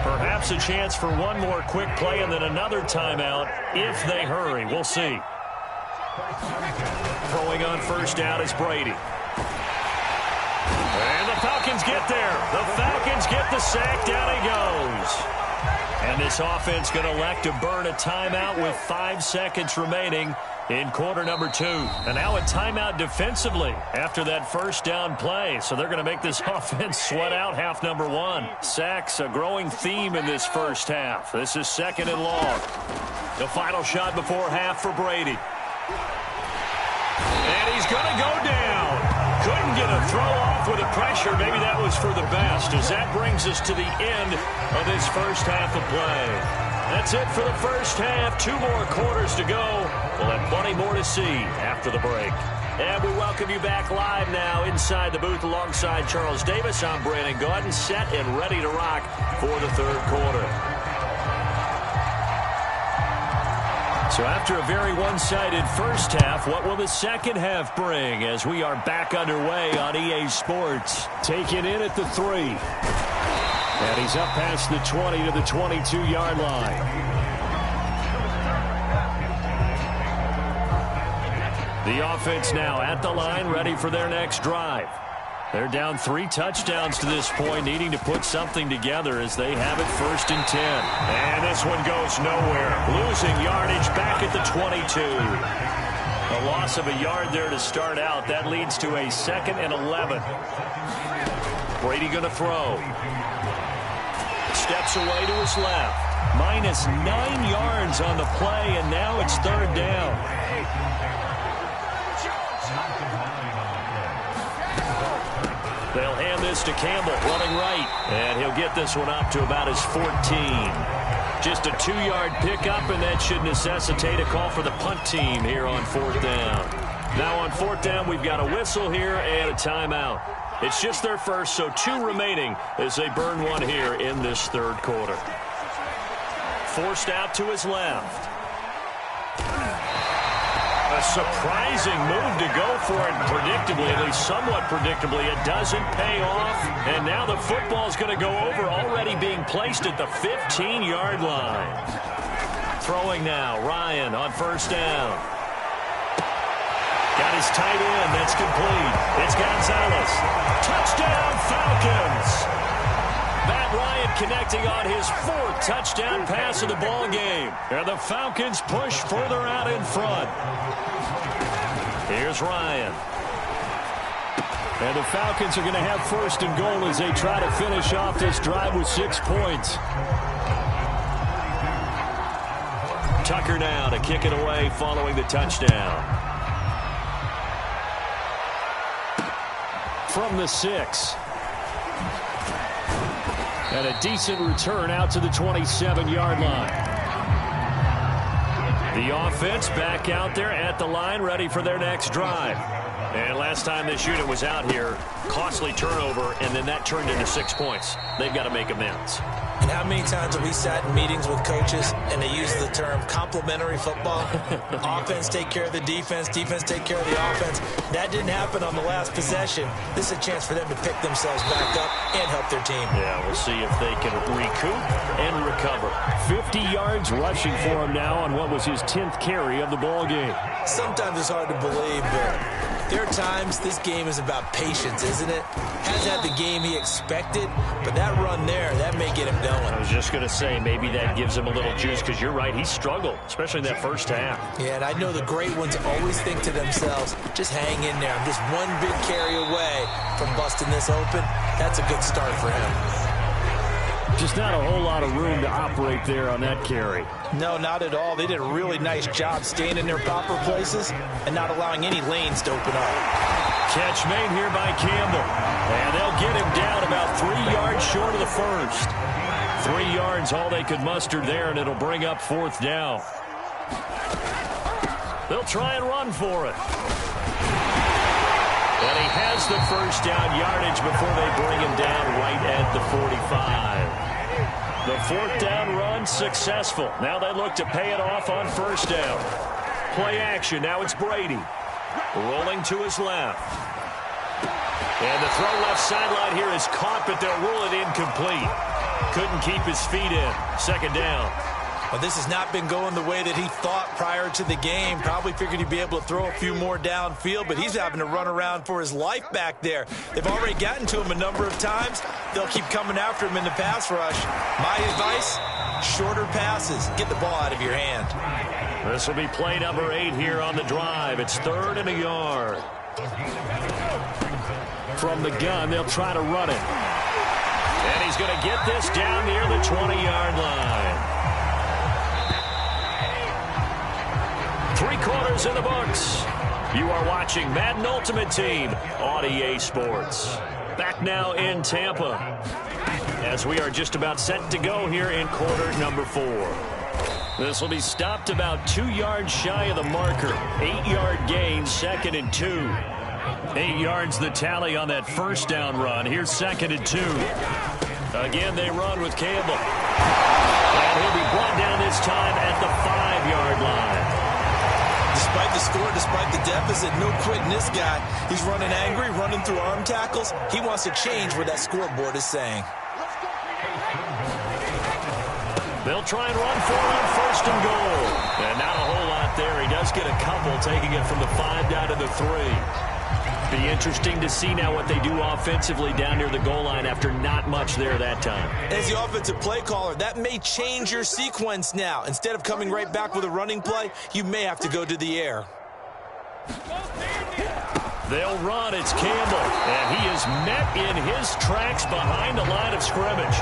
Perhaps a chance for one more quick play and then another timeout if they hurry. We'll see. Throwing on first down is Brady. And the Falcons get there. The Falcons get the sack. Down he goes. And this offense going to elect to burn a timeout with 5 seconds remaining in quarter number 2. And now a timeout defensively after that first down play. So they're going to make this offense sweat out half number 1. Sacks, a growing theme in this first half. This is 2nd and long. The final shot before half for Brady. And he's going to go down. couldn't get a throw off with the pressure. Maybe that was for the best, as that brings us to the end of this first half of play. That's it for the first half. 2 more quarters to go. We'll have plenty more to see after the break. And we welcome you back live now inside the booth alongside Charles Davis. I'm Brandon Gaudin, set and ready to rock for the third quarter. So after a very one-sided first half, what will the second half bring as we are back underway on EA Sports? Taken in at the 3. And he's up past the 20 to the 22-yard line. The offense now at the line, ready for their next drive. They're down 3 touchdowns to this point, needing to put something together as they have it 1st and 10. And this one goes nowhere. Losing yardage back at the 22. A loss of a yard there to start out. That leads to a 2nd and 11. Brady going to throw. Steps away to his left. Minus 9 yards on the play, and now it's 3rd down. They'll hand this to Campbell, running right. And he'll get this one up to about his 14. Just a 2-yard pickup, and that should necessitate a call for the punt team here on 4th down. Now on 4th down, we've got a whistle here and a timeout. It's just their first, so 2 remaining as they burn one here in this third quarter. Forced out to his left. A surprising move to go for it predictably, at least somewhat predictably. It doesn't pay off, and now the football's going to go over, already being placed at the 15-yard line. Throwing now, Ryan on 1st down. Got his tight end, that's complete. It's Gonzalez. Touchdown, Falcons! Matt Ryan connecting on his 4th touchdown pass of the ball game. And the Falcons push further out in front. Here's Ryan. And the Falcons are going to have 1st and goal as they try to finish off this drive with 6 points. Tucker now to kick it away following the touchdown. From the 6. And a decent return out to the 27-yard line. The offense back out there at the line, ready for their next drive. And last time this unit was out here, costly turnover, and then that turned into 6 points. They've got to make amends. And how many times have we sat in meetings with coaches and they use the term complementary football? Offense take care of the defense, defense take care of the offense. That didn't happen on the last possession. This is a chance for them to pick themselves back up and help their team. Yeah, we'll see if they can recoup and recover. 50 yards rushing for him now on what was his 10th carry of the ball game. Sometimes it's hard to believe, but there are times this game is about patience, isn't it? Hasn't had the game he expected, but that run there, that may get him going. I was just going to say, maybe that gives him a little juice, because you're right, he struggled, especially in that first half. Yeah, and I know the great ones always think to themselves, just hang in there. I'm just one big carry away from busting this open. That's a good start for him. Just not a whole lot of room to operate there on that carry. No, not at all. They did a really nice job staying in their proper places and not allowing any lanes to open up. Catch made here by Campbell. And they'll get him down about 3 yards short of the first. 3 yards, all they could muster there, and it'll bring up 4th down. They'll try and run for it. And he has the 1st down yardage before they bring him down right at the 45. The 4th down run successful. Now they look to pay it off on 1st down. Play action. Now it's Brady. Rolling to his left. And the throw left sideline here is caught, but they'll rule it incomplete. Couldn't keep his feet in. 2nd down. Well, this has not been going the way that he thought prior to the game. Probably figured he'd be able to throw a few more downfield, but he's having to run around for his life back there. They've already gotten to him a number of times. They'll keep coming after him in the pass rush. My advice, shorter passes. Get the ball out of your hand. This will be play number 8 here on the drive. It's 3rd and a yard. From the gun, they'll try to run it. And he's going to get this down near the 20-yard line. 3 quarters in the books. You are watching Madden Ultimate Team on EA Sports. Back now in Tampa as we are just about set to go here in quarter number 4. This will be stopped about 2 yards shy of the marker. 8-yard gain, 2nd and 2. 8 yards the tally on that first down run. Here's 2nd and 2. Again, they run with Campbell. And he'll be brought down this time at the 5-yard line. Despite the score, despite the deficit, no quitting this guy. He's running angry, running through arm tackles. He wants to change what that scoreboard is saying. They'll try and run for it on 1st and goal. And not a whole lot there. He does get a couple, taking it from the 5 down to the 3. Be interesting to see now what they do offensively down near the goal line after not much there that time. As the offensive play caller, that may change your sequence now. Instead of coming right back with a running play, you may have to go to the air. They'll run. It's Campbell. And he is met in his tracks behind the line of scrimmage.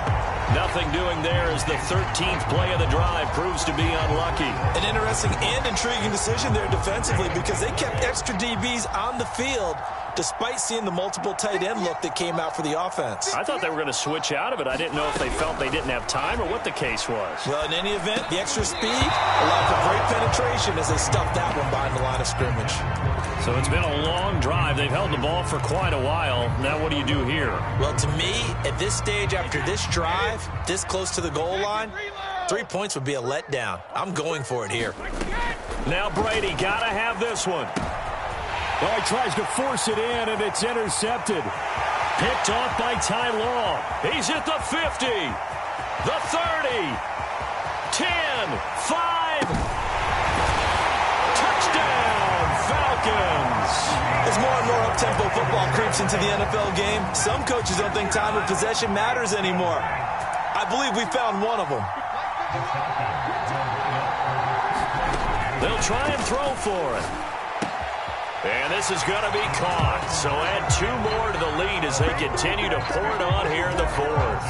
Nothing doing there as the 13th play of the drive proves to be unlucky. An interesting and intriguing decision there defensively because they kept extra DBs on the field despite seeing the multiple tight end look that came out for the offense. I thought they were going to switch out of it. I didn't know if they felt they didn't have time or what the case was. Well, in any event, the extra speed allowed for great penetration as they stuffed that one behind the line of scrimmage. So it's been a long drive. They've held the ball for quite a while. Now what do you do here? Well, to me, at this stage after this drive, this close to the goal line, 3 points would be a letdown. I'm going for it here. Now Brady got to have this one. Oh, he tries to force it in, and it's intercepted. Picked off by Ty Law. He's at the 50, the 30, 10, 5. Touchdown, Falcons. As more and more up-tempo football creeps into the NFL game, some coaches don't think time of possession matters anymore. I believe we found one of them. They'll try and throw for it. And this is going to be caught. So add 2 more to the lead as they continue to pour it on here in the 4th.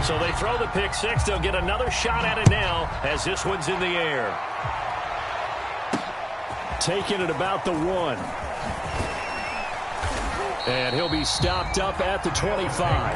So they throw the pick 6. They'll get another shot at it now as this one's in the air. Taking it about the 1. And he'll be stopped up at the 25.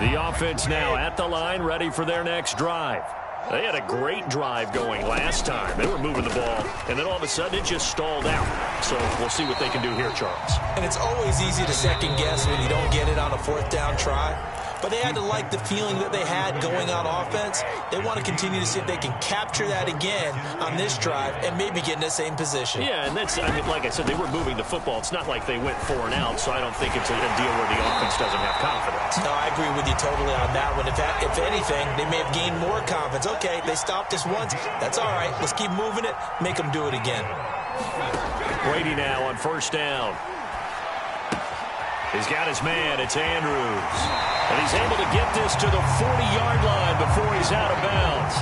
The offense now at the line, ready for their next drive. They had a great drive going last time. They were moving the ball, and then all of a sudden it just stalled out. So we'll see what they can do here, Charles. And it's always easy to second guess when you don't get it on a 4th down try. But they had to like the feeling that they had going on offense. They want to continue to see if they can capture that again on this drive and maybe get in the same position. Yeah, and that's, I mean, like I said, they were moving the football. It's not like they went 4 and out, so I don't think it's a deal where the offense doesn't have confidence. No, I agree with you totally on that one. If anything, they may have gained more confidence. Okay, they stopped us once. That's all right. Let's keep moving it. Make them do it again. Brady now on 1st down. He's got his man. It's Andrews. And he's able to get this to the 40-yard line before he's out of bounds.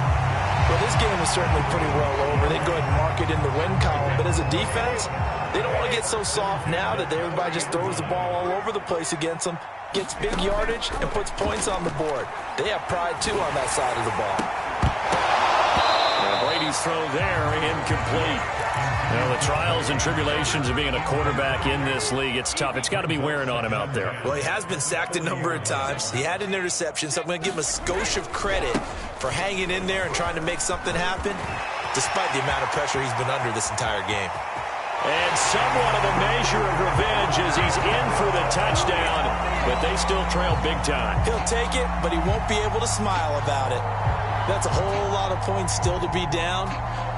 Well, this game is certainly pretty well over. They go ahead and mark it in the win column. But as a defense, they don't want to get so soft now that everybody just throws the ball all over the place against them, gets big yardage, and puts points on the board. They have pride, too, on that side of the ball. Now Brady's throw there, incomplete. Now, the trials and tribulations of being a quarterback in this league, it's tough. It's got to be wearing on him out there. Well, he has been sacked a number of times. He had an interception, so I'm going to give him a skosh of credit for hanging in there and trying to make something happen, despite the amount of pressure he's been under this entire game. And somewhat of a measure of revenge as he's in for the touchdown, but they still trail big time. He'll take it, but he won't be able to smile about it. That's a whole lot of points still to be down.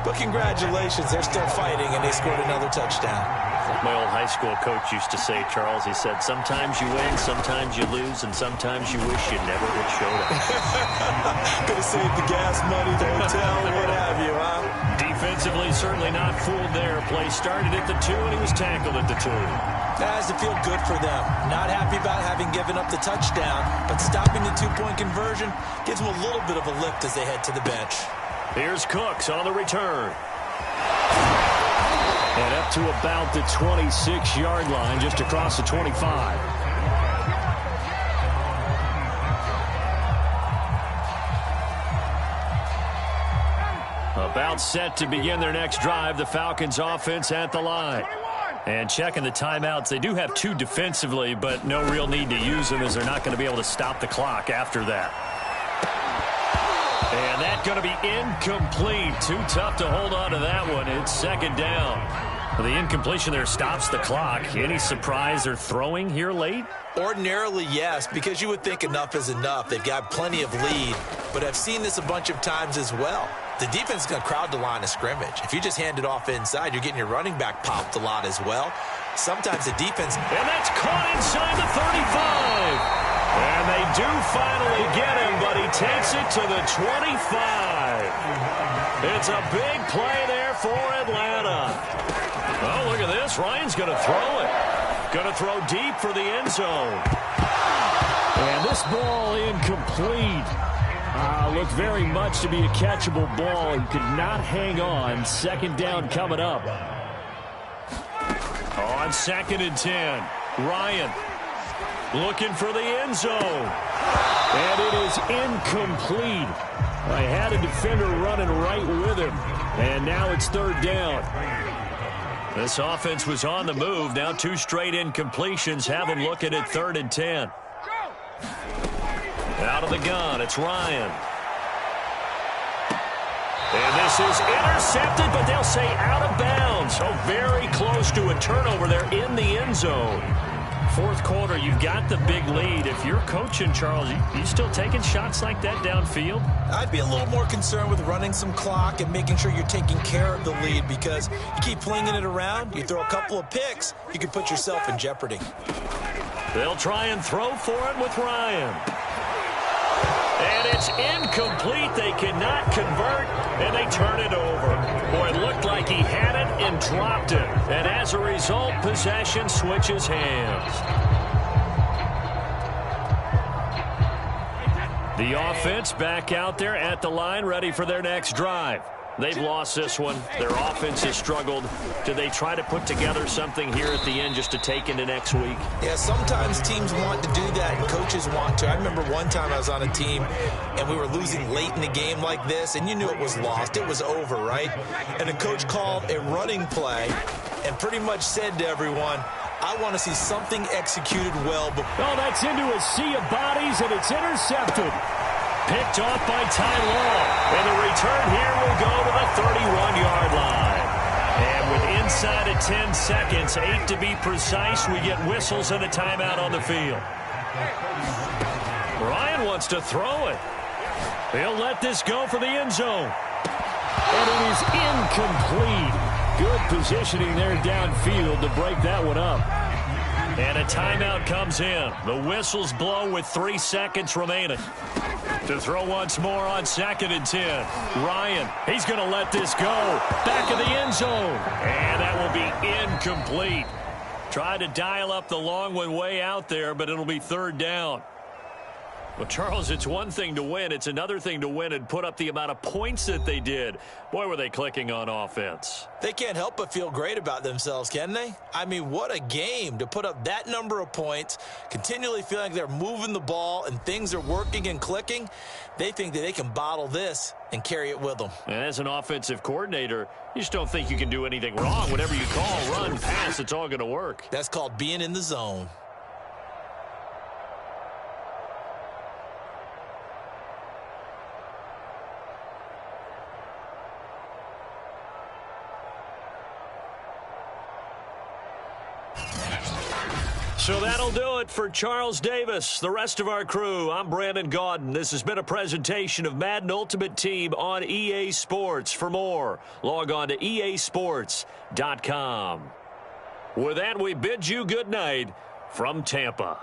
But congratulations, they're still fighting, and they scored another touchdown. My old high school coach used to say, Charles, he said, sometimes you win, sometimes you lose, and sometimes you wish you never had showed up. Could have saved the gas money, the hotel, what have you, huh? Defensively, certainly not fooled there. Play started at the 2, and he was tackled at the 2. That has to feel good for them. Not happy about having given up the touchdown, but stopping the 2-point conversion gives them a little bit of a lift as they head to the bench. Here's Cooks on the return. And up to about the 26-yard line, just across the 25. About set to begin their next drive, the Falcons offense at the line. And checking the timeouts, they do have 2 defensively, but no real need to use them as they're not going to be able to stop the clock after that. And that's going to be incomplete. Too tough to hold on to that one. It's second down. The incompletion there stops the clock. Any surprise they're throwing here late? Ordinarily, yes, because you would think enough is enough. They've got plenty of lead, but I've seen this a bunch of times as well. The defense is going to crowd the line of scrimmage. If you just hand it off inside, you're getting your running back popped a lot as well. Sometimes the defense... And that's caught inside the 35. And they do finally get him, but he takes it to the 25. It's a big play there for Atlanta. Oh, look at this. Ryan's going to throw it. Going to throw deep for the end zone. And this ball incomplete. Looked very much to be a catchable ball. He could not hang on. Second down coming up. On 2nd and 10. Ryan looking for the end zone. And it is incomplete. I had a defender running right with him. And now it's 3rd down. This offense was on the move. Now 2 straight incompletions have them looking at 3rd and 10. Out of the gun, it's Ryan. And this is intercepted, but they'll say out of bounds. So very close to a turnover there in the end zone. 4th quarter, you've got the big lead. If you're coaching, Charles, you still taking shots like that downfield? I'd be a little more concerned with running some clock and making sure you're taking care of the lead, because you keep flinging it around, you throw a couple of picks, you can put yourself in jeopardy. They'll try and throw for it with Ryan. And it's incomplete. They cannot convert, and they turn it over. Boy, it looked like he had it and dropped it. And as a result, possession switches hands. The offense back out there at the line, ready for their next drive. They've lost this one. Their offense has struggled. Do they try to put together something here at the end just to take into next week? Yeah, sometimes teams want to do that and coaches want to. I remember one time I was on a team and we were losing late in the game like this, and you knew it was lost. It was over, right? And the coach called a running play and pretty much said to everyone, I want to see something executed well before. Oh, that's into a sea of bodies, and it's intercepted. Picked off by Ty Law. And the return here will go to the 31-yard line. And with inside of 10 seconds, 8 to be precise, we get whistles and a timeout on the field. Ryan wants to throw it. He'll let this go for the end zone. And it is incomplete. Good positioning there downfield to break that one up. And a timeout comes in. The whistles blow with 3 seconds remaining. To throw once more on 2nd and 10. Ryan, he's going to let this go. Back of the end zone. And that will be incomplete. Tried to dial up the long one way out there, but it'll be 3rd down. Well, Charles, it's one thing to win. It's another thing to win and put up the amount of points that they did. Boy, were they clicking on offense. They can't help but feel great about themselves, can they? I mean, what a game to put up that number of points, continually feeling like they're moving the ball and things are working and clicking. They think that they can bottle this and carry it with them. And as an offensive coordinator, you just don't think you can do anything wrong. Whatever you call, run, pass, it's all going to work. That's called being in the zone. So that'll do it for Charles Davis, the rest of our crew. I'm Brandon Gaudin. This has been a presentation of Madden Ultimate Team on EA Sports. For more, log on to easports.com. With that, we bid you good night from Tampa.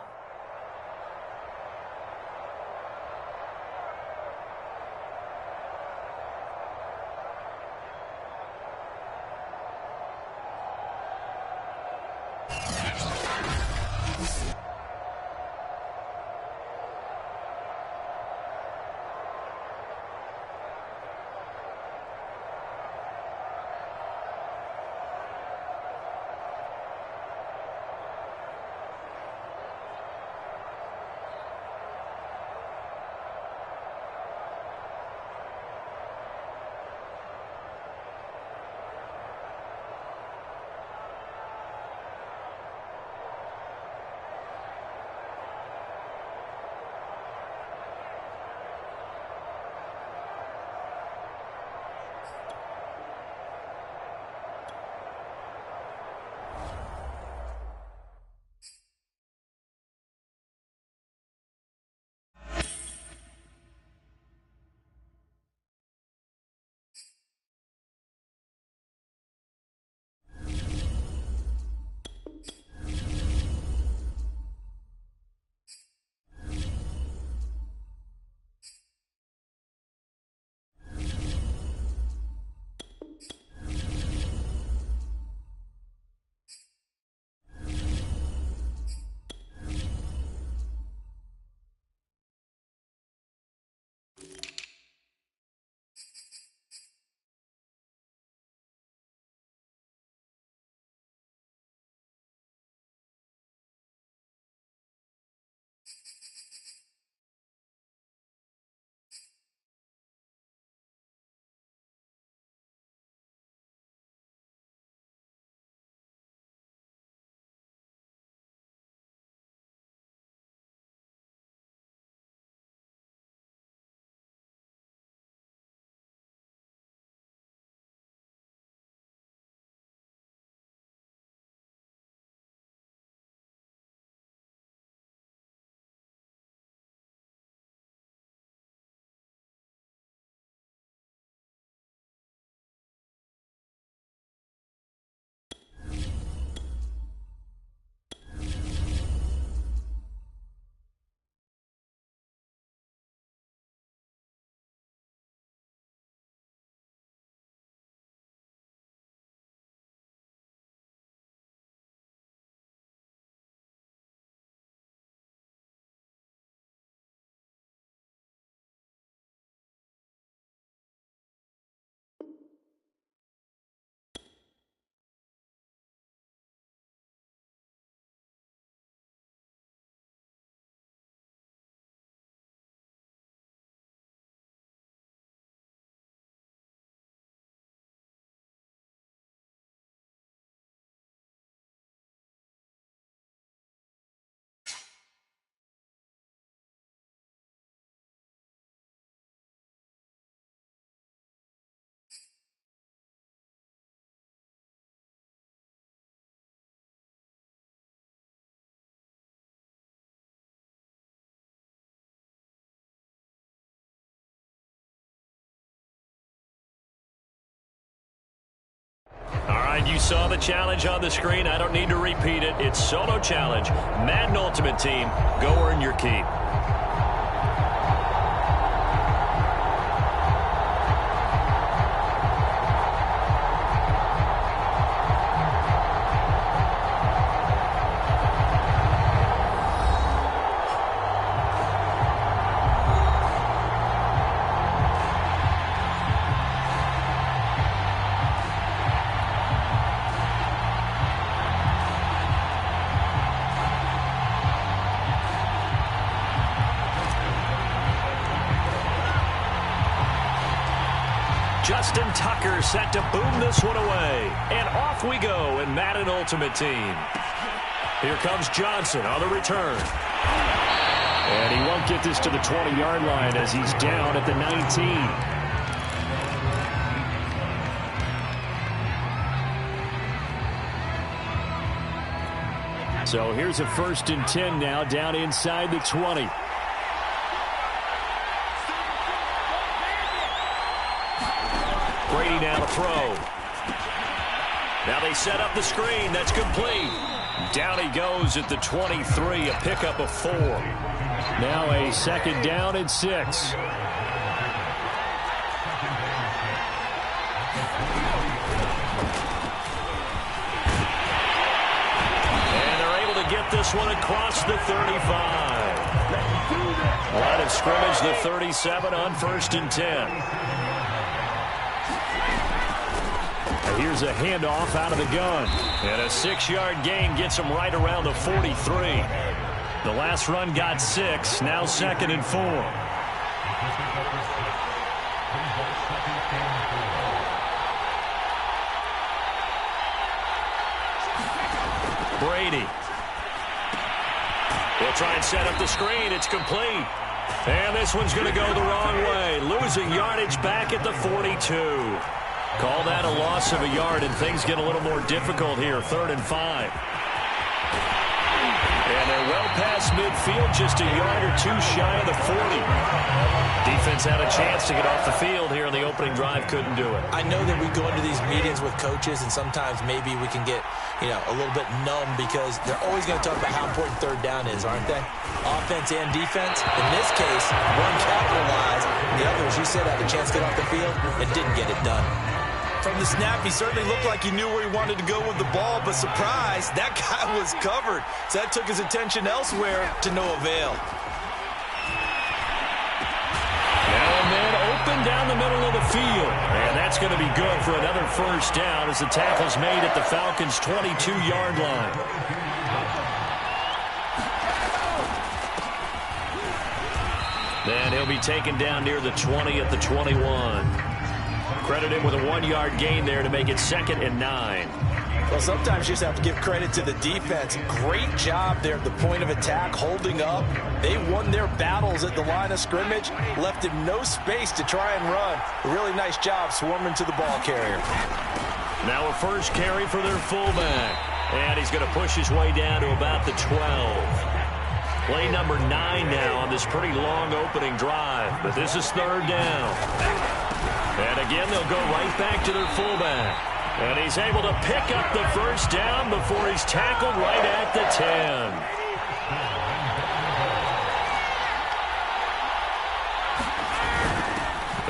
right, you saw the challenge on the screen. I don't need to repeat it. It's solo challenge. Madden Ultimate Team, go earn your keep. Justin Tucker set to boom this one away. And off we go in Madden Ultimate Team. Here comes Johnson on the return. And he won't get this to the 20-yard line as he's down at the 19. So here's a 1st and 10 now down inside the 20. Brady now to throw. Now they set up the screen. That's complete. Down he goes at the 23, a pickup of 4. Now a 2nd down and 6. And they're able to get this one across the 35. Line of scrimmage, the 37 on 1st and 10. Here's a handoff out of the gun. And a 6-yard gain gets him right around the 43. The last run got 6. Now 2nd and 4. Brady. He'll try and set up the screen. It's complete. And this one's going to go the wrong way. Losing yardage back at the 42. Call that a loss of a yard, and things get a little more difficult here. 3rd and 5. And they're well past midfield, just a yard or 2 shy of the 40. Defense had a chance to get off the field here in the opening drive, couldn't do it. I know that we go into these meetings with coaches, and sometimes maybe we can get, a little bit numb because they're always going to talk about how important 3rd down is, aren't they? Offense and defense. In this case, one capitalized, and the other, as you said, had a chance to get off the field and didn't get it done. From the snap, he certainly looked like he knew where he wanted to go with the ball, but surprise, that guy was covered. So that took his attention elsewhere to no avail. Now and then open down the middle of the field. And that's going to be good for another 1st down as the tackle's made at the Falcons' 22-yard line. Then he'll be taken down near the 20 at the 21. Credit him with a 1-yard gain there to make it 2nd and 9. Well, sometimes you just have to give credit to the defense. Great job there at the point of attack, holding up. They won their battles at the line of scrimmage, left him no space to try and run. A really nice job swarming to the ball carrier. Now a 1st carry for their fullback. And he's going to push his way down to about the 12. Play number 9 now on this pretty long opening drive. But this is 3rd down. And again, they'll go right back to their fullback. And he's able to pick up the 1st down before he's tackled right at the 10.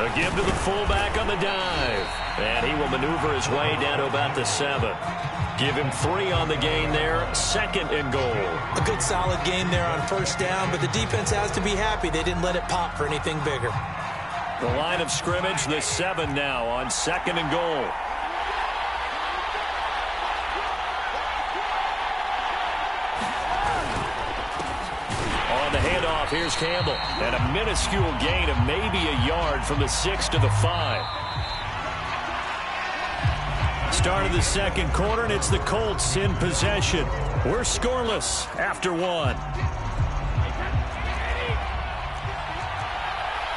A give to the fullback on the dive. And he will maneuver his way down to about the 7. Give him 3 on the gain there. 2nd and goal. A good solid gain there on 1st down, but the defense has to be happy they didn't let it pop for anything bigger. The line of scrimmage, the 7 now on 2nd and goal. On the handoff, here's Campbell. And a minuscule gain of maybe a yard from the 6 to the 5. Start of the 2nd quarter, and it's the Colts in possession. We're scoreless after 1.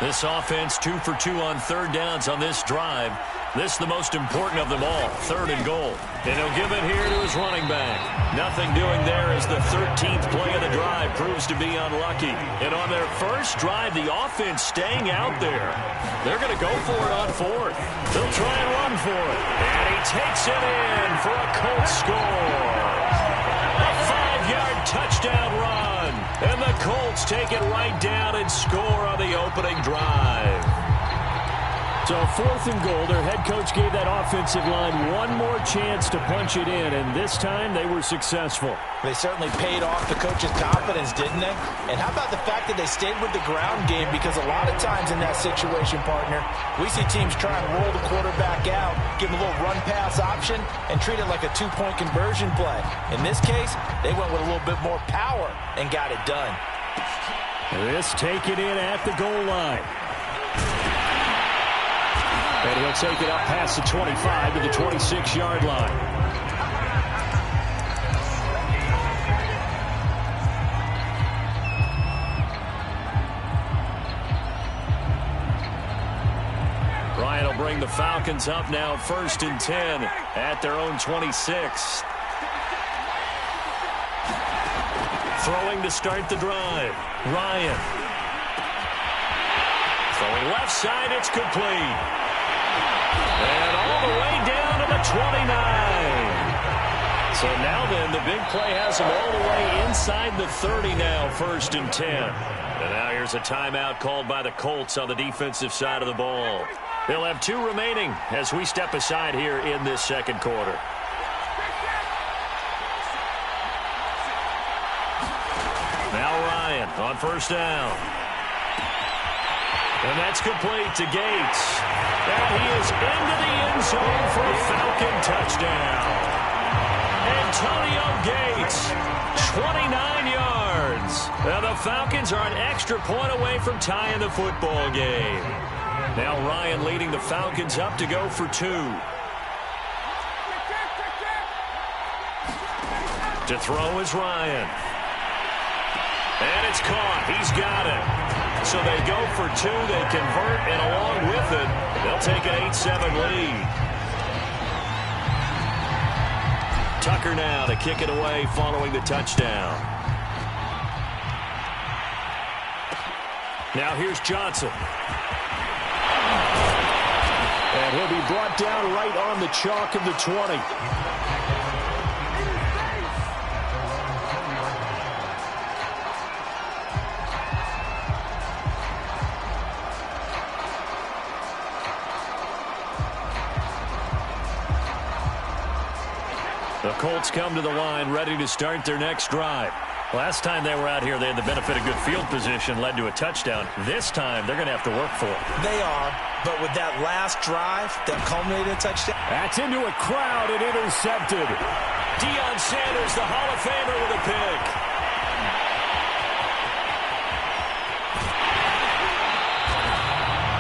This offense 2 for 2 on 3rd downs on this drive. This is the most important of them all, 3rd and goal. And he'll give it here to his running back. Nothing doing there as the 13th play of the drive proves to be unlucky. And on their first drive, the offense staying out there. They're going to go for it on 4th. They'll try and run for it. And he takes it in for a Colts score. A 5-yard touchdown run. And the Colts take it right down and score on the opening drive. So 4th and goal, their head coach gave that offensive line one more chance to punch it in, and this time they were successful. They certainly paid off the coach's confidence, didn't they? And how about the fact that they stayed with the ground game? Because a lot of times in that situation, partner, we see teams try and roll the quarterback out, give him a little run-pass option, and treat it like a 2-point conversion play. In this case, they went with a little bit more power and got it done. This taken in at the goal line. And he'll take it up past the 25 to the 26-yard line. Ryan will bring the Falcons up now 1st and 10 at their own 26. Throwing to start the drive. Ryan. Throwing left side, it's complete. And all the way down to the 29. So now then, the big play has him all the way inside the 30 now, 1st and 10. And now here's a timeout called by the Colts on the defensive side of the ball. They'll have 2 remaining as we step aside here in this 2nd quarter. Now Ryan on 1st down. And that's complete to Gates. And he is into the end zone for a Falcon touchdown. Antonio Gates, 29 yards. Now the Falcons are an extra point away from tying the football game. Now Ryan leading the Falcons up to go for 2. To throw is Ryan. And it's caught. He's got it. So they go for 2, they convert, and along with it, they'll take an 8-7 lead. Tucker now to kick it away following the touchdown. Now here's Johnson. And he'll be brought down right on the chalk of the 20. The Colts come to the line ready to start their next drive. Last time they were out here, they had the benefit of good field position, led to a touchdown. This time, they're going to have to work for it. They are, but with that last drive that culminated in a touchdown. That's into a crowd and intercepted. Deion Sanders, the Hall of Famer, with a pick.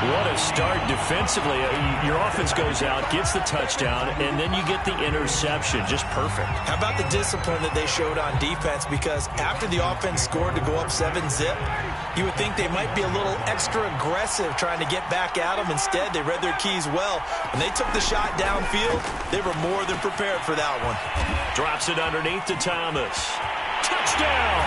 What a start defensively. Your offense goes out, gets the touchdown, and then you get the interception. Just perfect. How about the discipline that they showed on defense? Because after the offense scored to go up 7-zip, you would think they might be a little extra aggressive trying to get back at them. Instead, they read their keys well. When they took the shot downfield, they were more than prepared for that one. Drops it underneath to Thomas. Touchdown!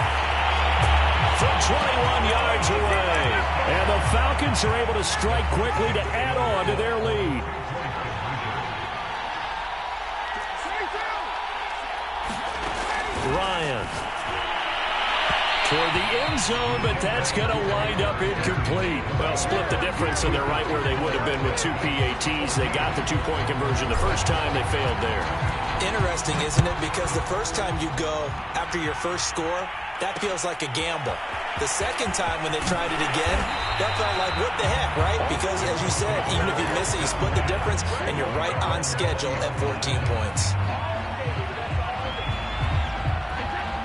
From 21 yards away. And the Falcons are able to strike quickly to add on to their lead. Ryan. Toward the end zone, but that's going to wind up incomplete. Well, split the difference, and they're right where they would have been with 2 PATs. They got the 2-point conversion the first time. They failed there. Interesting, isn't it? Because the first time you go after your first score, that feels like a gamble. The second time when they tried it again, that felt like, what the heck, right? Because, as you said, even if you miss it, you split the difference, and you're right on schedule at 14 points.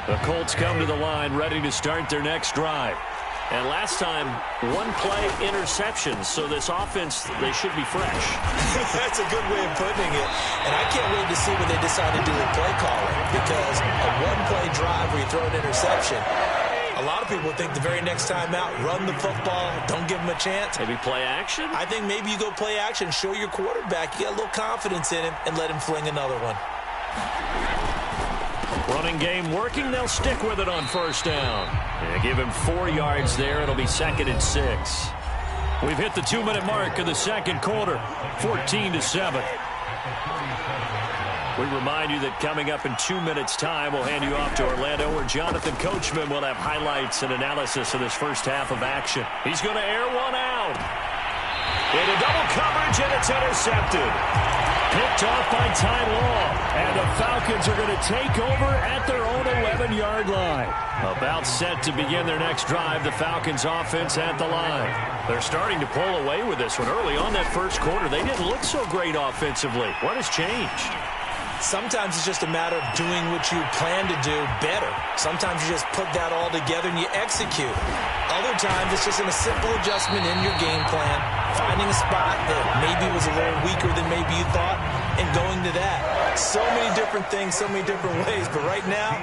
The Colts come to the line ready to start their next drive. And last time, 1-play interceptions, so this offense, they should be fresh. That's a good way of putting it. And I can't wait to see what they decide to do with play calling, because a 1-play drive where you throw an interception, A lot of people think the very next time out, run the football, don't give him a chance. Maybe play action? I think maybe you go play action, show your quarterback you got a little confidence in him, and let him fling another one. Running game working. They'll stick with it on first down. Yeah, give him 4 yards there. It'll be 2nd and 6. We've hit the 2-minute mark of the second quarter, 14-7. We remind you that coming up in 2 minutes' time, we'll hand you off to Orlando, where Jonathan Coachman will have highlights and analysis of this first half of action. He's going to air one out. Into double coverage, and it's intercepted. Picked off by Ty Law, and the Falcons are going to take over at their own 11-yard line. About set to begin their next drive, the Falcons offense at the line. They're starting to pull away with this one. Early on that first quarter, they didn't look so great offensively. What has changed? Sometimes it's just a matter of doing what you plan to do better. Sometimes you just put that all together and you execute. Other times it's just a simple adjustment in your game plan, finding a spot that maybe was a little weaker than maybe you thought, and going to that. So many different things, so many different ways, but right now,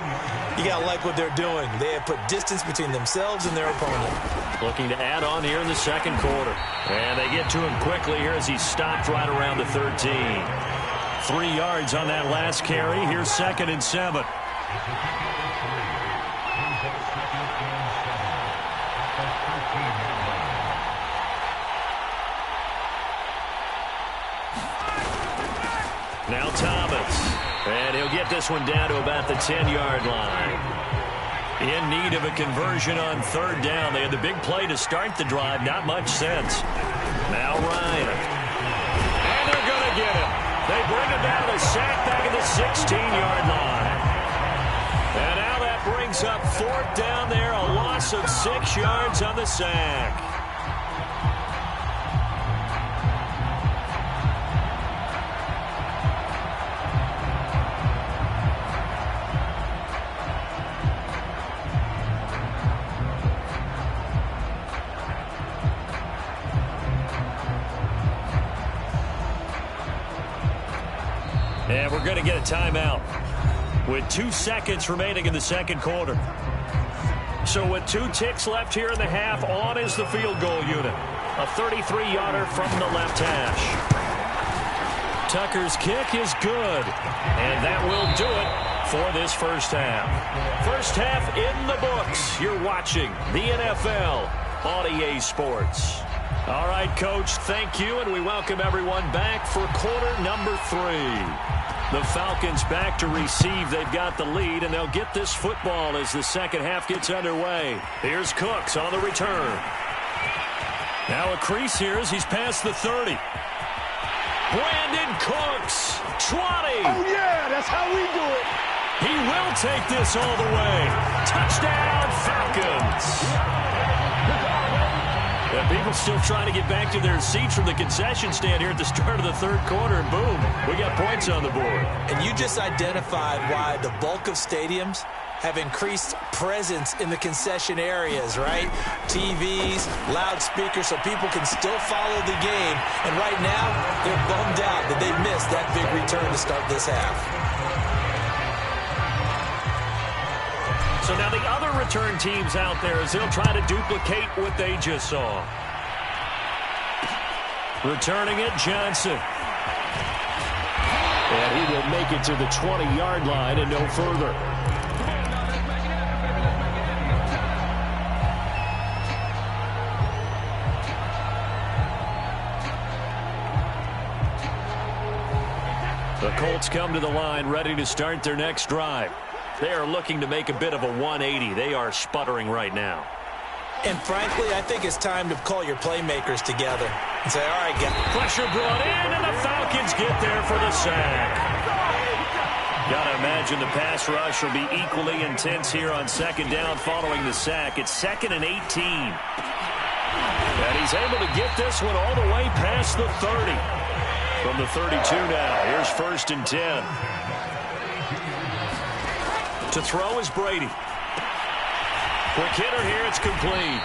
you got to like what they're doing. They have put distance between themselves and their opponent. Looking to add on here in the second quarter. And they get to him quickly here as he stopped right around the 13. 3 yards on that last carry. Here's 2nd and 7. Now Thomas. And he'll get this one down to about the 10-yard line. In need of a conversion on third down. They had the big play to start the drive. Not much sense. Now Ryan. And they're going to get him. They bring him down to sack back at the 16-yard line. And now that brings up 4th down there, a loss of 6 yards on the sack. And we're going to get a timeout with 2 seconds remaining in the second quarter. So with 2 ticks left here in the half, on is the field goal unit. A 33-yarder from the left hash. Tucker's kick is good. And that will do it for this first half. First half in the books. You're watching the NFL on EA Sports. All right, Coach, thank you, and we welcome everyone back for quarter number 3. The Falcons back to receive. They've got the lead, and they'll get this football as the second half gets underway. Here's Cooks on the return. Now a crease here as he's past the 30. Brandon Cooks, 20. Oh, yeah, that's how we do it. He will take this all the way. Touchdown, Falcons. And people still trying to get back to their seats from the concession stand here at the start of the third quarter, and boom, we got points on the board. And you just identified why the bulk of stadiums have increased presence in the concession areas, right? TVs, loudspeakers, so people can still follow the game. And right now, they're bummed out that they missed that big return to start this half. So now the other return teams out there as they'll try to duplicate what they just saw. Returning it, Johnson. And he will make it to the 20-yard line and no further. The Colts come to the line ready to start their next drive. They are looking to make a bit of a 180. They are sputtering right now. And frankly, I think it's time to call your playmakers together and say, all right, guys. Pressure brought in, and the Falcons get there for the sack. Got to imagine the pass rush will be equally intense here on second down following the sack. It's 2nd and 18. And he's able to get this one all the way past the 30. From the 32 now, here's 1st and 10. To throw is Brady. Quick hitter here, it's complete.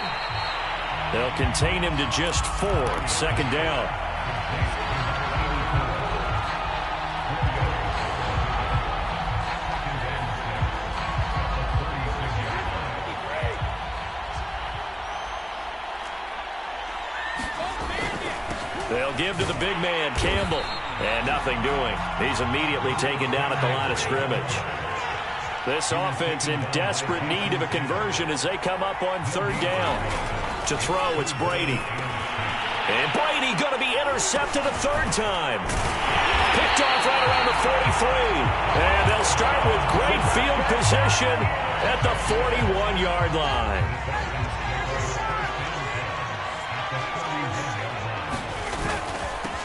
They'll contain him to just 4. 2nd down. They'll give to the big man, Campbell. And nothing doing. He's immediately taken down at the line of scrimmage. This offense in desperate need of a conversion as they come up on third down. To throw, it's Brady. And Brady going to be intercepted a third time. Picked off right around the 43. And they'll start with great field position at the 41-yard line.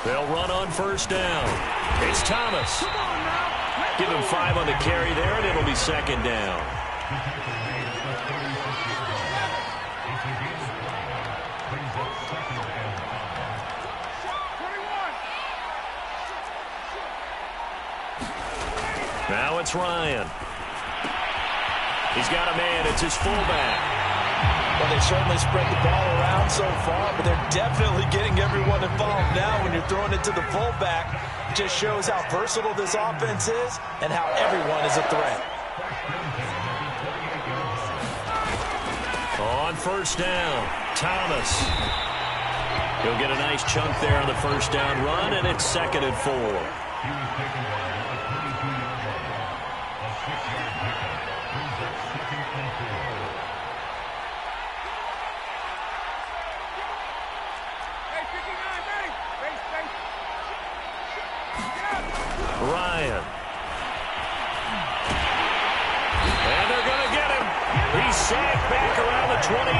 They'll run on first down. It's Thomas. Give him 5 on the carry there, and it'll be second down. Now it's Ryan. He's got a man. It's his fullback. Well, they certainly spread the ball around so far, but they're definitely getting everyone involved now when you're throwing it to the fullback. It just shows how versatile this offense is and how everyone is a threat. On first down, Thomas. He'll get a nice chunk there on the first down run, and it's 2nd and 4. Ryan. And they're going to get him. He's sacked back around the 28.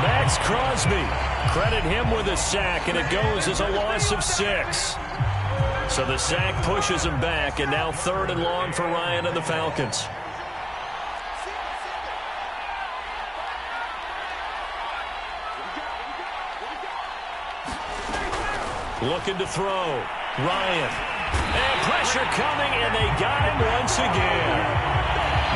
Max Crosby. Credit him with a sack, and it goes as a loss of 6. So the sack pushes him back, and now 3rd and long for Ryan and the Falcons. Looking to throw. Ryan. And pressure coming, and they got him once again.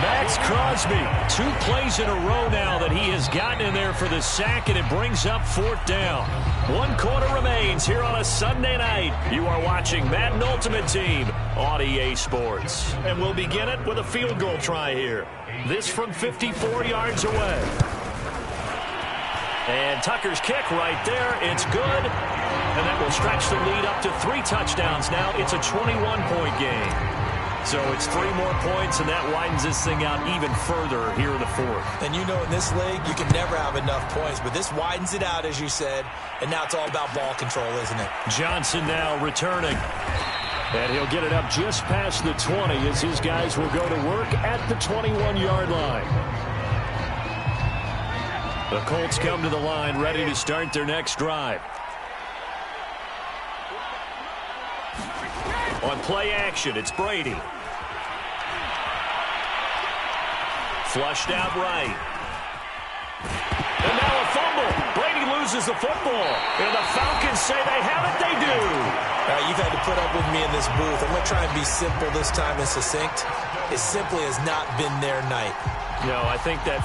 Max Crosby, 2 plays in a row now that he has gotten in there for the sack, and it brings up 4th down. 1 quarter remains here on a Sunday night. You are watching Madden Ultimate Team on EA Sports. And we'll begin it with a field goal try here. This from 54 yards away. And Tucker's kick right there. It's good. And that will stretch the lead up to 3 touchdowns now. It's a 21-point game. So it's 3 more points, and that widens this thing out even further here in the 4th. And you know in this league, you can never have enough points. But this widens it out, as you said. And now it's all about ball control, isn't it? Johnson now returning. And he'll get it up just past the 20 as his guys will go to work at the 21-yard line. The Colts come to the line ready to start their next drive. On play action, it's Brady. Flushed out right. And now a fumble. Brady loses the football. And the Falcons say they have it. They do. You've had to put up with me in this booth. I'm going to try and be simple this time and succinct. It simply has not been their night. No, I think that